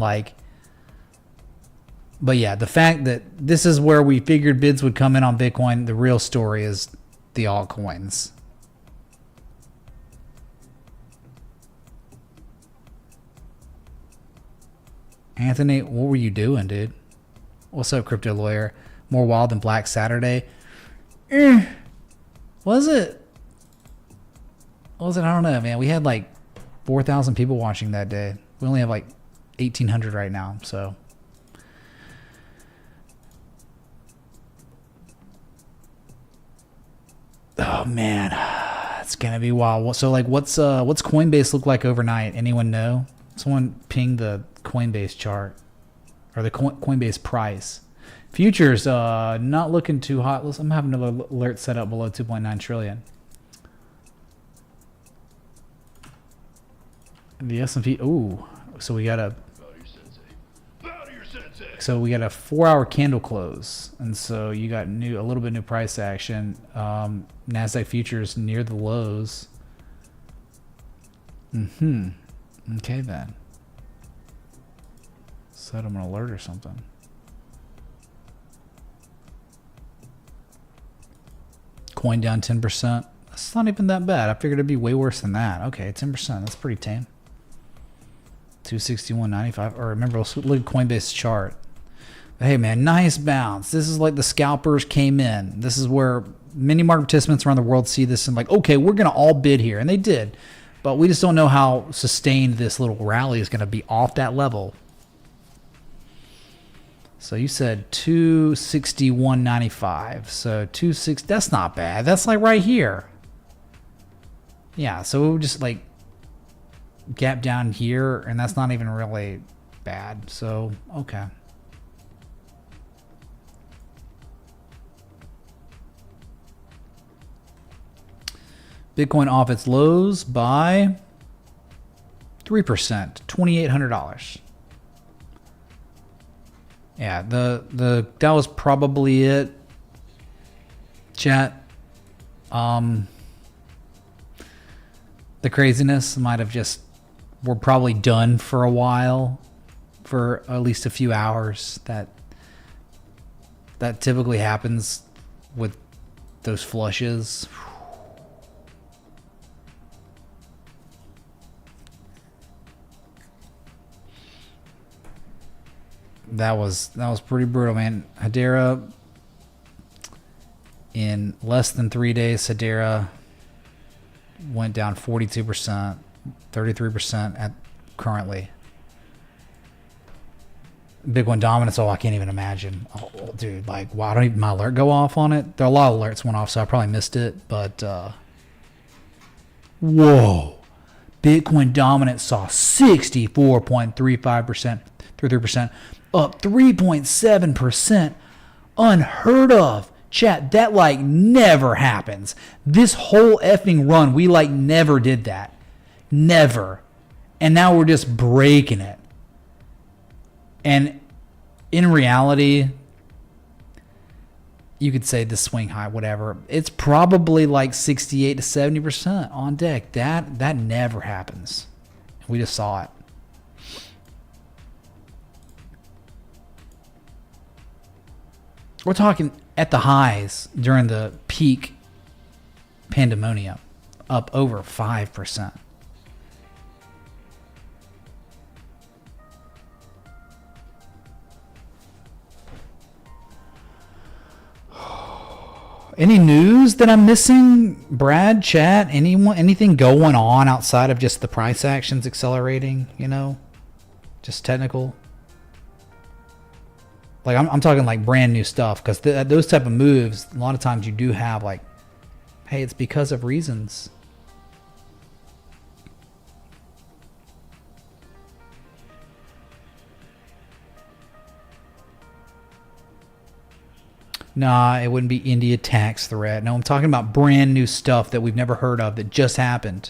But yeah, the fact that this is where we figured bids would come in on Bitcoin, the real story is the altcoins. Anthony, what were you doing, dude? What's up, crypto lawyer? More wild than Black Saturday? Was it? I don't know, man. We had like 4,000 people watching that day. We only have like 1,800 right now, so. Oh man, it's gonna be wild. So like, what's Coinbase look like overnight? Anyone know? Someone ping the Coinbase chart or the Coinbase price. Futures not looking too hot. I'm having another alert set up below 2.9 trillion. The S&P. Ooh, so we got a 4-hour candle close, and so you got a little bit new price action. Nasdaq futures near the lows. Okay then. Set them an alert or something. Coin down 10%. That's not even that bad. I figured it'd be way worse than that. Okay, 10%. That's pretty tame. 261.95. Or remember, let's look at Coinbase chart. Hey man, nice bounce. This is like the scalpers came in. This is where many market participants around the world see this and like, okay, we're gonna all bid here, and they did. But we just don't know how sustained this little rally is gonna be off that level. So you said 261.95. So 260. That's not bad. That's like right here. Yeah. So we just like gap down here, and that's not even really bad. So okay. Bitcoin off its lows by 3%, $2,800. Yeah, that was probably it. Chat. The craziness might have just, we're probably done for a while, for at least a few hours. That typically happens with those flushes. That was pretty brutal, man. Hedera, in less than 3 days, Hedera went down 42%, 33% at currently. Bitcoin dominance, I can't even imagine. Oh, dude, like, why don't even my alert go off on it? There are a lot of alerts went off, so I probably missed it, but whoa. Bitcoin dominance saw 64.35%, 33%. Up 3.7%. Unheard of. Chat, that like never happens. This whole effing run, we like never did that. Never. And now we're just breaking it. And in reality, you could say the swing high, whatever. It's probably like 68 to 70% on deck. That never happens. We just saw it. We're talking at the highs during the peak pandemonium, up over 5%. Any news that I'm missing? Brad, chat, anything going on outside of just the price actions accelerating, just technical? Like I'm talking like brand new stuff, because those type of moves, a lot of times you do have like, hey, it's because of reasons. Nah, it wouldn't be India tax threat. No, I'm talking about brand new stuff that we've never heard of that just happened.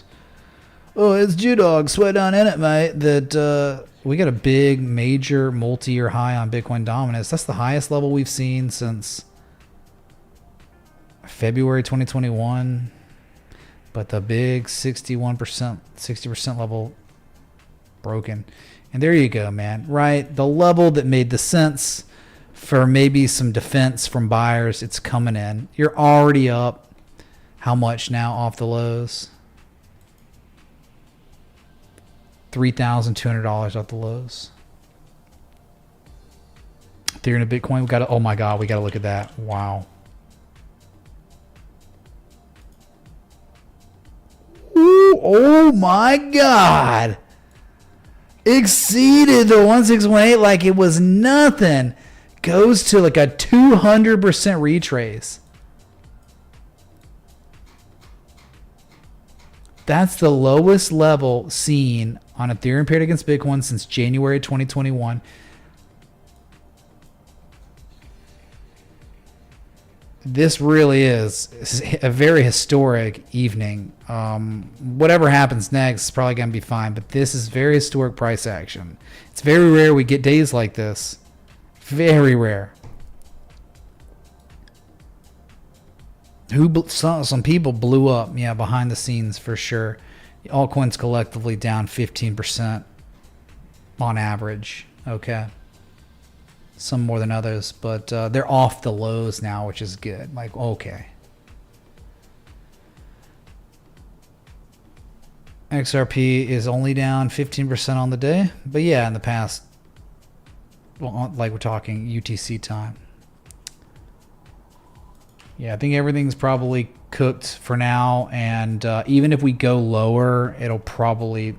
Oh, it's Judog, sweat down in it, mate. That we got a big, major, multi-year high on Bitcoin dominance. That's the highest level we've seen since February 2021. But the big 61%, 60% level broken. And there you go, man. Right? The level that made the sense for maybe some defense from buyers, it's coming in. You're already up. How much now off the lows? $3,200 off the lows. Ethereum and Bitcoin, we got to, oh my God, we got to look at that. Wow. Ooh, oh my God. Exceeded the 1618 like it was nothing. Goes to like a 200% retrace. That's the lowest level seen on Ethereum paired against Bitcoin since January 2021. This really is a very historic evening. Whatever happens next is probably going to be fine, but this is very historic price action. It's very rare we get days like this. Very rare. Some people blew up, yeah, behind the scenes for sure. Altcoins collectively down 15% on average. Okay. Some more than others, but they're off the lows now, which is good. Like, okay. XRP is only down 15% on the day, but yeah, in the past, well, like we're talking UTC time. Yeah, I think everything's probably cooked for now, and even if we go lower, it'll probably,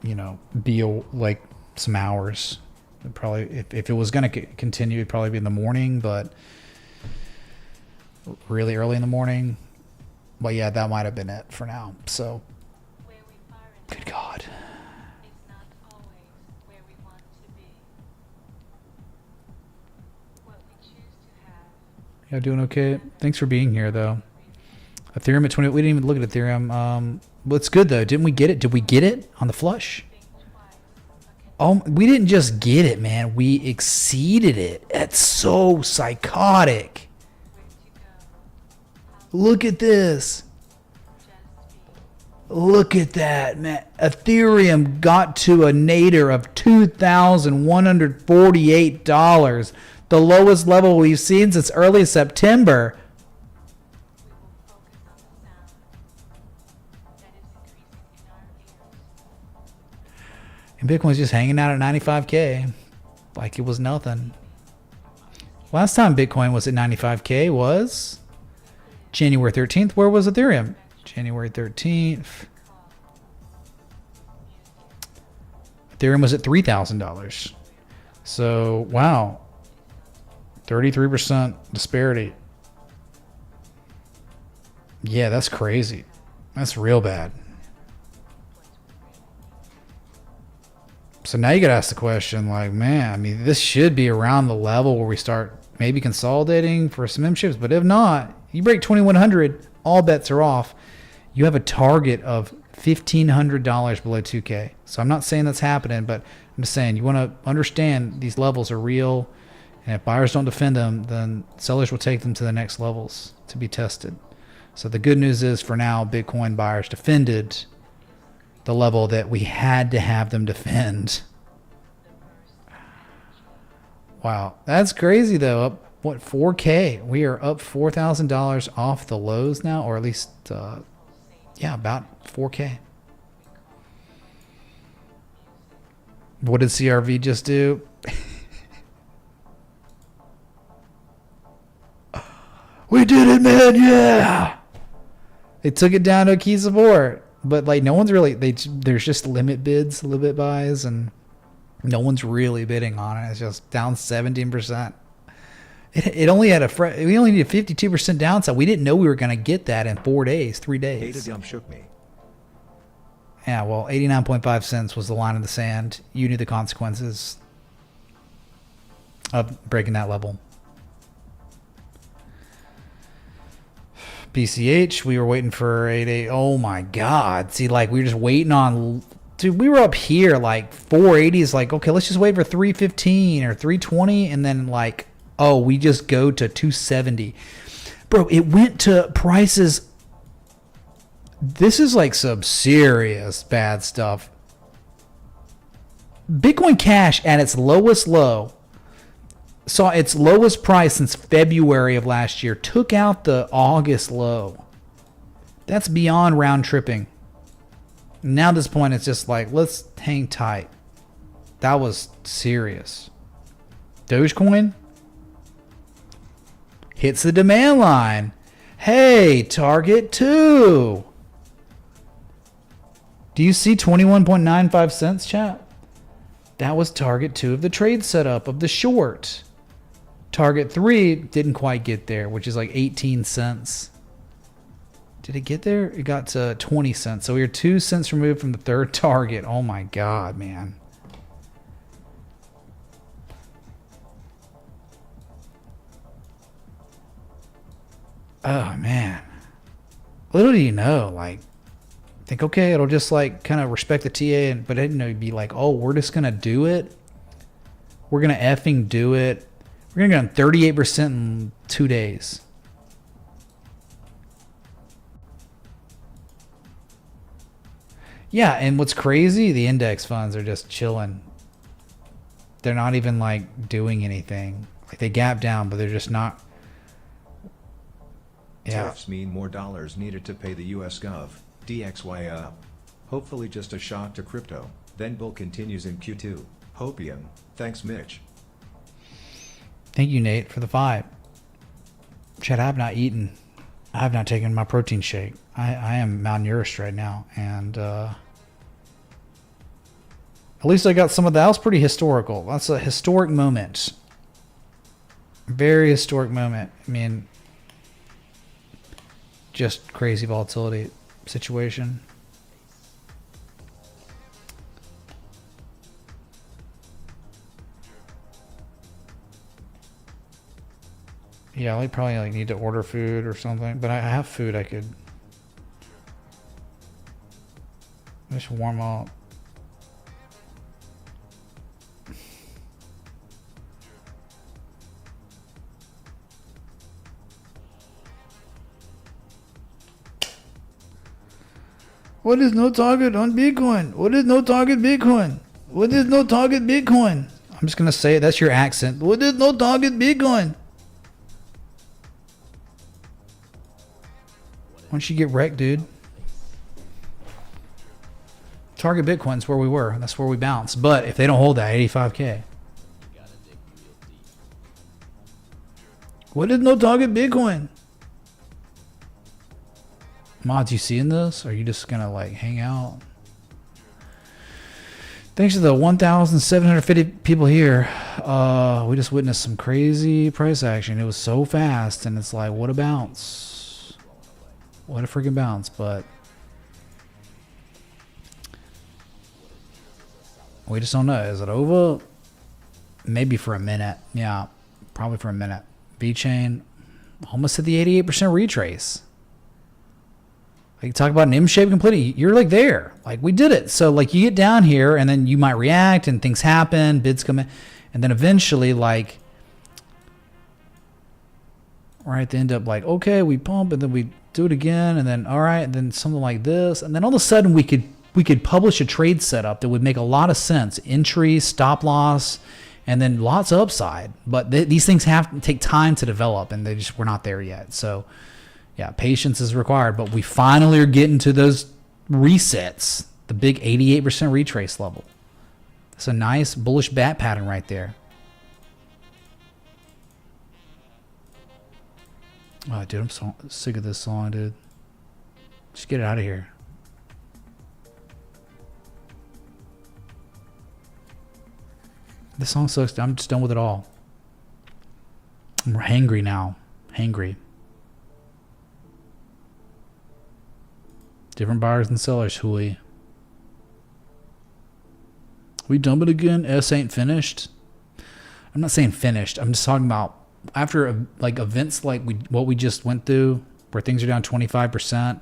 you know, be like some hours. Probably, if it was going to continue, it'd probably be in the morning, but really early in the morning. But yeah, that might have been it for now. So, good God. Yeah, doing okay. Thanks for being here, though. Ethereum at 20. We didn't even look at Ethereum. But it's good though. Didn't we get it? Did we get it on the flush? Oh, we didn't just get it, man. We exceeded it. That's so psychotic. Look at this. Look at that, man. Ethereum got to a nadir of $2,148. The lowest level we've seen since early September. And Bitcoin's just hanging out at 95K like it was nothing. Last time Bitcoin was at 95K was January 13th. Where was Ethereum? January 13th. Ethereum was at $3,000. So, wow. 33% disparity. Yeah, that's crazy. That's real bad. So now you got to ask the question, like, man, I mean, this should be around the level where we start maybe consolidating for some M chips. But if not, you break 2100, all bets are off. You have a target of $1,500 below 2K. So I'm not saying that's happening, but I'm just saying you want to understand these levels are real. And if buyers don't defend them, then sellers will take them to the next levels to be tested. So the good news is for now, Bitcoin buyers defended the level that we had to have them defend. Wow, that's crazy though. Up what, 4K? We are up $4,000 off the lows now, or at least, yeah, about 4K. What did CRV just do? We did it, man! Yeah. They took it down to a key support. But like no one's really there's just limit bids, limit buys, and no one's really bidding on it. It's just down 17%. It only had we only need a 52% downside. We didn't know we were going to get that in 3 days. Data dump shook me. Yeah, well, 89.5 cents was the line in the sand. You knew the consequences of breaking that level. BCH, we were waiting for 880. Oh my God. See, like, we were just waiting on, dude, we were up here, like, 480 is like, okay, let's just wait for 315 or 320. And then, like, oh, we just go to 270. Bro, it went to prices. This is like some serious bad stuff. Bitcoin Cash at its lowest low saw its lowest price since February of last year, took out the August low. That's beyond round tripping. Now at this point, it's just like, let's hang tight. That was serious. Dogecoin hits the demand line. Hey, target 2. Do you see 21.95 cents, chat? That was target 2 of the trade setup of the short. Target 3 didn't quite get there, which is like 18 cents. Did it get there? It got to 20 cents. So we were 2 cents removed from the third target. Oh my God, man. Oh man. Little do you know, like, think, okay, it'll just like kind of respect the TA, but I didn't know it'd be like, oh, we're just gonna do it. We're gonna effing do it. We're gonna get on 38% in 2 days. Yeah, and what's crazy, the index funds are just chilling. They're not even like doing anything. Like they gap down, but they're just not. Yeah. Tariffs mean more dollars needed to pay the US Gov. DXY up. Hopefully just a shock to crypto, then bull continues in Q2. Hopium. Thanks Mitch. Thank you, Nate, for the 5. Chad, I have not eaten. I have not taken my protein shake. I am malnourished right now, and at least I got some of that. That was pretty historical. That's a historic moment. Very historic moment. I mean, just crazy volatility situation. Yeah, I probably like need to order food or something, but I have food I could just warm up. What is no target on Bitcoin? What is no target Bitcoin? What is no target Bitcoin? I'm just going to say it. That's your accent. What is no target Bitcoin? Why don't you get wrecked, dude? Target Bitcoin's where we were. That's where we bounced. But if they don't hold that, 85K. What is no target Bitcoin? Mods, you seeing this? Or are you just gonna like hang out? Thanks to the 1,750 people here, we just witnessed some crazy price action. It was so fast, and it's like, what a bounce. What a freaking bounce, but we just don't know. Is it over? Maybe for a minute. Yeah, probably for a minute. VeChain almost at the 88% retrace. Like, talk about an M shape completely. You're like there. Like, we did it. So like you get down here and then you might react and things happen, bids come in, and then eventually like right they end up like, okay, we pump and then we do it again, and then all right, and then something like this, and then all of a sudden we could publish a trade setup that would make a lot of sense. Entry, stop loss, and then lots of upside. But these things have to take time to develop, and we're not there yet. So yeah, patience is required, but we finally are getting to those resets, the big 88% retrace level. It's a nice bullish bat pattern right there. Oh, dude, I'm so sick of this song, dude. Just get it out of here. This song sucks. I'm just done with it all. I'm hangry now. Hangry. Different buyers and sellers, Hui. We dump it again? S ain't finished? I'm not saying finished. I'm just talking about after like events like what we just went through where things are down 25%.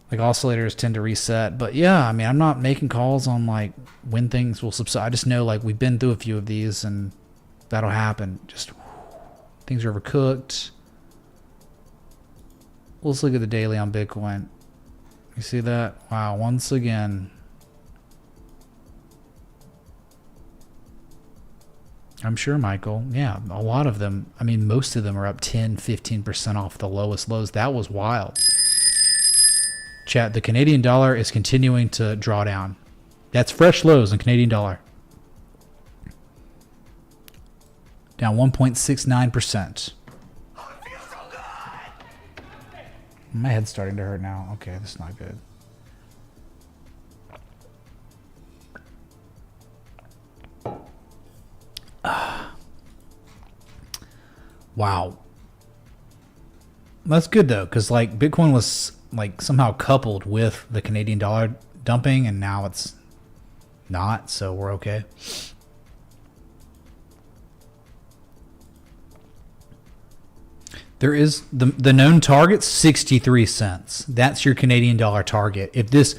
Like oscillators tend to reset. But yeah, I mean, I'm not making calls on like when things will subside. I just know like we've been through a few of these and that'll happen. Just things are overcooked. Let's look at the daily on Bitcoin. You see that? Wow, once again. I'm sure, Michael. Yeah, a lot of them. I mean, most of them are up 10, 15% off the lowest lows. That was wild. Chat, the Canadian dollar is continuing to draw down. That's fresh lows in Canadian dollar. Down 1.69%. My head's starting to hurt now. Okay, that's not good. Wow. That's good though, because like Bitcoin was like somehow coupled with the Canadian dollar dumping, and now it's not, so we're okay. There is the known target, 63 cents. That's your Canadian dollar target. If this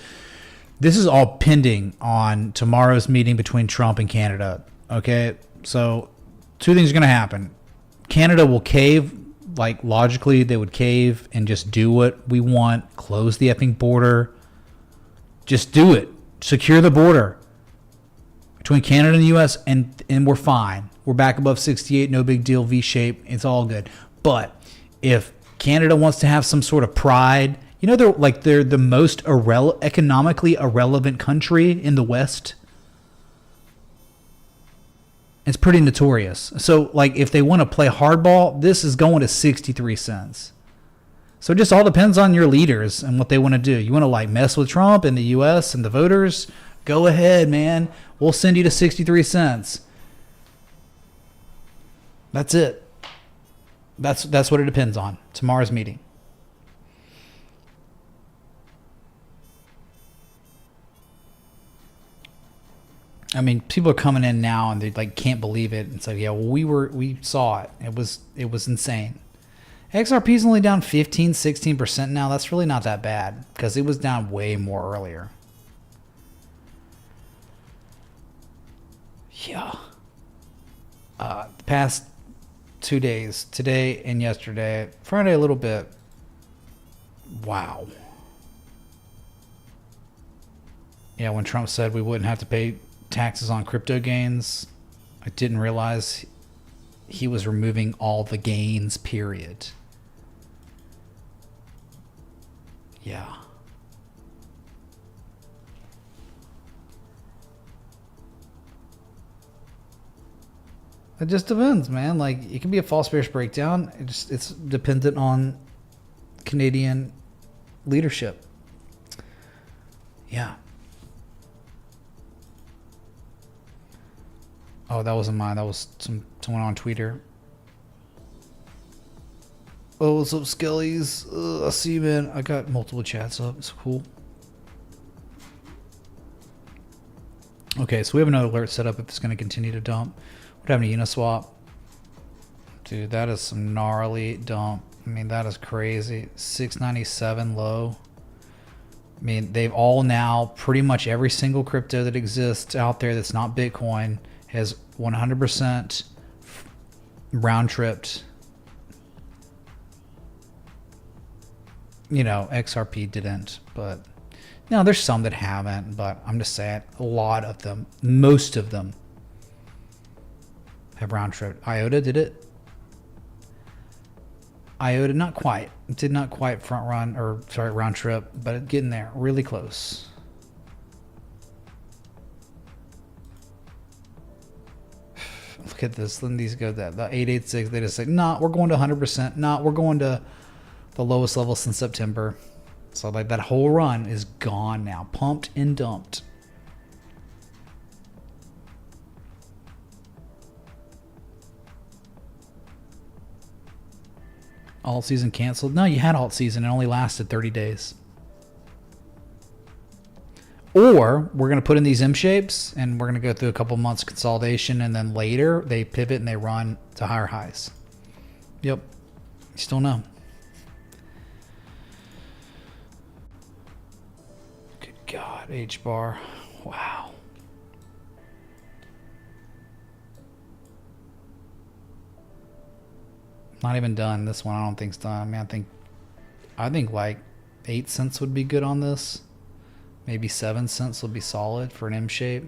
is all pending on tomorrow's meeting between Trump and Canada. Okay, so two things are going to happen. Canada will cave, like logically they would cave and just do what we want, close the effing border. Just do it. Secure the border between Canada and the US, and we're fine. We're back above 68, no big deal, V-shape, it's all good. But if Canada wants to have some sort of pride, you know, they're the most economically irrelevant country in the West. It's pretty notorious. So, like, if they want to play hardball, this is going to 63 cents. So it just all depends on your leaders and what they want to do. You want to, like, mess with Trump and the U.S. and the voters? Go ahead, man. We'll send you to 63 cents. That's it. That's what it depends on. Tomorrow's meeting. I mean, people are coming in now and they like can't believe it and say, "Yeah, well, we saw it. It was insane." XRP is only down 15, 16% now. That's really not that bad because it was down way more earlier. Yeah. The past 2 days, today and yesterday, Friday a little bit. Wow. Yeah, when Trump said we wouldn't have to pay taxes on crypto gains, I didn't realize he was removing all the gains, period. Yeah. It just depends, man. Like, it can be a false bearish breakdown. It's dependent on Canadian leadership. Yeah. Oh, that wasn't mine. That was someone on Twitter. Oh, what's up, Skellies? I see you, man. I got multiple chats up. It's cool. Okay, so we have another alert set up if it's going to continue to dump. What happened to Uniswap? Dude, that is some gnarly dump. I mean, that is crazy. 697 low. I mean, they've all now, pretty much every single crypto that exists out there that's not Bitcoin has 100% round tripped. You know, XRP didn't, but no, there's some that haven't, but I'm just saying a lot of them, most of them have round tripped. IOTA did it. IOTA, not quite. It did not quite front run, or sorry, round trip, but it's getting there, really close. Look at this. Then these go that the 886. They just say, "Nah, we're going to 100%. Nah, we're going to the lowest level since September." So like that whole run is gone now, pumped and dumped. Alt season canceled. No, you had alt season. It only lasted 30 days. Or we're going to put in these M shapes and we're going to go through a couple months consolidation, and then later they pivot and they run to higher highs. Yep. You still know. God, H bar. Wow. Not even done. This one I don't think's done. I mean, I think like 8 cents would be good on this. Maybe 7 cents would be solid for an M shape.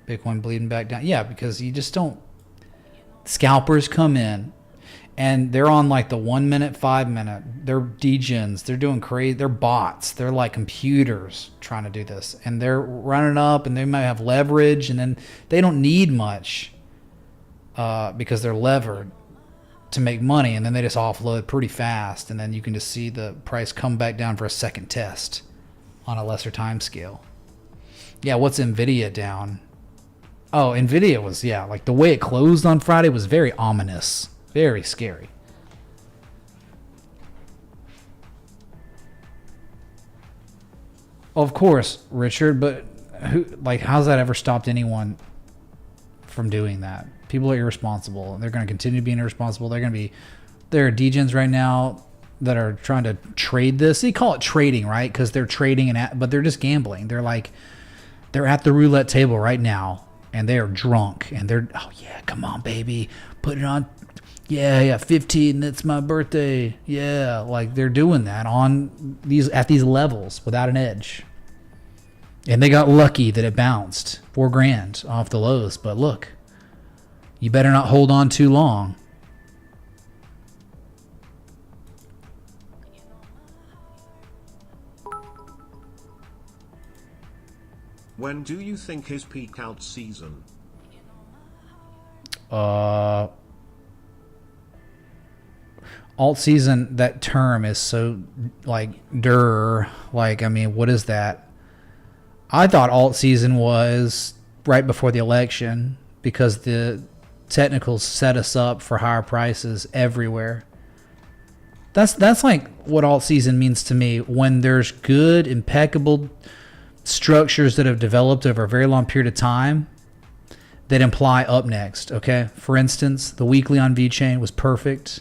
Bitcoin bleeding back down. Yeah, because you just don't. Scalpers come in and they're on like the 1 minute, 5 minute. They're degens. They're doing crazy. They're bots. They're like computers trying to do this. And they're running up and they might have leverage and then they don't need much because they're levered to make money. And then they just offload pretty fast. And then you can just see the price come back down for a second test on a lesser time scale. Yeah, what's NVIDIA down? Oh, NVIDIA was, yeah, like the way it closed on Friday was very ominous. Very scary. Of course, Richard, but how's that ever stopped anyone from doing that? People are irresponsible. They're going to continue being irresponsible. There are degens right now that are trying to trade this. They call it trading, right? Because they're trading, but they're just gambling. They're at the roulette table right now. And they're drunk, and they're, oh yeah, come on, baby, put it on, yeah, 15, that's my birthday, yeah, like they're doing that at these levels without an edge, and they got lucky that it bounced $4,000 off the lows. But look, you better not hold on too long. When do you think is peak out season? Alt season, that term is so like I mean, what is that? I thought alt season was right before the election because the technicals set us up for higher prices everywhere. That's like what alt season means to me, when there's good, impeccable structures that have developed over a very long period of time that imply up next. Okay, for instance, the weekly on VeChain was perfect,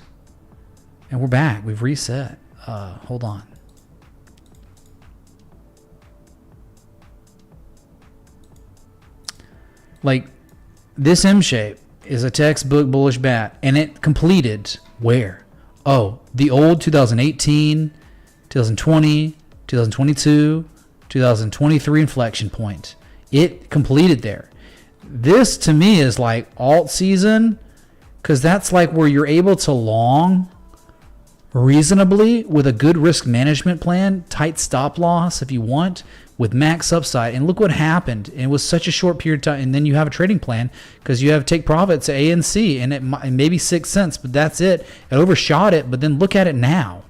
and we're back. We've reset. Hold on. Like, this M shape is a textbook bullish bat, and it completed where? Oh, the old 2018, 2020, 2022, 2023 inflection point. It completed there. This to me is like alt season, because that's like where you're able to long reasonably with a good risk management plan, tight stop loss if you want, with max upside. And look what happened. It was such a short period of time, and then you have a trading plan because you have take profits at A and C, and it may be 6 cents, but that's it. It overshot it, but then look at it now.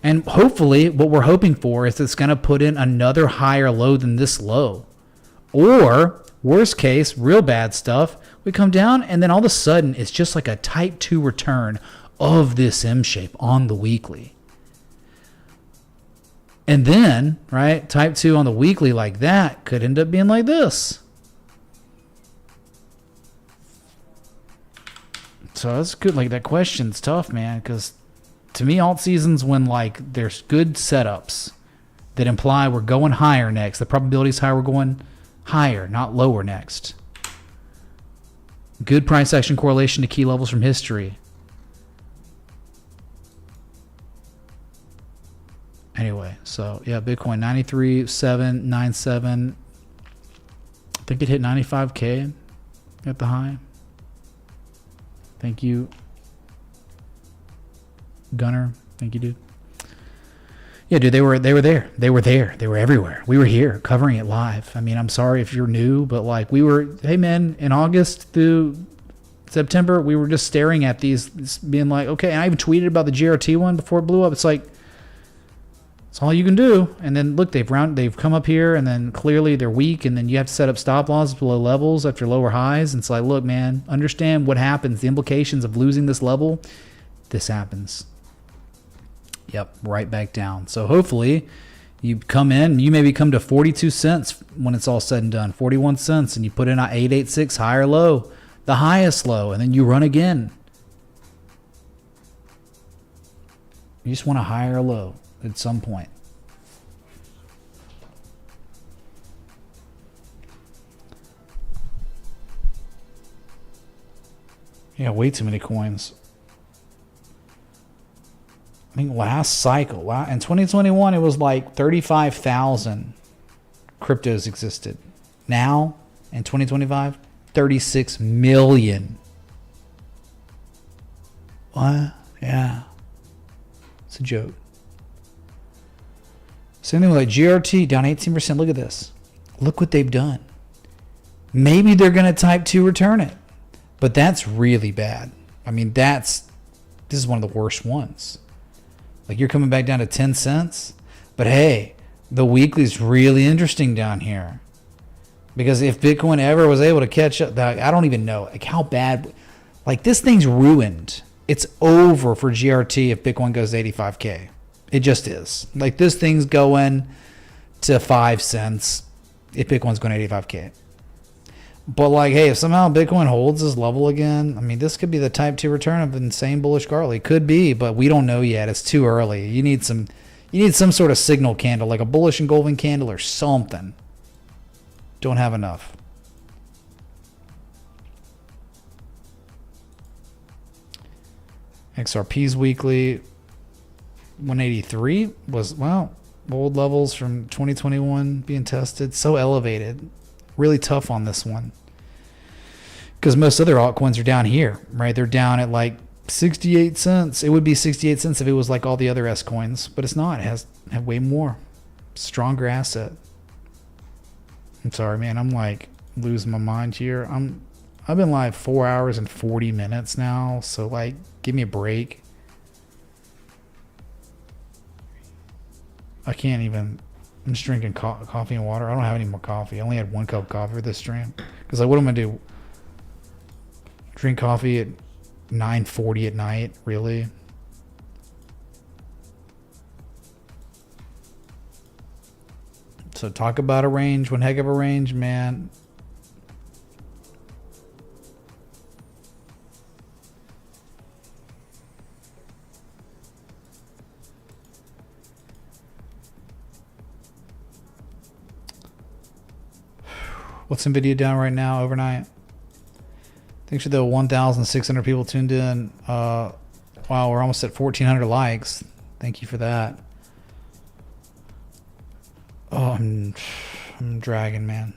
And hopefully what we're hoping for is it's going to put in another higher low than this low. Or, worst case, real bad stuff, we come down and then all of a sudden it's just like a type 2 return of this M shape on the weekly. And then, right, type 2 on the weekly like that could end up being like this. So that's good. Like, that question's tough, man, because to me, alt season's when like there's good setups that imply we're going higher next. The probability is higher, we're going higher, not lower next. Good price action correlation to key levels from history. Anyway, so yeah, Bitcoin 93,797. I think it hit 95K at the high. Thank you, Gunner. Thank you, dude. Yeah, dude, they were there. They were there. They were everywhere. We were here covering it live. I mean, I'm sorry if you're new, but like we were, hey man, in August through September, we were just staring at these, being like, okay, and I even tweeted about the GRT one before it blew up. It's like, it's all you can do. And then look, they've come up here, and then clearly they're weak, and then you have to set up stop losses below levels after lower highs. And it's like, look, man, understand what happens, the implications of losing this level. This happens. Yep, right back down. So hopefully you come in, you maybe come to 42 cents when it's all said and done, 41 cents, and you put in an 886 higher low, the highest low, and then you run again. You just want a high or low at some point. Yeah, way too many coins. I think last cycle, in 2021, it was like 35,000 cryptos existed. Now, in 2025, 36 million. What? Yeah. It's a joke. Same thing with like GRT, down 18%. Look at this. Look what they've done. Maybe they're going to type 2 return it. But that's really bad. I mean, this is one of the worst ones. Like, you're coming back down to 10 cents. But hey, the weekly's really interesting down here. Because if Bitcoin ever was able to catch up, I don't even know like how bad. Like, this thing's ruined. It's over for GRT if Bitcoin goes to 85K. It just is. Like, this thing's going to 5 cents if Bitcoin's going to 85K. But, like, hey, if somehow Bitcoin holds this level again, I mean, this could be the type 2 return of insane bullish Gartley. Could be, but we don't know yet. It's too early. You need some sort of signal candle, like a bullish engulfing candle or something. Don't have enough. XRP's weekly 183 was, well, old levels from 2021 being tested. So elevated. Really tough on this one. Because most other altcoins are down here, right? They're down at like 68 cents. It would be 68 cents if it was like all the other S coins, but it's not. It has way more. Stronger asset. I'm sorry, man. I'm like losing my mind here. I've been live 4 hours and 40 minutes now, so like give me a break. I can't even. I'm just drinking coffee and water. I don't have any more coffee. I only had 1 cup of coffee for this stream. Because like, what am I gonna do? Drink coffee at 9:40 at night? Really? So talk about a range. One heck of a range, man. What's NVIDIA down right now overnight? Thanks for the 1,600 people tuned in. Wow, we're almost at 1,400 likes. Thank you for that. Oh, I'm dragging, man.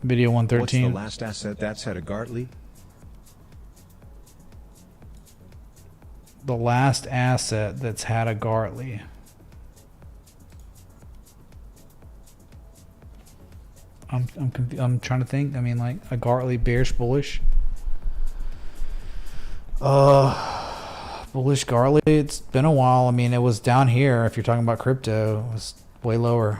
Video 113. What's the last asset that's had a Gartley? The last asset that's had a Gartley. I'm trying to think. I mean, like a Gartley bearish bullish. Bullish Gartley. It's been a while. I mean, it was down here. If you're talking about crypto, it was way lower.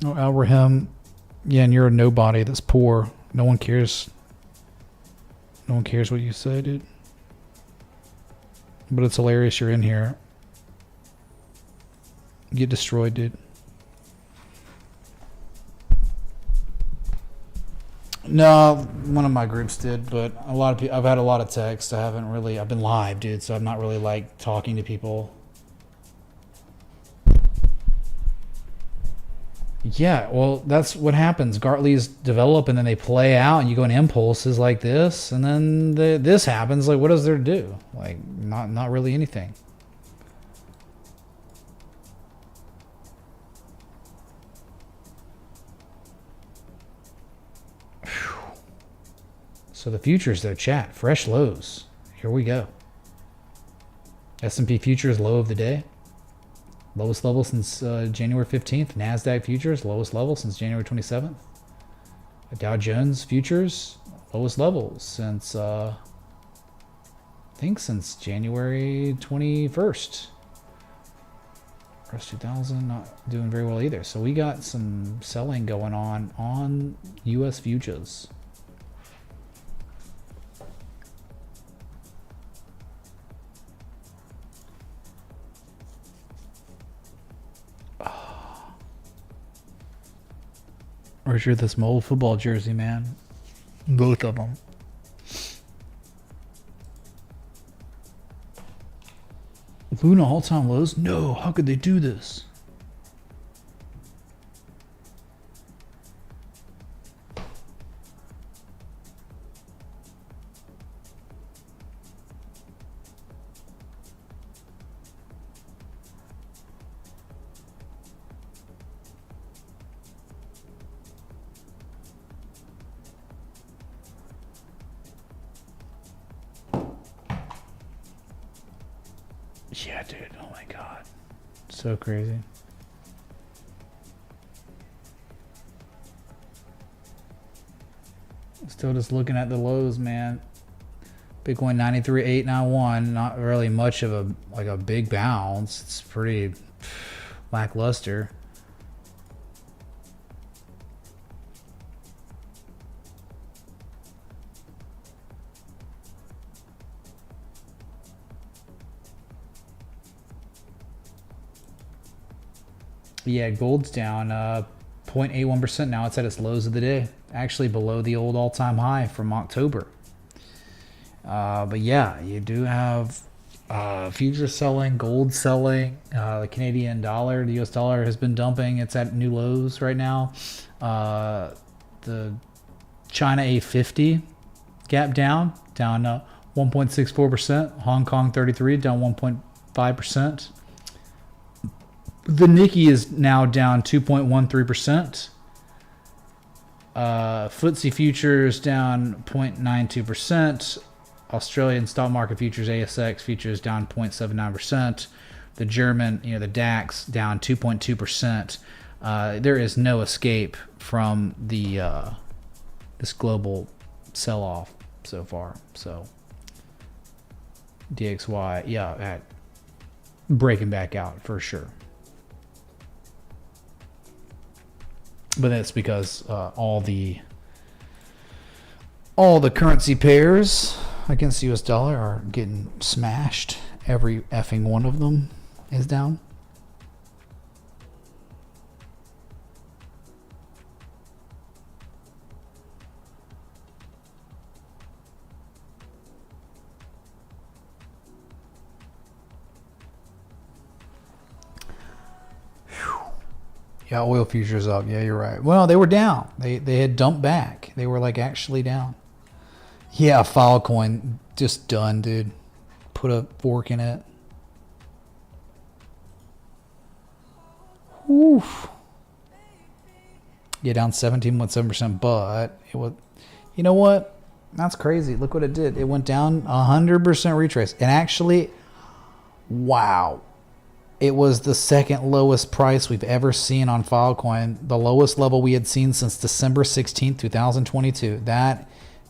Oh, Al Rahim. Yeah, and you're a nobody that's poor. No one cares. No one cares what you say, dude. But it's hilarious you're in here. Get destroyed, dude. No, one of my groups did, but a lot of people. I've had a lot of texts. I've been live, dude, so I'm not really like talking to people. Yeah, well, that's what happens. Gartleys develop and then they play out, and you go in impulses like this, and then this happens. Like, what is there to do? Like, not really anything. Whew. So the futures, though, chat, fresh lows. Here we go. S&P futures low of the day. Lowest level since January 15th. NASDAQ futures, lowest level since January 27th. Dow Jones futures lowest levels since I think since January 21st. Rest 2000 not doing very well either. So we got some selling going on US futures. Richard, this old football jersey, man. Both of them. Luna all-time lows? No, how could they do this? Yeah, dude. Oh my god. So crazy. Still just looking at the lows, man. Bitcoin 93,891. Not really much of a big bounce. It's pretty lackluster. Yeah, gold's down 0.81% now. It's at its lows of the day. Actually below the old all-time high from October. But yeah, you do have futures selling, gold selling. The Canadian dollar, the US dollar has been dumping. It's at new lows right now. The China A50 gap down 1.64%. Hong Kong 33 down 1.5%. The Nikkei is now down 2.13%. FTSE futures down 0.92%. Australian stock market futures, ASX futures down 0.79%. The German, the DAX down 2.2%. There is no escape from the this global sell-off so far. So DXY, yeah, breaking back out for sure. But that's because all the currency pairs against the US dollar are getting smashed. Every effing one of them is down. Yeah, oil futures up. Yeah, you're right. Well, they were down. They had dumped back. They were like actually down. Yeah, Filecoin just done, dude. Put a fork in it. Oof. Yeah, down 17.7%, but it was. You know what? That's crazy. Look what it did. It went down 100% retrace, and actually, wow. It was the second lowest price we've ever seen on Filecoin. The lowest level we had seen since December 16th, 2022.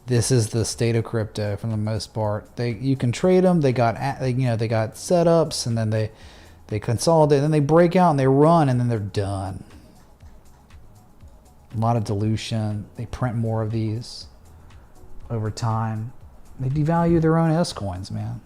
This is the state of crypto for the most part. You can trade them. They got setups, and then they consolidate, and then they break out and they run, and then they're done. A lot of dilution. They print more of these over time. They devalue their own S coins, man.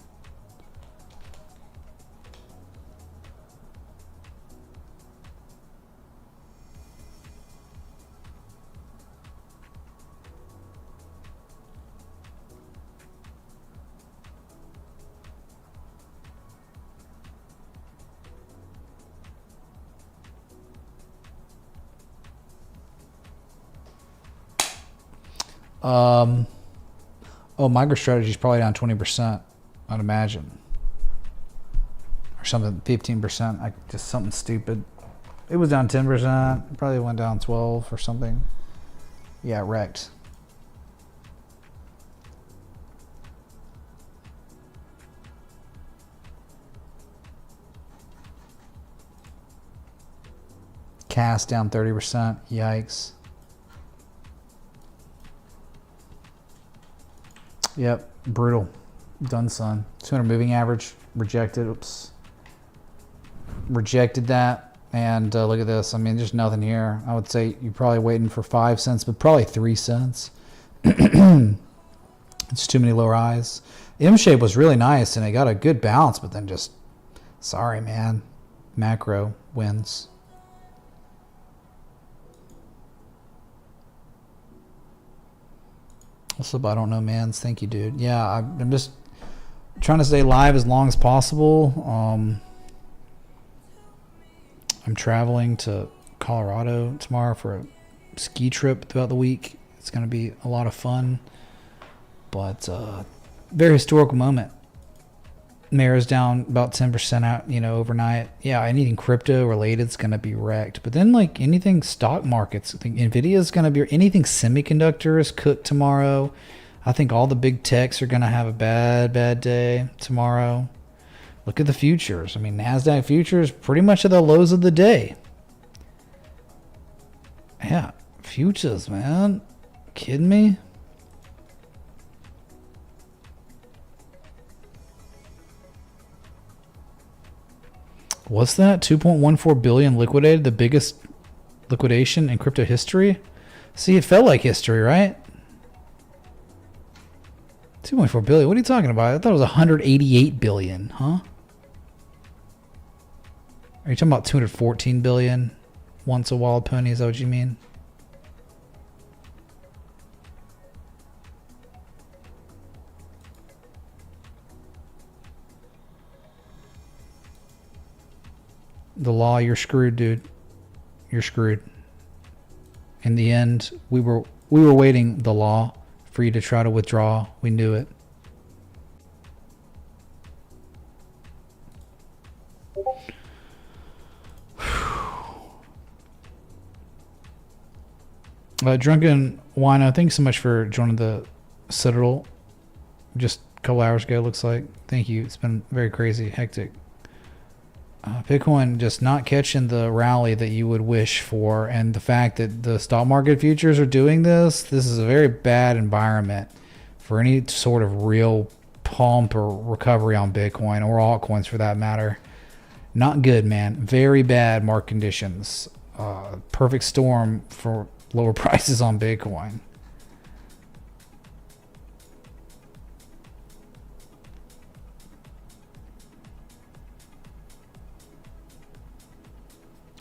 MicroStrategy is probably down 20%, I'd imagine. Or something, 15%, just something stupid. It was down 10%, probably went down 12 or something. Yeah, wrecked. Cast down 30%, yikes. Yep, brutal. Done, son. 200 moving average, rejected. Oops. Rejected that. And look at this. I mean, there's nothing here. I would say you're probably waiting for 5 cents, but probably 3 cents. It's too many lower highs. M shape was really nice, and it got a good bounce, but then just, sorry, man. Macro wins. Also, I don't know, mans. Thank you, dude. Yeah, I'm just trying to stay live as long as possible. I'm traveling to Colorado tomorrow for a ski trip throughout the week. It's going to be a lot of fun, but very historical moment. Mara's down about 10% out, overnight. Yeah, anything crypto related is going to be wrecked. But then, like, anything stock markets, I think Nvidia is going to be, anything semiconductor is cooked tomorrow. I think all the big techs are going to have a bad day tomorrow. Look at the futures. I mean, NASDAQ futures pretty much at the lows of the day. Yeah, futures, man. Kidding me? What's that? 2.14 billion liquidated, the biggest liquidation in crypto history? See, it felt like history, right? 2.4 billion. What are you talking about? I thought it was 188 billion, huh? Are you talking about 214 billion? Once a wild pony, is that what you mean? The law, you're screwed, dude. You're screwed. In the end, we were waiting, the law, for you to try to withdraw. We knew it. Drunken Wino, thanks so much for joining the Citadel just a couple hours ago, looks like. Thank you. It's been very crazy, hectic. Bitcoin just not catching the rally that you would wish for, and the fact that the stock market futures are doing this is a very bad environment for any sort of real pump or recovery on Bitcoin or altcoins for that matter. Not good, man. Very bad market conditions. Perfect storm for lower prices on Bitcoin.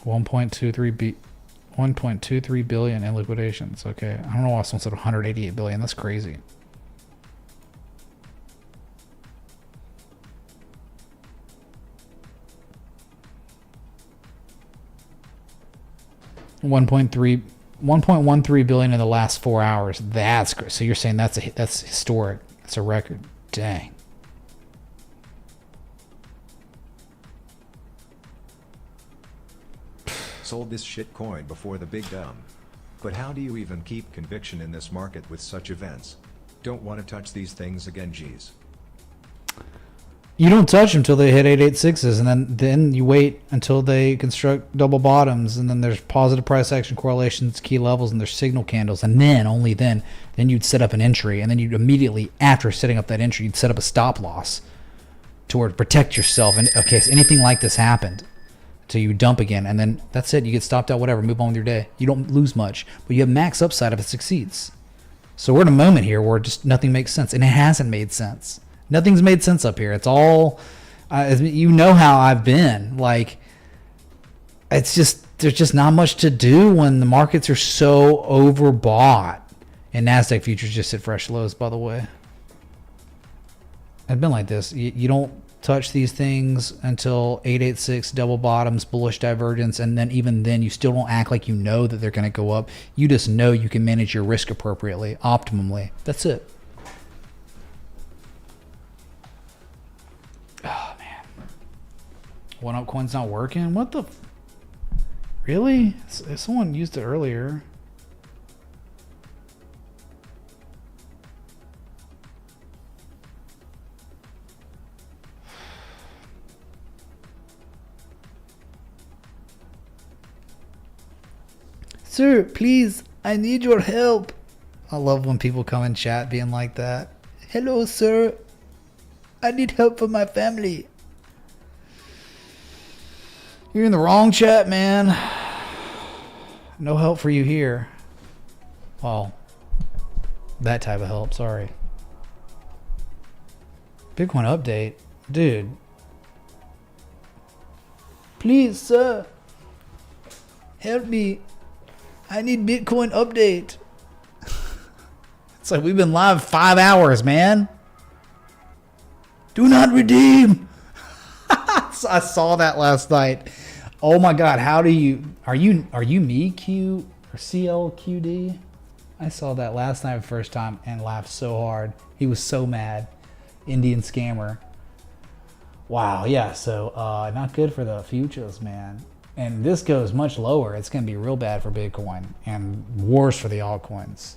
$1.23 billion in liquidations. Okay, I don't know why someone said 188 billion. That's crazy. $1.13 billion in the last 4 hours. That's great. So you're saying that's historic. It's a record. Dang. Sold this shit coin before the big dump. But how do you even keep conviction in this market with such events? Don't want to touch these things again, geez. You don't touch them until they hit 886s, and then you wait until they construct double bottoms, and then there's positive price action correlations, key levels, and there's signal candles, and then, only then you'd set up an entry, and then you'd immediately, after setting up that entry, you'd set up a stop loss to protect yourself. And okay, so anything like this happened, till you dump again, and then that's it. You get stopped out, whatever, move on with your day. You don't lose much, but you have max upside if it succeeds. So we're in a moment here where just nothing makes sense, and it hasn't made sense. Nothing's made sense up here. It's all, you know how I've been. Like, it's just, there's just not much to do when the markets are so overbought. And NASDAQ futures just hit fresh lows, by the way. It's been like this. You don't touch these things until 886 double bottoms, bullish divergence, and then even then you still don't act like you know that they're going to go up. You just know you can manage your risk appropriately, optimally. That's it. Oh man, One Up Coin's not working. What the? Really? Someone used it earlier. Sir, please, I need your help. I love when people come in chat being like that. Hello, sir. I need help for my family. You're in the wrong chat, man. No help for you here. Well, that type of help, sorry. Bitcoin update. Dude. Please, sir. Help me. I need Bitcoin update. It's like we've been live 5 hours, man. Do not redeem. I saw that last night. Oh my god, how do you are you me Q or CLQD? I saw that last night for the first time and laughed so hard. He was so mad. Indian scammer. Wow, yeah, so not good for the futures, man. And this goes much lower. It's gonna be real bad for Bitcoin and worse for the altcoins.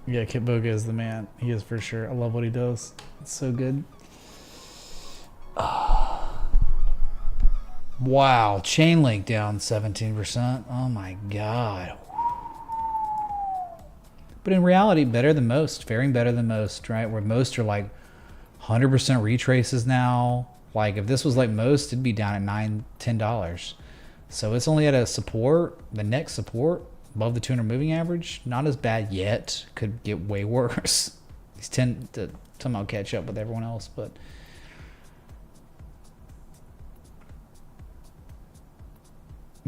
Yeah, Kitboga is the man. He is for sure. I love what he does. It's so good. Wow, Chainlink down 17%. Oh my god. But in reality, better than most. Faring better than most, right? Where most are like 100% retraces now. Like if this was like most, it'd be down at $9, $10. So it's only at a support, the next support, above the 200 moving average. Not as bad yet. Could get way worse. These tend to somehow catch up with everyone else, but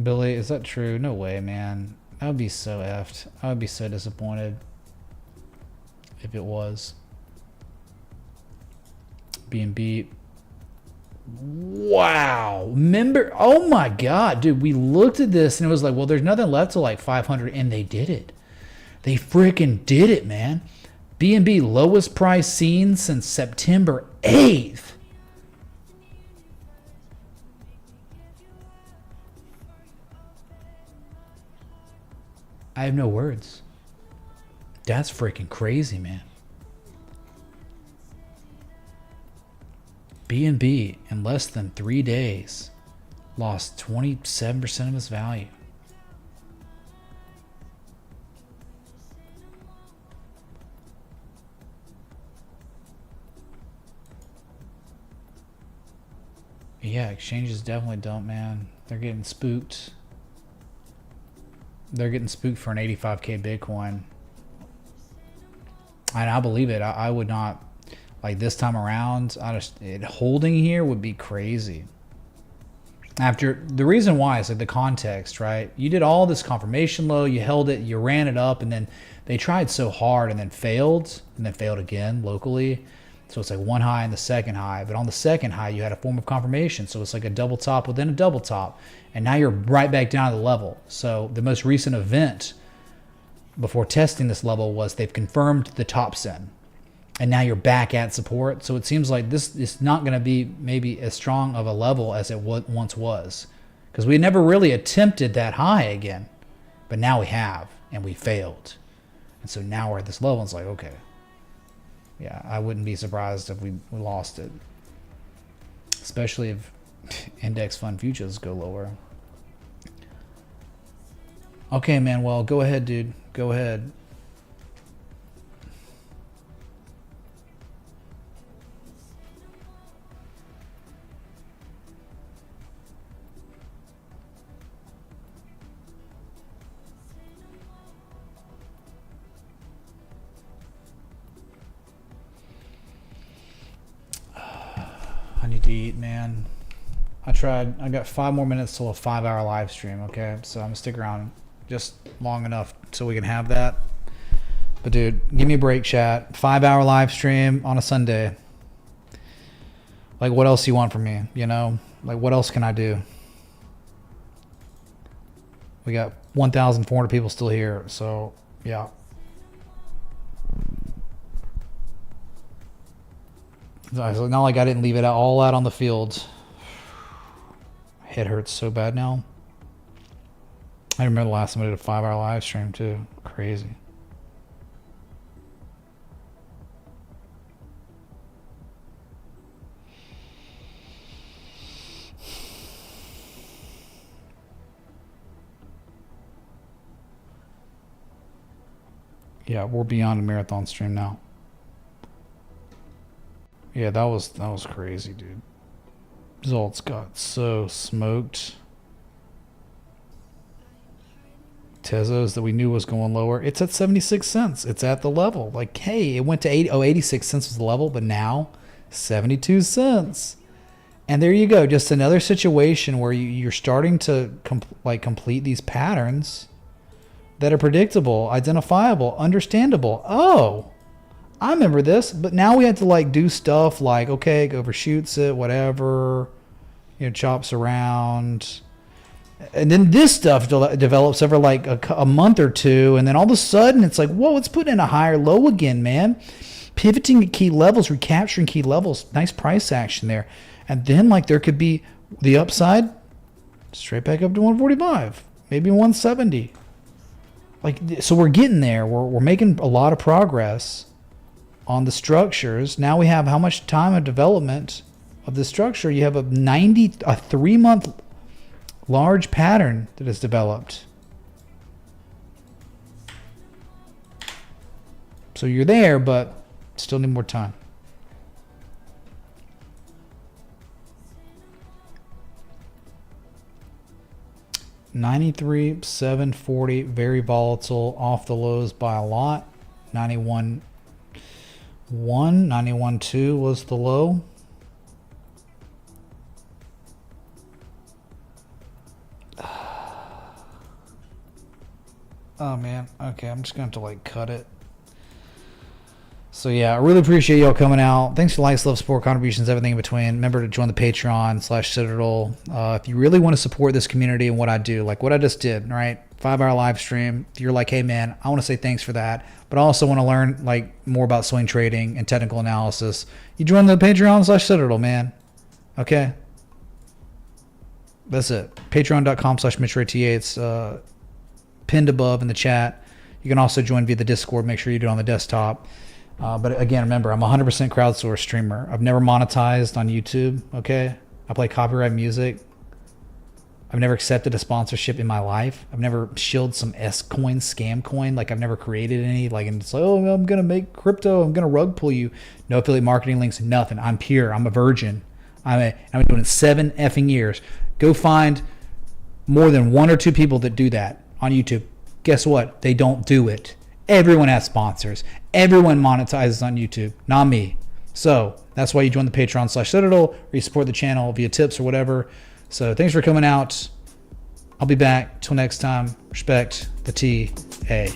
Billy, is that true? No way, man. I would be so effed. I would be so disappointed if it was. Being beat. Wow. Remember? Oh my god, dude. We looked at this and it was like, well, there's nothing left to like 500, and they did it. They freaking did it, man. BNB lowest price seen since September 8th. I have no words. That's freaking crazy, man. BNB in less than 3 days lost 27% of its value. Yeah, exchanges definitely don't, man. They're getting spooked. They're getting spooked for an 85k Bitcoin. And I believe it. I would not, like this time around, holding here would be crazy. After, the reason why is like the context, right? You did all this confirmation low, you held it, you ran it up, and then they tried so hard and then failed again locally. So it's like one high and the second high. But on the second high, you had a form of confirmation. So it's like a double top within a double top. And now you're right back down to the level. So the most recent event before testing this level was they've confirmed the tops in. And now you're back at support. So it seems like this is not going to be maybe as strong of a level as it once was. Because we never really attempted that high again. But now we have. And we failed. And so now we're at this level. And it's like, okay. Yeah, I wouldn't be surprised if we lost it. Especially if index fund futures go lower. Okay, man. Well, go ahead, dude. Go ahead. I need to eat, man. I tried. I got 5 more minutes till a 5-hour live stream, okay? So I'm gonna stick around just long enough so we can have that. But dude, give me a break, chat. 5-hour live stream on a Sunday. Like, what else do you want from me? You know? Like, what else can I do? We got 1,400 people still here, so yeah. Not like I didn't leave it all out on the field. Head hurts so bad now. I remember the last time I did a 5-hour live stream too. Crazy. Yeah, we're beyond a marathon stream now. Yeah, that was crazy, dude. Results got so smoked. Tezos that we knew was going lower. It's at 76 cents. It's at the level. Like, hey, it went to 86 cents was the level, but now 72 cents. And there you go. Just another situation where you're starting to complete these patterns that are predictable, identifiable, understandable. Oh, I remember this, but now we have to like do stuff like, okay, overshoots it, whatever, chops around. And then this stuff develops over like a month or two. And then all of a sudden it's like, whoa, let's put in a higher low again, man. Pivoting at key levels, recapturing key levels. Nice price action there. And then like there could be the upside straight back up to 145, maybe 170. Like, so we're getting there. We're making a lot of progress on the structures. Now we have how much time of development of the structure? You have a 3-month large pattern that is developed. So you're there, but still need more time. $93, $740, very volatile, off the lows by a lot. 91.1, 91.2 was the low. Oh man, okay, I'm just gonna have to like cut it. So yeah, I really appreciate y'all coming out. Thanks for likes, love, support, contributions, everything in between. Remember to join the Patreon/Citadel. If you really want to support this community and what I do, like what I just did, right? 5-hour live stream. If you're like, hey man, I want to say thanks for that, but I also want to learn like more about swing trading and technical analysis. You join the Patreon/Citadel, man. Okay. That's it. Patreon.com/MitchRayTA. It's pinned above in the chat. You can also join via the Discord. Make sure you do it on the desktop. But again, remember, I'm a 100% crowdsourced streamer. I've never monetized on YouTube, okay? I play copyright music. I've never accepted a sponsorship in my life. I've never shilled some S-coin, scam coin. Like, I've never created any. Like, and it's like, oh, I'm going to make crypto. I'm going to rug pull you. No affiliate marketing links, nothing. I'm pure. I'm a virgin. I've been doing it 7 effing years. Go find more than 1 or 2 people that do that on YouTube. Guess what? They don't do it. Everyone has sponsors. Everyone monetizes on YouTube, not me. So that's why you join the Patreon/Citadel, or you support the channel via tips or whatever. So thanks for coming out. I'll be back. Till next time. Respect the TA.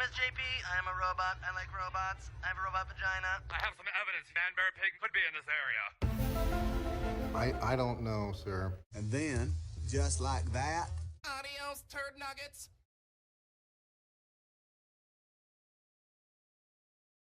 is JP. I am a robot. I like robots. I have a robot vagina. I have some evidence Man-Bear Pig could be in this area. I don't know, sir. And then, just like that, Adios, turd nuggets.